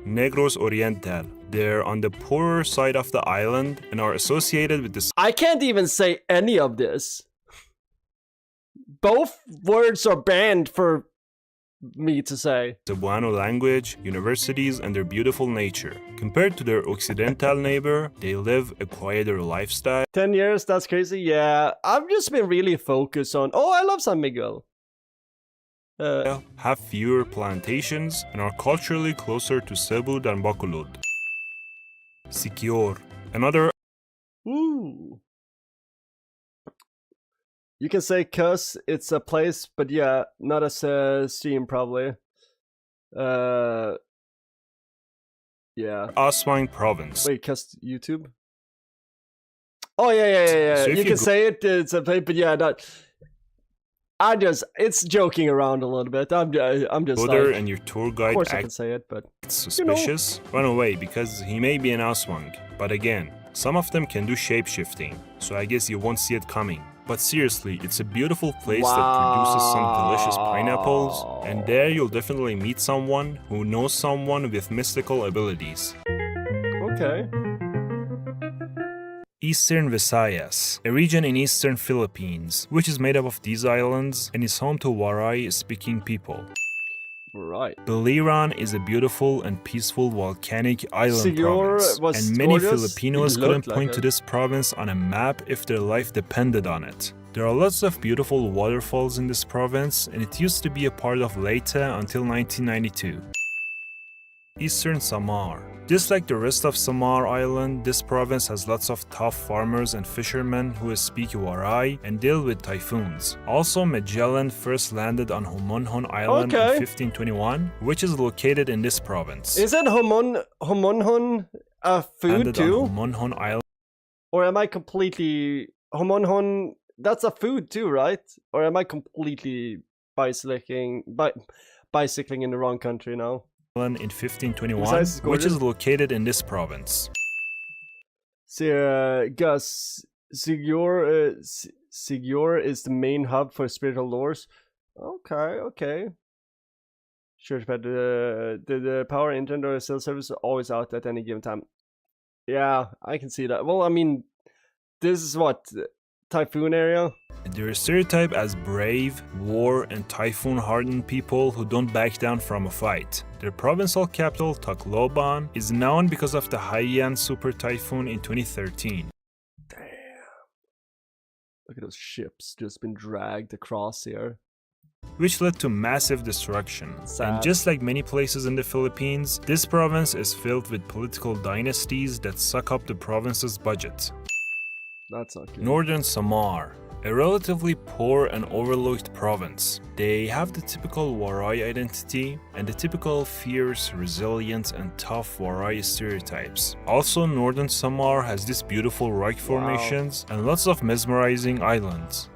Negros Oriental. They're on the poorer side of the island and are associated with the I can't even say any of this. Both words are banned for me to say. Cebuano language, universities, and their beautiful nature. Compared to their Occidental neighbor, they live a quieter lifestyle 10 years, that's crazy. Yeah, I've just been really focused on. Oh, I love San Miguel. have fewer plantations, and are culturally closer to Cebu than Bacolod. Siquijor, another Ooh. You can say cuss, it's a place, but yeah, not as a stream probably. Yeah. Aswang province. Wait, cuss YouTube? Oh yeah. So if You you can go- say it, it's a place, but yeah, not. It's joking around a little bit. I'm just Go there like, and your tour of guide course I can acts say it, but suspicious, run away because he may be an Aswang. But again, some of them can do shape-shifting, so I guess you won't see it coming. But seriously, it's a beautiful place that produces some delicious pineapples, and there you'll definitely meet someone who knows someone with mystical abilities. okay. Eastern Visayas, a region in eastern Philippines, which is made up of these islands and is home to Waray-speaking people. Right. Biliran is a beautiful and peaceful volcanic island Siquijor province, was and many gorgeous. Filipinos It couldn't looked like point it. to this province on a map if their life depended on it. There are lots of beautiful waterfalls in this province, and it used to be a part of Leyte until 1992. Eastern Samar. Just like the rest of Samar Island, this province has lots of tough farmers and fishermen who speak Waray and deal with typhoons. Also, Magellan first landed on Homonhon Island in Okay. 1521, which is located in this province. Isn't homonhon a food Landed too? on Homonhon Island Or am I completely homonhon? That's a food too, right? Or am I completely bicycling in the wrong country now? in 1521, Besides, it's which is gorgeous. located in this province. So, Gus, Siquijor is the main hub for spiritual lores. Okay. Sure, but the power, internet, or cell service are always out at any given time. Yeah, I can see that. Well, I mean, this is what typhoon area. They're stereotyped as brave, war, and typhoon-hardened people who don't back down from a fight. Their provincial capital, Tacloban, is known because of the Haiyan super typhoon in 2013. Damn. Look at those ships just been dragged across here. Which led to massive destruction. Sad. And just like many places in the Philippines, this province is filled with political dynasties that suck up the province's budget. That's not good. Northern Samar, a relatively poor and overlooked province. They have the typical Waray identity and the typical fierce, resilient, and tough Waray stereotypes. Also, Northern Samar has these beautiful rock formations and lots of mesmerizing islands.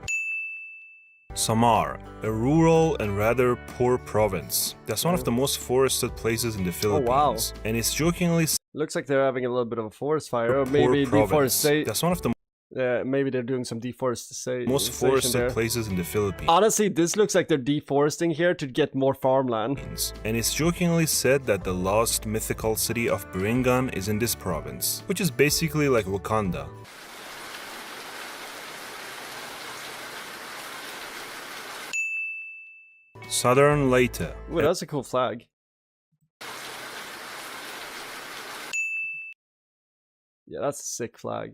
Samar, a rural and rather poor province. That's one of the most forested places in the Philippines. wow. And it's jokingly Looks like they're having a little bit of a forest fire, or a poor maybe province. deforestation. That's one of the Maybe they're doing some deforestation. most forested places in the Philippines. Honestly, this looks like they're deforesting here to get more farmland. And it's jokingly said that the lost mythical city of Biringan is in this province, which is basically like Wakanda. Southern Leyte. Ooh, that's a cool flag. Yeah, that's a sick flag.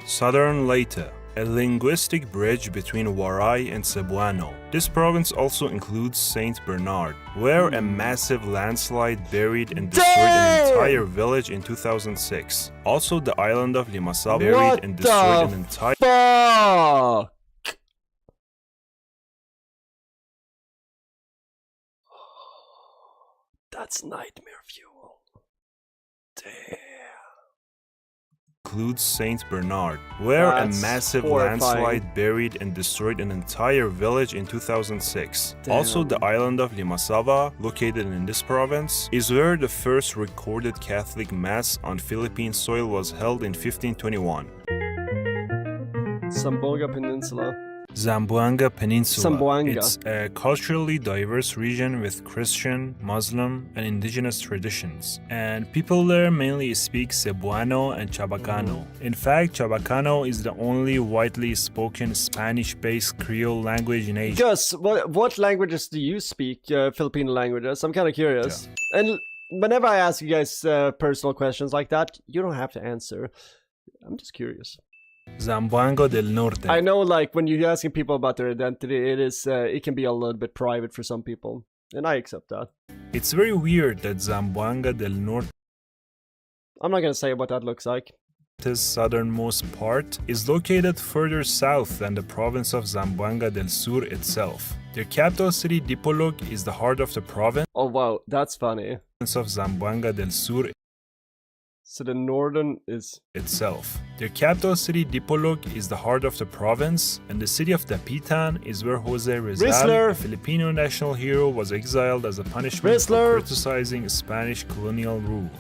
Southern Leyte, a linguistic bridge between Waray and Cebuano. This province also includes Saint Bernard, where a massive landslide buried and destroyed an entire village in 2006. Also, the island of Limassol buried and destroyed an entire... Fuck! That's nightmare fuel. Damn. Includes Saint Bernard, where That's a massive horrifying. landslide buried and destroyed an entire village in 2006. Damn. Also, the island of Limasava, located in this province, is where the first recorded Catholic Mass on Philippine soil was held in 1521. Zamboanga Peninsula. Zamboanga Peninsula. Zamboanga. It's a culturally diverse region with Christian, Muslim, and indigenous traditions. And people there mainly speak Cebuano and Chabacano. In fact, Chabacano is the only widely spoken Spanish-based Creole language in Asia. Gus, what languages do you speak? Filipino languages? I'm kind of curious. And whenever I ask you guys personal questions like that, you don't have to answer. I'm just curious. Zamboanga del Norte. I know, like, when you're asking people about their identity, it can be a little bit private for some people, and I accept that. It's very weird that Zamboanga del Norte's I'm not gonna say what that looks like. southernmost part is located further south than the province of Zamboanga del Sur itself. Their capital city, Dipolog, is the heart of the province Oh wow, that's funny. of Zamboanga del Sur So the northern is... itself. Their capital city, Dipolog, is the heart of the province, and the city of Dapitan is where Jose Rizal, Rizzler. a Filipino national hero, was exiled as a punishment Rizzler. for criticizing Spanish colonial rule.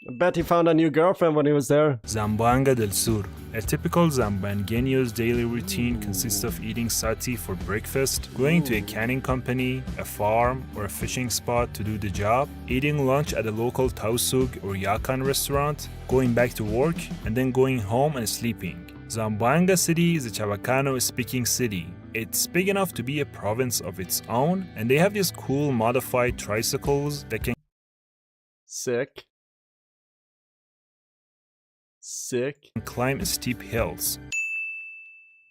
I bet he found a new girlfriend when he was there. Zamboanga del Sur. A typical Zamboangueño's daily routine consists of eating sati for breakfast, going to a canning company, a farm, or a fishing spot to do the job, eating lunch at a local tausug or yakan restaurant, going back to work, and then going home and sleeping. Zamboanga City is a Chabacano-speaking city. It's big enough to be a province of its own, and they have these cool modified tricycles that can Sick. Sick. climb steep hills.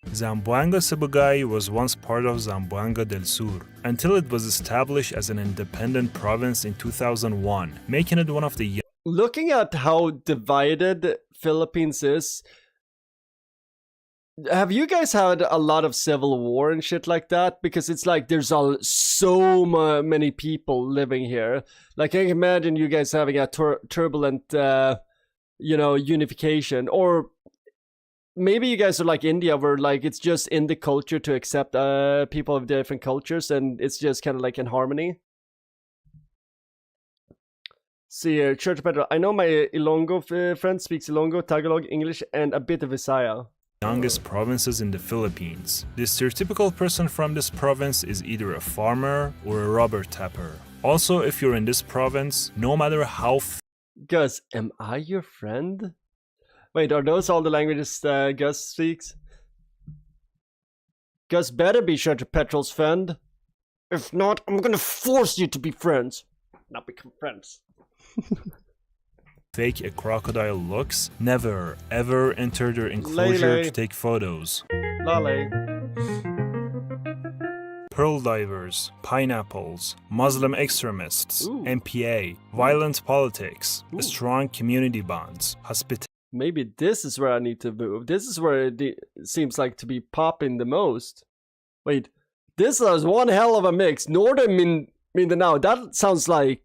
Zamboanga Sibugay was once part of Zamboanga del Sur, until it was established as an independent province in 2001, making it one of the Looking at how divided Philippines is, have you guys had a lot of civil war and shit like that? Because it's like there's so many people living here. Like, I can imagine you guys having a turbulent, unification. Or maybe you guys are like India, where like it's just in the culture to accept people of different cultures, and it's just kind of like in harmony. See here, Church Pedro. I know my Ilonggo friend speaks Ilonggo, Tagalog, English, and a bit of Visaya. youngest provinces in the Philippines. The stereotypical person from this province is either a farmer or a rubber tapper. Also, if you're in this province, no matter how Gus, am I your friend? Wait, are those all the languages Gus speaks? Gus better be sure to Petrol's friend. If not, I'm gonna force you to be friends. Not become friends. Fake a crocodile looks, never ever enter their enclosure Lele. to take photos. Lale. Pearl divers, pineapples, Muslim extremists, Ooh. MPA, violent politics, Ooh. strong community bonds, hospitality. Maybe this is where I need to move. This is where it seems like to be popping the most. Wait, this is one hell of a mix. Northern Mindanao. That sounds like...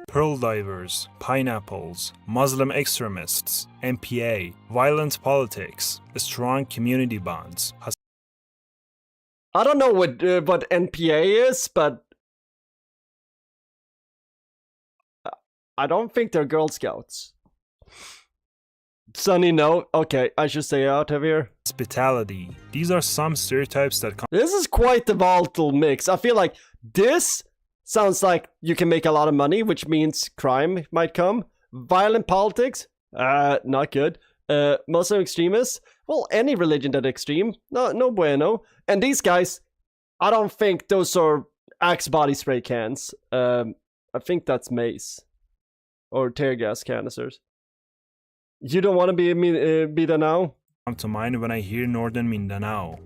Pearl divers, pineapples, Muslim extremists, MPA, violent politics, strong community bonds. I don't know what NPA is, but... I don't think they're Girl Scouts. Sonny, no. Okay, I should stay out of here. Hospitality. These are some stereotypes that This is quite the volatile mix. I feel like this sounds like you can make a lot of money, which means crime might come. Violent politics? Not good. Muslim extremists? Well, any religion that extreme? No bueno. And these guys, I don't think those are Axe body spray cans. I think that's mace. Or tear gas canisters. You don't want to be Mindanao? come to mind when I hear Northern Mindanao.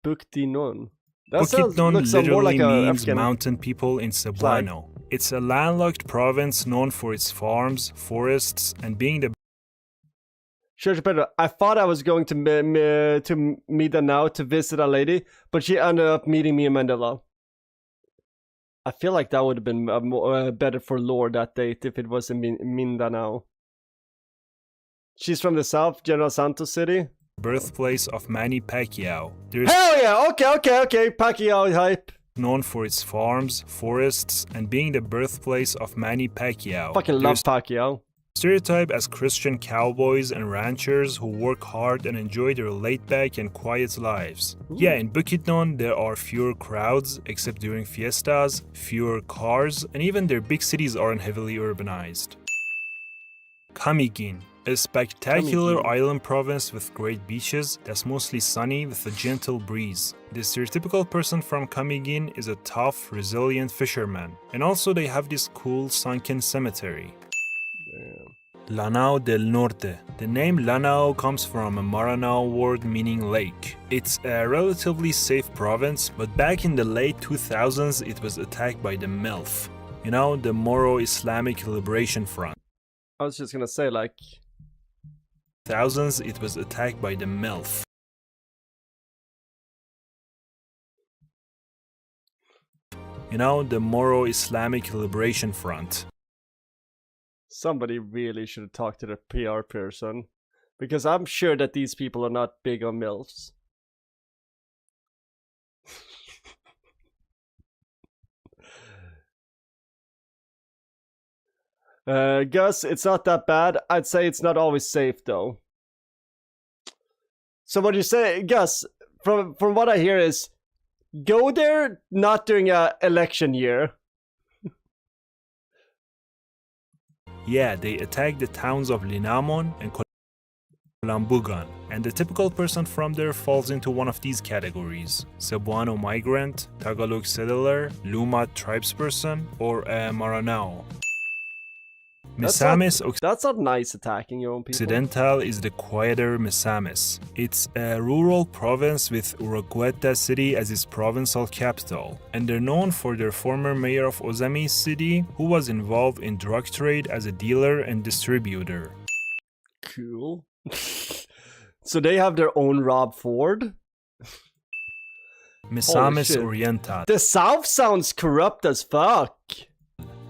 Bukidnon. That sounds Bukidnon looks literally more like a means Afghan mountain people in Cebuano. It's a landlocked province known for its farms, forests, and being the Sure, Pedro. I thought I was going to Mindanao to visit a lady, but she ended up meeting me in Mandela. I feel like that would have been better for lore that date if it was in Mindanao. She's from the south, General Santos City. birthplace of Manny Pacquiao. There's Hell yeah! Okay. Pacquiao hype. known for its farms, forests, and being the birthplace of Manny Pacquiao. Fucking love Pacquiao. Stereotype as Christian cowboys and ranchers who work hard and enjoy their laid-back and quiet lives. Yeah, in Bukidnon there are fewer crowds, except during fiestas, fewer cars, and even their big cities aren't heavily urbanized. Camiguin, a spectacular Camiguin. island province with great beaches that's mostly sunny with a gentle breeze. The stereotypical person from Camiguin is a tough, resilient fisherman, and also they have this cool sunken cemetery. Lanao del Norte. The name Lanao comes from a Maranao word meaning lake. It's a relatively safe province, but back in the late 2000s it was attacked by the MILF. You know, the Moro Islamic Liberation Front. I was just gonna say, like... Thousands it was attacked by the MILF. You know, the Moro Islamic Liberation Front. Somebody really should talk to the PR person. Because I'm sure that these people are not big on MILFs. Gus, it's not that bad. I'd say it's not always safe though. So what you say, Gus, from what I hear is, go there not during a election year. Yeah, they attacked the towns of Linamon and Colambugan, and the typical person from there falls into one of these categories: Cebuano migrant, Tagalog settler, Luma tribesperson, or a Maranao. Misamis That's not nice attacking your own people. Occidental is the quieter Misamis. It's a rural province with Uragueta city as its provincial capital, and they're known for their former mayor of Ozami city, who was involved in drug trade as a dealer and distributor. Cool. So they have their own Rob Ford? Misamis shit. Oriental. The South sounds corrupt as fuck.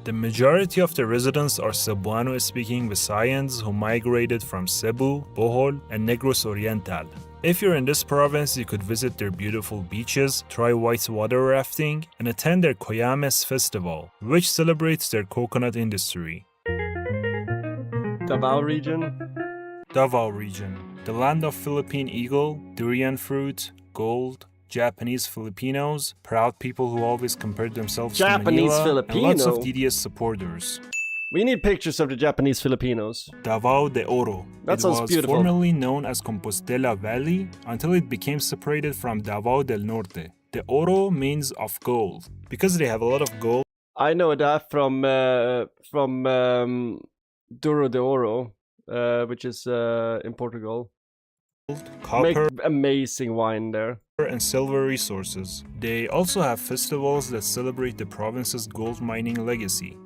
The majority of the residents are Cebuano-speaking Visayans who migrated from Cebu, Bohol, and Negros Oriental. If you're in this province, you could visit their beautiful beaches, try whitewater rafting, and attend their Coyames festival, which celebrates their coconut industry. Davao region? Davao region, the land of Philippine eagle, durian fruit, gold, Japanese Filipinos, proud people who always compared themselves Japanese to Manila, and lots of Filipino? tedious supporters. We need pictures of the Japanese Filipinos. Davao de Oro. That it sounds was beautiful. formerly known as Compostela Valley until it became separated from Davao del Norte. De Oro means of gold because they have a lot of gold. I know that from Douro de Oro, which is in Portugal. Copper Make amazing wine there. and silver resources. They also have festivals that celebrate the province's gold mining legacy.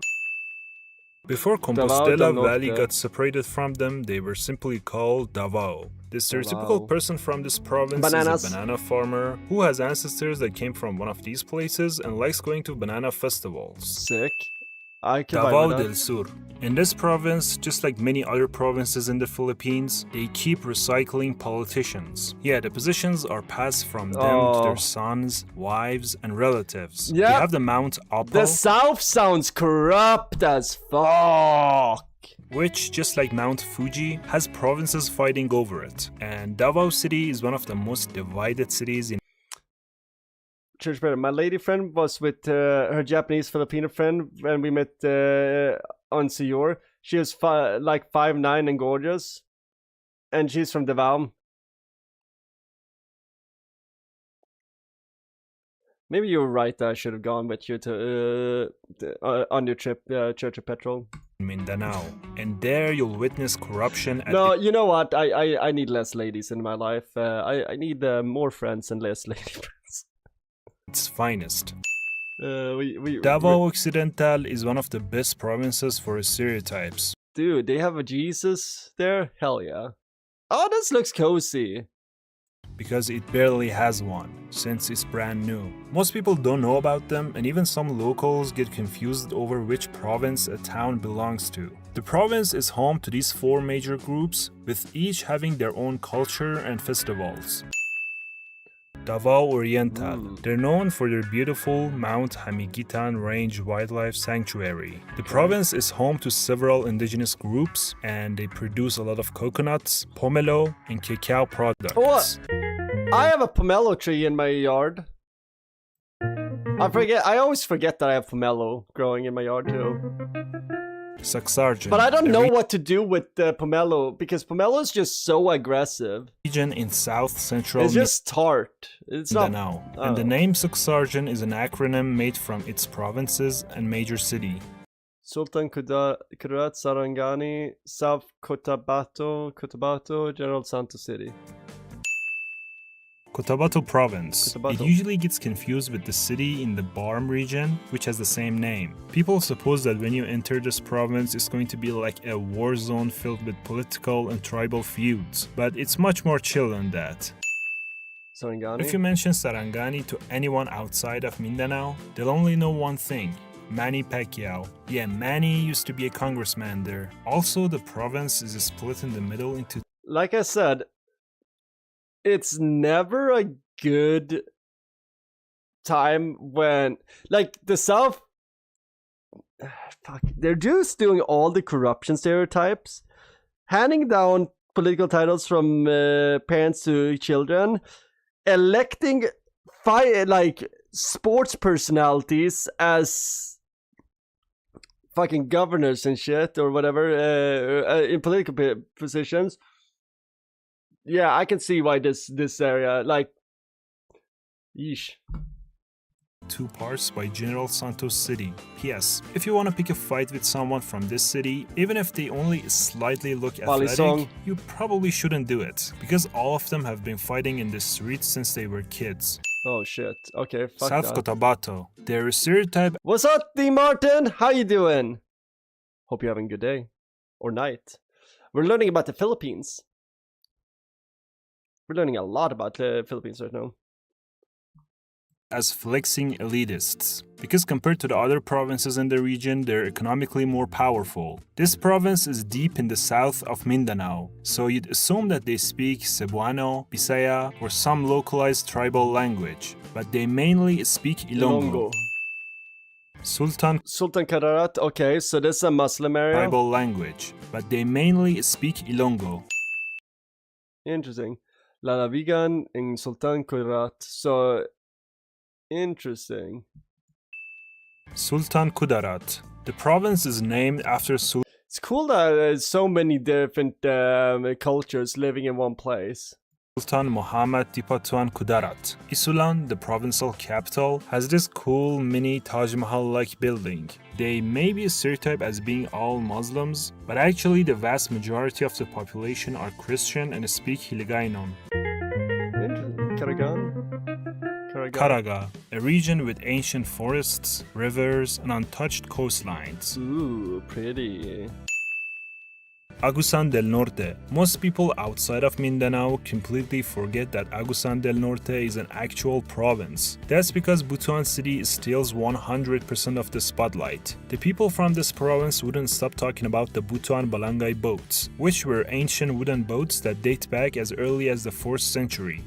Before Compostela del Valley Norte. got separated from them, they were simply called Davao. The stereotypical Davao. person from this province Bananas. is a banana farmer who has ancestors that came from one of these places and likes going to banana festivals. Sick. I can buy Davao that. del Sur. In this province, just like many other provinces in the Philippines, they keep recycling politicians. Yeah, the positions are passed from them to Oh. their sons, wives, and relatives. Yep. They have the Mount Apo, The South sounds corrupt as fuck. which, just like Mount Fuji, has provinces fighting over it. And Davao City is one of the most divided cities in Church brother, my lady friend was with her Japanese Filipino friend when we met on Seoul. She was like 5'9" and gorgeous, and she's from Davao. Maybe you were right that I should have gone with you to on your trip, Church of Petrol. Mindanao. And there you'll witness corruption at No, you know what? I need less ladies in my life. I need more friends and less lady friends. its finest. We Davao Occidental is one of the best provinces for stereotypes. dude, they have a Jesus there? Hell yeah. Oh, this looks cozy. Because it barely has one, since it's brand new. Most people don't know about them, and even some locals get confused over which province a town belongs to. The province is home to these 4 major groups, with each having their own culture and festivals. Davao Oriental. They're known for their beautiful Mount Hamigitan Range Wildlife Sanctuary. The province is home to several indigenous groups, and they produce a lot of coconuts, pomelo, and cacao products. Oh, I have a pomelo tree in my yard. I always forget that I have pomelo growing in my yard too. Saxarjan. But I don't the know what to do with the pomelo because pomelo is just so aggressive. region in south-central It's just tart. It's not. Mindanao. And the name Saxarjan is an acronym made from its provinces and major city. Sultan Kudat, Sarangani, South Cotabato, General Santos City. Cotabato Province. Cotabato. It usually gets confused with the city in the Barm region, which has the same name. People suppose that when you enter this province, it's going to be like a war zone filled with political and tribal feuds, but it's much more chill than that. Sarangani. If you mention Sarangani to anyone outside of Mindanao, they'll only know one thing. Manny Pacquiao. Yeah, Manny used to be a congressman there. Also, the province is split in the middle into Like I said, it's never a good time when, like, the South, fuck, they're just doing all the corruption stereotypes, handing down political titles from parents to children, electing like sports personalities as fucking governors and shit or whatever in political positions. Yeah, I can see why this area, like, yeesh. 2 parts by General Santos City. P.S. If you want to pick a fight with someone from this city, even if they only slightly look athletic, Balisong. you probably shouldn't do it, because all of them have been fighting in the streets since they were kids. Oh shit. Okay, fuck South that. Cotabato. Their stereotype What's up, D. Martin? How you doing? Hope you're having a good day. Or night. We're learning about the Philippines. We're learning a lot about the Philippines right now. as flexing elitists, because compared to the other provinces in the region, they're economically more powerful. This province is deep in the south of Mindanao, so you'd assume that they speak Cebuano, Bisaya, or some localized tribal language, but they mainly speak Ilonggo. Sultan Sultan Kadarat, okay, so this is a Muslim area. tribal language, but they mainly speak Ilonggo. Interesting. Lalawigan and Sultan Kudarat. So interesting. Sultan Kudarat. The province is named after It's cool that there's so many different cultures living in one place. Sultan Muhammad Tipatuan Kudarat. Isulan, the provincial capital, has this cool mini Taj Mahal-like building. They may be stereotyped as being all Muslims, but actually the vast majority of the population are Christian and speak Hiligaynon. Karaga, a region with ancient forests, rivers, and untouched coastlines. Ooh, pretty. Agusan del Norte. Most people outside of Mindanao completely forget that Agusan del Norte is an actual province. That's because Butuan City steals 100% of the spotlight. The people from this province wouldn't stop talking about the Butuan Balangay boats, which were ancient wooden boats that date back as early as the 4th century.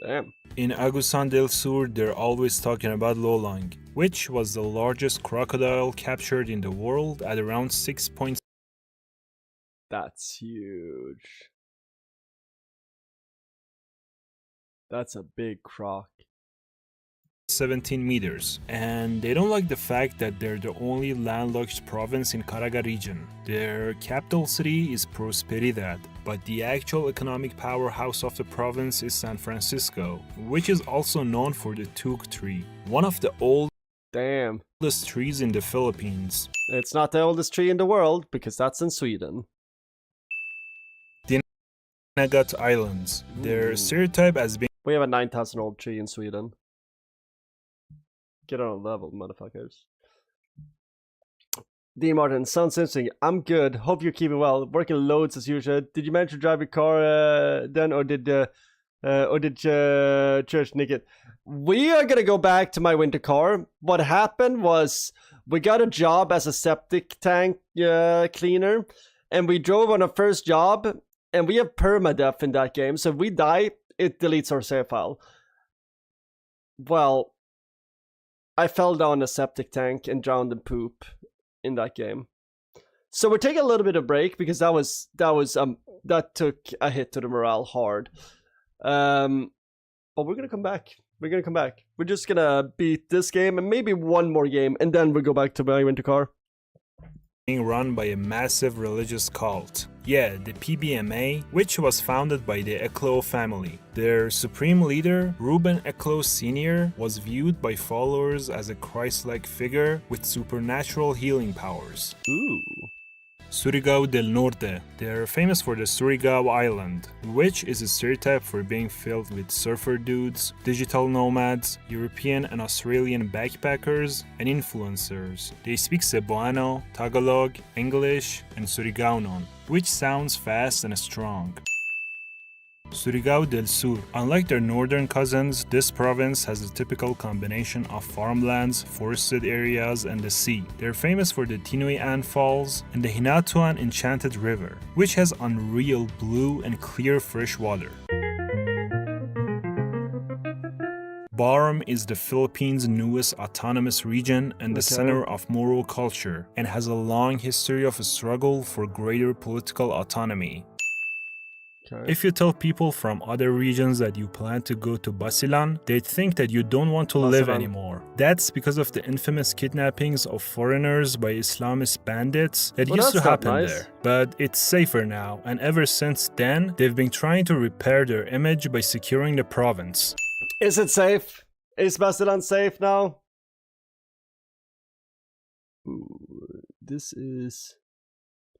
Damn. In Agusan del Sur, they're always talking about Lolang, which was the largest crocodile captured in the world at around 6.7. That's huge. That's a big croc. 17 meters, and they don't like the fact that they're the only landlocked province in Caraga region. Their capital city is Prosperidad, but the actual economic powerhouse of the province is San Francisco, which is also known for the teak tree, one of the oldest trees in the Philippines. It's not the oldest tree in the world, because that's in Sweden. Dinagat Islands. They're stereotyped as being... We have a 9,000-old tree in Sweden. Get on a level, motherfuckers. D. Martin, sounds interesting. I'm good. Hope you're keeping well. Working loads as usual. Did you manage to drive your car then, or did Church nick it? We are gonna go back to my winter car. What happened was we got a job as a septic tank cleaner, and we drove on our first job, and we have permadeath in that game. So if we die, it deletes our save file. Well, I fell down a septic tank and drowned in poop in that game. So we're taking a little bit of break because that took a hit to the morale hard. But we're gonna come back. We're just gonna beat this game and maybe one more game, and then we go back to my winter car. Being run by a massive religious cult. Yeah, the PBMA, which was founded by the Eklo family. Their supreme leader, Ruben Eklo Sr., was viewed by followers as a Christ-like figure with supernatural healing powers. Ooh. Surigao del Norte. They're famous for the Surigao Island, which is a stereotype for being filled with surfer dudes, digital nomads, European and Australian backpackers, and influencers. They speak Cebuano, Tagalog, English, and Surigaonon, which sounds fast and strong. Surigao del Sur. Unlike their northern cousins, this province has a typical combination of farmlands, forested areas, and the sea. They're famous for the Tinoy-an Falls and the Hinatuan Enchanted River, which has unreal blue and clear fresh water. Baram is the Philippines' newest autonomous region and the center of Moro culture, and has a long history of a struggle for greater political autonomy. Okay. If you tell people from other regions that you plan to go to Basilan, they'd think that you don't want to live anymore. That's because of the infamous kidnappings of foreigners by Islamist bandits that used to happen there. But it's safer now, and ever since then, they've been trying to repair their image by securing the province. Is it safe? Is Basilan safe now? Ooh, this is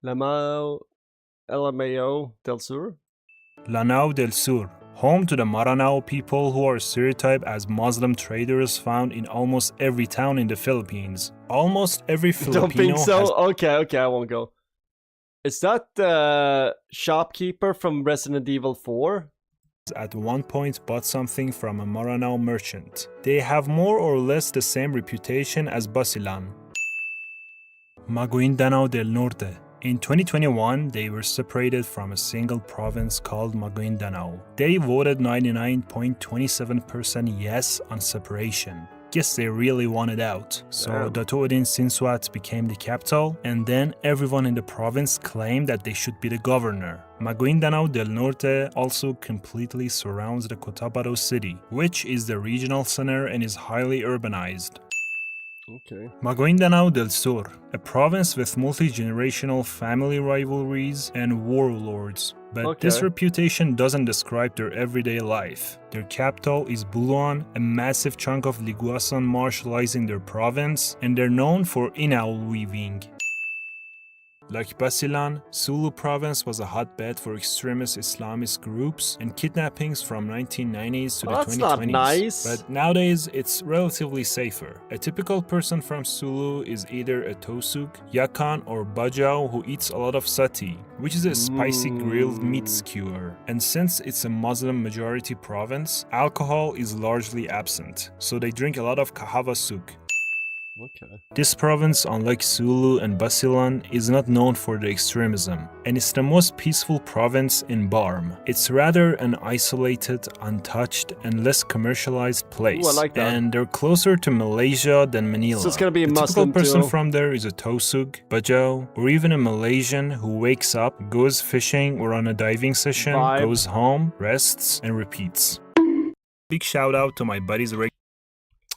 LMAO del Sur. Lanao del Sur, home to the Maranao people who are stereotyped as Muslim traders found in almost every town in the Philippines. Almost every Filipino Don't think so? has... Okay, I won't go. Is that the shopkeeper from Resident Evil 4? At one point bought something from a Maranao merchant. They have more or less the same reputation as Basilan. Maguindanao del Norte. In 2021, they were separated from a single province called Maguindanao. They voted 99.27% yes on separation. Guess they really wanted out. So Datuodin Sinsuat became the capital, and then everyone in the province claimed that they should be the governor. Maguindanao del Norte also completely surrounds the Cotabato city, which is the regional center and is highly urbanized. Okay. Maguindanao del Sur, a province with multi-generational family rivalries and warlords. But this Okay. reputation doesn't describe their everyday life. Their capital is Buluan, a massive chunk of Liguasan marsh lies in their province, and they're known for inaul weaving. Like Basilan, Sulu province was a hotbed for extremist Islamist groups and kidnappings from 1990s to Well, the that's 2020s. not nice. But nowadays, it's relatively safer. A typical person from Sulu is either a Tosuk, Yakan, or Bajau who eats a lot of sati, which is a spicy grilled meat skewer. And since it's a Muslim majority province, alcohol is largely absent, so they drink a lot of kahava suk. Okay. This province, unlike Sulu and Basilan, is not known for the extremism, and it's the most peaceful province in Barm. It's rather an isolated, untouched, and less commercialized place. Ooh, I like that. And they're closer to Malaysia than Manila. So it's gonna be a the Muslim typical person too. from there is a Tosug, Bajau, or even a Malaysian who wakes up, goes fishing or on a diving session, Vibe. goes home, rests, and repeats. Big shout out to my buddies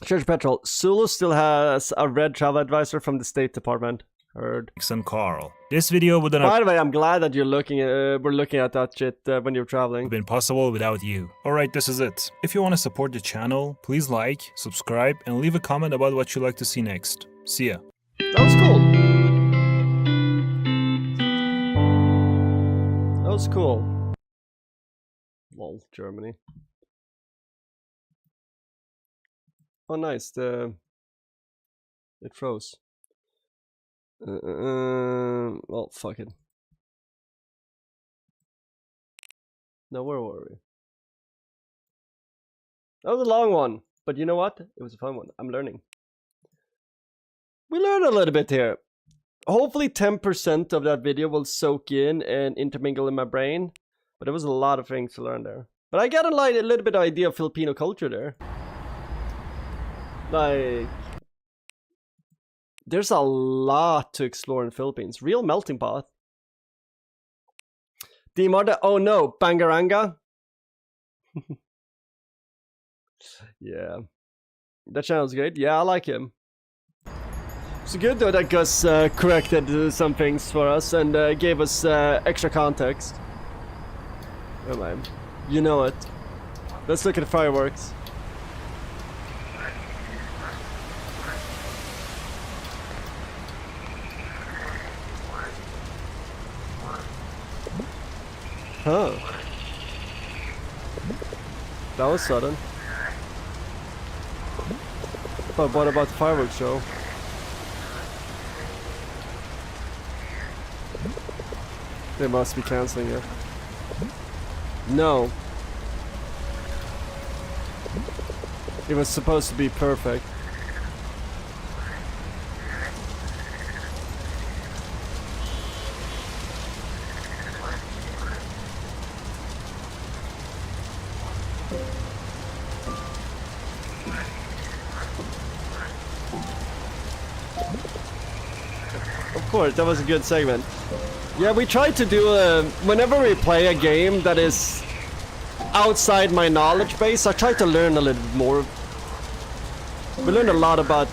Church Petrol. Sulu still has a red travel advisor from the State Department. Heard. Rex and Carl. This video wouldn't have By the way, I'm glad that you're looking at we're looking at that shit when you're traveling. been possible without you. Alright, this is it. If you want to support the channel, please like, subscribe, and leave a comment about what you'd like to see next. See ya. That was cool. That was cool. Lol, Germany. Oh, nice. It froze. Well, fuck it. Now, where were we? That was a long one, but you know what? It was a fun one. I'm learning. We learned a little bit here. Hopefully 10% of that video will soak in and intermingle in my brain, but there was a lot of things to learn there. But I got a little bit of idea of Filipino culture there. Like, there's a lot to explore in Philippines. Real melting pot. Dimarda, oh no, Bangaranga. Yeah, that sounds good. Yeah, I like him. It's good though that Gus corrected some things for us and gave us extra context. Oh man, you know it. Let's look at the fireworks. Huh. That was sudden. But what about the fireworks show? They must be canceling it. No. It was supposed to be perfect. Of course, that was a good segment. Yeah, we tried to do whenever we play a game that is outside my knowledge base, I try to learn a little bit more. We learned a lot about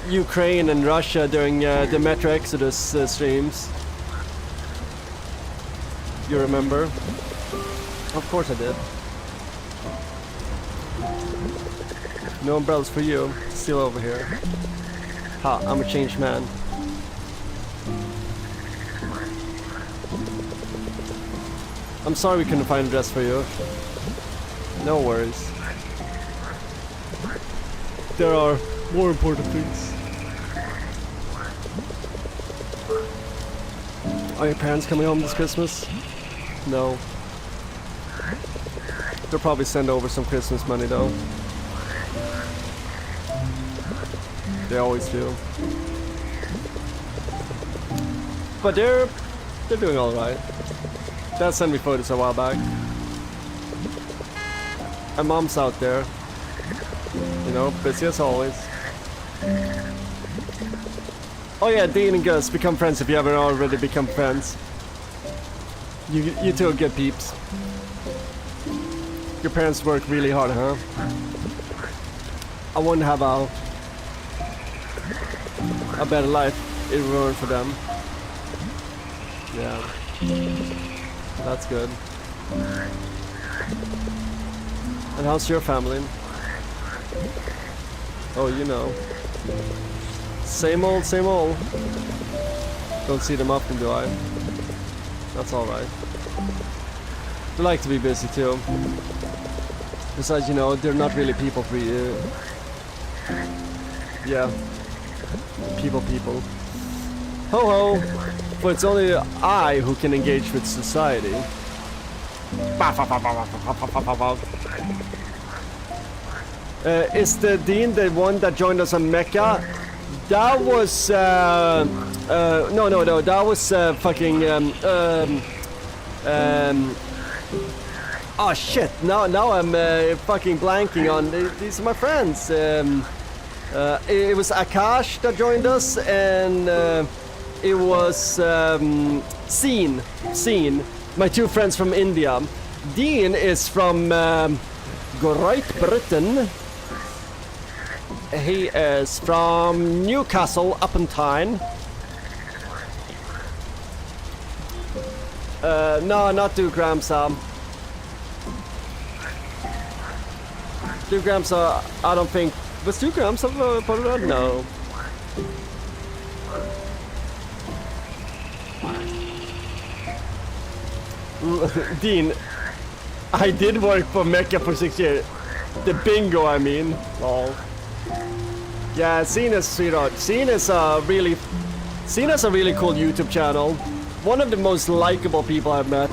Ukraine and Russia during the Metro Exodus streams. You remember? Of course I did. No umbrellas for you. Still over here. Ha, I'm a changed man. I'm sorry we couldn't find a dress for you. No worries. There are more important things. Are your parents coming home this Christmas? No. They'll probably send over some Christmas money though. They always do. But they're doing alright. Dad sent me photos a while back. And mom's out there. You know, busy as always. Oh yeah, Dean and Gus, become friends if you haven't already become friends. You two are good peeps. Your parents work really hard, huh? I wouldn't have a better life if it weren't for them. Yeah. That's good. And how's your family? Oh, you know. Same old, same old. Don't see them often, do I? That's alright. They like to be busy too. Besides, you know, they're not really people for you. Yeah. People. Ho ho! But it's only I who can engage with society. Is the Dean the one that joined us on Mecca? That was no, that was fucking oh shit, now I'm fucking blanking on these are my friends. It was Akash that joined us, and it was Scene, my two friends from India. Dean is from Great Britain. He is from Newcastle upon Tyne. No, not Duke Ramsar. Duke Ramsar, I don't think. Was Duke Ramsar part of that? No. Dean, I did work for Mecca for 6 years. The bingo, I mean. Lol. Yeah, Cena's sweetheart. Cena's a really cool YouTube channel. One of the most likable people I've met.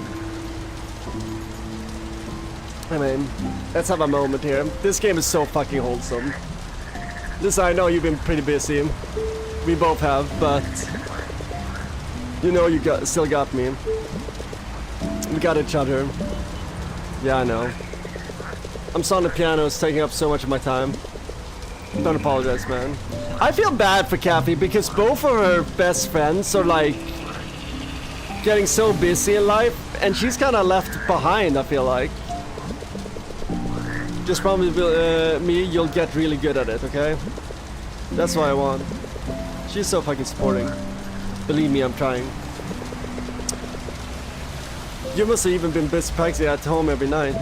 I mean, let's have a moment here. This game is so fucking wholesome. Listen, I know you've been pretty busy. We both have, but you know you still got me. We got each other. Yeah, I know. I'm sorry the piano is taking up so much of my time. Don't apologize, man. I feel bad for Kathy because both of her best friends are like getting so busy in life, and she's kind of left behind, I feel like. Just promise me you'll get really good at it, okay? That's what I want. She's so fucking supporting. Believe me, I'm trying. You must have even been busy practicing at home every night.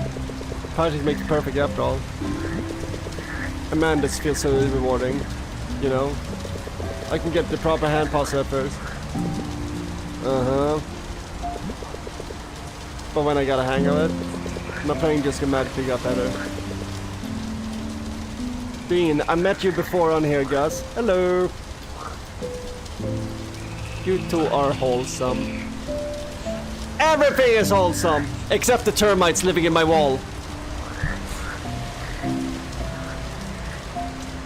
Practice makes it perfect after all. And man, this feels so rewarding, you know? I can get the proper hand posture at first. But when I got a hang of it, my playing just magically got better. Dean, I met you before on here, Gus. Hello. You two are wholesome. Everything is wholesome, except the termites living in my wall.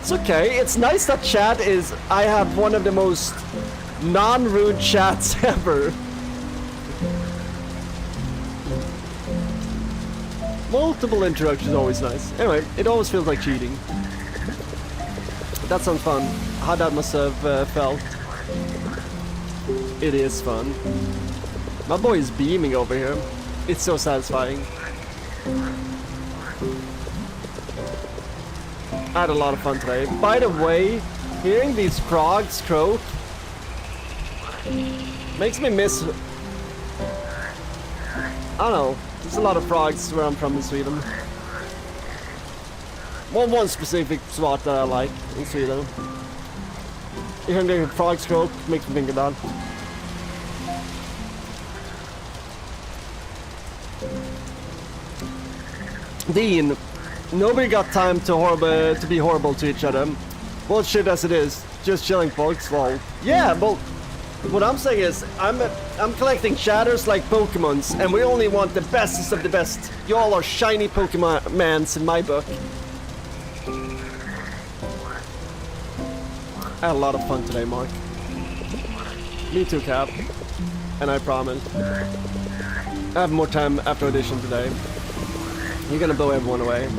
It's okay. It's nice that chat is... I have one of the most non-rude chats ever. Multiple interactions is always nice. Anyway, it always feels like cheating. That sounds fun. How that must have felt. It is fun. My boy is beaming over here. It's so satisfying. I had a lot of fun today. By the way, hearing these frogs croak makes me miss... I don't know. There's a lot of frogs where I'm from in Sweden. One specific spot that I like in Sweden. Hearing the frogs croak makes me think of that. Dean, nobody got time to be horrible to each other. Bullshit as it is, just chilling, folks. Well, yeah, but what I'm saying is, I'm collecting shatters like Pokemons, and we only want the bestest of the best. Y'all are shiny Pokemons in my book. I had a lot of fun today, Mark. Me too, Cap. And I promise. I have more time after audition today. You're gonna blow everyone away.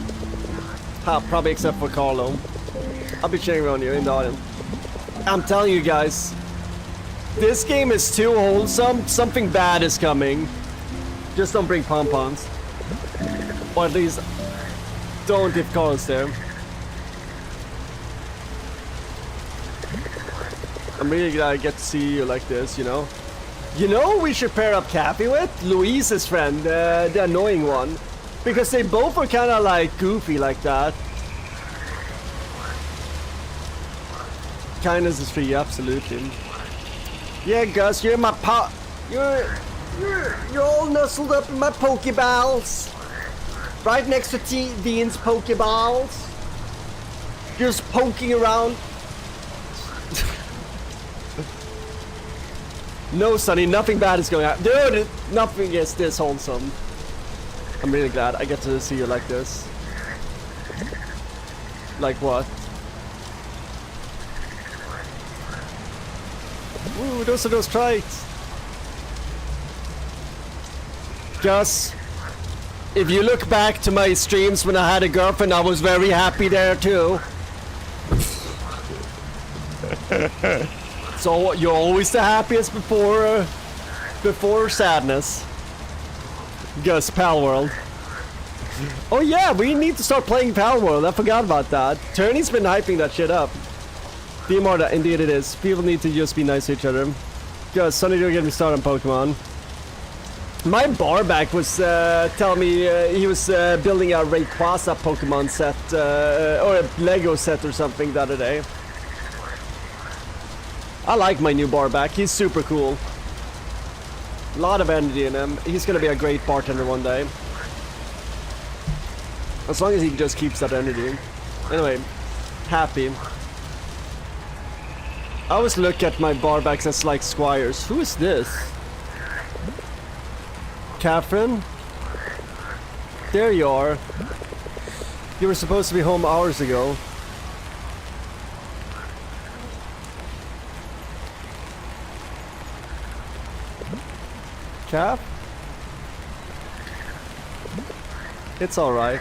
Ha, probably except for Carlo. I'll be cheering on you in the audience. I'm telling you guys, this game is too wholesome. Something bad is coming. Just don't bring pom-poms. Or at least don't if Carl's there. I'm really glad I get to see you like this, you know? You know we should pair up Cappy with? Louise's friend, the annoying one. Because they both are kind of like goofy like that. Kindness is free, absolutely. Yeah, Gus, you're my you're all nuzzled up in my Pokeballs. Right next to Dean's Pokeballs. Just poking around. No, Sonny, nothing bad is going on. Dude, nothing is this wholesome. I'm really glad I get to see you like this. Like what? Ooh, those are those traits. Gus, if you look back to my streams when I had a girlfriend, I was very happy there too. So you're always the happiest before sadness. Gus, Pal World. Oh yeah, we need to start playing Pal World. I forgot about that. Turney's been hyping that shit up. Demorda, indeed it is. People need to just be nice to each other. Gus, Sonny, don't get me started on Pokemon. My barback was telling me he was building a Rayquaza Pokemon set, or a Lego set or something the other day. I like my new barback, he's super cool. A lot of energy in him, he's gonna be a great bartender one day. As long as he just keeps that energy. Anyway, happy. I always look at my barbacks as like squires. Who is this? Catherine? There you are. You were supposed to be home hours ago. Cap? It's alright.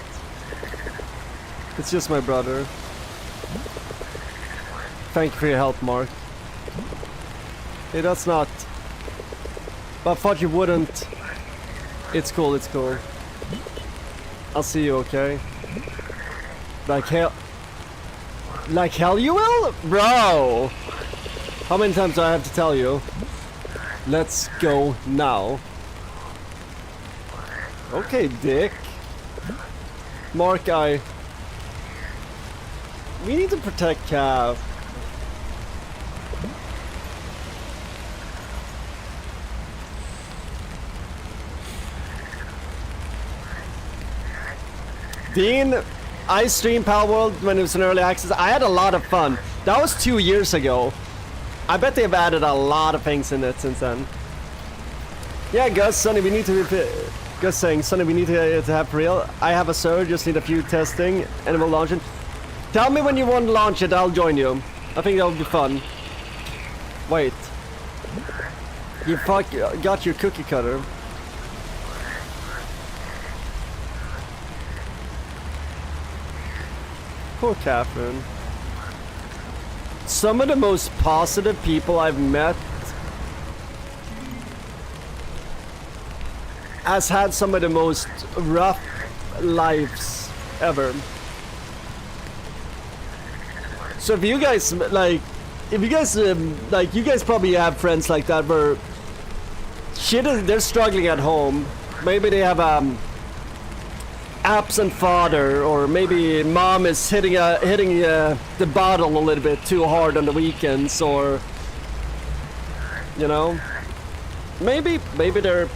It's just my brother. Thank you for your help, Mark. Hey, that's not... I thought you wouldn't... It's cool, it's cool. I'll see you, okay? Like hell... Like hell you will? Bro! How many times do I have to tell you? Let's go now. Okay, Dick. Mark, we need to protect Cav. Dean, I streamed Power World when it was in early access. I had a lot of fun. That was 2 years ago. I bet they've added a lot of things in it since then. Yeah, Gus, Sonny, we need to... Gus saying, Sonny, we need to have for real. I have a server, just need a few testing, and we'll launch it. Tell me when you want to launch it, I'll join you. I think that would be fun. Wait. You got your cookie cutter. Poor Catherine. Some of the most positive people I've met has had some of the most rough lives ever. So if you guys like, you guys probably have friends like that where they're struggling at home. Maybe they have absent father, or maybe mom is hitting the bottle a little bit too hard on the weekends, or you know, maybe the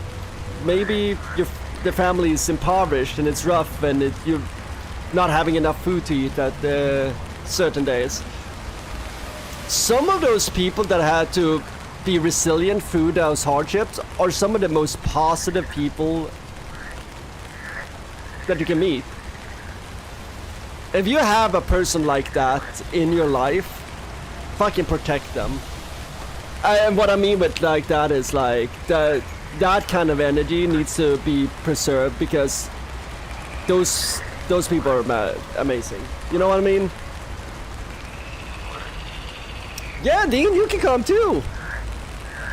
family is impoverished and it's rough, and you're not having enough food to eat at certain days. Some of those people that had to be resilient through those hardships are some of the most positive people that you can meet. If you have a person like that in your life, fucking protect them. And what I mean with like that is like that kind of energy needs to be preserved, because those people are amazing. You know what I mean? Yeah, Dean, you can come too.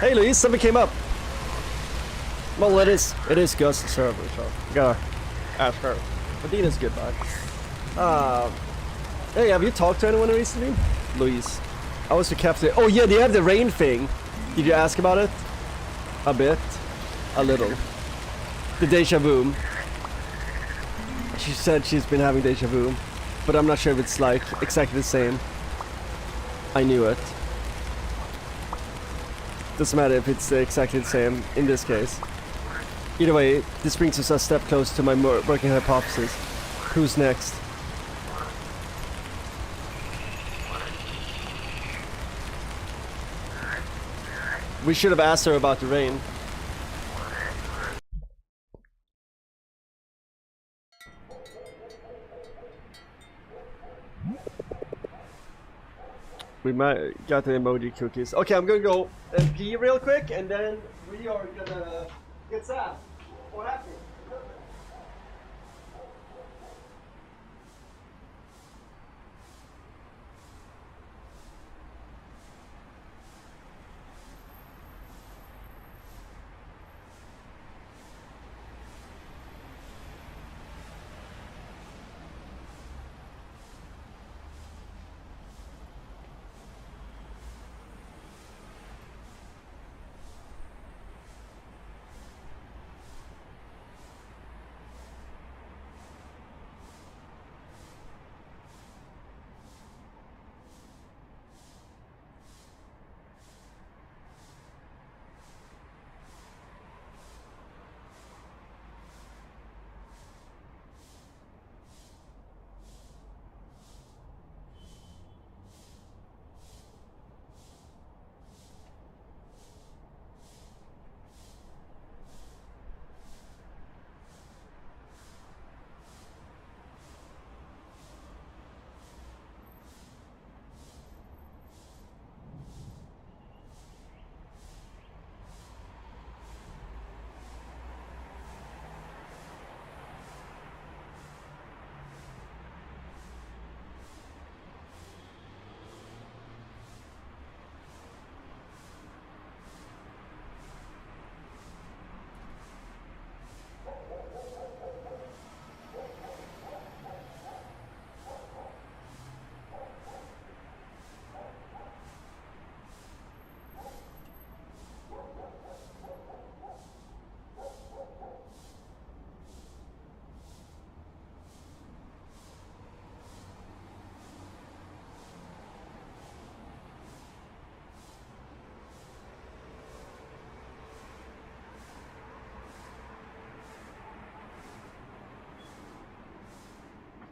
Hey, Luis, somebody came up. Well, it is Gus' server, so you gotta ask her. But Dina's good, bud. Hey, have you talked to anyone recently? Louise. I was the captain. Oh yeah, they have the rain thing. Did you ask about it? A bit. A little. The deja vu. She said she's been having deja vu. But I'm not sure if it's like exactly the same. I knew it. Doesn't matter if it's exactly the same in this case. Either way, this brings us a step closer to my working hypothesis. Who's next? We should have asked her about the rain. We might got the emoji cookies. Okay, I'm gonna go and pee real quick, and then we are gonna get Sam. What happened?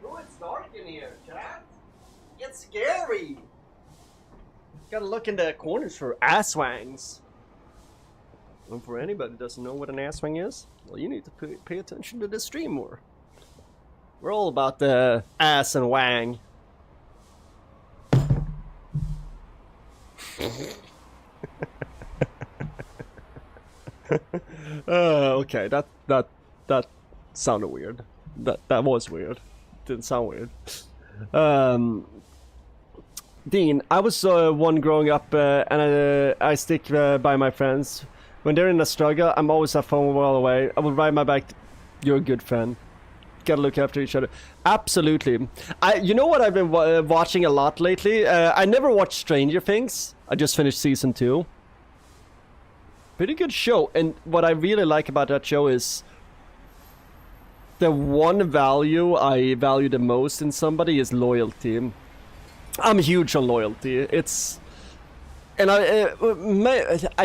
Oh, it's dark in here, chat. It's scary. Gotta look in the corners for asswangs. And for anybody who doesn't know what an asswang is, well, you need to pay attention to the stream more. We're all about the ass and wang. Okay, that sounded weird. That was weird. Didn't sound weird. Dean, I was one growing up, and I stick by my friends. When they're in a struggle, I'm always a phone wall away. I will ride my bike. You're a good friend. Gotta look after each other. Absolutely. You know what I've been watching a lot lately? I never watched Stranger Things. I just finished season 2. Pretty good show. And what I really like about that show is the one value I value the most in somebody is loyalty. I'm huge on loyalty. It's... And I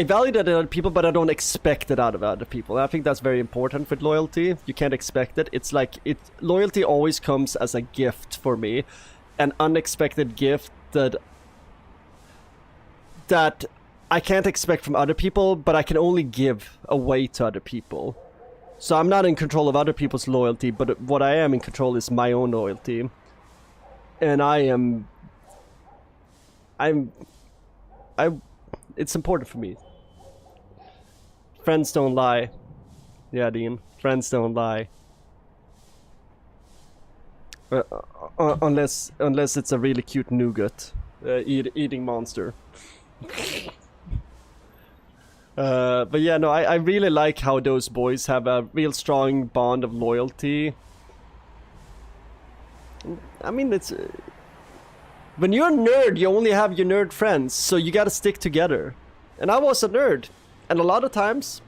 value that in other people, but I don't expect it out of other people. I think that's very important with loyalty. You can't expect it. It's like loyalty always comes as a gift for me, an unexpected gift that I can't expect from other people, but I can only give away to other people. So I'm not in control of other people's loyalty, but what I am in control is my own loyalty, and it's important for me. Friends don't lie. Yeah, Dean. Friends don't lie. Unless it's a really cute nougat eating monster. But yeah, no, I really like how those boys have a real strong bond of loyalty. I mean, it's... when you're a nerd, you only have your nerd friends, so you gotta stick together. And I was a nerd. And a lot of times,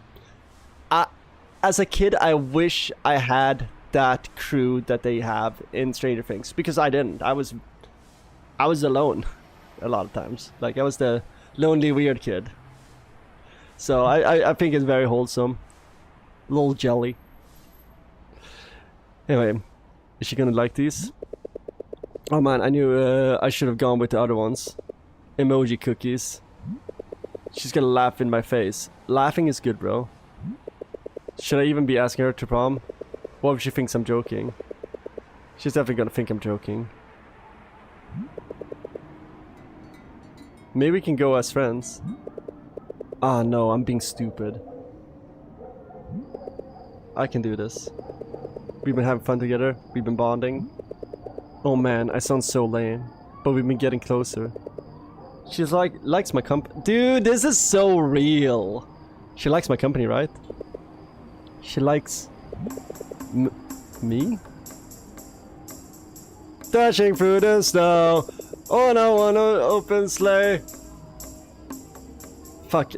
as a kid, I wish I had that crew that they have in Stranger Things. Because I didn't. I was alone a lot of times. Like, I was the lonely weird kid. So I think it's very wholesome. A little jelly. Anyway, is she gonna like these? Oh man, I knew I should have gone with the other ones. Emoji cookies. She's gonna laugh in my face. Laughing is good, bro. Should I even be asking her to prom? What if she thinks I'm joking? She's definitely gonna think I'm joking. Maybe we can go as friends. Ah, no, I'm being stupid. I can do this. We've been having fun together. We've been bonding. Oh man, I sound so lame. But we've been getting closer. She's like, likes my company. Dude, this is so real. She likes my company, right? She likes... me? Dashing through the snow on a open sleigh. Fuck,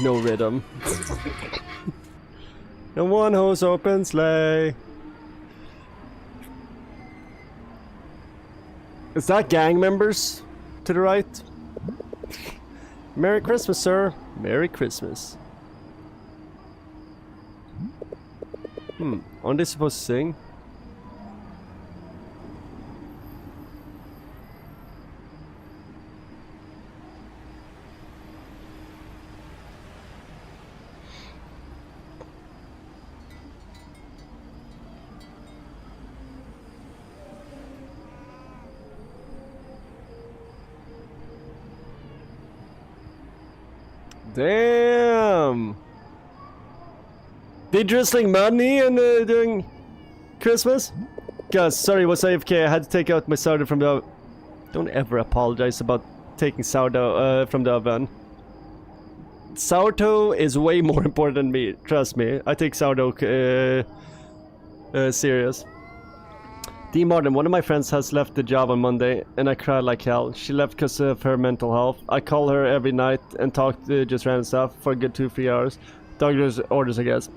no rhythm. The one horse open sleigh. Is that gang members to the right? Merry Christmas, sir. Merry Christmas. Aren't they supposed to sing? Damn! They drizzling money and during Christmas? Guys, sorry, was AFK. I had to take out my sourdough from the... Don't ever apologize about taking sourdough from the oven. Sourdough is way more important than me. Trust me. I take sourdough serious. D. Martin, one of my friends has left the job on Monday, and I cried like hell. She left because of her mental health. I call her every night and talk just random stuff for a good 2-3 hours. Doctor's orders, I guess.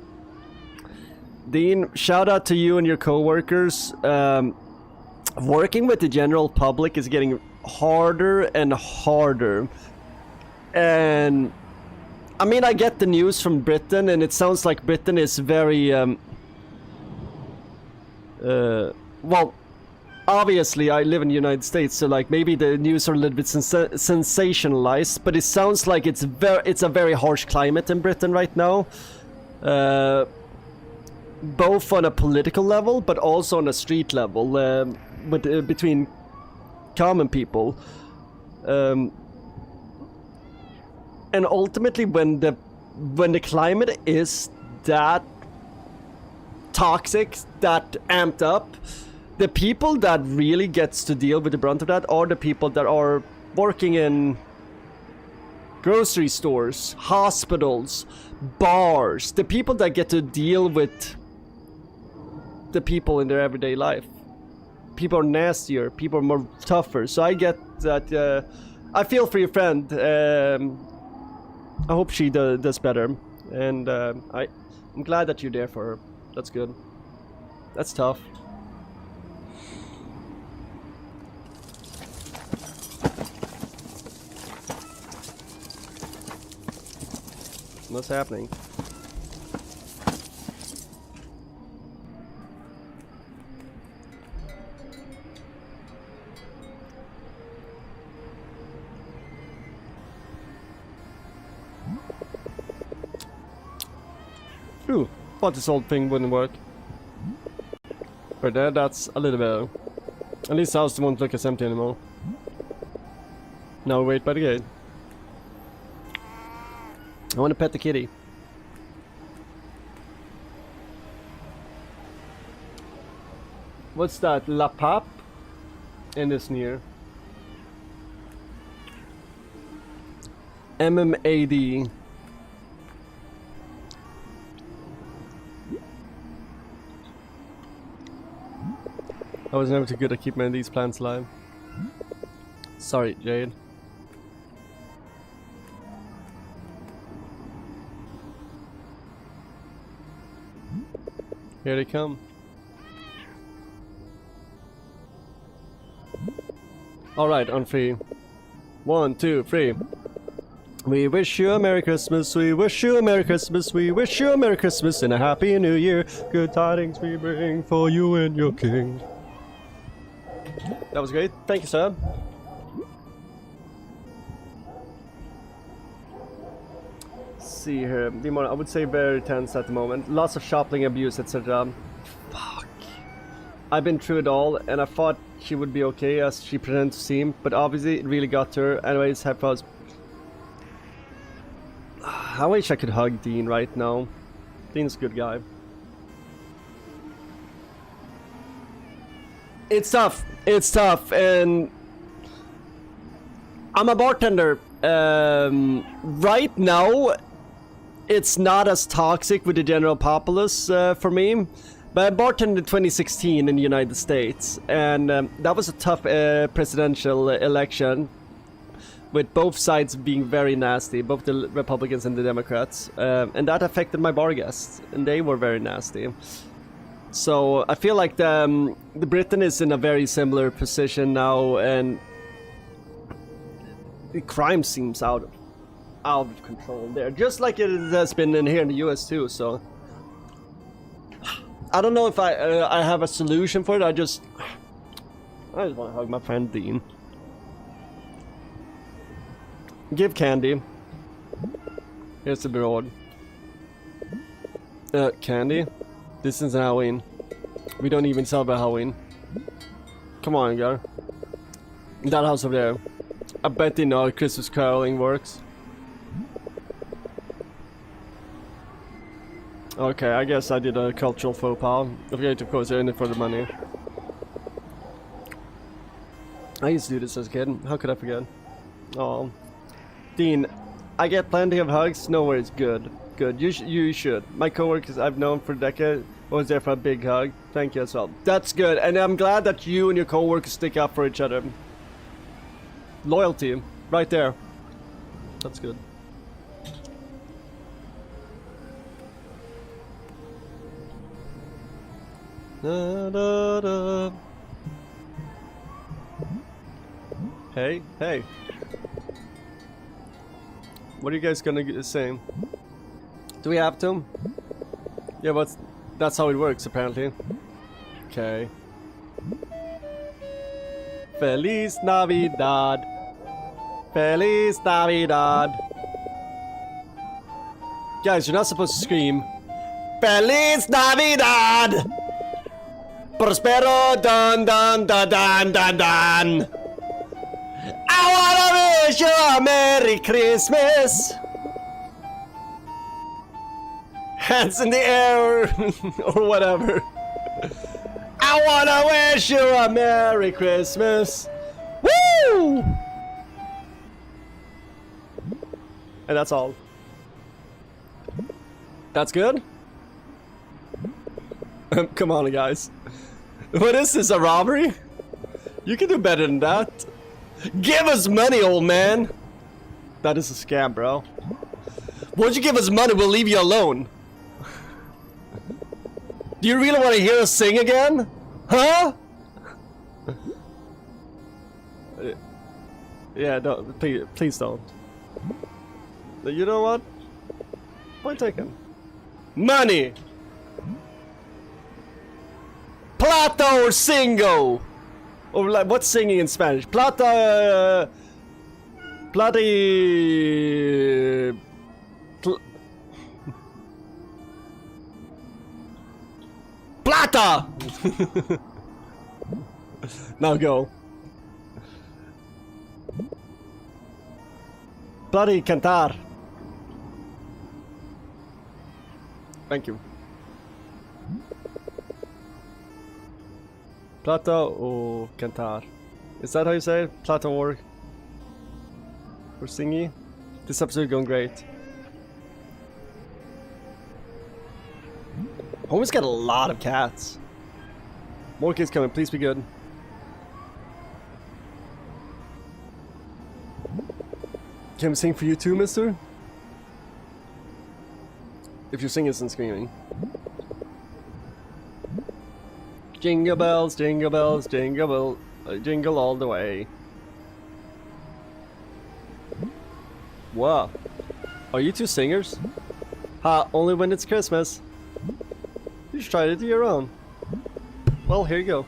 Dean, shout out to you and your co-workers. Working with the general public is getting harder and harder. And I mean, I get the news from Britain, and it sounds like Britain is very well, obviously I live in the United States, so like maybe the news are a little bit sensationalized, but it sounds like it's a very harsh climate in Britain right now, both on a political level but also on a street level, between common people, and ultimately when the climate is that toxic, that amped up, the people that really gets to deal with the brunt of that are the people that are working in grocery stores, hospitals, bars, the people that get to deal with the people in their everyday life. People are nastier, people are more tougher, so I get that. I feel for your friend. I hope she does better, and I'm glad that you're there for her. That's good. That's tough. What's happening? Ooh, thought this old thing wouldn't work. But that's a little better. At least the house won't look as empty anymore. Now we wait by the gate. I want to pet the kitty. What's that? La Pap? And it's near. MMAD. I was never too good at keeping these plants alive. Sorry, Jade. Here they come. Alright, on 3. 1, 2, 3. We wish you a Merry Christmas, we wish you a Merry Christmas, we wish you a Merry Christmas and a Happy New Year. Good tidings we bring for you and your king. That was great. Thank you, sir. See here. I would say very tense at the moment. Lots of shopping abuse, etc. Fuck. I've been through it all, and I thought she would be okay as she pretended to seem, but obviously it really got to her. Anyways, have fun. I wish I could hug Dean right now. Dean's a good guy. It's tough, and I'm a bartender. Right now, it's not as toxic with the general populace for me, but I bartended in 2016 in the United States, and that was a tough presidential election, with both sides being very nasty, both the Republicans and the Democrats, and that affected my bar guests, and they were very nasty. So I feel like the Britain is in a very similar position now, and the crime seems out of control there, just like it has been in here in the US too. So I don't know if I have a solution for it. I just want to hug my friend Dean. Give candy. Here's the broad. Candy? This is Halloween. We don't even celebrate Halloween. Come on, girl. That house over there. I bet they know Christmas caroling works. Okay, I guess I did a cultural faux pas. Okay, of course, they're in it for the money. I used to do this as a kid. How could I forget? Oh. Dean, I get plenty of hugs. No worries. Good. Good. You should. My coworkers I've known for a decade was there for a big hug. Thank you as well. That's good. And I'm glad that you and your coworkers stick up for each other. Loyalty. Right there. That's good. Da, da, da. Hey, hey. What are you guys gonna say? Do we have to? Yeah, but that's how it works apparently. Okay. Feliz Navidad. Feliz Navidad. Guys, you're not supposed to scream. Feliz Navidad! Prospero dun dun dun dun dun dun. I wanna wish you a Merry Christmas. Hands in the air or whatever. I wanna wish you a Merry Christmas. Woo! And that's all. That's good? Come on, guys. What is this, a robbery? You can do better than that. Give us money, old man. That is a scam, bro. Once you give us money, we'll leave you alone. Do you really want to hear us sing again? Huh? Yeah, don't, please don't. You know what? Point taken. Money! Plata or singo? Or like, what's singing in Spanish? Plata... Plata... Plata! Now go. Plata y cantar. Thank you. Plata or cantar. Is that how you say it? Plata or singy? This episode is going great. Homies got a lot of cats. More kids coming, please be good. Can we sing for you too, mister? If you're singing and screaming. Jingle bells, jingle bells, jingle bell, jingle all the way. Wow. Are you two singers? Ha, only when it's Christmas. You should try to do your own. Well, here you go.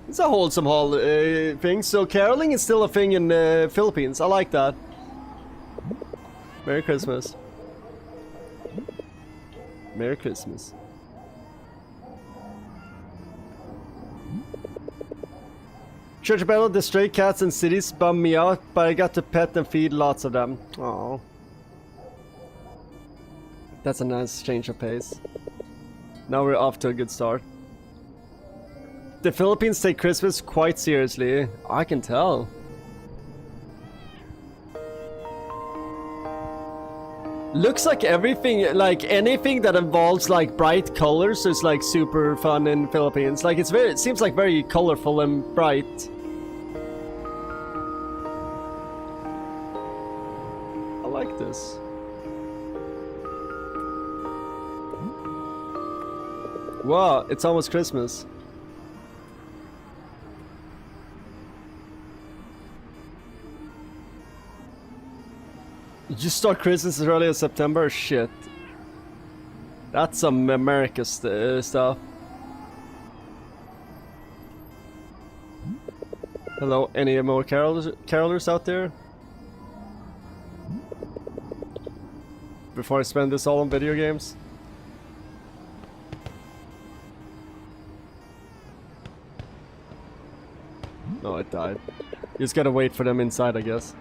It's a wholesome thing. So caroling is still a thing in the Philippines. I like that. Merry Christmas. Merry Christmas. Church Battle, the stray cats in cities bum me out, but I got to pet and feed lots of them. Aww. That's a nice change of pace. Now we're off to a good start. The Philippines take Christmas quite seriously. I can tell. Looks like everything, like anything that involves like bright colors is like super fun in Philippines. Like it seems like very colorful and bright. I like this. Wow, it's almost Christmas. You start Christmas as early as September? Shit. That's some America stuff. Hello, any more carolers out there? Before I spend this all on video games? No, it died. You just gotta wait for them inside, I guess.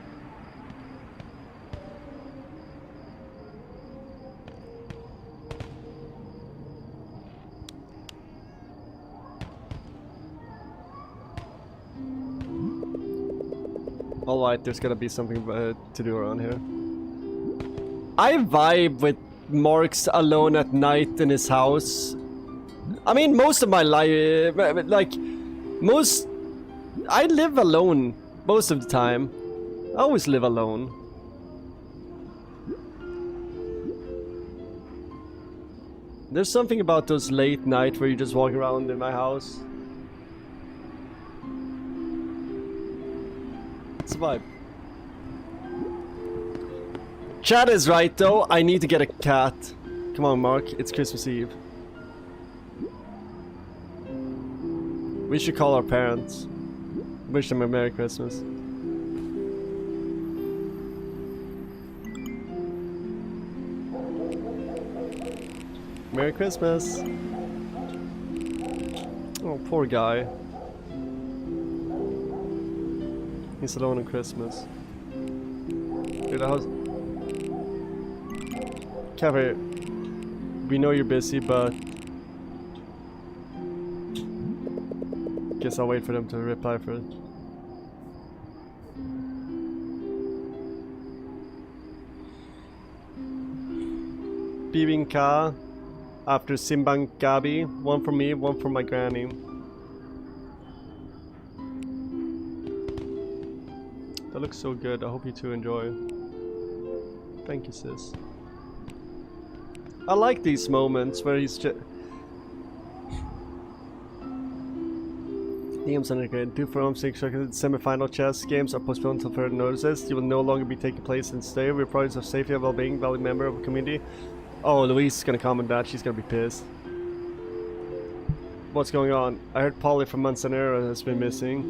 Alright, there's gotta be something to do around here. I vibe with Mark's alone at night in his house. I mean, most of my life, like, I live alone most of the time. I always live alone. There's something about those late night where you just walk around in my house. It's a vibe. Chad is right though, I need to get a cat. Come on Mark, it's Christmas Eve. We should call our parents. Wish them a Merry Christmas. Merry Christmas. Oh, poor guy. He's alone on Christmas. Dude, how's... Cafe, we know you're busy, but... Guess I'll wait for them to reply first. Bibingka after Simbang Gabi. One for me, one for my granny. That looks so good. I hope you two enjoy. Thank you, sis. I like these moments where he's just... Games undergrad. 2 for home 6 semi-final chess games are postponed until further notices. You will no longer be taking place in stay. We're products of safety and well-being, valid member of the community. Oh, Louise is gonna comment that. She's gonna be pissed. What's going on? I heard Polly from Manzanero has been missing.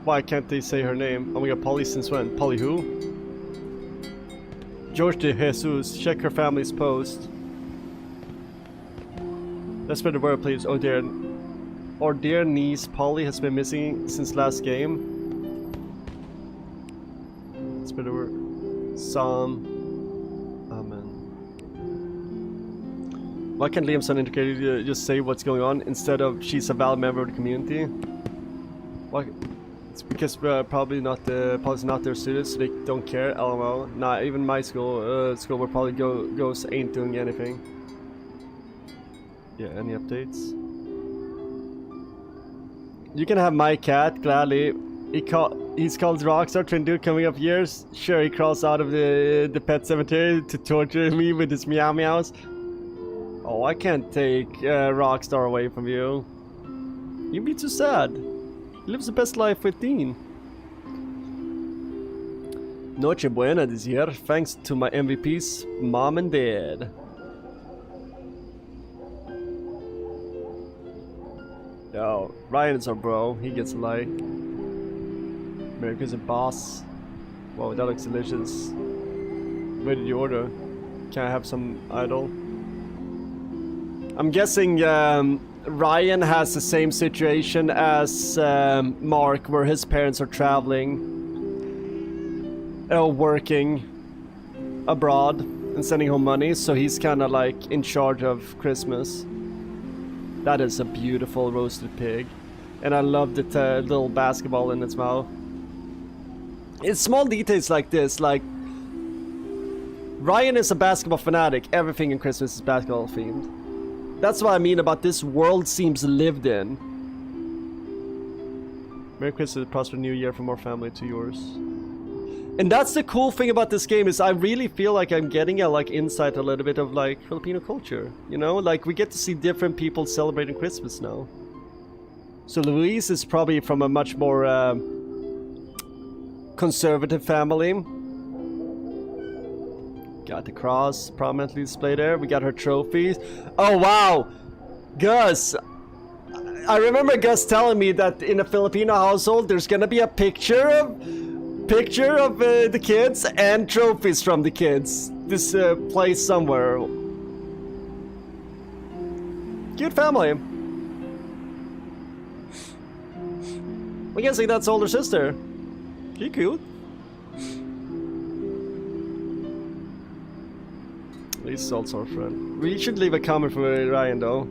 Why can't they say her name? Oh my god, Polly since when? Polly who? George de Jesus, check her family's post. Let's spread the word, please. Oh dear. Our dear niece Polly has been missing since last game. Let's spread the word. Psalm. Amen. Why can't Liam's indicator just say what's going on instead of she's a valid member of the community? Why? It's because probably not their students, so they don't care. LMO. Nah, even my school where probably ghosts ain't doing anything. Yeah, any updates? You can have my cat, gladly. He's called Rockstar, twin dude coming up years. Sure, he crawls out of the pet cemetery to torture me with his meow meows. Oh, I can't take Rockstar away from you. You'd be too sad. He lives the best life with Dean. Noche buena this year, thanks to my MVPs, mom and dad. Yo, Ryan is our bro. He gets a like. America's a boss. Wow, that looks delicious. Where did you order? Can I have some idol? I'm guessing Ryan has the same situation as Mark, where his parents are traveling, working abroad and sending home money, so he's kind of like in charge of Christmas. That is a beautiful roasted pig, and I love the little basketball in its mouth. It's small details like this, like Ryan is a basketball fanatic. Everything in Christmas is basketball themed. That's what I mean about this world seems lived in. Merry Christmas, prosperous New Year from our family to yours. And that's the cool thing about this game, is I really feel like I'm getting a like insight a little bit of like Filipino culture, you know? Like we get to see different people celebrating Christmas now. So Luis is probably from a much more conservative family. Got the cross prominently displayed there. We got her trophies. Oh wow! Gus! I remember Gus telling me that in a Filipino household there's gonna be a picture of the kids and trophies from the kids. This place somewhere. Cute family. I'm guessing that's older sister. She cute. At least it's also our friend. We should leave a comment for Ryan though.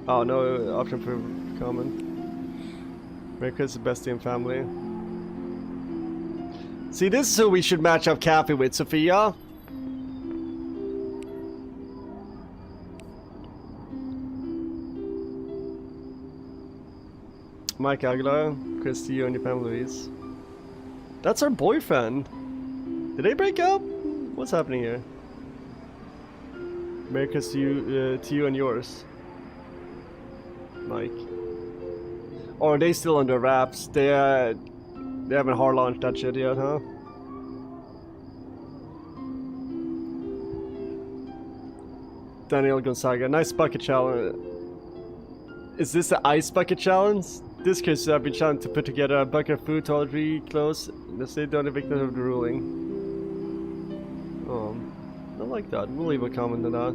Oh, no option for comment. Merry Christmas, bestie and family. See, this is who we should match up Cappy with, Sophia. Mike Aguilar, Christy, you and your family, Louise. That's our boyfriend. Did they break up? What's happening here? Merry Christmas to you and yours. Mike. Or are they still under wraps? They haven't hard launched that shit yet, huh? Daniel Gonzaga, nice bucket challenge. Is this the ice bucket challenge? This case I've been challenged to put together a bucket of food to all 3 close. The state don't evict them of the ruling. I like that. We'll leave a comment on that.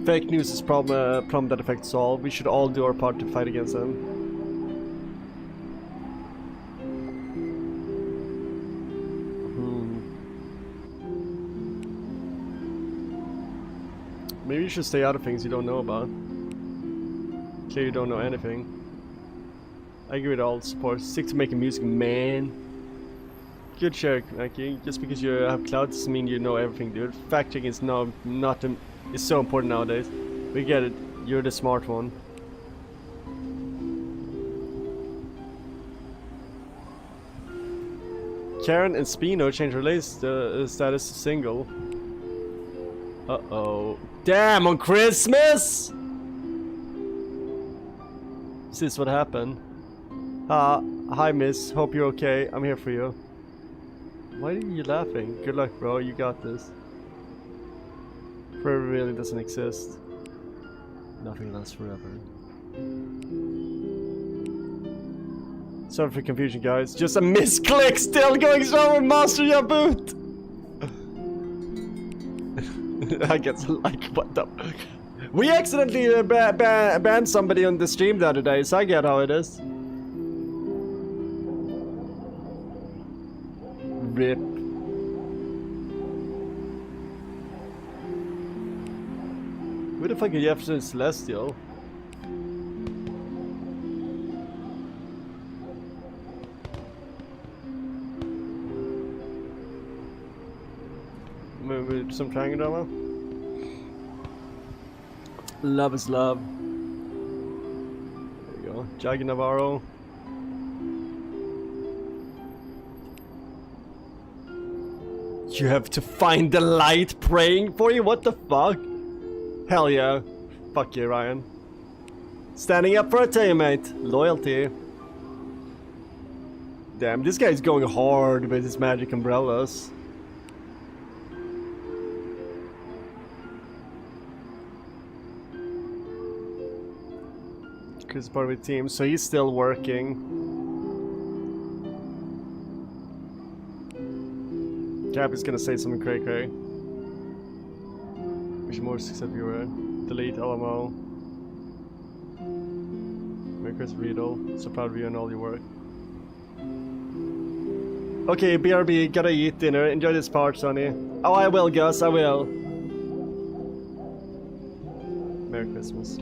Fake news is problem that affects all. We should all do our part to fight against them. Maybe you should stay out of things you don't know about. Clearly you don't know anything. I agree with all support. Stick to making music, man. Good share, Mikey. Just because you have clout doesn't mean you know everything, dude. Fact checking is is so important nowadays. We get it. You're the smart one. Karen and Spino changed their status to single. Uh-oh. Damn, on Christmas? Is this what happened? Hi miss, hope you're okay. I'm here for you. Why are you laughing? Good luck, bro. You got this. Forever really doesn't exist. Nothing lasts forever. Sorry for confusion, guys. Just a misclick still going strong with Master Your Boot. I get like, what the... We accidentally banned somebody on the stream the other day, so I get how it is. Rip. Where the fuck are Jefferson Celestial? to some triangle drama. Love is love. There you go. Jaggy Navarro. You have to find the light praying for you? What the fuck? Hell yeah. Fuck you, Ryan. Standing up for a teammate. Loyalty. Damn, this guy's going hard with his magic umbrellas. Chris is part of the team, so he's still working. Cap is gonna say something cray-cray. Wish more success viewer. Delete LMO. Merry Christmas, Riddle. So proud of you and all your work. Okay, BRB, gotta eat dinner. Enjoy this part, Sonny. Oh, I will, Gus, I will. Merry Christmas.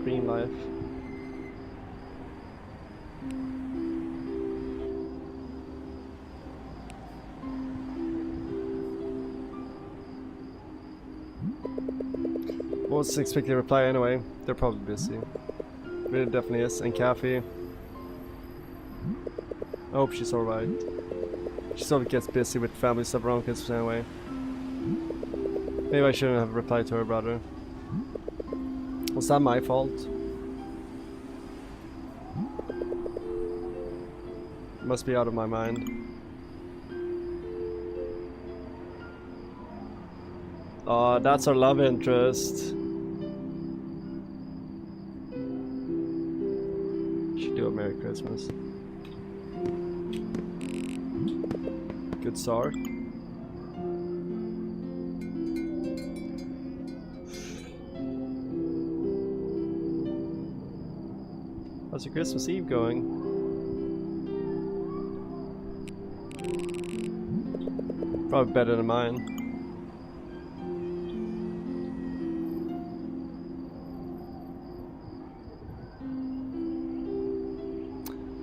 Green life. What's expected reply anyway? They're probably busy. But it definitely is. And Kathy. I hope she's alright. She sort of gets busy with family stuff around Christmas anyway. Maybe I shouldn't have replied to her brother. Was that my fault? Must be out of my mind. Oh, that's our love interest. Should do a Merry Christmas. Good start. How's your Christmas Eve going? Probably better than mine.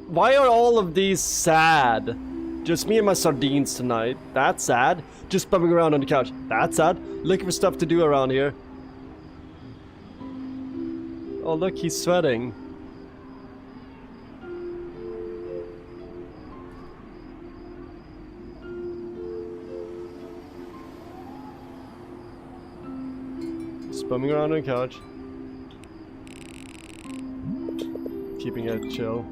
Why are all of these sad? Just me and my sardines tonight. That's sad. Just bumming around on the couch. That's sad. Looking for stuff to do around here. Oh look, he's sweating. Just bumming around on the couch. Keeping it chill.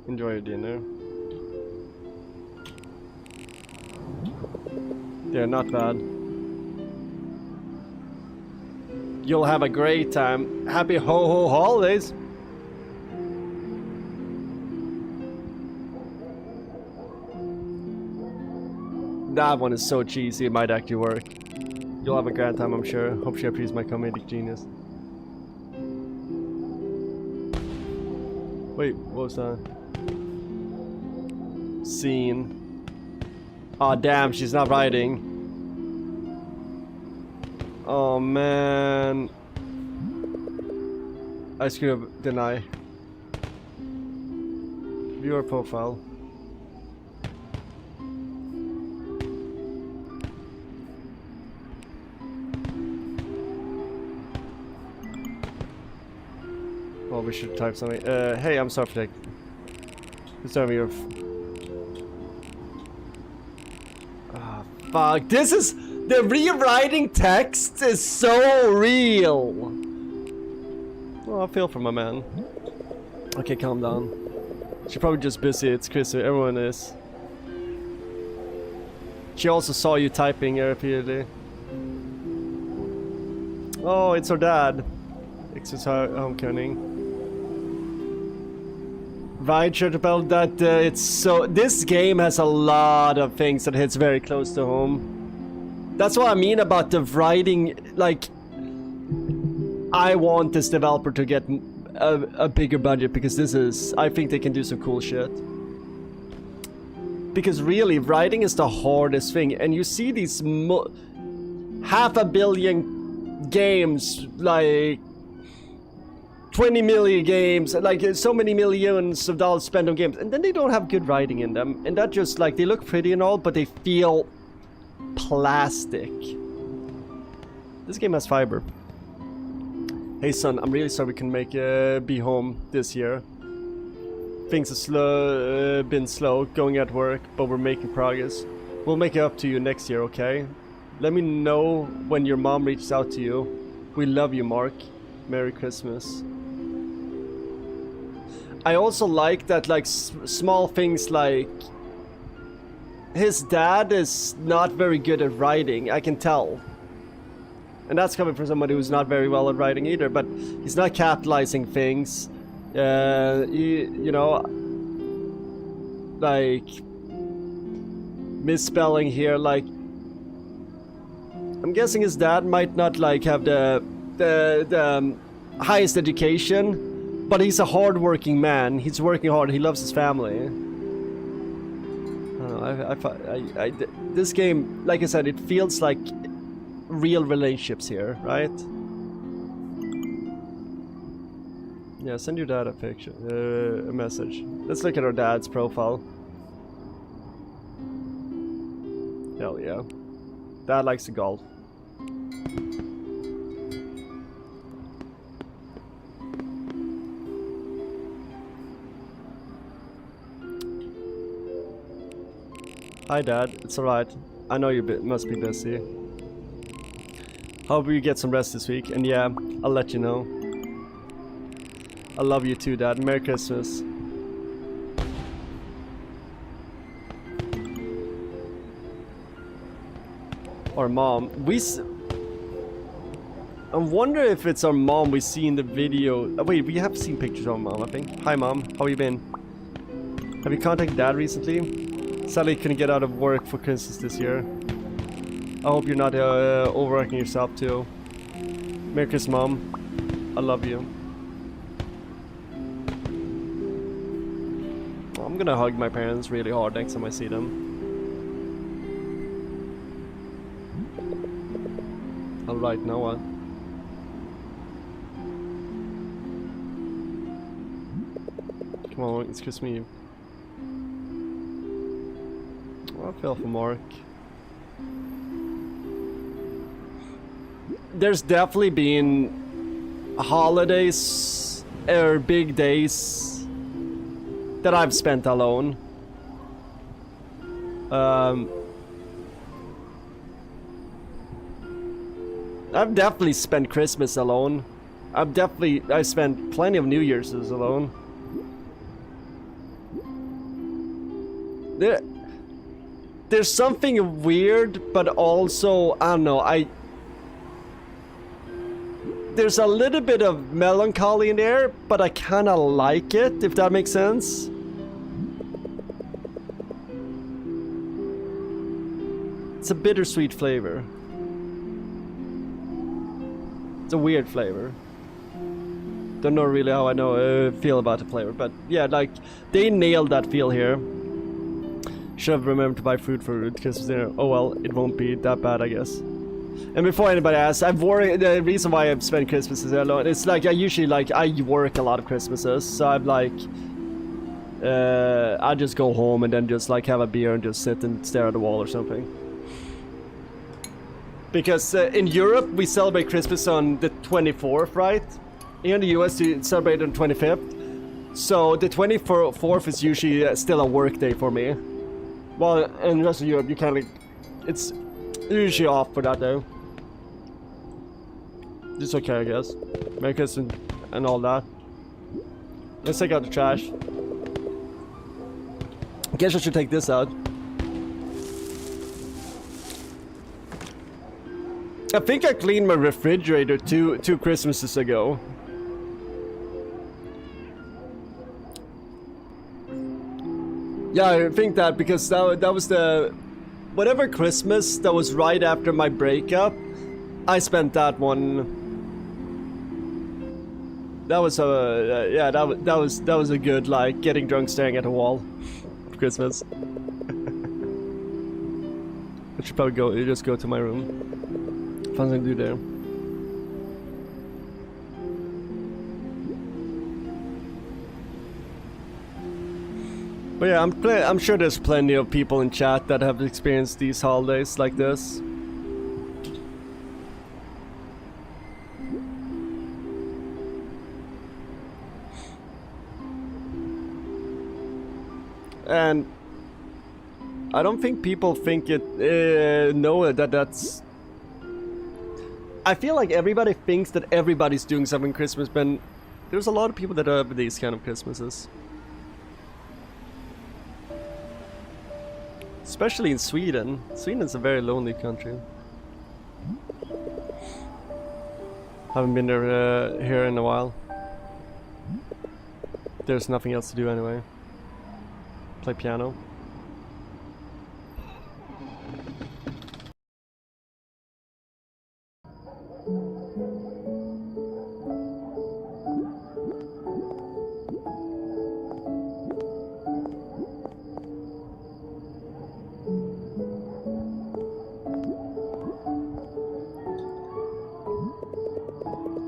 Enjoy your dinner. Yeah, not bad. You'll have a great time. Happy ho-ho holidays! That one is so cheesy, it might actually work. You'll have a grand time, I'm sure. Hope she appreciates my comedic genius. Wait, what was that? Scene. Aw, damn, she's not writing. Oh man. I screwed up, didn't I? Viewer profile. Well, we should type something. Hey, I'm sorry for that. This time you're. Ah, fuck. This is. The rewriting text is so real. Oh, I feel for my man. Okay, calm down. She's probably just busy. It's Christmas. Everyone is. She also saw you typing repeatedly. Oh, it's her dad. It's her homecoming. Right, Churchapel, that it's so. This game has a lot of things that hits very close to home. That's what I mean about the writing. Like, I want this developer to get a bigger budget because this is. I think they can do some cool shit. Because really, writing is the hardest thing, and you see these. 500 million games, like 20 million games, like so many millions of dollars spent on games, and then they don't have good writing in them, and that just like they look pretty and all, but they feel plastic. This game has fiber. Hey son, I'm really sorry we can make be home this year. Things have been slow going at work, but we're making progress. We'll make it up to you next year, okay? Let me know when your mom reaches out to you. We love you, Mark. Merry Christmas. I also like that, like, small things like his dad is not very good at writing, I can tell. And that's coming from somebody who's not very well at writing either, but he's not capitalizing things. You know, like misspelling here, like I'm guessing his dad might not like have the highest education, but he's a hard-working man. He's working hard. He loves his family. I don't know. This game, like I said, it feels like real relationships here, right? Yeah, send your dad a picture, a message. Let's look at our dad's profile. Hell yeah. Dad likes to golf. Hi Dad, it's alright. I know you must be busy. Hope you get some rest this week, and yeah, I'll let you know. I love you too, Dad. Merry Christmas. Our mom. I wonder if it's our mom we see in the video. Oh, wait, we have seen pictures of our mom, I think. Hi Mom, how you been? Have you contacted Dad recently? Sadly, couldn't get out of work for Christmas this year. I hope you're not overworking yourself too. Merry Christmas, Mom. I love you. I'm gonna hug my parents really hard next time I see them. Alright, now what? Come on, it's Christmas Eve. I fell for Mark. There's definitely been holidays or big days that I've spent alone. I've definitely spent Christmas alone. I spent plenty of New Year's alone. There's something weird, but also, I don't know, there's a little bit of melancholy in there, but I kinda like it, if that makes sense. It's a bittersweet flavor. It's a weird flavor. Don't know really how I feel about the flavor, but yeah, like, they nailed that feel here. Should have remembered to buy food for Christmas dinner. Oh well, it won't be that bad, I guess. And before anybody asks, the reason why I've spent Christmases alone, it's like I work a lot of Christmases, so I'm like, I just go home and then just like have a beer and just sit and stare at the wall or something. Because in Europe we celebrate Christmas on the 24th, right? Here in the US we celebrate on the 25th. So the 24th is usually still a work day for me. Well, in the rest of Europe, you kind of, it's usually off for that though. It's okay, I guess. Merry Christmas and all that. Let's take out the trash. I guess I should take this out. I think I cleaned my refrigerator two Christmases ago. Yeah, I think that because that was the whatever Christmas that was right after my breakup. I spent that one. That was a yeah. That was a good like getting drunk, staring at a wall for Christmas. I should probably just go to my room. find something to do there. But yeah, I'm sure there's plenty of people in chat that have experienced these holidays like this. And I don't think people think it know that that's. I feel like everybody thinks that everybody's doing something Christmas, but there's a lot of people that have these kind of Christmases. Especially in Sweden. Sweden's a very lonely country. Haven't been there here in a while. There's nothing else to do anyway. Play piano.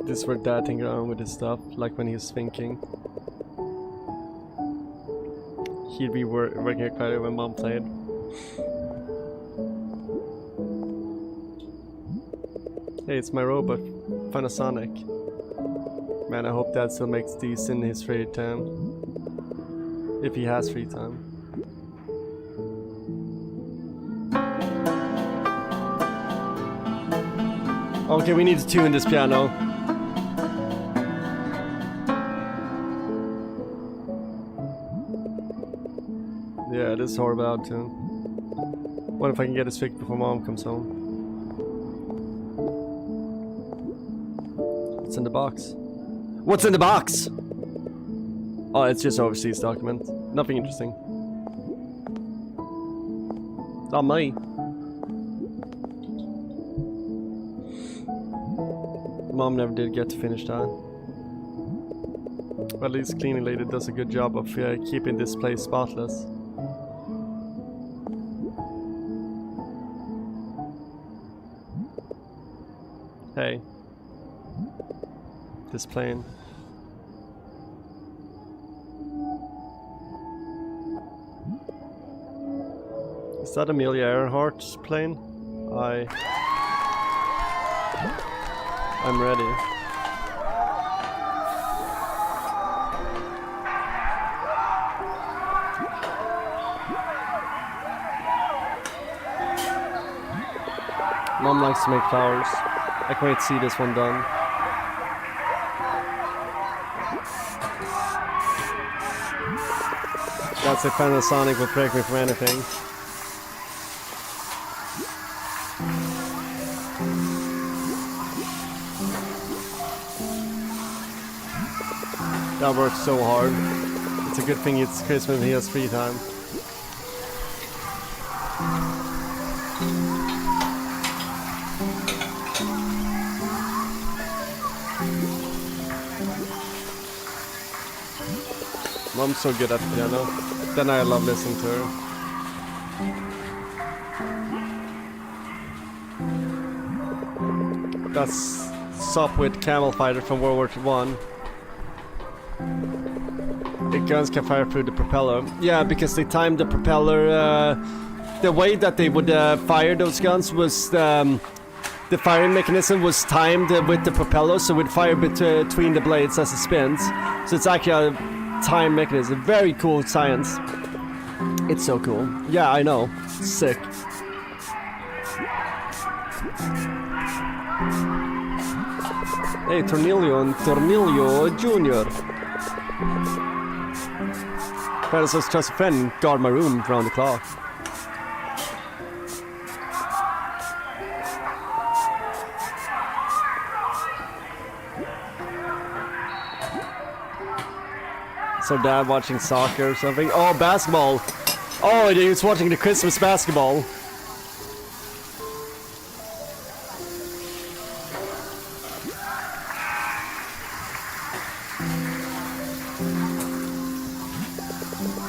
This is where Dad tinker around with his stuff, like when he's thinking. He'd be working quietly when Mom played. Hey, it's my robot, Panasonic. Man, I hope Dad still makes these in his free time. If he has free time. Okay, we need to tune this piano. Yeah, this is horrible out tune. What if I can get this fixed before Mom comes home? What's in the box? What's in the box? Oh, it's just overseas document. Nothing interesting. Not me. Mom never did get to finish that. But at least cleaning lady does a good job of keeping this place spotless. Hey. This plane. Is that Amelia Earhart's plane? I'm ready. Mom likes to make flowers. I can't wait to see this one done. That's if Panasonic will break me from anything. That works so hard. It's a good thing it's Christmas and he has free time. Mom's so good at piano. Then I love listening to her. That's Sopwith Camel Fighter from World War I. The guns can fire through the propeller. Yeah, because they timed the propeller. The way that they would fire those guns was the firing mechanism was timed with the propeller, so it would fire between the blades as it spins. So it's actually a time mechanism. Very cool science. It's so cool. Yeah, I know. Sick. Hey, Tornillo and Tornillo Jr. Parents trust a friend, guard my room round the clock. So Dad watching soccer or something. Oh, basketball. Oh, he was watching the Christmas basketball.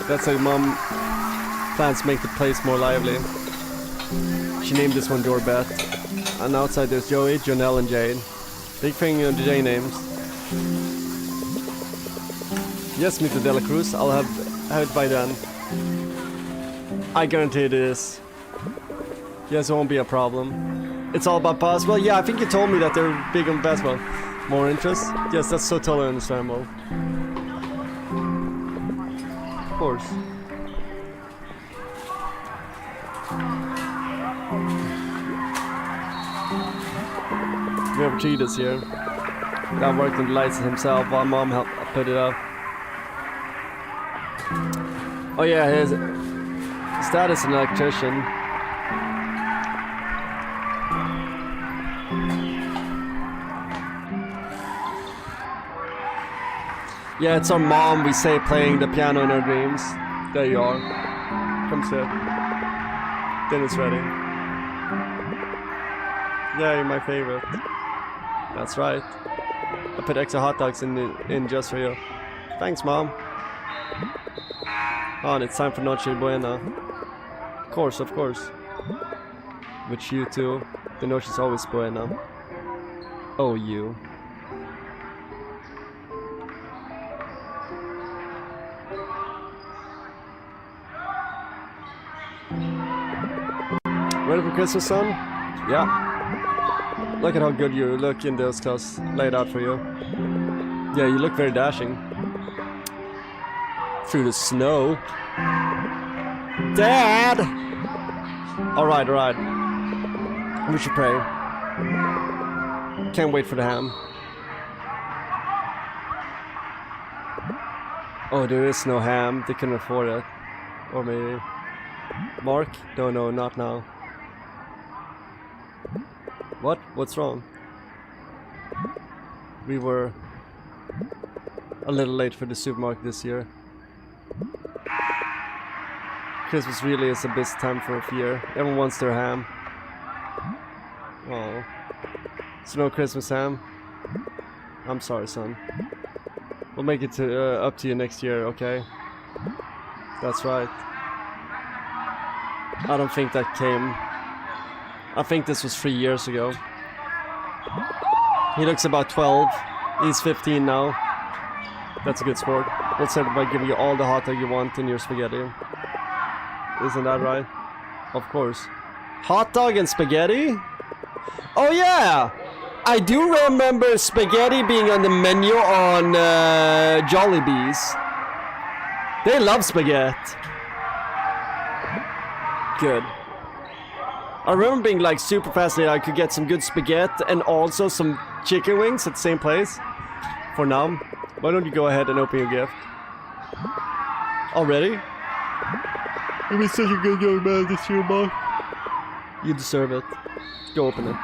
That's how Mom plans to make the place more lively. She named this one Doorbell. And outside there's Joey, Jonelle, and Jade. Big thing on the J names. Yes, Mr. De La Cruz. I'll have it by then. I guarantee it is. Yes, it won't be a problem. It's all about basketball. Yeah, I think you told me that they're big on basketball. More interest? Yes, that's so totally understandable. Of course. We have tea this year. Dad worked on the lights himself while mom helped put it up. Oh yeah, his dad is an electrician. Yeah, it's our mom, we say, playing the piano in our dreams. There you are. Come sit. Dinner's ready. Yeah, you're my favorite. That's right. I put extra hot dogs in just for you. Thanks, Mom. Oh, and it's time for Noche Buena. Of course, of course. With you too. The Noche is always Buena. Oh, you. Ready for Christmas, son? Yeah. Look at how good you look in those clothes laid out for you. Yeah, you look very dashing. Through the snow. Dad! Alright, alright. We should pray. Can't wait for the ham. Oh, there is no ham. They couldn't afford it. Or maybe... Mark? No, not now. What? What's wrong? We were a little late for the supermarket this year. Christmas really is the best time for a year. Everyone wants their ham. Oh. So no Christmas ham? I'm sorry, son. We'll make it up to you next year, okay? That's right. I don't think that came... I think this was 3 years ago. He looks about 12. He's 15 now. That's a good sport. We'll start by giving you all the hot dog you want in your spaghetti. Isn't that right? Of course. Hot dog and spaghetti? Oh yeah! I do remember spaghetti being on the menu on Jollibee's. They love spaghetti. Good. I remember being like super fascinated I could get some good spaghetti and also some chicken wings at the same place. For now, why don't you go ahead and open your gift? Already? You've been such a good young man this year, Mark. You deserve it. Go open it.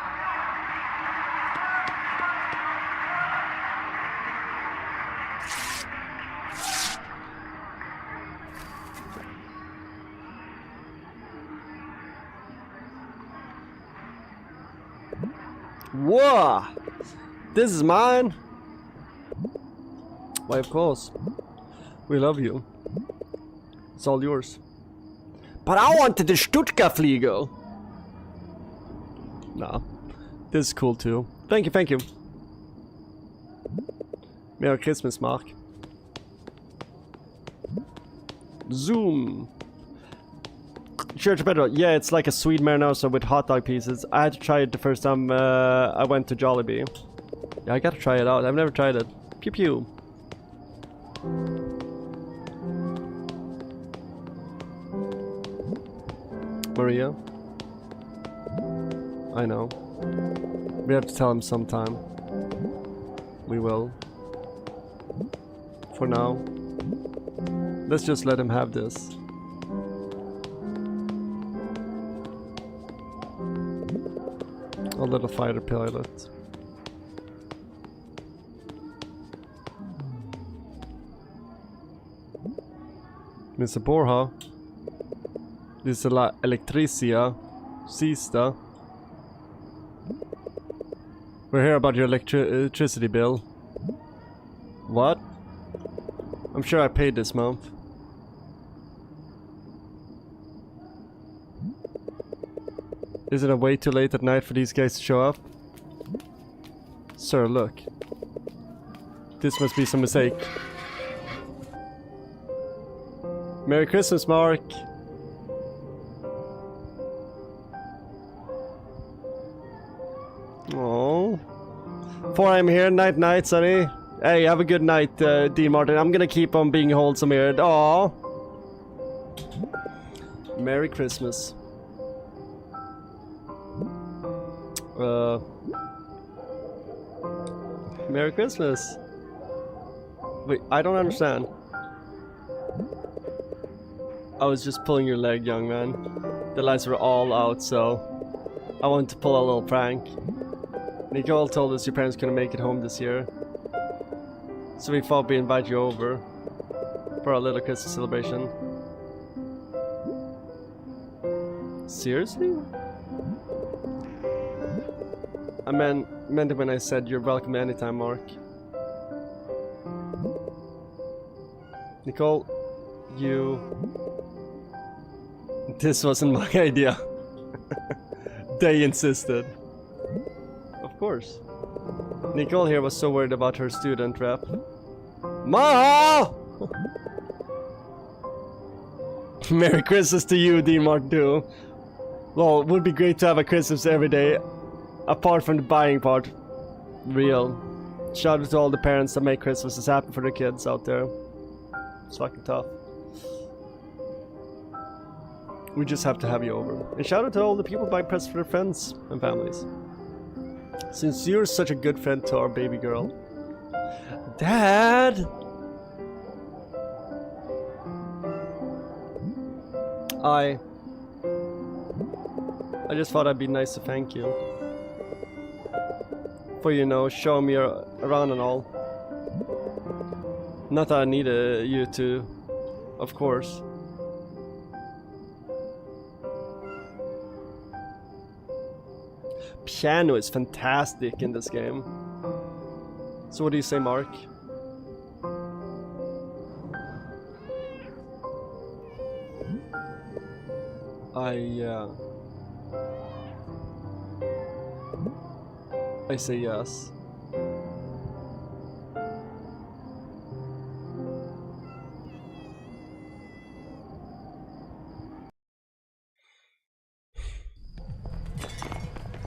Whoa! This is mine? Why, of course. We love you. It's all yours. But I wanted the Stuttgart Fliege. Nah. This is cool too. Thank you, thank you. Merry Christmas, Mark. Zoom. Church Pedro, yeah, it's like a sweet marinara with hot dog pieces. I had to try it the first time I went to Jollibee. Yeah, I gotta try it out. I've never tried it. Pew pew. Maria? I know. We have to tell him sometime. We will. For now, let's just let him have this. A little fighter pilot. Mr. Borja. This is la electricia. Sista. We're here about your electricity bill. What? I'm sure I paid this month. Is it a way too late at night for these guys to show up? Sir, look. This must be some mistake. Merry Christmas, Mark. Oh. Before I'm here, night night, Sonny. Hey, have a good night, Dean Martin. I'm gonna keep on being wholesome here. Aww. Merry Christmas. Merry Christmas. Wait, I don't understand. I was just pulling your leg, young man. The lights were all out, so I wanted to pull a little prank. Nicole told us your parents couldn't make it home this year, so we thought we'd invite you over for our little Christmas celebration. Seriously? I meant it when I said you're welcome anytime, Mark. Nicole, this wasn't my idea. They insisted. Of course. Nicole here was so worried about her student rep. Ma! Merry Christmas to you, Dean Martin too. Well, it would be great to have a Christmas every day, apart from the buying part. Real. Shout out to all the parents that make Christmases happen for their kids out there. It's fucking tough. We just have to have you over. And shout out to all the people buying presents for their friends and families. Since you're such a good friend to our baby girl. Dad! I just thought I'd be nice to thank you. For, you know, showing me around and all. Not that I needed you to, of course. Piano is fantastic in this game. So what do you say, Mark? I say yes.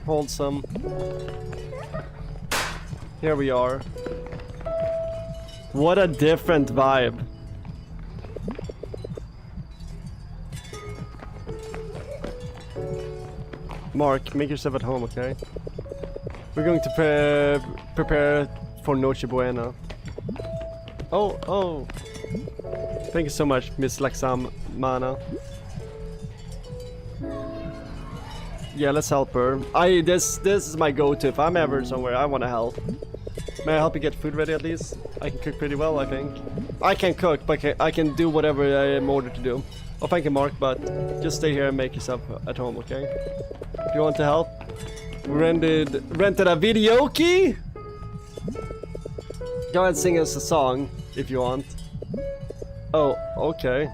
Wholesome. Here we are. What a different vibe. Mark, make yourself at home, okay? We're going to prepare for Noche Buena. Oh. Thank you so much, Miss Laxam Mana. Yeah, let's help her. This is my go-to. If I'm ever somewhere, I want to help. May I help you get food ready at least? I can cook pretty well, I think. I can cook, but I can do whatever I am ordered to do. Oh, thank you, Mark, but just stay here and make yourself at home, okay? If you want to help, we rented a video key. Go ahead and sing us a song if you want. Oh, okay.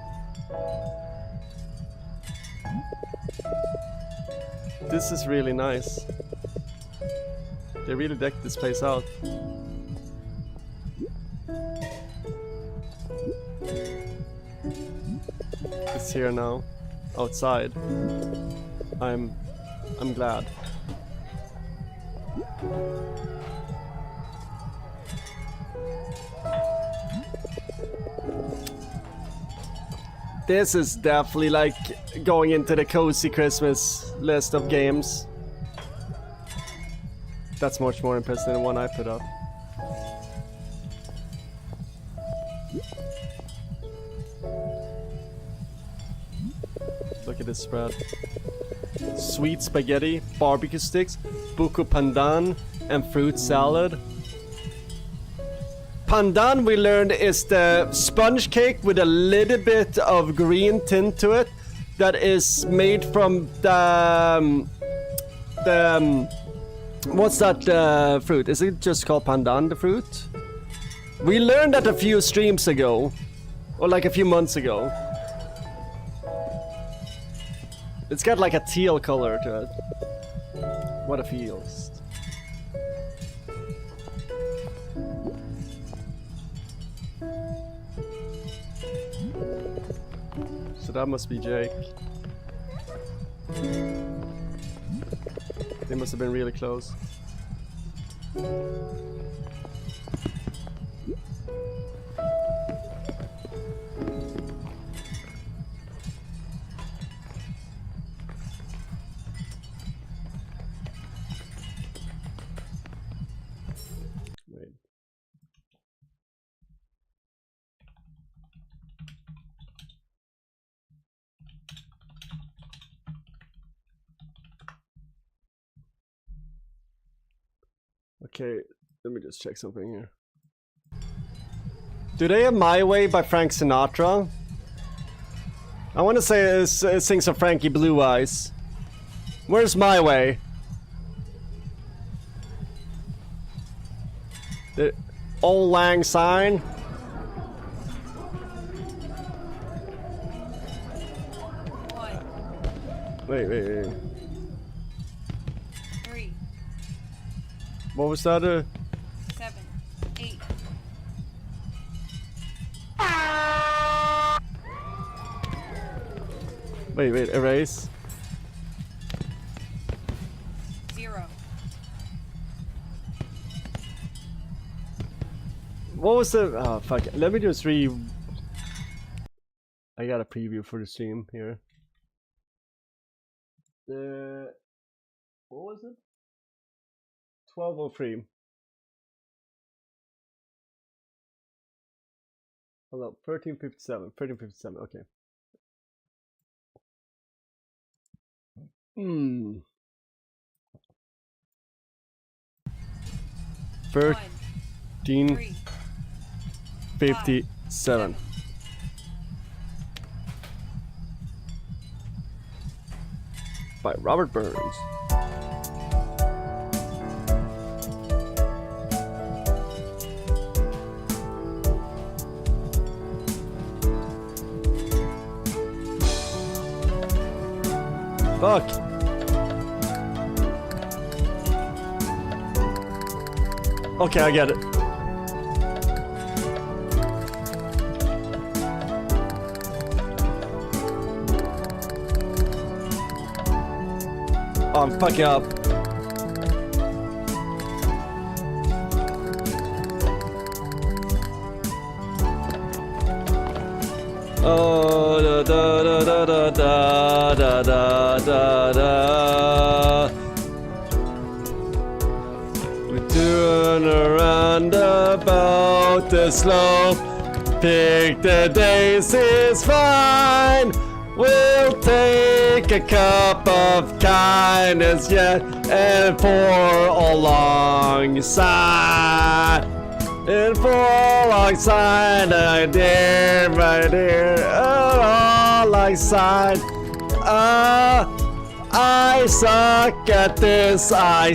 This is really nice. They really decked this place out. It's here now, outside. I'm glad. This is definitely like going into the cozy Christmas list of games. That's much more impressive than the one I put up. Look at this spread. Sweet spaghetti, barbecue sticks, buco pandan, and fruit salad. Pandan, we learned, is the sponge cake with a little bit of green tint to it that is made from the what's that fruit? Is it just called pandan, the fruit? We learned that a few streams ago, or like a few months ago. It's got like a teal color to it. What it feels. So that must be Jake. They must have been really close. Wait. Okay, let me just check something here. Do they have My Way by Frank Sinatra? I want to say it sings of Frankie Blue Eyes. Where's My Way? The Old Lang Syne? Wait. 3, What was that? 7, 8. Wait, erase. 0. What was the... Oh, fuck. Let me just I got a preview for the stream here. What was it? 12:03. Hold up, 13:57. 13:57. Okay. 13:57. By Robert Burns. Fuck. Okay, I get it. Oh, I'm fucking up. Oh, da da da da da da da da da. We turn around about the slope. Pick the daisies fine. We'll take a cup of kindness yet and pour alongside. And pour alongside, my dear, alongside. I suck at this, I'm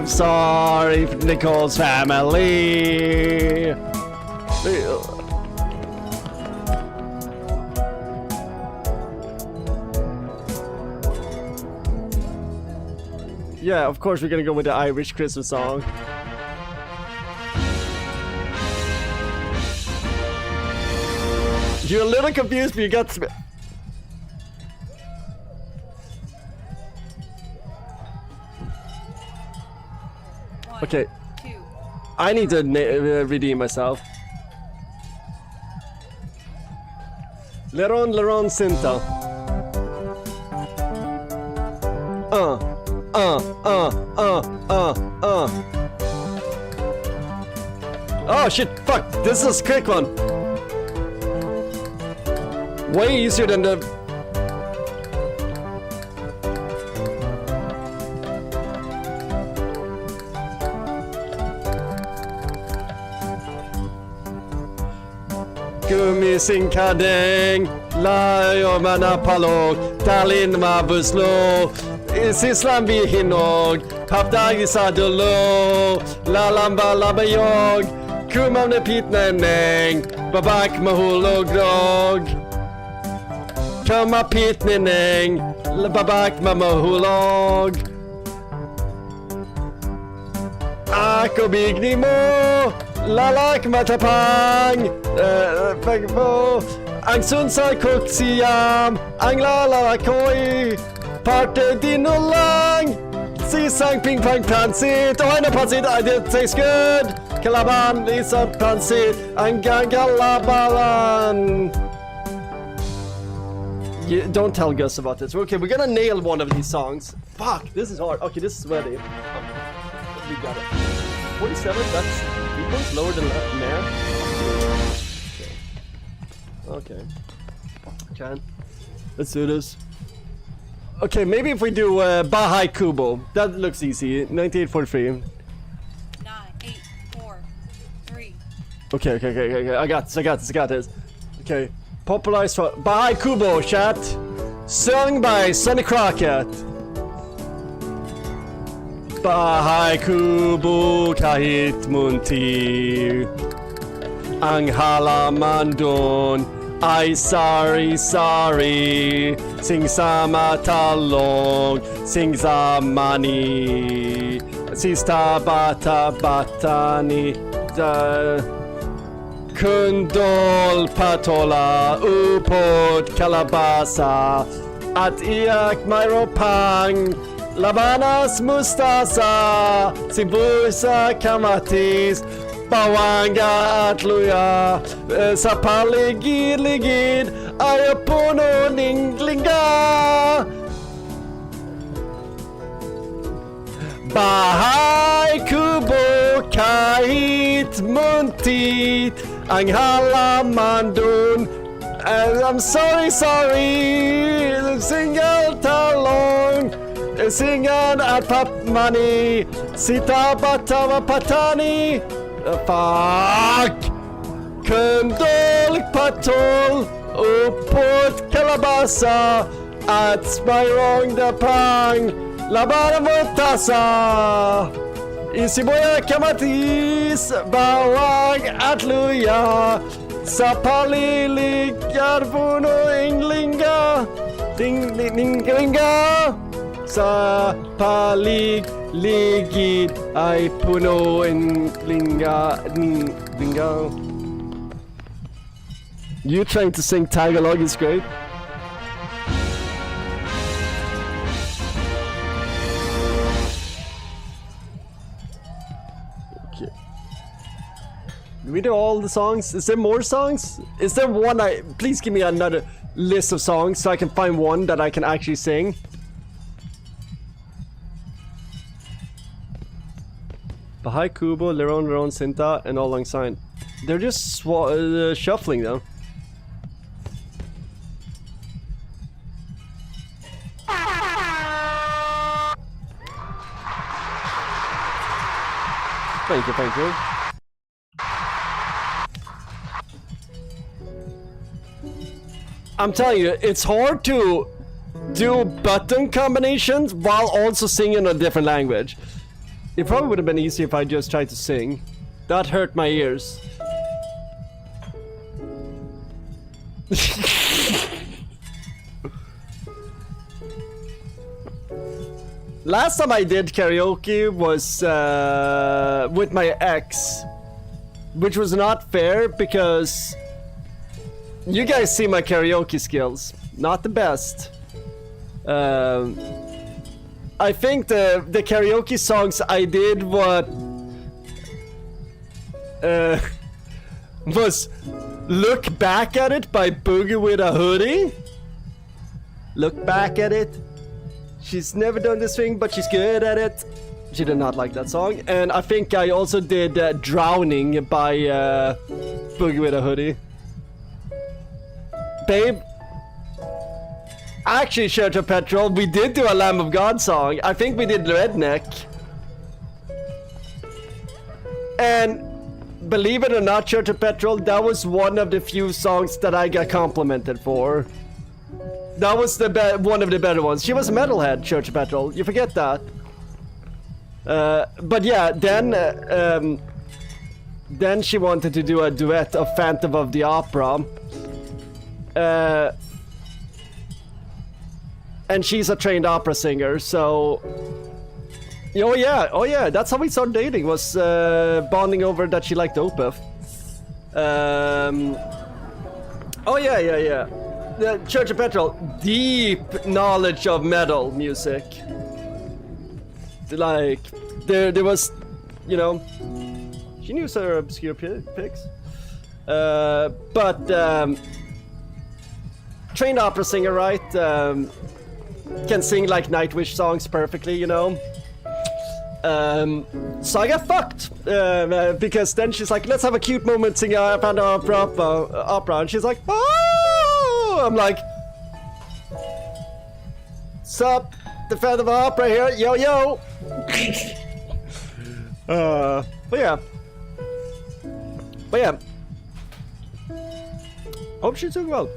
sorry for Nicole's family. Yeah, of course we're gonna go with the Irish Christmas song. You're a little confused, but you got some... Okay. 2. I need to redeem myself. Leron Cinta. Oh shit, fuck, this is a quick one. Way easier than the... Gummisinkadeng, layo manapalog, talin mabuslo, isislam bihinog, hapdagi sa dulo, lalamba labayog, kumam na pitnaneng, babak mahulog-rog. Kama pitnineng, babak mamahulog. Ako bigni mo, lalak matapang. Pagbo, ang sunsay kuksiyam, ang lalakoi. Parte dinulang, sisang ping pong pansit. Oh, I know pansit, it tastes good. Kalaban, isa pansit, ang gagalabalan. Don't tell Gus about this. Okay, we're gonna nail one of these songs. Fuck, this is hard. Okay, this is ready. We got it. 47, that's 3 points lower than man. Okay. Chan. Let's do this. Okay, maybe if we do Bahai Kubo. That looks easy. 9843. 9, 8, 4, 3. Okay. I got this. Okay. Popularized for Bahai Kubo, chat. Sung by Sonny Crockett. Bahai Kubo kahit munti. Ang halaman dun ay sorry. Sing sama talong, sing zamani. Sista batani. Kundol patola, upod kalabasa. At iyak mayropang, labanas mustasa. Sibusa kamatis, bawanga at luya. Sa paligid-ligid ay puno ng lingga. Bahai Kubo kahit muntit ang halaman dun. I'm sorry. Single talong, singan at papmani. Sita batama patani. Fuck! Kundol patol, upot kalabasa, at mayroong dapang, laban mo tasa. Isiboya kamatis, bawang at luya, sa paliligyan puno ng lingga, lingga, sa paligid ay puno ng lingga. You trying to sing Tagalog is great. Okay. Did we do all the songs? Is there more songs? Is there one please give me another list of songs so I can find one that I can actually sing. Bahai Kubo, Leron, Sinta, and All Lang Syne. They're just shuffling them. Thank you. I'm telling you, it's hard to do button combinations while also singing a different language. It probably would have been easier if I just tried to sing. That hurt my ears. Last time I did karaoke was with my ex, which was not fair because you guys see my karaoke skills. Not the best. I think the karaoke songs I did was Look Back at It by Boogie with a Hoodie. Look back at it. She's never done this thing, but she's good at it. She did not like that song. And I think I also did Drowning by Boogie with a Hoodie. Babe. Actually, Church of Petrol, we did do a Lamb of God song. I think we did Redneck. And believe it or not, Church of Petrol, that was one of the few songs that I got complimented for. That was one of the better ones. She was a metalhead, Church of Petrol. You forget that. But yeah, then she wanted to do a duet of Phantom of the Opera. and she's a trained opera singer, so... Oh yeah, that's how we started dating, was bonding over that she liked Opeth. Oh yeah. The Church of Petrol, deep knowledge of metal music. Like, there was, you know, she knew some obscure picks. But trained opera singer, right? Can sing like Nightwish songs perfectly, you know. So I got fucked because then she's like, let's have a cute moment singing Panda opera, and she's like, oh! I'm like, sup, the Phantom of Opera here, yo. But yeah. Hope she's doing well.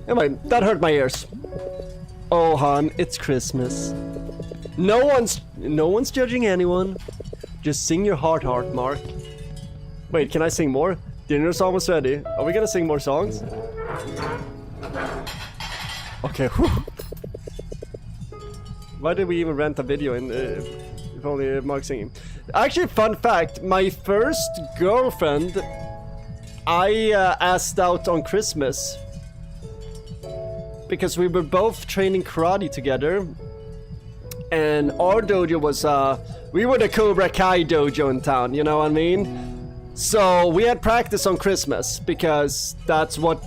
Anyway, that hurt my ears. Oh, hon, it's Christmas. No one's judging anyone. Just sing your heart, Mark. Wait, can I sing more? Dinner's almost ready. Are we gonna sing more songs? Okay, whew. Why did we even rent a video if only Mark's singing? Actually, fun fact, my first girlfriend I asked out on Christmas because we were both training karate together, and our dojo was we were the Cobra Kai dojo in town, you know what I mean? So we had practice on Christmas because that's what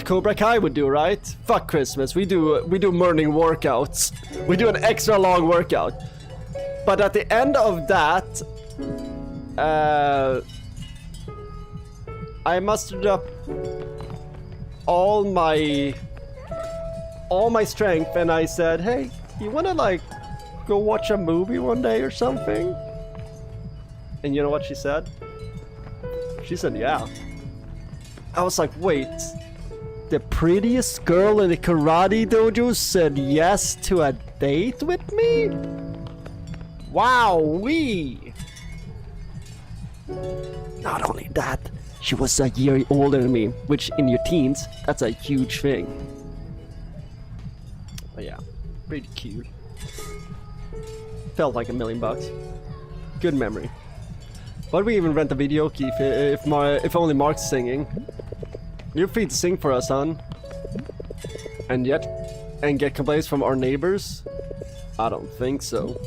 Cobra Kai would do, right? Fuck Christmas. We do morning workouts. We do an extra long workout. But at the end of that, I mustered up all my strength, and I said, "Hey, you wanna like go watch a movie one day or something?" And you know what she said? She said, "Yeah." I was like, "Wait, the prettiest girl in the karate dojo said yes to a date with me? Wow-wee!" Not only that, she was a year older than me, which in your teens, that's a huge thing. But yeah, pretty cute. Felt like $1 million. Good memory. Why do we even rent a video, Keith, if only Mark's singing? You're free to sing for us, hon. And get complaints from our neighbors? I don't think so.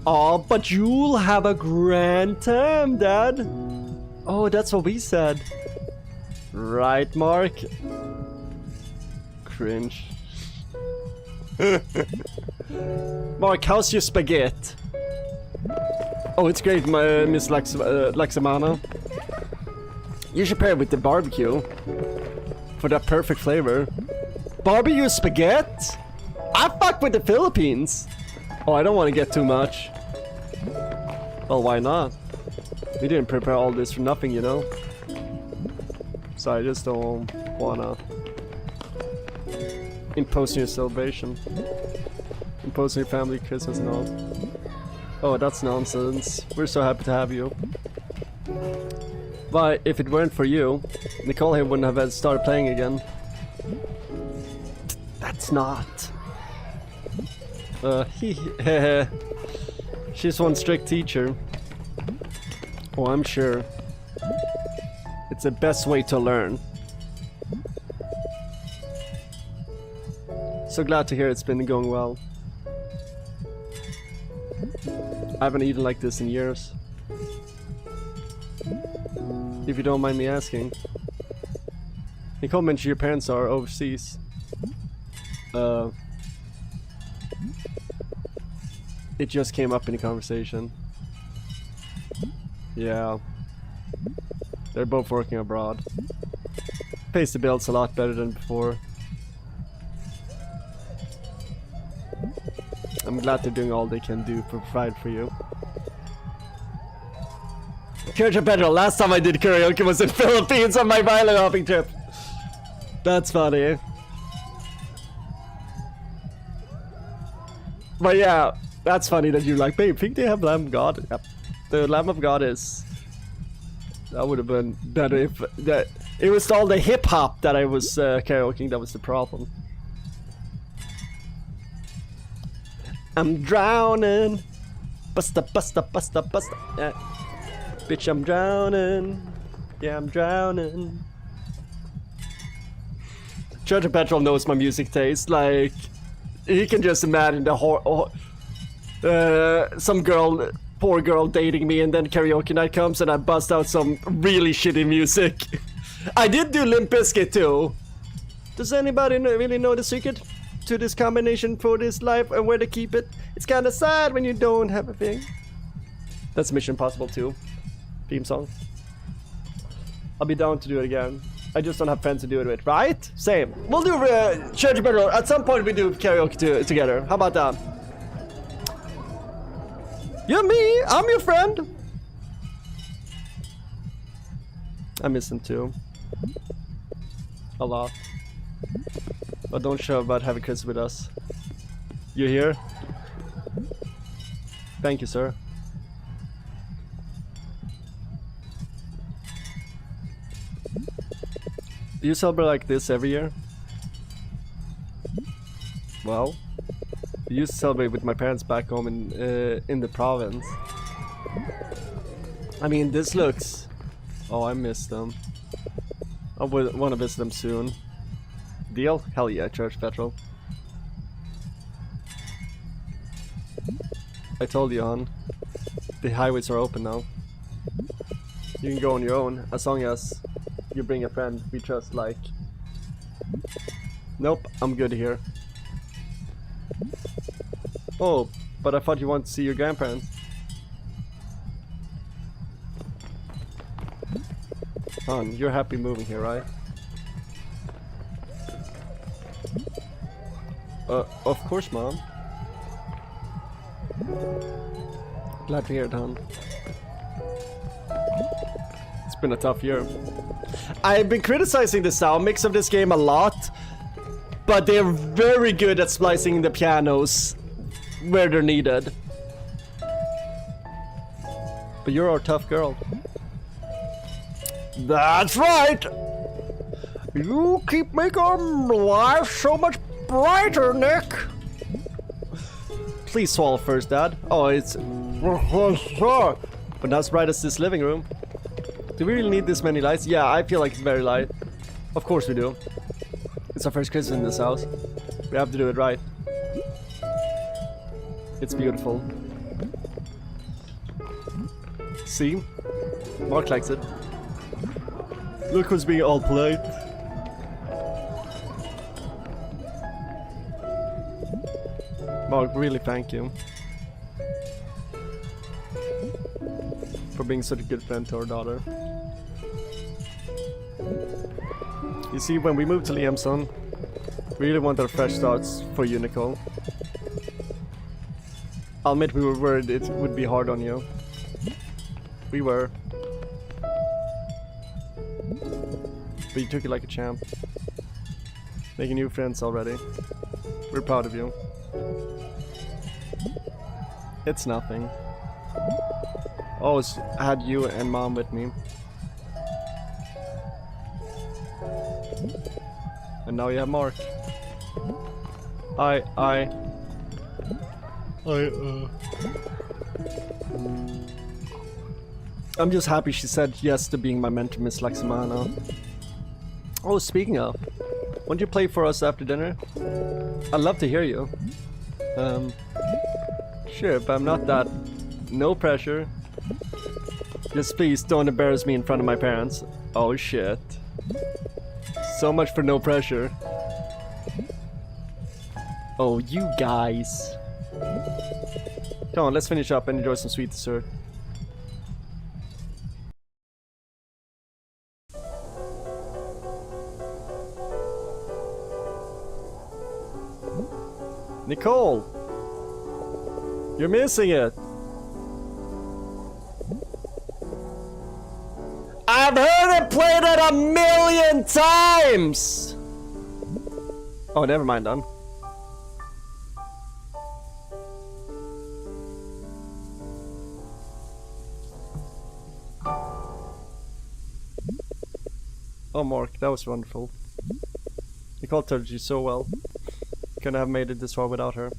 Aw, but you'll have a grand time, Dad. Oh, that's what we said. Right, Mark? Cringe. Mark, how's your spaghetti? Oh, it's great, Miss Laxamana. You should pair it with the barbecue for that perfect flavor. Barbecue spaghetti? I fuck with the Philippines. Oh, I don't want to get too much. Well, why not? We didn't prepare all this for nothing, you know? So I just don't wanna impose your celebration. Impose your family Christmas and all. Oh, that's nonsense. We're so happy to have you. But if it weren't for you, Nicole here wouldn't have started playing again. That's not. She's one strict teacher. Oh, I'm sure. It's the best way to learn. So glad to hear it's been going well. I haven't eaten like this in years. If you don't mind me asking. Nicole mentioned your parents are overseas. It just came up in the conversation. Yeah. They're both working abroad. Pays the bills a lot better than before. I'm glad they're doing all they can do to provide for you. Church of Pedro, last time I did karaoke was in Philippines on my violin hopping trip. That's funny. But yeah, that's funny that you're like, babe, think they have Lamb of God? Yep. The Lamb of God is... That would have been better if... It was all the hip-hop that I was karaokeing that was the problem. I'm drowning. Busta, busta, busta, busta. Yeah. Bitch, I'm drowning. Yeah, I'm drowning. Church Petrol knows my music taste. Like, he can just imagine the some girl, poor girl dating me, and then karaoke night comes and I bust out some really shitty music. I did do Limp Bizkit too. Does anybody really know the secret to this combination for this life and where to keep it? It's kinda sad when you don't have a thing. That's Mission Impossible 2 theme song. I'll be down to do it again. I just don't have friends to do it with, right? Same. We'll do Church Battle. At some point we do karaoke together. How about that? You're me, I'm your friend. I miss him too. A lot. But don't show about having kids with us. You here? Thank you, sir. Do you celebrate like this every year? Well, I used to celebrate with my parents back home in the province. I mean, this looks... Oh, I miss them. I want to visit them soon. Deal? Hell yeah, Church Petrol. I told you, hon. The highways are open now. You can go on your own, as long as you bring a friend we trust, like... Nope, I'm good here. Oh, but I thought you wanted to see your grandparents. Hon, you're happy moving here, right? Of course, Mom. Glad to hear it, hon. It's been a tough year. I've been criticizing the sound mix of this game a lot, but they're very good at splicing the pianos where they're needed. But you're our tough girl. That's right! You keep making life so much brighter, Nick! Please swallow first, Dad. Oh, it's... But not as bright as this living room. Do we really need this many lights? Yeah, I feel like it's very light. Of course we do. It's our first Christmas in this house. We have to do it right. It's beautiful. See? Mark likes it. Look who's being all polite. Mark, really thank you for being such a good friend to our daughter. You see, when we moved to Liamson, we really wanted fresh starts for you, Nicole. I'll admit we were worried it would be hard on you. We were. But you took it like a champ. Making new friends already. We're proud of you. It's nothing. Always had you and Mom with me. And now you have Mark. I'm just happy she said yes to being my mentor, Miss Laxamana. Oh, speaking of, won't you play for us after dinner? I'd love to hear you. Sure, but I'm not that. No pressure. Just please don't embarrass me in front of my parents. Oh shit. So much for no pressure. Oh, you guys. Come on, let's finish up and enjoy some sweet dessert. Nicole! You're missing it! I've heard it played it 1,000,000 times! Oh, never mind, done. Oh, Mark, that was wonderful. Nicole told you so well. Couldn't have made it this far without her.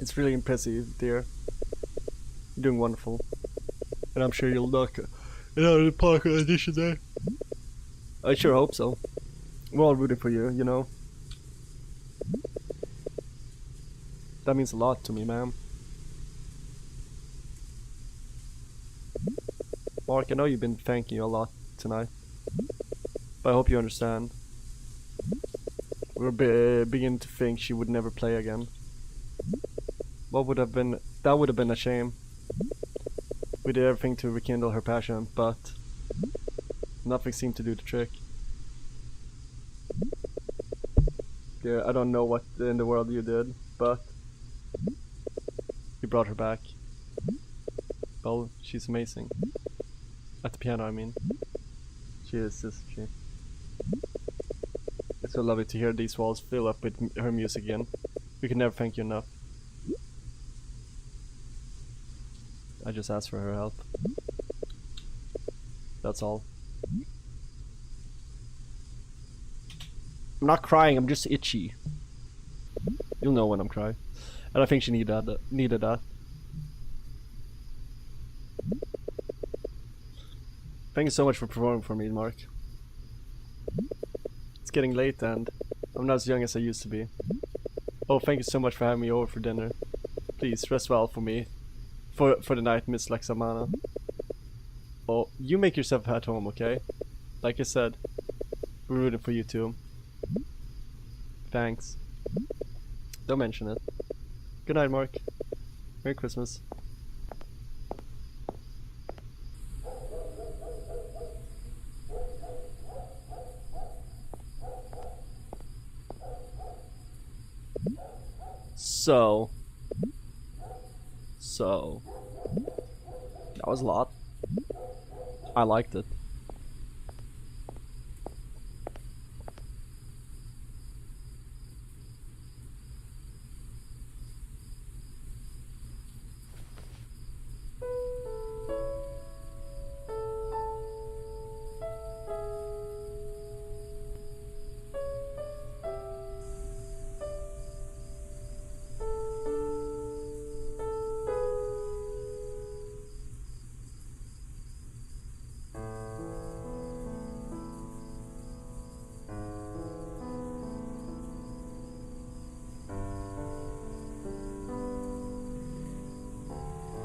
It's really impressive, dear. You're doing wonderful. And I'm sure you'll knock it out of the park on audition day. I sure hope so. We're all rooting for you, you know. That means a lot to me, ma'am. Mark, I know you've been thanking you a lot tonight. But I hope you understand. We're beginning to think she would never play again. That would have been a shame. We did everything to rekindle her passion, but nothing seemed to do the trick. Yeah, I don't know what in the world you did, but you brought her back. Well, she's amazing. At the piano, I mean. She is, isn't she? It's so lovely to hear these walls fill up with her music again. We can never thank you enough. I just asked for her help. That's all. I'm not crying, I'm just itchy. You'll know when I'm crying. And I think she needed that. Thank you so much for performing for me, Mark. It's getting late and I'm not as young as I used to be. Oh, thank you so much for having me over for dinner. Please, rest well for me. For the night, Miss Lexamana. Oh, you make yourself at home, okay? Like I said, we're rooting for you too. Thanks. Don't mention it. Good night, Mark. Merry Christmas. So that was a lot. I liked it.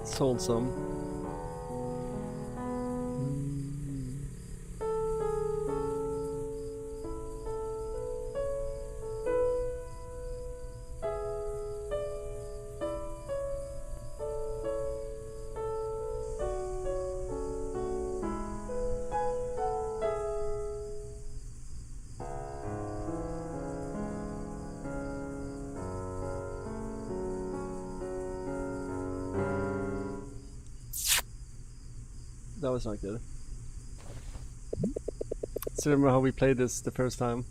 It's wholesome. That was not good. Still remember how we played this the first time?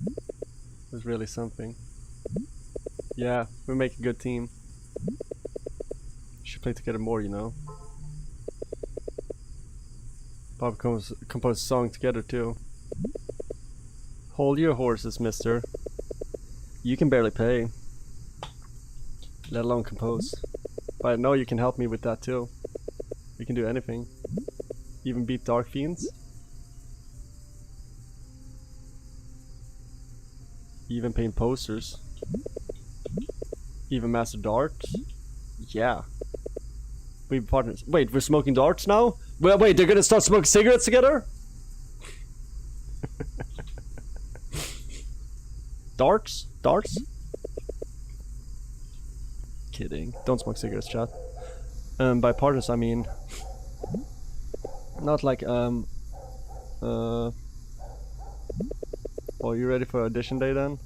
It was really something. Yeah, we make a good team. We should play together more, you know. Probably compose a song together too. Hold your horses, mister. You can barely play, let alone compose. But I know you can help me with that too. We can do anything. Even beat Dark Fiends. Even paint posters. Even master darts. Yeah. We partners. Wait, we're smoking darts now? Well, wait, they're gonna start smoking cigarettes together? Darts? Darts? Kidding. Don't smoke cigarettes, chat. By partners I mean not like well, you ready for audition day then?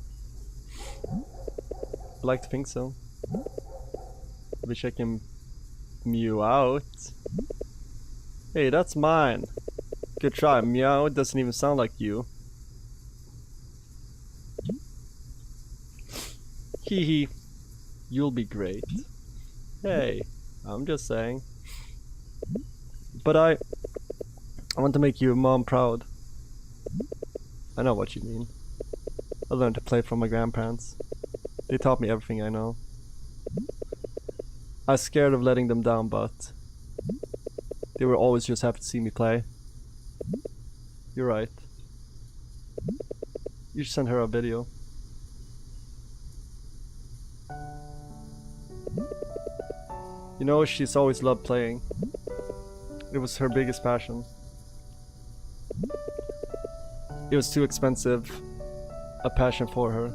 I like to think so. We're checking Mew out. Hey, that's mine. Good try. Meow doesn't even sound like you. Hee hee. You'll be great. Hey. I'm just saying. But I want to make your mom proud. I know what you mean. I learned to play from my grandparents. They taught me everything I know. I was scared of letting them down, but they were always just happy to see me play. You're right. You should send her a video. You know, she's always loved playing. It was her biggest passion. It was too expensive a passion for her.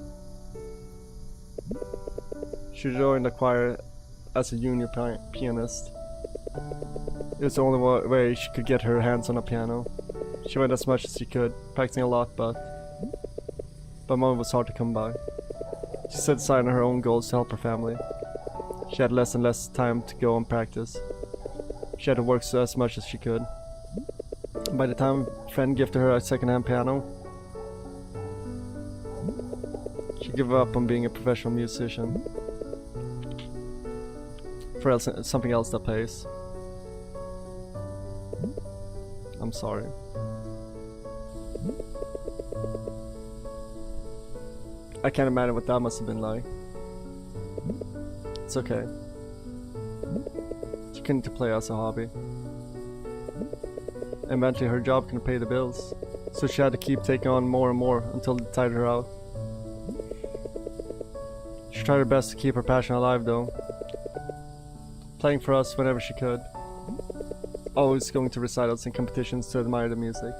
She joined the choir as a junior pianist. It was the only way she could get her hands on a piano. She went as much as she could, practicing a lot, but mom was hard to come by. She set aside her own goals to help her family. She had less and less time to go and practice. She had to work as much as she could. By the time a friend gifted her a second-hand piano, she gave up on being a professional musician for something else that pays. I'm sorry. I can't imagine what that must have been like. It's okay. She couldn't play as a hobby. Eventually her job couldn't pay the bills, so she had to keep taking on more and more until it tired her out. She tried her best to keep her passion alive though, playing for us whenever she could. Always going to recitals and competitions to admire the music.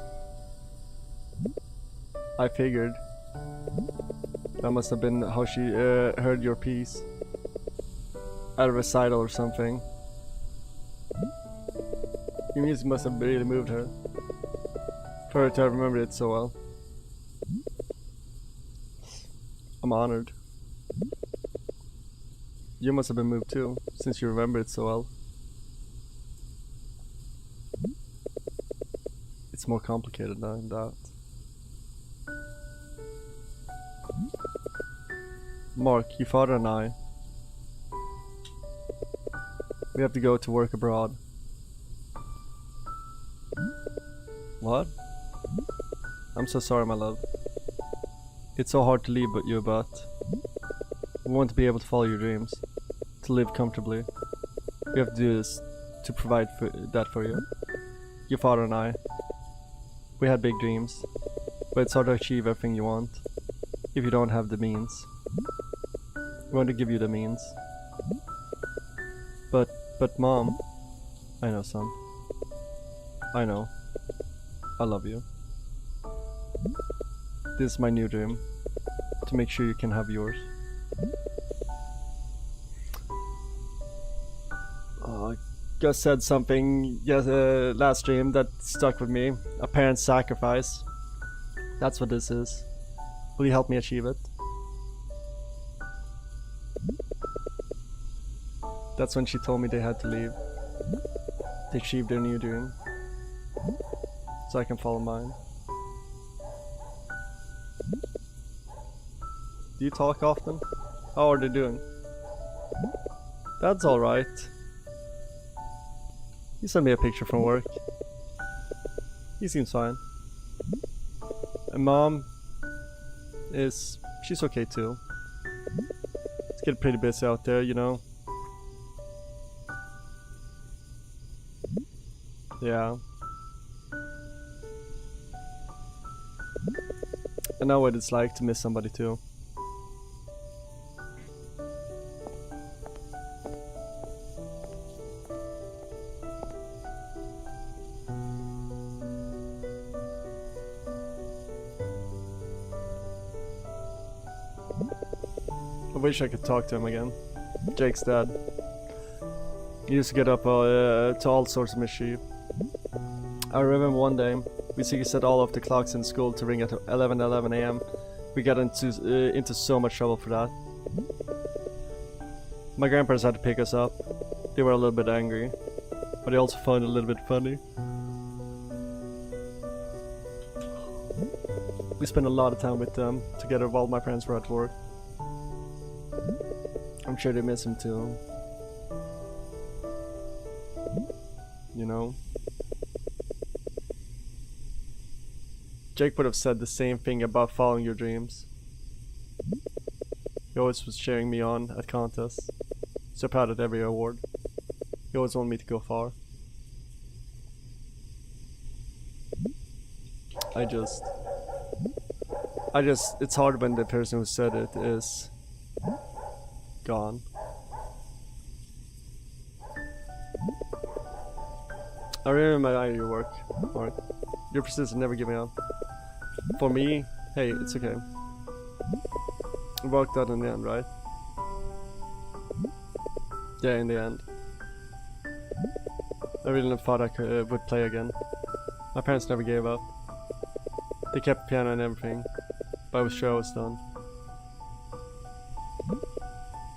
I figured that must have been how she heard your piece at a recital or something. Your music must have really moved her, for her to have remembered it so well. I'm honored. You must have been moved too, since you remember it so well. It's more complicated than that. Mark, your father and I, we have to go to work abroad. What? I'm so sorry, my love. It's so hard to leave you, but we want to be able to follow your dreams, to live comfortably. We have to do this to provide that for you. Your father and I, we had big dreams, but it's hard to achieve everything you want if you don't have the means. We want to give you the means. But Mom, I know, son. I know. I love you. This is my new dream, to make sure you can have yours. Gus said something last stream that stuck with me. A parent's sacrifice. That's what this is. Will you help me achieve it? That's when she told me they had to leave. They achieved their new dream. So I can follow mine. Do you talk often? How are they doing? That's alright. He sent me a picture from work. He seems fine. And Mom she's okay too. It's getting pretty busy out there, you know. Yeah. I know what it's like to miss somebody too. I wish I could talk to him again. Jake's dad. He used to get up to all sorts of mischief. I remember one day, we set all of the clocks in school to ring at 11 AM. We got into so much trouble for that. My grandparents had to pick us up. They were a little bit angry, but they also found it a little bit funny. We spent a lot of time with them together while my parents were at work. I'm sure they miss him too. You know? Jake would have said the same thing about following your dreams. He always was cheering me on at contests. So proud at every award. He always wanted me to go far. It's hard when the person who said it is gone. I really admire your work, Mark. Your persistence, never giving up. For me, hey, it's okay. It worked out in the end, right? Yeah, in the end. I really thought I would play again. My parents never gave up. They kept piano and everything, but I was sure I was done.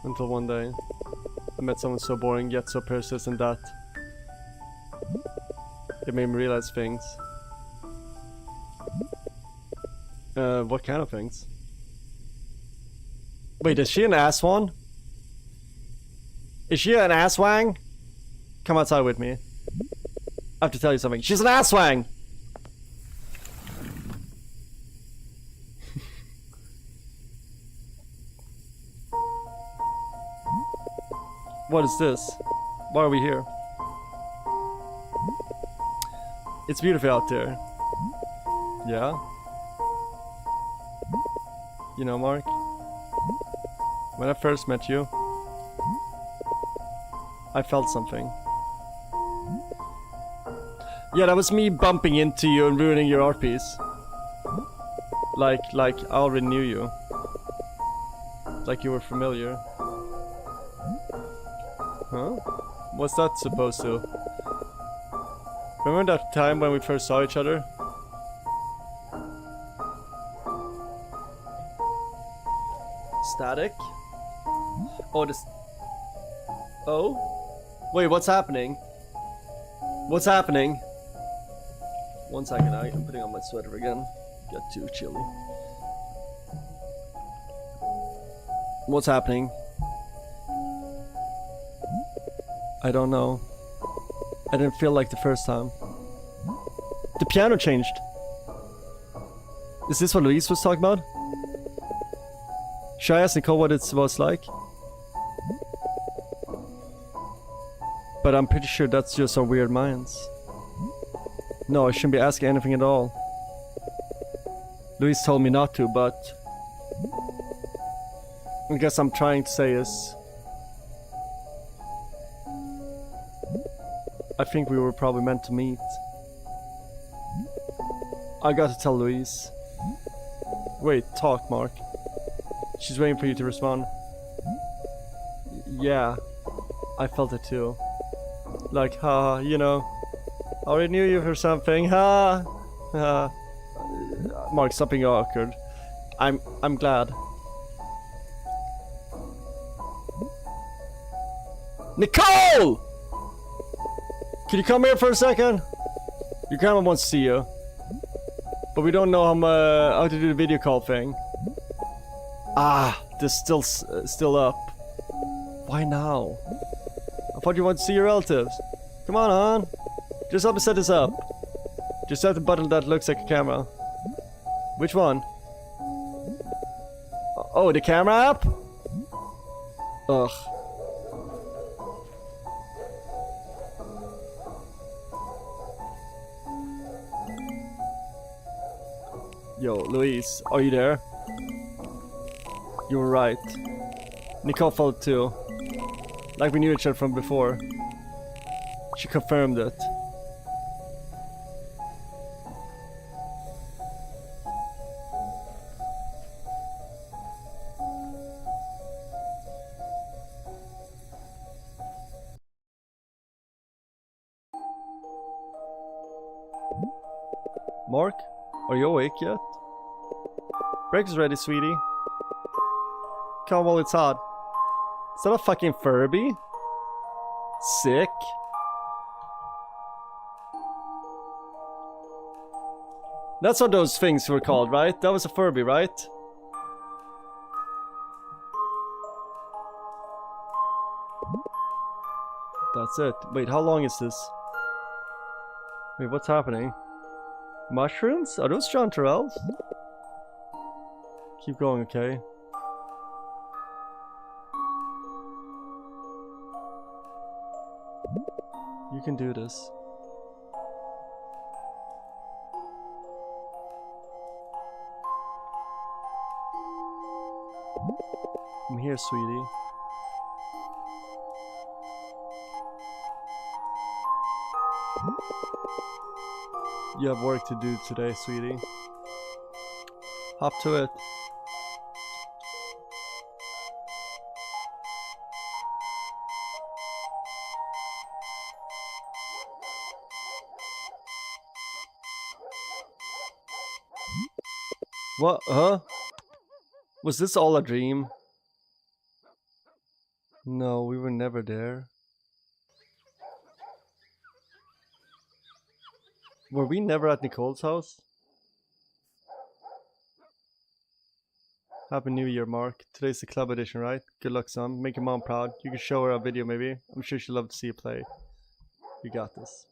Until one day, I met someone so boring yet so persistent that it made me realize things. What kind of things? Wait, is she an asswan? Is she an asswang? Come outside with me. I have to tell you something. She's an asswang! What is this? Why are we here? It's beautiful out there. Yeah? You know, Mark? When I first met you, I felt something. Yeah, that was me bumping into you and ruining your art piece. Like I already knew you. Like you were familiar. Huh? What's that supposed to? Remember that time when we first saw each other? Static? Oh, this... Oh? Wait, what's happening? What's happening? 1 second, I'm putting on my sweater again. Got too chilly. What's happening? I don't know. I didn't feel like the first time. The piano changed. Is this what Louise was talking about? Should I ask Nicole what it was like? But I'm pretty sure that's just our weird minds. No, I shouldn't be asking anything at all. Louise told me not to, but... I guess I'm trying to say is... I think we were probably meant to meet. I got to tell Louise. Wait, talk, Mark. She's waiting for you to respond. Yeah, I felt it too. Like, ha, you know, I already knew you for something, ha, ha. Mark, something awkward. I'm glad. Nicole! Can you come here for a second? Your grandma wants to see you. But we don't know how to do the video call thing. Ah, this still up. Why now? I thought you wanted to see your relatives. Come on, hon. Just help me set this up. Just set the button that looks like a camera. Which one? Oh, the camera app? Ugh. Yo, Louise, are you there? You were right. Nicole felt too. Like we knew each other from before. She confirmed it. Mark, are you awake yet? Breakfast ready, sweetie. Come while it's hot. Is that a fucking Furby? Sick. That's what those things were called, right? That was a Furby, right? That's it. Wait, how long is this? Wait, what's happening? Mushrooms? Are those John Terrells? Keep going, okay? You can do this. I'm here, sweetie. You have work to do today, sweetie. Hop to it. What? Huh? Was this all a dream? No, we were never there. Were we never at Nicole's house? Happy New Year, Mark. Today's the club edition, right? Good luck, son. Make your mom proud. You can show her a video, maybe. I'm sure she'd love to see you play. You got this.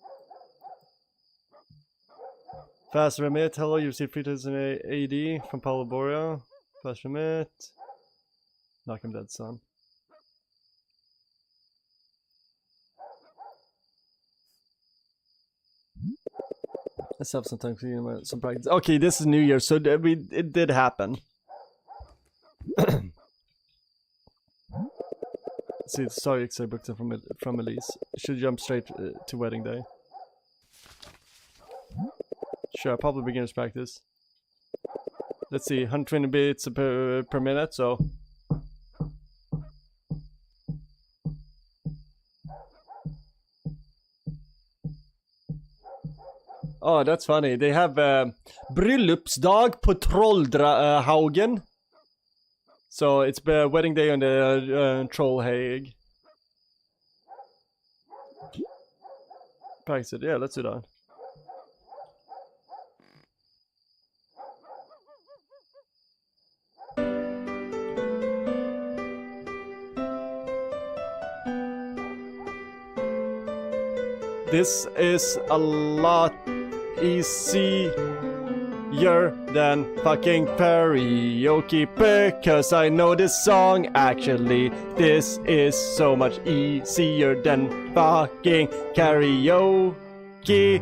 Fast remit. Hello, you received 3000 AD from Paulo Boria. Fast remit. Knock him dead, son. Let's have some time for some practice. Okay, this is New Year, so it did happen. See, sorry, I booked it from Elise. Should jump straight to wedding day. Sure, probably beginner's practice. Let's see, 120 bits per minute, so. Oh, that's funny. They have Bryllupsdag på Trollhaugen. So it's wedding day on the Trollhäg. Practice it. Yeah, let's do that. This is a lot easier than fucking karaoke because I know this song. Actually, this is so much easier than fucking karaoke.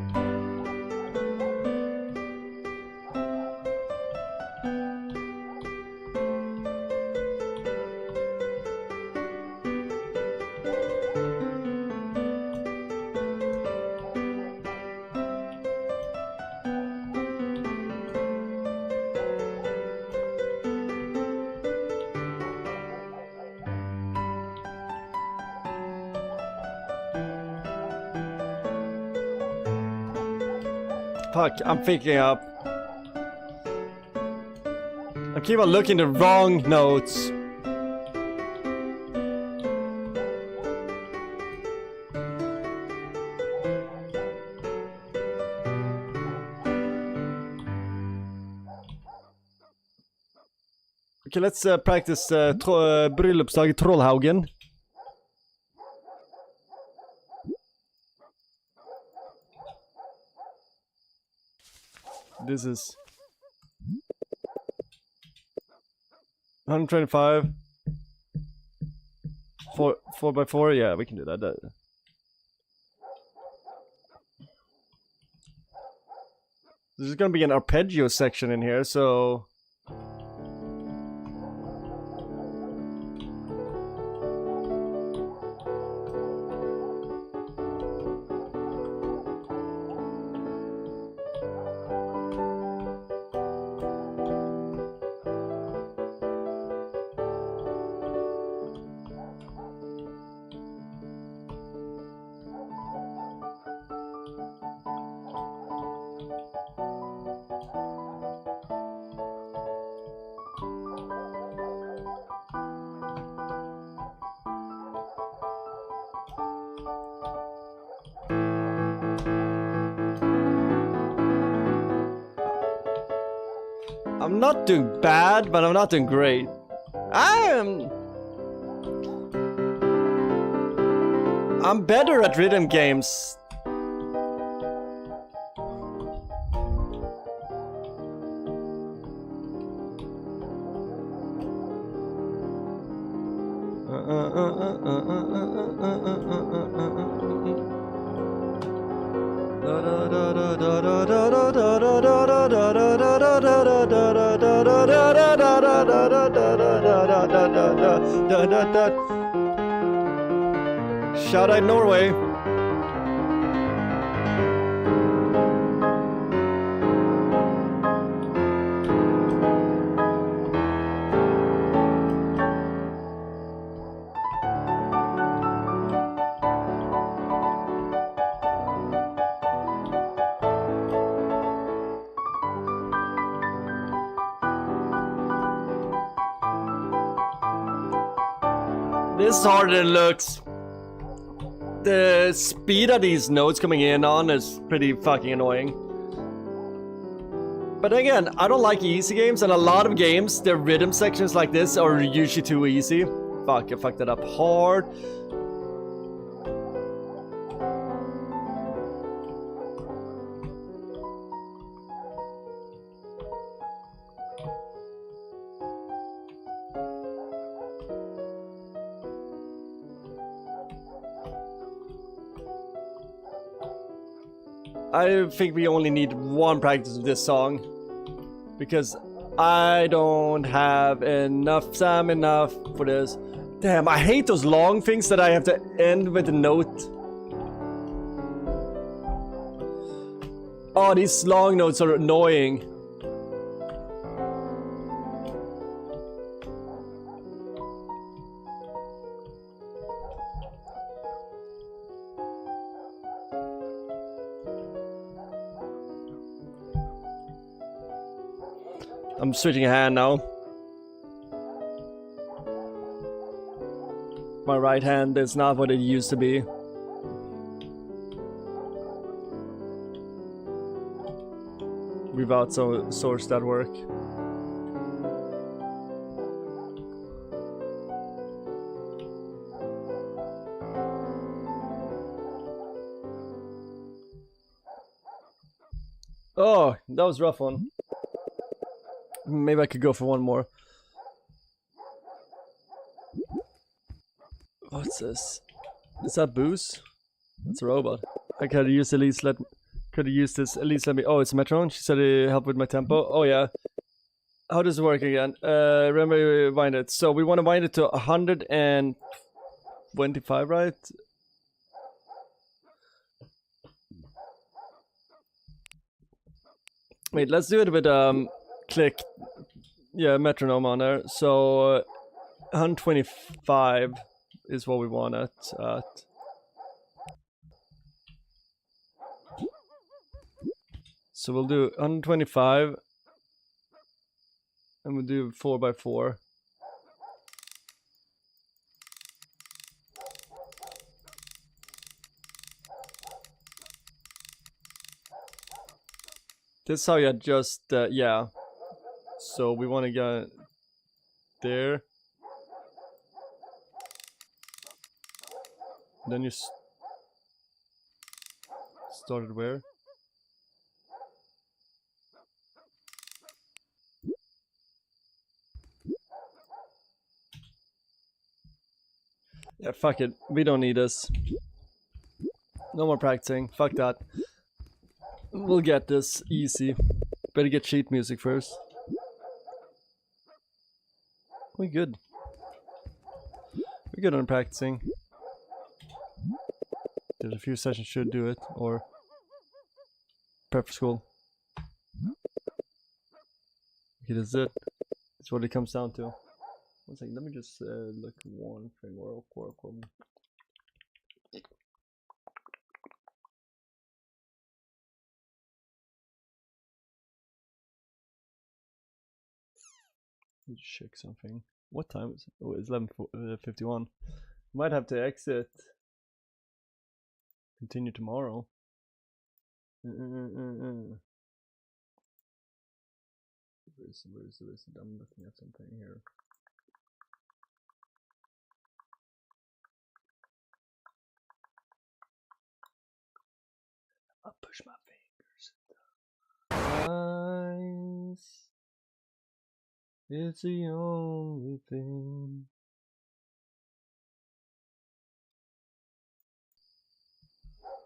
Fuck, I'm picking up. I keep on looking the wrong notes. Okay, let's practice Bryllupsdag i Trollhaugen. This is 125. 4x4. Yeah, we can do that. There's gonna be an arpeggio section in here, so. I'm not doing bad, but I'm not doing great. I'm better at rhythm games. Shout out Norway. This is harder than it looks. The speed of these notes coming in on is pretty fucking annoying. But again, I don't like easy games, and a lot of games, their rhythm sections like this are usually too easy. Fuck, I fucked that up hard. I think we only need one practice of this song, because I don't have enough time for this. Damn, I hate those long things that I have to end with a note. Oh, these long notes are annoying. I'm switching hand now. My right hand is not what it used to be. We've outsourced that work. Oh, that was a rough one. Maybe I could go for one more. What's this? Is that booze? It's a robot. I could have used could have used this. At least let me. Oh, it's a metronome. She said it helped with my tempo. Oh yeah. How does it work again? Remember we wind it. So we want to wind it to 125, right? Wait, let's do it with click. Yeah, metronome on there. So 125 is what we want it at. So we'll do 125 and we'll do 4x4. This is how you adjust, yeah. So we want to get there. Then you started where? Yeah, fuck it. We don't need this. No more practicing. Fuck that. We'll get this easy. Better get sheet music first. We're good. We're good on practicing. There's a few sessions should do it, or prep for school. Okay, that's it. That's what it comes down to. One second, let me just look one thing real quick. Let me just check something. What time is it? Oh, it's 11:51. Might have to exit. Continue tomorrow. Where is it? I'm looking at something here. I'll push my fingers. Eyes. It's the only thing.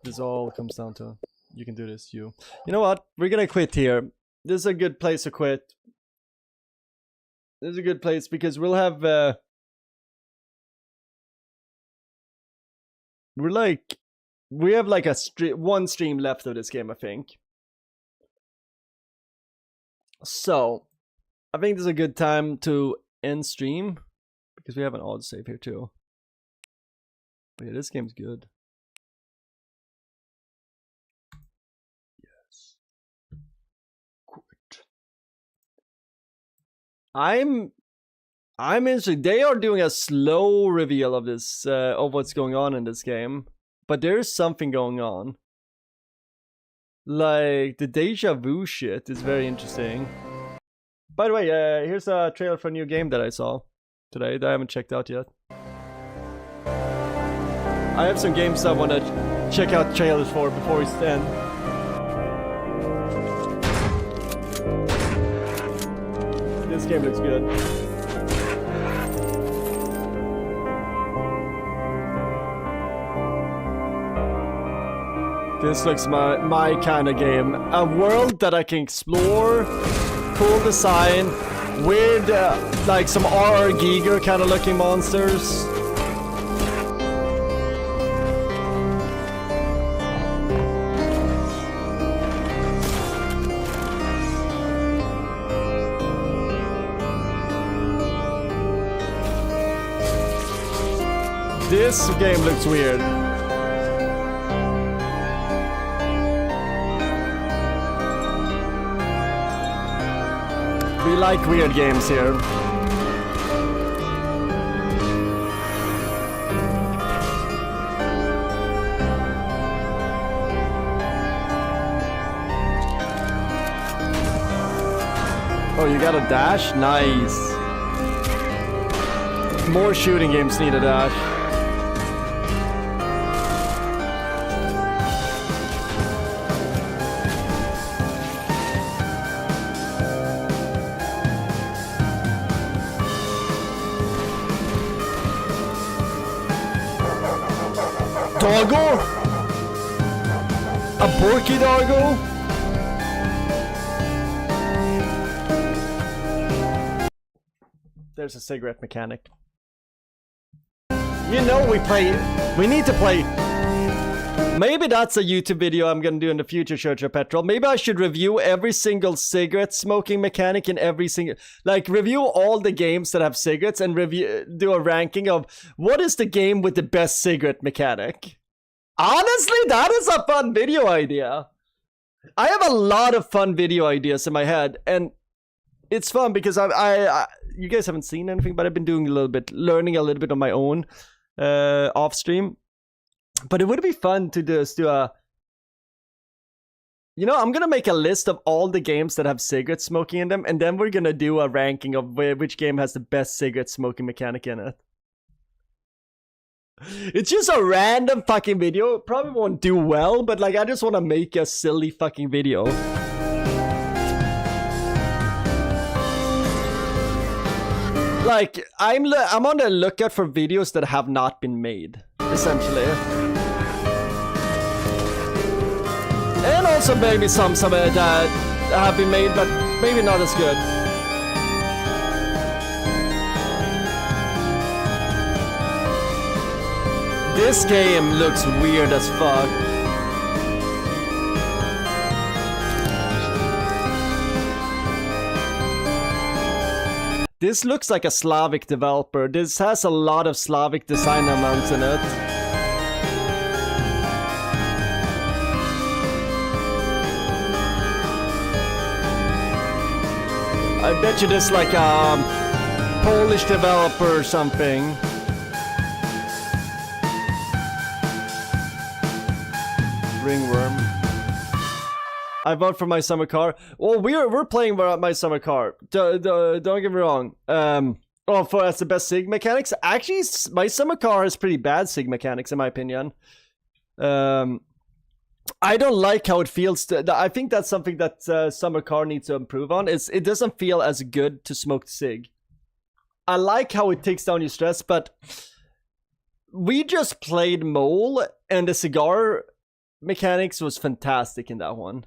This all comes down to. You can do this, you. You know what? We're gonna quit here. This is a good place to quit. This is a good place because we'll have we have like one stream left of this game, I think. So I think this is a good time to end stream because we have an odd save here too. But yeah, this game's good. Yes. Quit. I'm interested. They are doing a slow reveal of this of what's going on in this game, but there is something going on. Like the deja vu shit is very interesting. By the way, here's a trailer for a new game that I saw today that I haven't checked out yet. I have some games I want to check out trailers for before we end. This game looks good. This looks my kind of game. A world that I can explore, cool design, weird, like some R.R. Giger kind of looking monsters. This game looks weird. We like weird games here. Oh, you got a dash? Nice. More shooting games need a dash. Doggo? A porky doggo? There's a cigarette mechanic. You know we need to play. Maybe that's a YouTube video I'm gonna do in the future, Church of Petrol. Maybe I should review every single cigarette smoking mechanic in every single... Like, review all the games that have cigarettes and do a ranking of what is the game with the best cigarette mechanic. Honestly, that is a fun video idea. I have a lot of fun video ideas in my head, and it's fun because I you guys haven't seen anything, but I've been doing a little bit, learning a little bit on my own off stream. But it would be fun to just do a... You know, I'm gonna make a list of all the games that have cigarette smoking in them, and then we're gonna do a ranking of which game has the best cigarette smoking mechanic in it. It's just a random fucking video. It probably won't do well, but like I just want to make a silly fucking video. Like I'm on the lookout for videos that have not been made, essentially. And also maybe some that have been made, but maybe not as good. This game looks weird as fuck. This looks like a Slavic developer. This has a lot of Slavic design elements in it. I bet you this is like a Polish developer or something. Ringworm. I vote for My Summer Car. Well, we're playing My Summer Car. Don't get me wrong. For as the best sig mechanics. Actually, My Summer Car has pretty bad sig mechanics in my opinion. I don't like how it feels. I think that's something that Summer Car needs to improve on. It doesn't feel as good to smoke sig. I like how it takes down your stress, but we just played Mole and the cigar mechanics was fantastic in that one.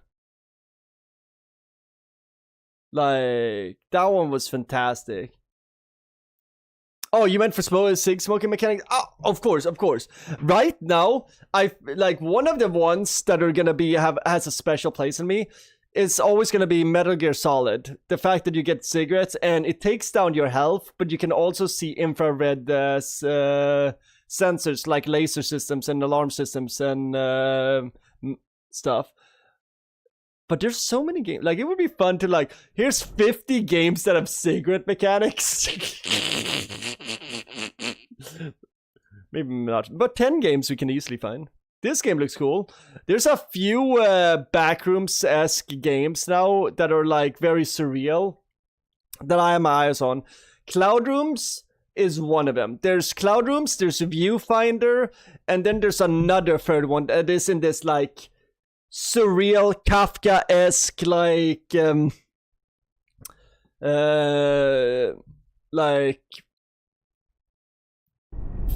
Like, that one was fantastic. Oh, you meant for smoking mechanics? Oh, of course. Right now, I like one of the ones that are gonna be has a special place in me. Is always gonna be Metal Gear Solid. The fact that you get cigarettes and it takes down your health, but you can also see infrared sensors like laser systems and alarm systems and stuff. But there's so many games. Like, it would be fun to, like, here's 50 games that have cigarette mechanics. Maybe not. But 10 games we can easily find. This game looks cool. There's a few Backrooms-esque games now that are, like, very surreal that I have my eyes on. Cloud Rooms is one of them. There's Cloud Rooms, there's Viewfinder, and then there's another third one that is in this, like, surreal Kafka-esque like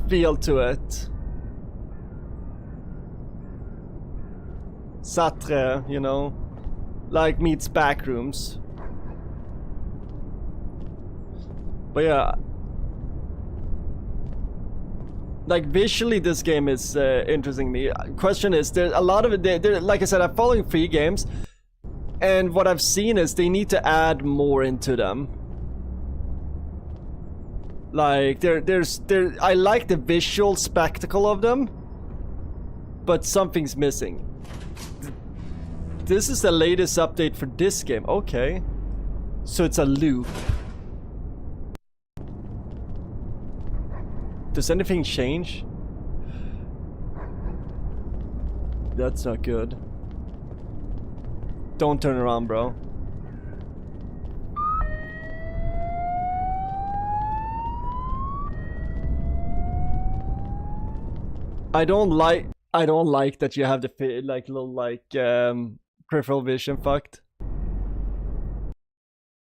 feel to it. Satre, you know, like meets Backrooms. But yeah, like visually this game is interesting me. Question is, there's a lot of it, like I said, I'm following 3 games, and what I've seen is they need to add more into them. Like I like the visual spectacle of them, but something's missing. This is the latest update for this game. Okay, so it's a loop. Does anything change? That's not good. Don't turn around, bro. I don't like that you have the like little like peripheral vision fucked.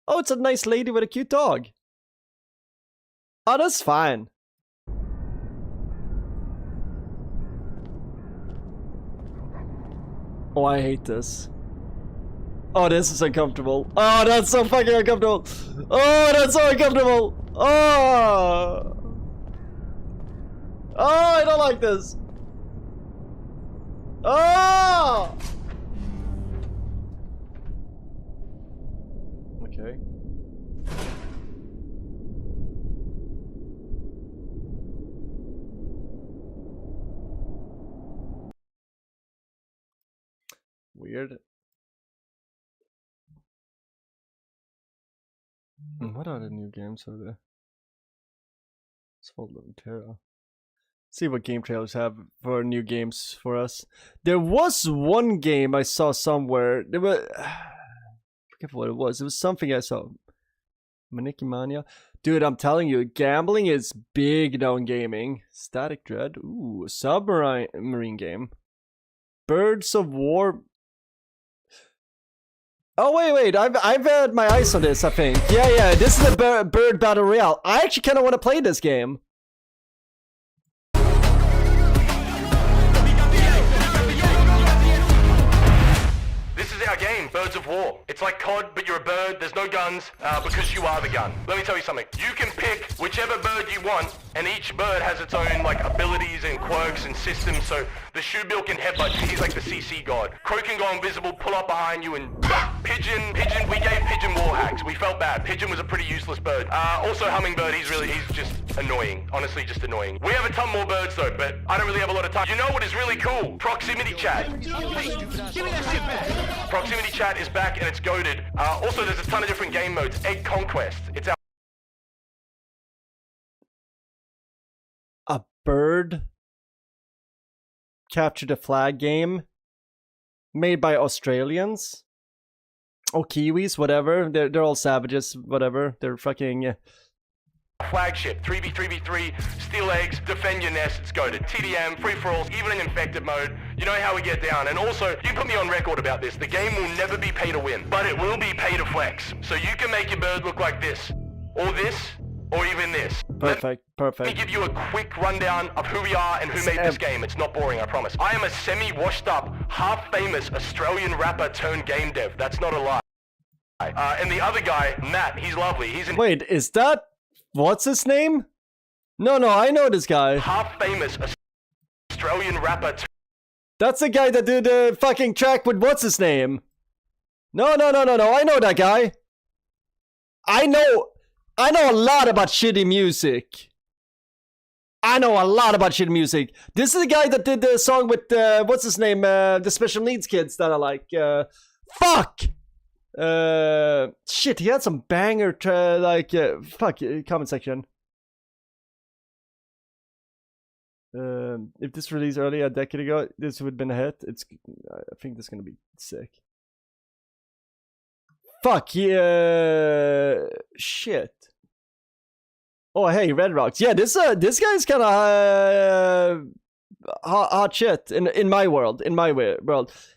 Oh, it's a nice lady with a cute dog. Oh, that's fine. Oh, I hate this. Oh, this is uncomfortable. Oh, that's so fucking uncomfortable. Oh, that's so uncomfortable. Oh. Oh, I don't like this. Oh. Okay. Weird. What are the new games over there? It's called Terra. See what game trailers have for new games for us. There was one game I saw somewhere. There was, I forget what it was. It was something I saw. Maniki Mania. Dude, I'm telling you, gambling is big now in gaming. Static Dread. Ooh, a submarine game. Birds of War. Oh wait, I've had my eyes on this, I think. Yeah, this is a bird battle royale. I actually kind of want to play this game. This is our game, Birds of War. It's like COD, but you're a bird, there's no guns, because you are the gun. Let me tell you something. You can pick whichever bird you want, and each bird has its own, like, abilities and quirks and systems, so the Shoebill can headbutt you, he's like the CC god. Crow can go invisible, pull up behind you, and Pigeon, we gave Pigeon wall hacks. We felt bad. Pigeon was a pretty useless bird. Also Hummingbird, he's just annoying. Honestly, just annoying. We have a ton more birds though, but I don't really have a lot of time. You know what is really cool? Proximity chat. Proximity chat is back and it's goated. Also, there's a ton of different game modes. Egg Conquest. It's our A bird capture the flag game made by Australians. Oh, Kiwis, whatever. They're all savages, whatever. They're fucking... flagship, 3v3v3, steal eggs, defend your nest, it's goated. TDM, free-for-alls, even in infected mode, you know how we get down. And also, you put me on record about this, the game will never be pay to win, but it will be pay to flex. So you can make your bird look like this, or this, or even this. Perfect, Let me perfect. give you a quick rundown of who we are and who made this game. It's not boring, I promise. I am a semi-washed up, half-famous Australian rapper turned game dev. That's not a lie. And the other guy, Matt, he's lovely. He's an Wait, is that... What's his name? No, I know this guy. half-famous Australian rapper. That's the guy that did the fucking track with what's his name? No, I know that guy. I know a lot about shitty music. This is the guy that did the song with, what's his name? The special needs kids that I like. Fuck! Shit, he had some banger, comment section. If this released early a decade ago, this would have been a hit. I think this is gonna be sick. Fuck, yeah, shit. Oh, hey, Red Rocks. Yeah, this guy's kind of hot shit in my world.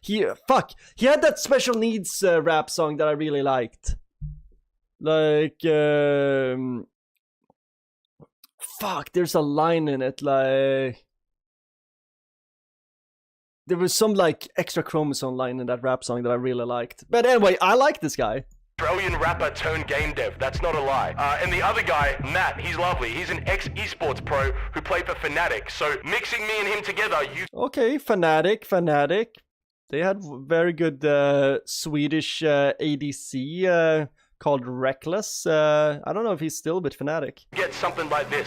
He had that special needs rap song that I really liked. Like, fuck, there's a line in it, like... There was some, like, extra chromosome line in that rap song that I really liked. But anyway, I like this guy. Australian rapper turned game dev. That's not a lie. And the other guy, Matt, he's lovely. He's an ex-esports pro who played for Fnatic. So mixing me and him together, you... Okay, Fnatic. They had very good Swedish ADC called Reckless. I don't know if he's still with Fnatic. get something like this.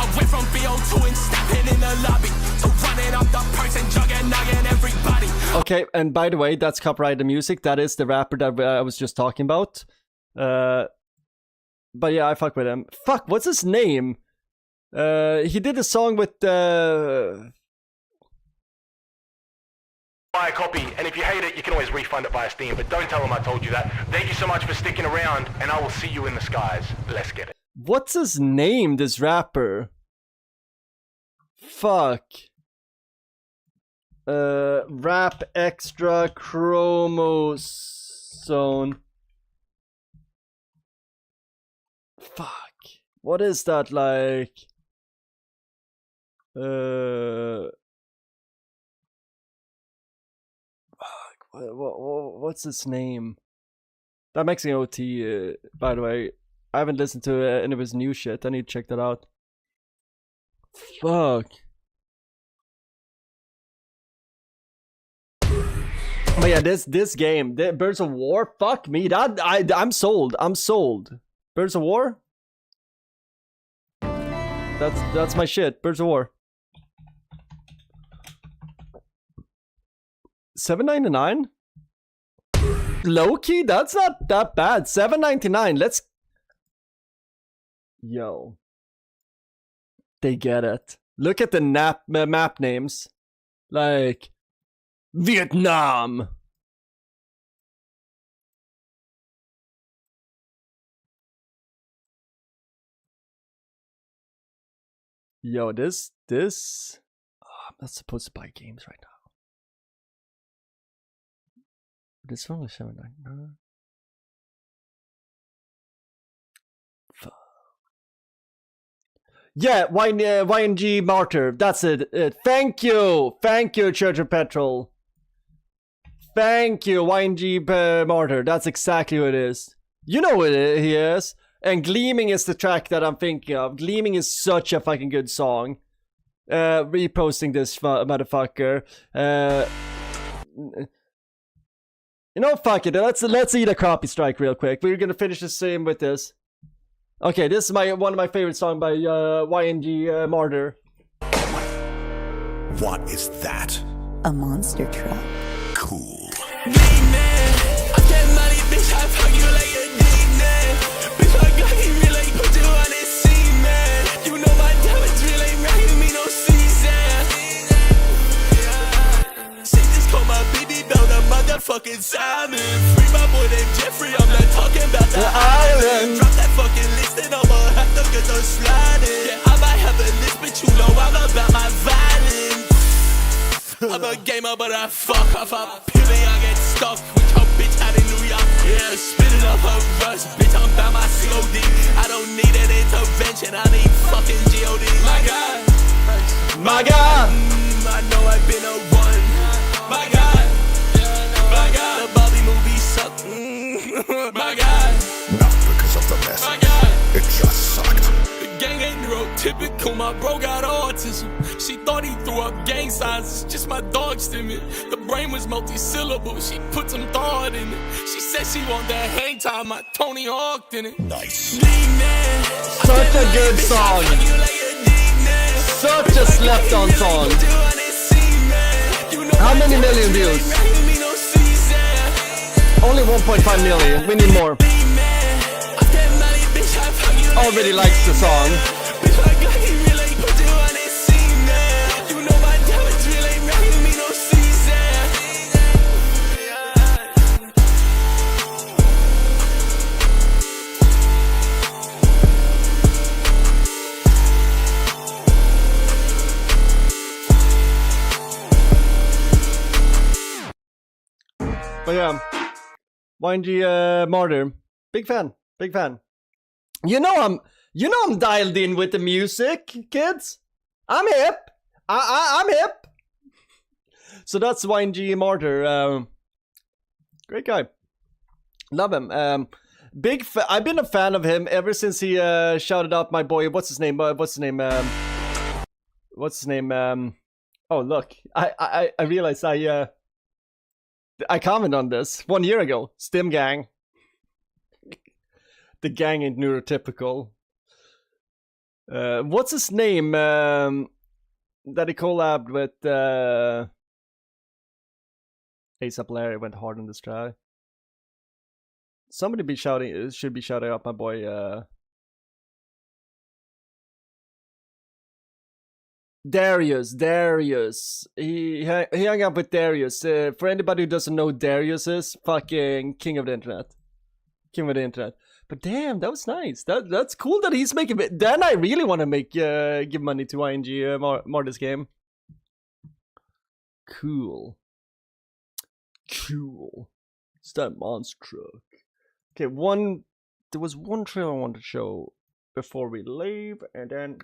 I went from BO2 and stepping in the lobby to running up the person, jugging everybody. Okay, and by the way, that's copyrighted music. That is the rapper that I was just talking about. But yeah, I fuck with him. Fuck, what's his name? He did a song with Buy a copy, and if you hate it, you can always refund it via Steam, but don't tell them I told you that. Thank you so much for sticking around, and I will see you in the skies. Let's get it. what's his name, this rapper? Fuck. Rap extra chromosome. Fuck. What is that like? Fuck. What's his name? That Mexican OT, by the way. I haven't listened to any of his new shit. I need to check that out. Fuck. But yeah, this game, Birds of War, fuck me, I'm sold. Birds of War? That's my shit. Birds of War. $7.99? Low-key? That's not that bad. $7.99. Let's... Yo. They get it. Look at the map names. Like... Vietnam! Yo, this... Oh, I'm not supposed to buy games right now. This one was $7.99. Fuck. Yeah, YNG Martyr. That's it. Thank you, Church of Petrol. Thank you, YNG Martyr. That's exactly who it is. You know what he is. And Gleaming is the track that I'm thinking of. Gleaming is such a fucking good song. Reposting this motherfucker. You know, fuck it. Let's eat a copy strike real quick. We're gonna finish the stream with this. Okay, this is one of my favorite songs by YNG Martyr. What is that? A monster truck. Cool. Man, I get money, bitch, I fuck you like a demon. Bitch, my Glocky really put you on this scene, man. You know my diamonds really rocking me no season. She just called my baby belt a motherfucking Simon. Free my boy named Jeffrey, I'm not talking about the island. Drop that fucking list and I'ma have to get those sliding. Yeah, I might have a list, but you know I'm about my violence. I'm a gamer, but I fuck off. I'm peeling, I get stuck with your bitch out in New York. Yeah, spit it up her rush. Bitch, I'm by my COD. I don't need an intervention. I need fucking G.O.D. My God. My God! I know I've been a one. My God. My God. The Bobby movie sucked. My God. Not because of the message. My God. It just sucked. The gang ain't neurotypical. My bro got autism. She thought he threw up gang signs. It's just my dog stimming. The brain was multi-syllable. She put some thought in it. She said she want that hang time. My Tony Hawked in it. Nice. Such a good song. Such a slept on song. How many million views? Only 1.5 million. We need more. Already likes the song. But yeah, YNG Martyr, big fan. You know I'm dialed in with the music, kids. I'm hip. I'm hip. So that's YNG Martyr. Great guy. Love him. I've been a fan of him ever since he shouted out my boy. What's his name? Oh look, I realized I commented on this 1 year ago. Stim gang. The gang ain't neurotypical. What's his name? That he collabed with A$AP Larry went hard on this try. Somebody should be shouting out my boy Darius. He hung up with Darius. For anybody who doesn't know who Darius is, fucking king of the internet. But damn, that was nice. That's cool that he's making it. Then I really want to give money to YNG Martyr's game. Cool. It's that monster truck. Okay, there was one trailer I wanted to show before we leave, and then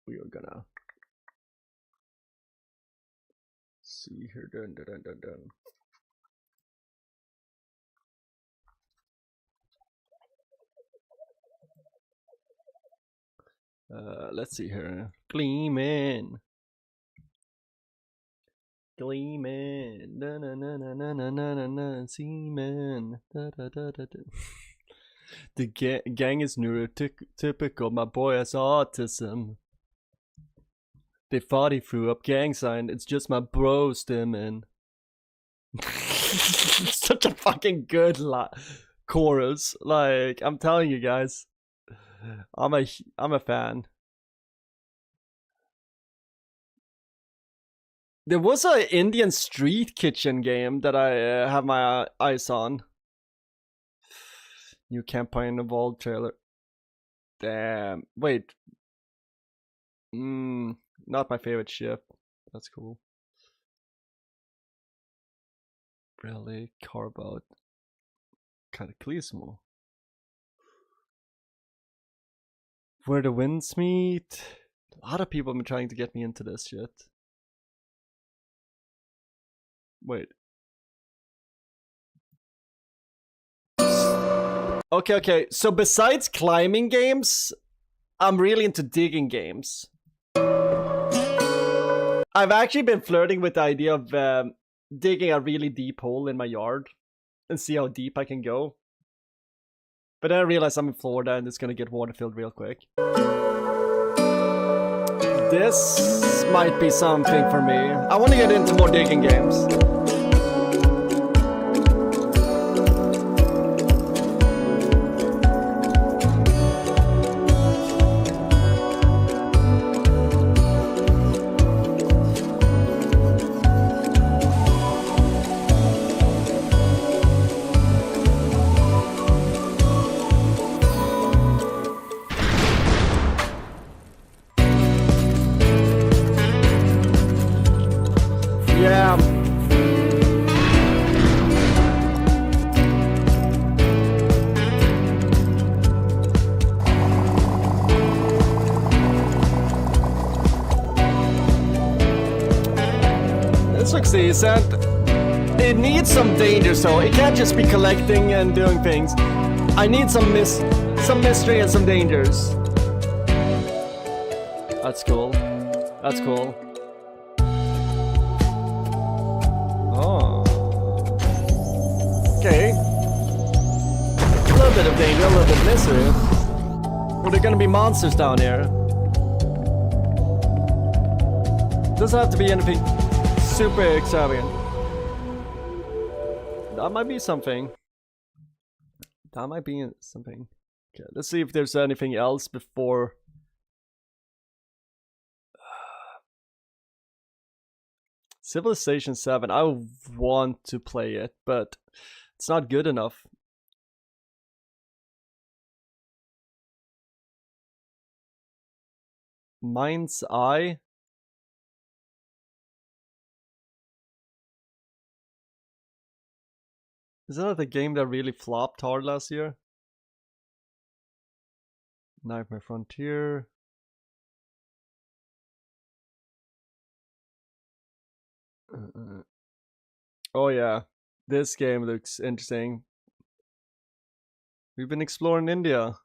we are gonna see here. Dun. Let's see here. Gleaming. Na seaman. The gang is neurotypical. My boy has autism. They thought he threw up gang sign. It's just my bro stimming. Such a fucking good chorus. Like, I'm telling you guys, I'm a fan. There was an Indian street kitchen game that I have my eyes on. New campaign evolved trailer. Damn. Wait. Not my favorite ship. That's cool. Really? Carve out. Cataclysmo. Where the winds meet. A lot of people have been trying to get me into this shit. Wait. Okay. So besides climbing games, I'm really into digging games. I've actually been flirting with the idea of digging a really deep hole in my yard and see how deep I can go. But then I realized I'm in Florida and it's gonna get water filled real quick. This might be something for me. I want to get into more digging games. Yeah. This looks decent. It needs some danger, so it can't just be collecting and doing things. I need some mystery and some dangers. That's cool. That's cool. Oh. Okay. A little bit of danger, a little bit of mystery. Are there gonna be monsters down here? Doesn't have to be anything super extravagant. That might be something. That might be something. Okay, let's see if there's anything else before. Civilization 7, I want to play it, but it's not good enough. Mind's Eye. Is that the game that really flopped hard last year? Nightmare Frontier. Oh yeah, this game looks interesting. We've been exploring India,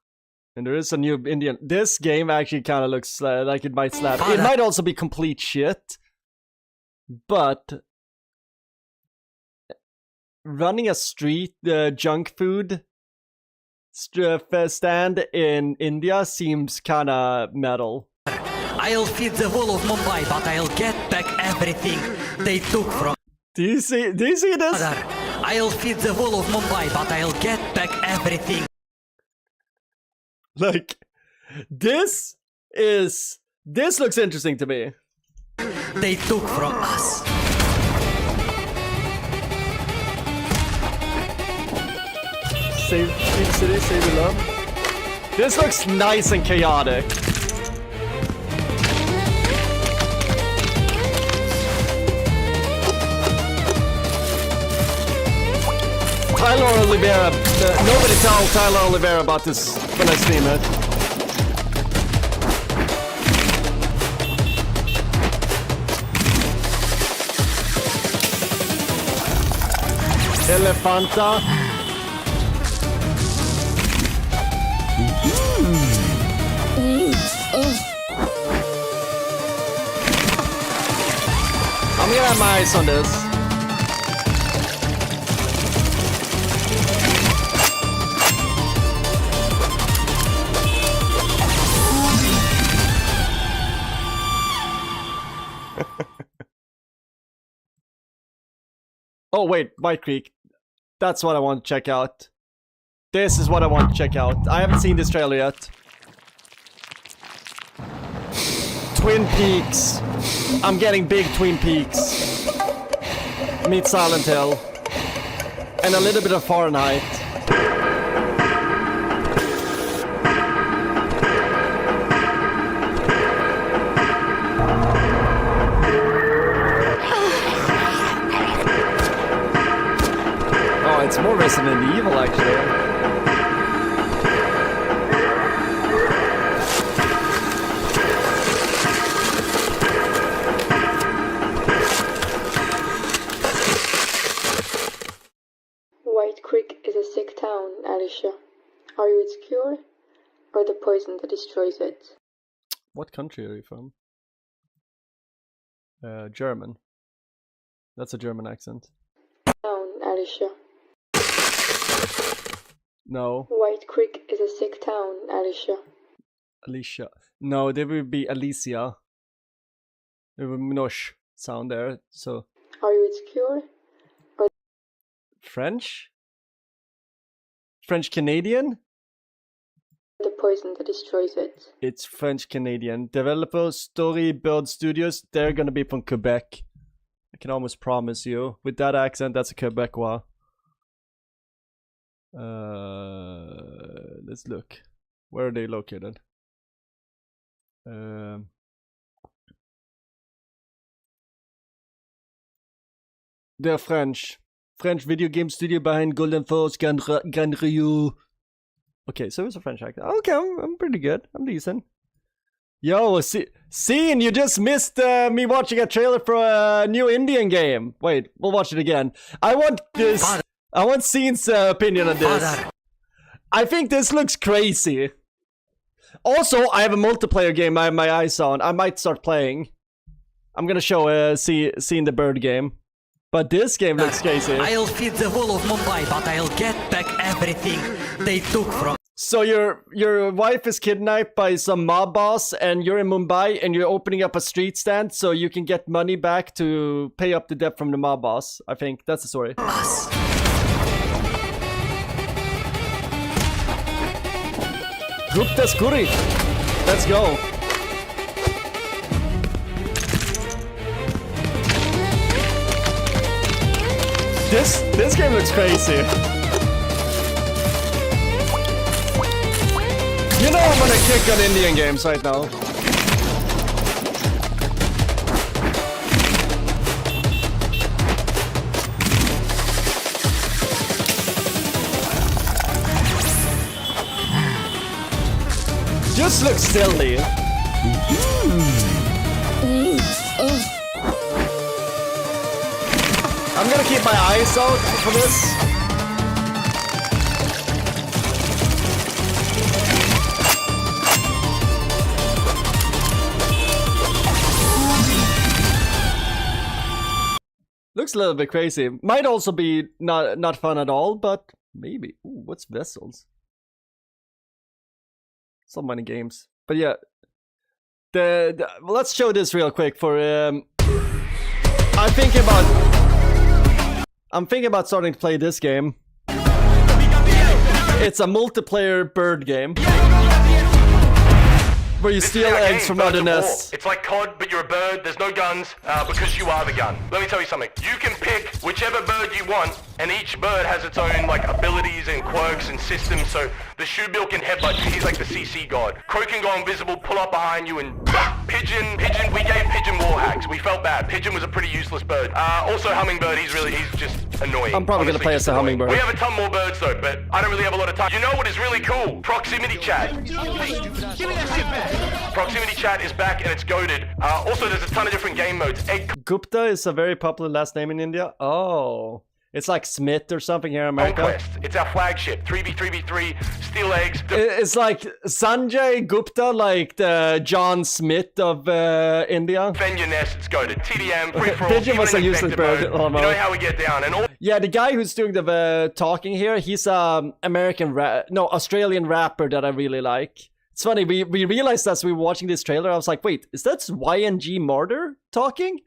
and there is a new Indian. This game actually kind of looks like it might slap. It might also be complete shit, but running a street junk food stand in India seems kind of metal. I'll feed the whole of Mumbai, but I'll get back everything they took from. Do you see this? I'll feed the whole of Mumbai, but I'll get back everything. Like, this looks interesting to me. They took from us. Save the city, save the love. This looks nice and chaotic. Tyler Oliveira, nobody tell Tyler Oliveira about this when I stream it. Elefanta. I'm gonna have my eyes on this. Oh wait, White Creek. That's what I want to check out. This is what I want to check out. I haven't seen this trailer yet. Twin Peaks. I'm getting big Twin Peaks. Meet Silent Hill. And a little bit of Fahrenheit. Oh, it's more Resident Evil actually. White Creek is a sick town, Alicia. Are you its cure, or the poison that destroys it? What country are you from? German. That's a German accent. Town, Alicia. No. White Creek is a sick town, Alicia. Alicia. No, there will be Alicia. There will be Nosh sound there, so. Are you its cure? French? French Canadian? The poison that destroys it. It's French Canadian. Developer Storybird Studios, they're gonna be from Quebec. I can almost promise you. With that accent, that's a Quebecois. Let's look. Where are they located? They're French. French video game studio behind Golden Force, Grand Ryu. Okay, so it's a French accent. Okay, I'm pretty good. I'm decent. Yo, Scene, you just missed me watching a trailer for a new Indian game. Wait, we'll watch it again. I want this. I want Scene's opinion on this. I think this looks crazy. Also, I have a multiplayer game I have my eyes on. I might start playing. I'm gonna show Scene the bird game. But this game looks crazy. I'll feed the whole of Mumbai, but I'll get back everything they took from. So your wife is kidnapped by some mob boss, and you're in Mumbai, and you're opening up a street stand so you can get money back to pay up the debt from the mob boss. I think that's the story. Gupta's Curry. Let's go. This game looks crazy. You know I'm gonna kick on Indian games right now. Just looks silly. I'm gonna keep my eyes out for this. Looks a little bit crazy. Might also be not fun at all, but maybe. Ooh, what's vessels? So many games. But yeah. Well, let's show this real quick for I'm thinking about starting to play this game. It's a multiplayer bird game. Where you steal eggs from other nests. It's like COD, but you're a bird, there's no guns, because you are the gun. Let me tell you something. You can pick whichever bird you want, and each bird has its own, like, abilities and quirks and systems, so the shoebill can headbutt you, he's like the CC god. Crow can go invisible, pull up behind you, and Pigeon, we gave Pigeon war hacks. We felt bad. Pigeon was a pretty useless bird. Also Hummingbird, he's just annoying. I'm probably gonna play as a Hummingbird. We have a ton more birds though, but I don't really have a lot of time. You know what is really cool? Proximity chat. Proximity chat is back and it's goated. Also, there's a ton of different game modes. Gupta is a very popular last name in India. Oh. It's like Smith or something here in America. Conquest. It's our flagship. 3v3v3, steal eggs. It's like Sanjay Gupta, like the John Smith of India. Defend your nest, it's goated. TDM, free for all. Pigeon was a useless bird. You know how we get down. And all. Yeah, the guy who's doing the talking here, he's Australian rapper that I really like. It's funny, we realized as we were watching this trailer, I was like, wait, is that YNG Murder talking?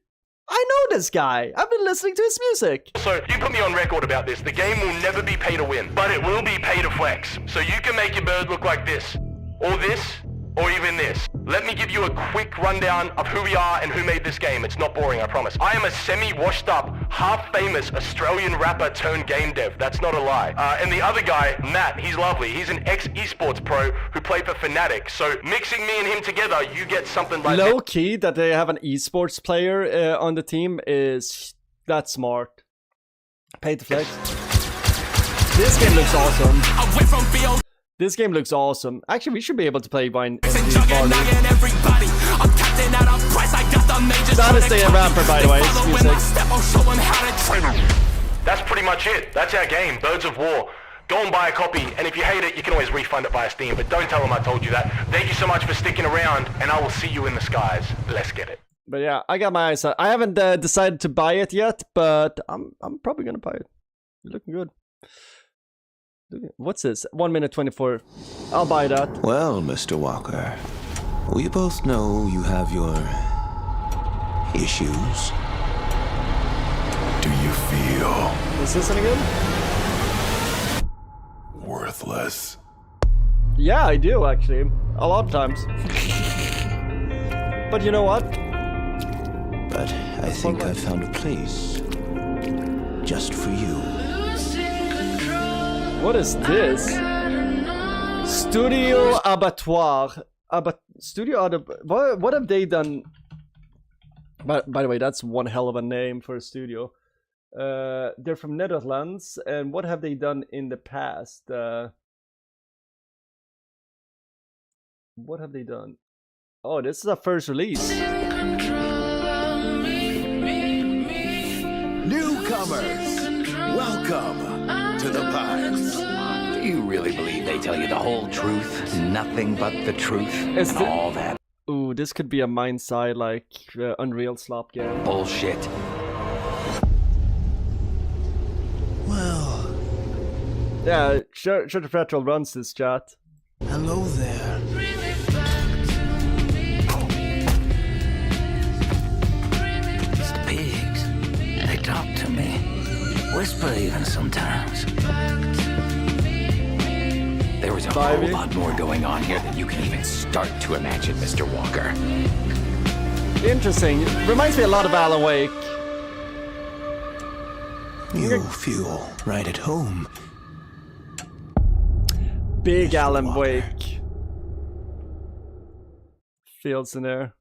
I know this guy. I've been listening to his music. So you put me on record about this. The game will never be pay to win, but it will be pay to flex. So you can make your bird look like this, or even this. Let me give you a quick rundown of who we are and who made this game. It's not boring, I promise. I am a semi-washed up, half-famous Australian rapper turned game dev. That's not a lie. And the other guy, Matt, he's lovely. He's an ex-esports pro who played for Fnatic. So mixing me and him together, you get something like low key that they have an esports player on the team is that smart. Pay to flex. This game looks awesome. This game looks awesome. Actually, we should be able to play Vine. That is the rapper, by the way. It's music. That's pretty much it. That's our game, Birds of War. Go and buy a copy, and if you hate it, you can always refund it via Steam, but don't tell them I told you that. Thank you so much for sticking around, and I will see you in the skies. Let's get it. But yeah, I got my eyes on. I haven't decided to buy it yet, but I'm probably gonna buy it. You're looking good. What's this? 1 minute 24. I'll buy that. Well, Mr. Walker, we both know you have your issues. Do you feel Is this any good? worthless? Yeah, I do actually. A lot of times. But you know what? But I think I found a place just for you. What is this? Studio Abattoir. What have they done? By the way, that's one hell of a name for a studio. They're from Netherlands, and what have they done in the past? What have they done? Oh, this is our first release. Newcomers, welcome to the pines. Do you really believe they tell you the whole truth, nothing but the truth, Is and the- all that Ooh, this could be a Mindside like Unreal slop game. bullshit? Well, Yeah, sure the Petrol runs this chat. hello there. Pigs. They talk to me. Whisper even sometimes. There was a whole Bobby? lot more going on here than you can even start to imagine, Mr. Walker. Interesting. Reminds me a lot of Alan Wake. You feel right at home. Big Alan Walker. Wake. Fields in there.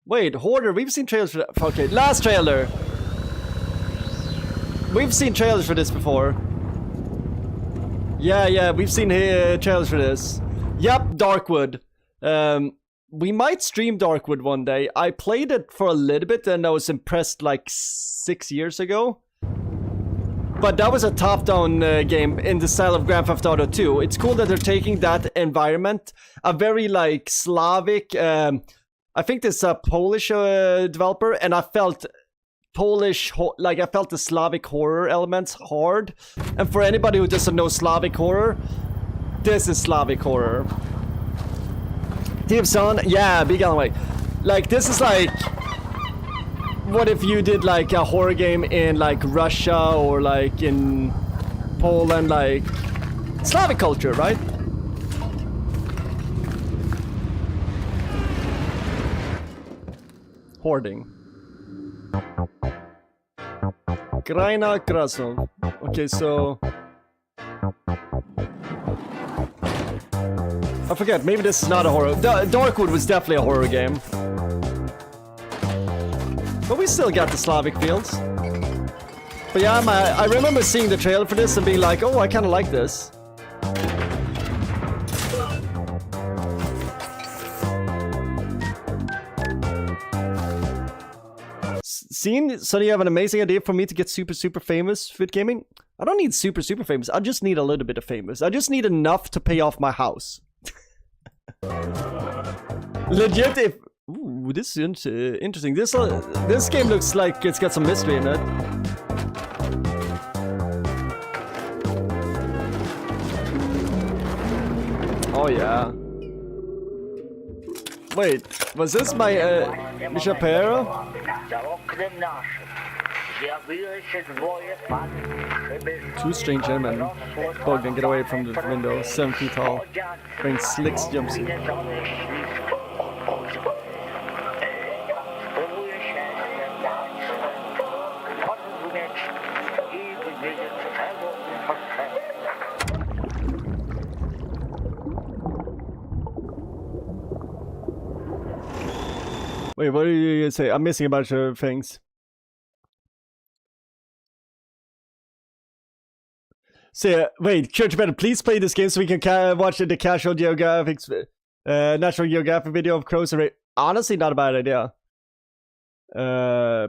Wait, Hoarder, we've seen trailers for that. Okay, last trailer. We've seen trailers for this before. Yeah, we've seen trailers for this. Yep, Darkwood. We might stream Darkwood one day. I played it for a little bit and I was impressed like 6 years ago. But that was a top-down game in the style of Grand Theft Auto 2. It's cool that they're taking that environment, a very like Slavic. I think this is a Polish developer, and I felt Polish, like I felt the Slavic horror elements hard. And for anybody who doesn't know Slavic horror, this is Slavic horror. Thieves on, yeah, big Alan Wake. Like this is like, what if you did like a horror game in like Russia or like in Poland, like Slavic culture, right? Hoarding. Kraina Krasnov. Okay, so I forget, maybe this is not a horror. Darkwood was definitely a horror game. But we still got the Slavic feels. But yeah, I remember seeing the trailer for this and being like, oh, I kind of like this. Seeing Sonny have an amazing idea for me to get super famous with gaming. I don't need super famous. I just need a little bit of famous. I just need enough to pay off my house. Legit, if... Ooh, this is interesting. This game looks like it's got some mystery in it. Oh yeah. Wait, was this my Shapiro? Two strange gentlemen. Bogdan, get away from the window. 7 feet tall. Wearing slick jumpsuit. Wait, what are you gonna say? I'm missing a bunch of things. So, wait, Church better please play this game so we can watch the Casual Geographics, National Geographic video of crows. Honestly, not a bad idea.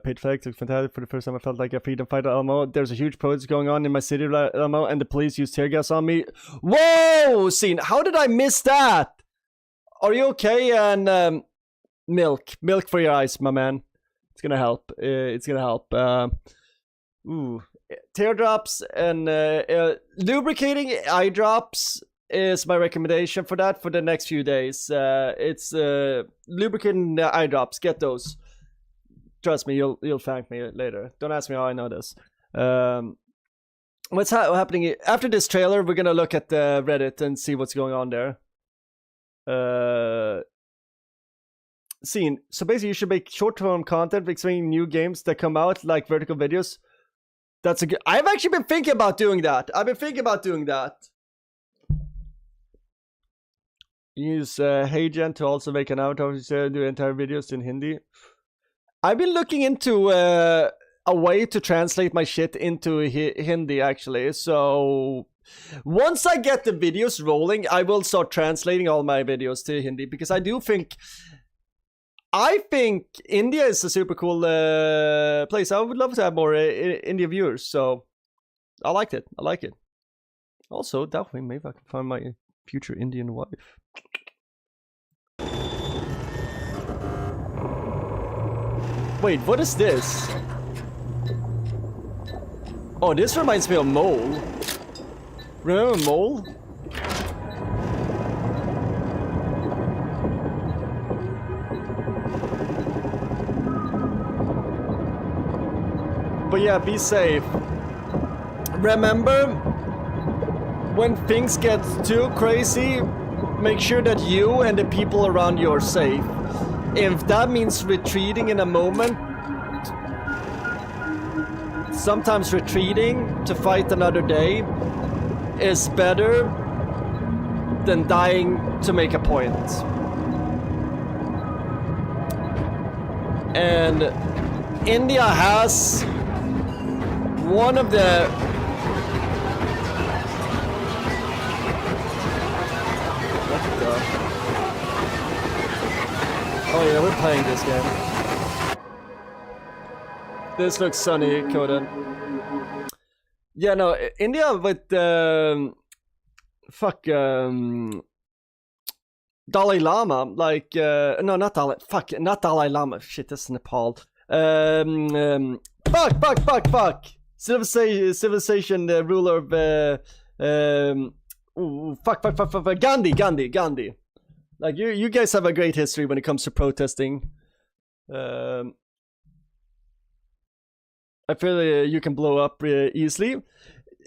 Page flag looks fantastic. For the first time I felt like a freedom fighter Elmo. There's a huge protest going on in my city, Elmo, and the police used tear gas on me. Whoa! Scene, how did I miss that? Are you okay? And, milk for your eyes, my man. It's gonna help. It's gonna help. Ooh, teardrops and lubricating eye drops is my recommendation for that for the next few days. It's lubricating eye drops. Get those. Trust me, you'll thank me later. Don't ask me how I know this. What's happening after this trailer? We're gonna look at the Reddit and see what's going on there. Scene. So basically, you should make short-term content explaining new games that come out, like vertical videos. That's a good. I've actually been thinking about doing that. Use HeyGen to also make an avatar to do entire videos in Hindi. I've been looking into a way to translate my shit into Hindi actually. So Once I get the videos rolling, I will start translating all my videos to Hindi, because I think India is a super cool place. I would love to have more India viewers, so I liked it. Also, that way maybe I can find my future Indian wife. Wait, what is this? Oh, this reminds me of Mole. Remember Mole? But yeah, be safe. Remember, when things get too crazy, make sure that you and the people around you are safe. If that means retreating in a moment, sometimes retreating to fight another day is better than dying to make a point. And India has one of the oh yeah, we're playing this game. This looks Sonny coded. Yeah, no, India with Dalai Lama, like no, not Dalai Lama. Shit, that's Nepal. Fuck. Civilization ruler of Gandhi. Like you guys have a great history when it comes to protesting. I feel you can blow up easily. It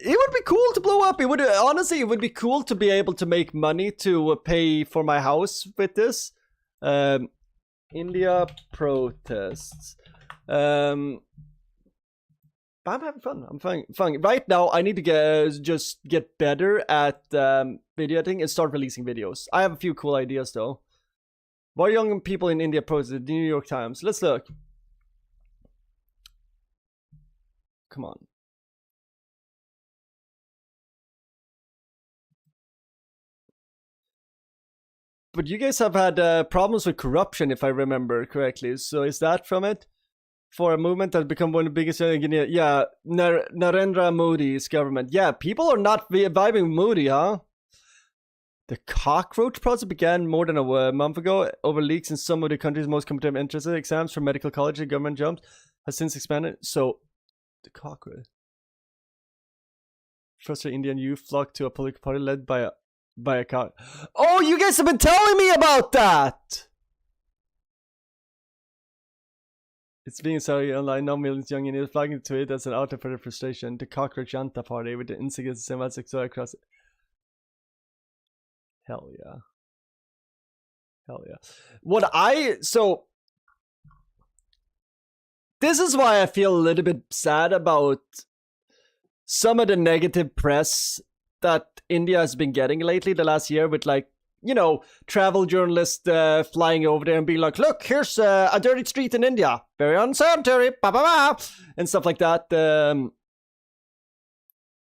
would be cool to blow up. It would be cool to be able to make money to pay for my house with this. India protests. I'm having fun. I'm fun. Right now, I need to just get better at video editing and start releasing videos. I have a few cool ideas though. Why young people in India protested? The New York Times. Let's look. Come on. But you guys have had problems with corruption, if I remember correctly. So is that from it? For a movement that become one of the biggest in India? Yeah, Narendra Modi's government. Yeah, people are not vibing Modi, huh? The cockroach project began more than a month ago over leaks in some of the country's most competitive entrance exams for medical college and government jobs has since expanded. So, the cockroach. Frustrated Indian youth flocked to a political party led by a cock. Oh, you guys have been telling me about that! It's being sorry online. Now millions young Indians flagging to it as an outlet for their frustration. The cockroach Janta party with the instigators and sexual across it. Hell yeah. This is why I feel a little bit sad about some of the negative press that India has been getting lately the last year with, like, you know, travel journalists flying over there and being like, look, here's a dirty street in India. Very unsanitary, and stuff like that.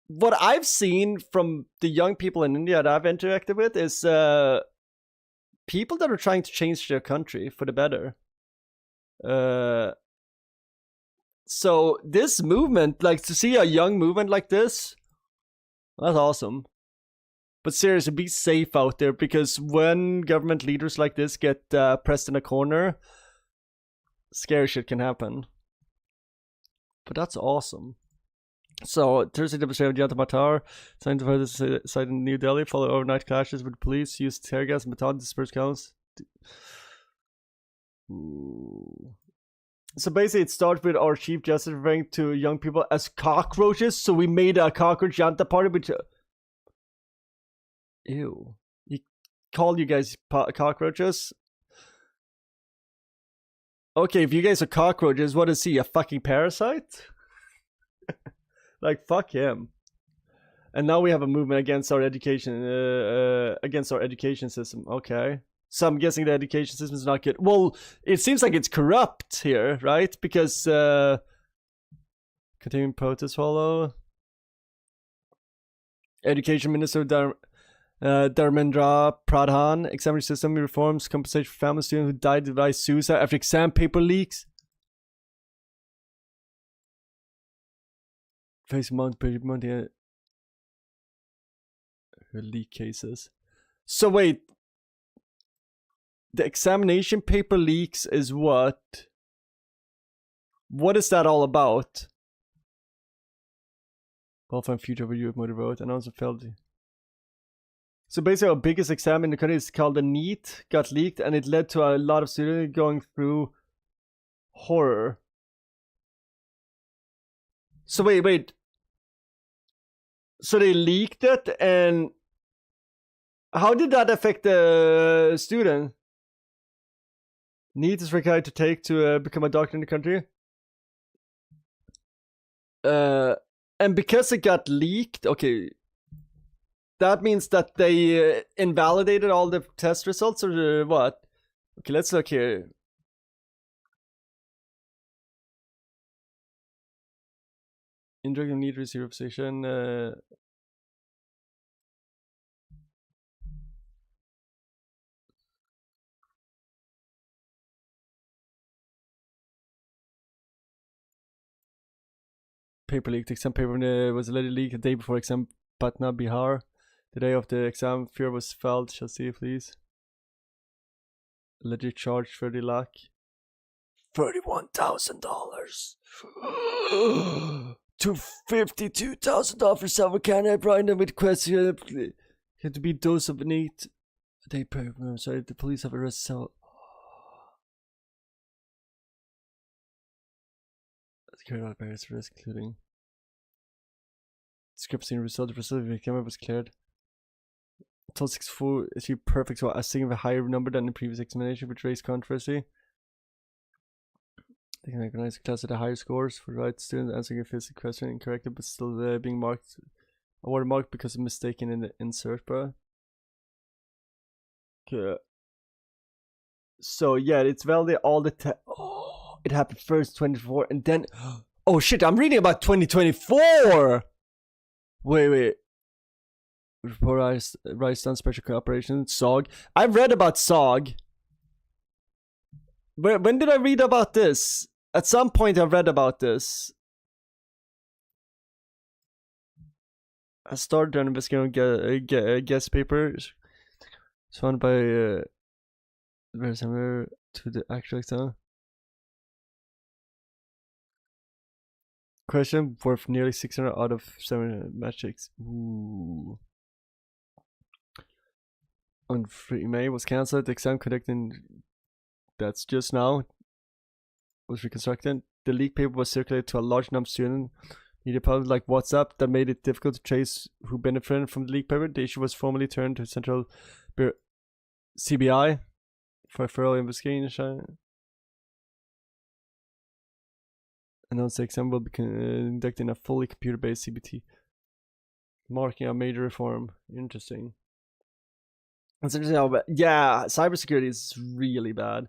What I've seen from the young people in India that I've interacted with is people that are trying to change their country for the better. So this movement, like, to see a young movement like this, that's awesome. But seriously, be safe out there, because when government leaders like this get pressed in a corner, scary shit can happen. But that's awesome. So, Thursday demonstration of Janta Matar, signed for this site in New Delhi, follow overnight clashes with police, used tear gas and baton to disperse counts. Ooh. So basically, it started with our Chief Justice referring to young people as cockroaches, so we made a cockroach Janta party, which... Ew. You call you guys cockroaches? Okay, if you guys are cockroaches, what is he? A fucking parasite? Like, fuck him. And now we have a movement against our education system. Okay. So I'm guessing the education system is not good. Well, it seems like it's corrupt here, right? Because continuing protests follow. Education Minister Dharmendra Pradhan, examining system reforms, compensation for family students who died by suicide after exam paper leaks. Face money leak cases. So wait, the examination paper leaks is what? What is that all about? Qualifying future with youth motor vote and also failed. So basically, our biggest exam in the country is called the NEET, got leaked, and it led to a lot of students going through horror. So wait. So they leaked it, and how did that affect the student? NEET is required to take to become a doctor in the country. And because it got leaked, okay, that means that they invalidated all the test results, or what? Okay, let's look here. Indirect NEET receiver position. Paper leaked. Exam paper was already leaked the day before exam Patna, Bihar. The day of the exam, fear was felt. Shall see, please. Legit charge 30 lakh. $31,000 to $52,000 for someone candidate Brian with question had to be dose of NEET. They sorry, the police have arrested so carried out various risks, including discrepancy in result. The result of the camera was cleared. Total 64 achieved perfect, so a single higher number than the previous examination, which raised controversy. They can recognize the class at the higher scores for the right student answering a physics question incorrectly, but still being marked awarded marked because of mistaken in the insert, bro. Okay. So yeah, it's valid all the time. Oh, it happened first 24 and then oh shit, I'm reading about 2024. Wait. Report Rise on Special Cooperation, SOG. I've read about SOG. When did I read about this? At some point I've read about this. I started an investigation guest papers. It's found by very similar to the actual exam. Question worth nearly 600 out of 700 match checks. Ooh. On 3 May was cancelled. The exam conducted that's just now was reconstructed. The leak paper was circulated to a large number of students. Media public like WhatsApp that made it difficult to trace who benefited from the leak paper. The issue was formally turned to Central Bureau CBI for a thorough investigation. Announced the exam will be conducted in a fully computer-based CBT, marking a major reform. Interesting. It's interesting how bad. Yeah, cybersecurity is really bad.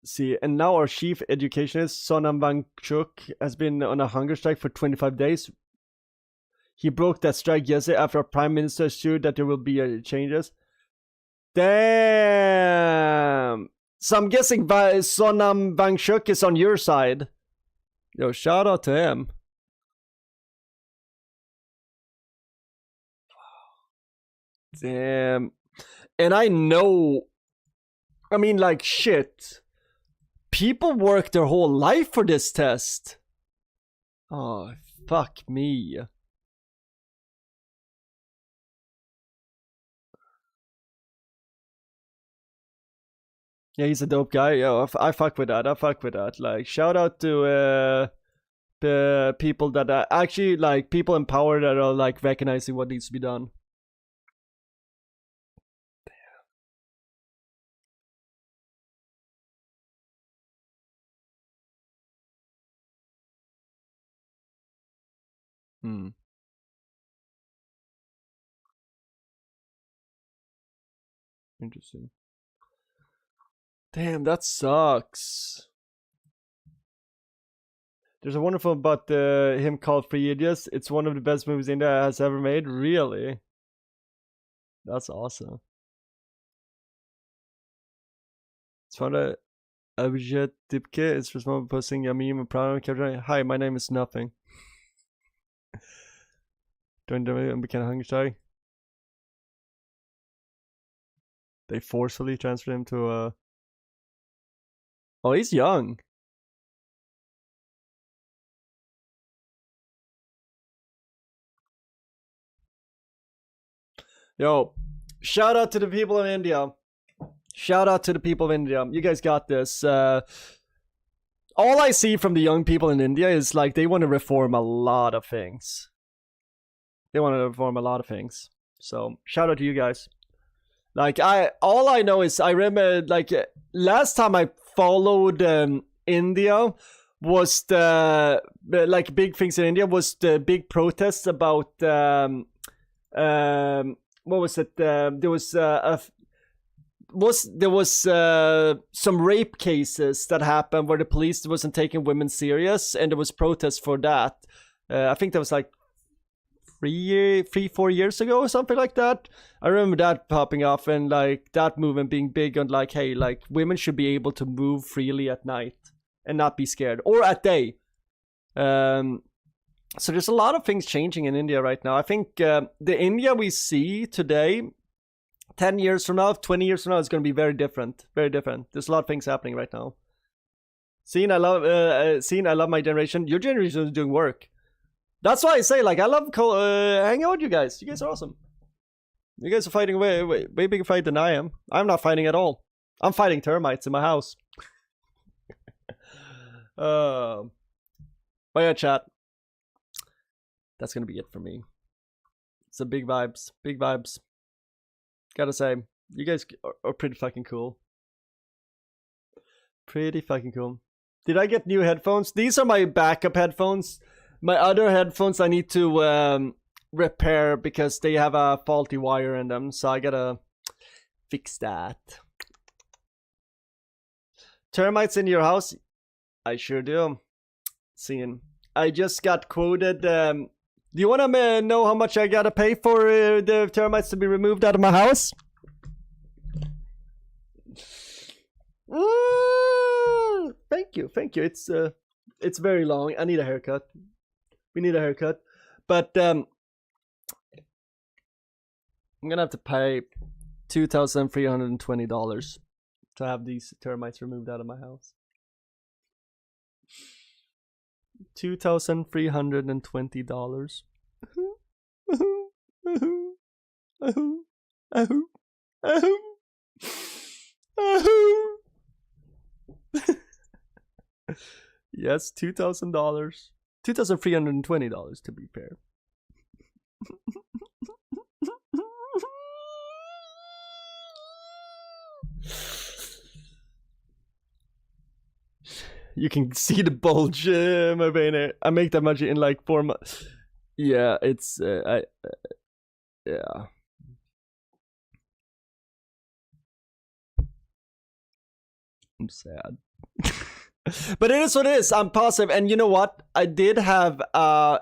See, and now our chief educationist, Sonny Wangchuk, has been on a hunger strike for 25 days. He broke that strike yesterday after our prime minister assured that there will be changes. Damn! So I'm guessing Sonny Wangchuk is on your side. Yo, shout out to him. Damn. And I know, I mean, like, shit. People work their whole life for this test. Oh, fuck me. Yeah, he's a dope guy. Yo, I fuck with that. I fuck with that. Like, shout out to the people that are actually, like, people in power that are, like, recognizing what needs to be done. Interesting. Damn, that sucks. There's a wonderful about him called Free Idiots. It's one of the best movies India has ever made. Really? That's awesome. It's fun to Abhijit Dipke is responsible for posting a meme and proud of. Hi, my name is nothing. Don't become hungry shy. They forcefully transferred him to oh, he's young. Yo, shout out to the people of India. Shout out to the people of India. You guys got this. All I see from the young people in India is like they want to reform a lot of things. They want to reform a lot of things. So shout out to you guys. Like all I know is I remember like last time I followed India was the like big things in India was the big protests about what was it? There was some rape cases that happened where the police wasn't taking women serious, and there was protests for that. I think that was like 4 years ago or something like that. I remember that popping off and like that movement being big on like, hey, like women should be able to move freely at night and not be scared, or at day. So there's a lot of things changing in India right now. I think the India we see today, 10 years from now, 20 years from now, is going to be very different. Very different. There's a lot of things happening right now. I love my generation. Your generation is doing work. That's why I say, like, I love hanging out with you guys. You guys are awesome. You guys are fighting way bigger fight than I am. I'm not fighting at all. I'm fighting termites in my house. But yeah, chat. That's gonna be it for me. It's a big vibes. Big vibes. Gotta say, you guys are pretty fucking cool. Pretty fucking cool. Did I get new headphones? These are my backup headphones. My other headphones I need to repair because they have a faulty wire in them. So I gotta fix that. Termites in your house? I sure do. Seeing. I just got quoted. Do you want to know how much I gotta pay for the termites to be removed out of my house? Thank you. It's very long. I need a haircut. We need a haircut, but I'm gonna have to pay $2,320 to have these termites removed out of my house. $2,320. Yes, $2,000. $2,320 to be fair. You can see the bulge, my vein. I make that much in like 4 months. Yeah, it's yeah. I'm sad. But it is what it is. I'm positive. And you know what? I did have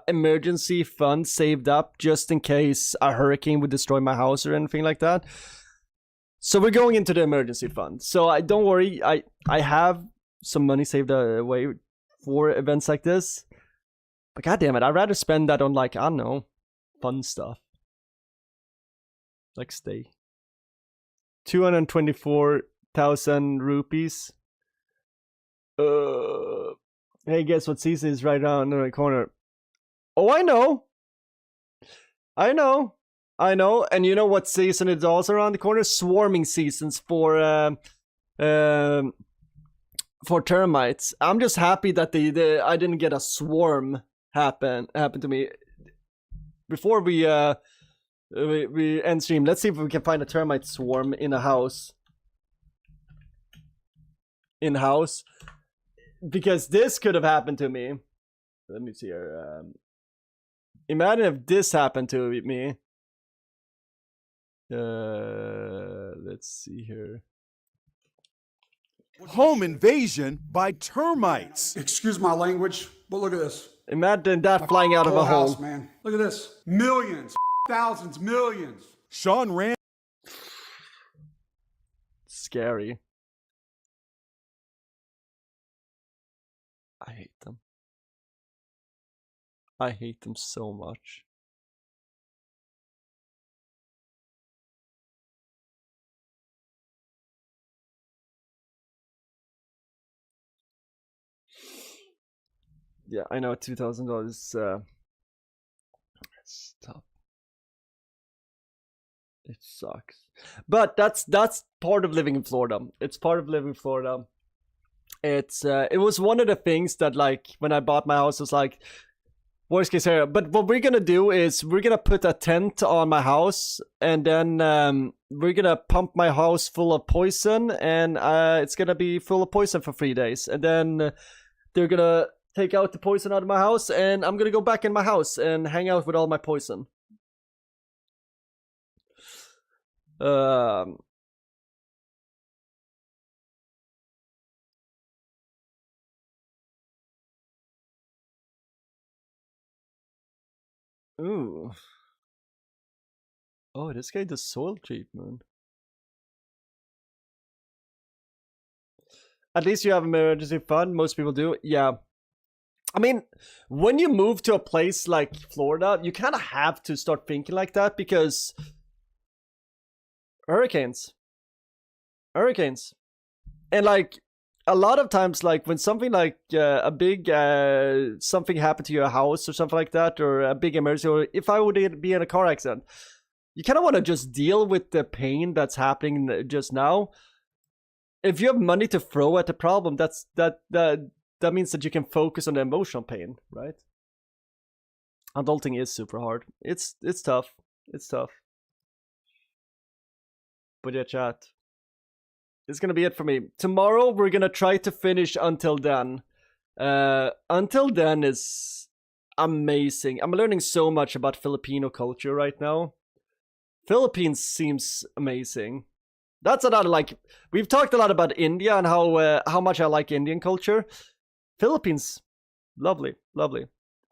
emergency fund saved up just in case a hurricane would destroy my house or anything like that. So we're going into the emergency fund. So don't worry. I have some money saved away for events like this. But goddamn it, I'd rather spend that on like, I don't know, fun stuff. Like stay. 224,000 rupees. Hey, guess what season is right around the corner? Oh, I know. And you know what season is also around the corner? Swarming seasons for termites. I'm just happy that I didn't get a swarm happen to me. Before we end stream, let's see if we can find a termite swarm in a house. In-house. Because this could have happened to me. Let me see here. Imagine if this happened to me. Let's see here. Home invasion by termites. Excuse my language. But look at this. Imagine that flying out of a hole. House, man. Look at this. Millions, thousands, millions. Sean ran. Scary. I hate them. I hate them so much. Yeah, I know $2,000. It's tough. It sucks, but that's part of living in Florida. It's part of living in Florida. It's it was one of the things that, like, when I bought my house, was like, worst case scenario. But what we're gonna do is we're gonna put a tent on my house, and then we're gonna pump my house full of poison, and it's gonna be full of poison for 3 days, and then they're gonna take out the poison out of my house, and I'm gonna go back in my house and hang out with all my poison. Ooh. Oh, this guy does soil treatment. At least you have emergency fund. Most people do. Yeah. I mean, when you move to a place like Florida, you kind of have to start thinking like that, because hurricanes. And like, a lot of times, like, when something like a big something happened to your house or something like that, or a big emergency, or if I would be in a car accident, you kind of want to just deal with the pain that's happening just now. If you have money to throw at the problem, that means that you can focus on the emotional pain, right? Adulting is super hard. It's tough. It's tough. But yeah, chat. It's gonna be it for me. Tomorrow we're gonna try to finish Until Then. Until Then is amazing. I'm learning so much about Filipino culture right now. Philippines seems amazing. That's another, like, we've talked a lot about India and how much I like Indian culture. Philippines, lovely.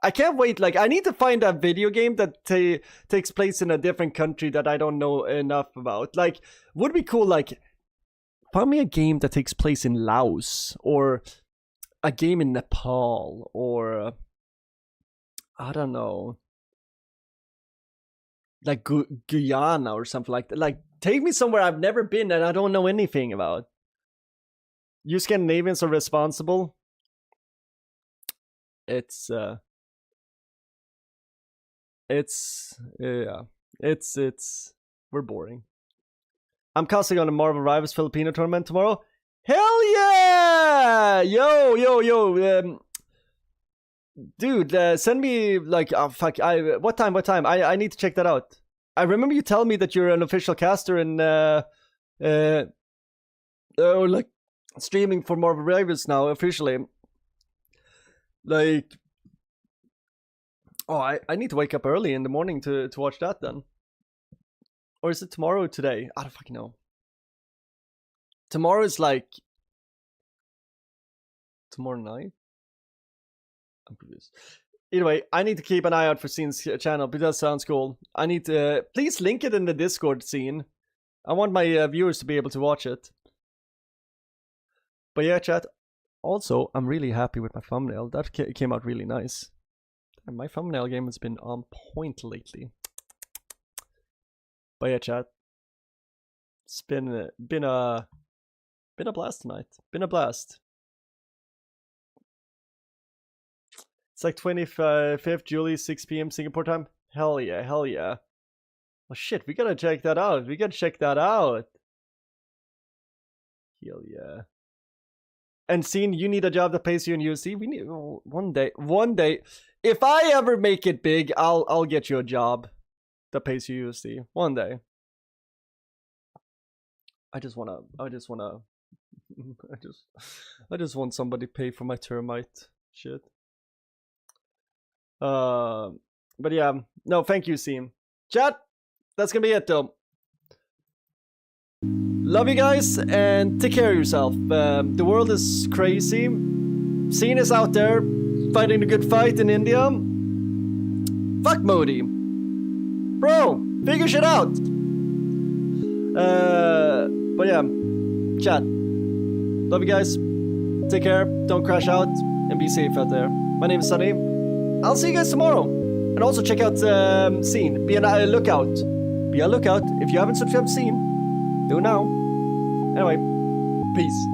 I can't wait. Like, I need to find a video game that takes place in a different country that I don't know enough about. Like, would be cool, like, find me a game that takes place in Laos, or a game in Nepal, or I don't know, like Guyana or something like that. Like, take me somewhere I've never been and I don't know anything about. You Scandinavians are responsible. It's we're boring. I'm casting on a Marvel Rivals Filipino tournament tomorrow. Hell yeah! Yo. Dude, send me, like, oh fuck, what time? I need to check that out. I remember you telling me that you're an official caster and like, streaming for Marvel Rivals now officially. Like, oh, I need to wake up early in the morning to watch that then. Or is it tomorrow or today? I don't fucking know. Tomorrow is like tomorrow night? I'm confused. Either way, I need to keep an eye out for Scene's channel, because that sounds cool. I need to please link it in the Discord, Scene. I want my viewers to be able to watch it. But yeah, chat. Also, I'm really happy with my thumbnail. That came out really nice. And my thumbnail game has been on point lately. But yeah, chat. It's been a blast tonight. Been a blast. It's like 25th July, 6 p.m. Singapore time. Hell yeah. Oh shit, we gotta check that out. Hell yeah. And Scene, you need a job that pays you in USD. We need one day. If I ever make it big, I'll get you a job that pays you USD. One day. I just want somebody to pay for my termite shit. But yeah, no, thank you, Scene. Chat, that's gonna be it though. Love you guys, and take care of yourself. The world is crazy. Scene is out there fighting a good fight in India. Fuck Modi. Bro, figure shit out. But yeah, chat. Love you guys. Take care. Don't crash out. And be safe out there. My name is Sonny. I'll see you guys tomorrow. And also check out Scene. Be on a lookout. Be on a lookout. If you haven't subscribed to Scene, do it now. Anyway, peace.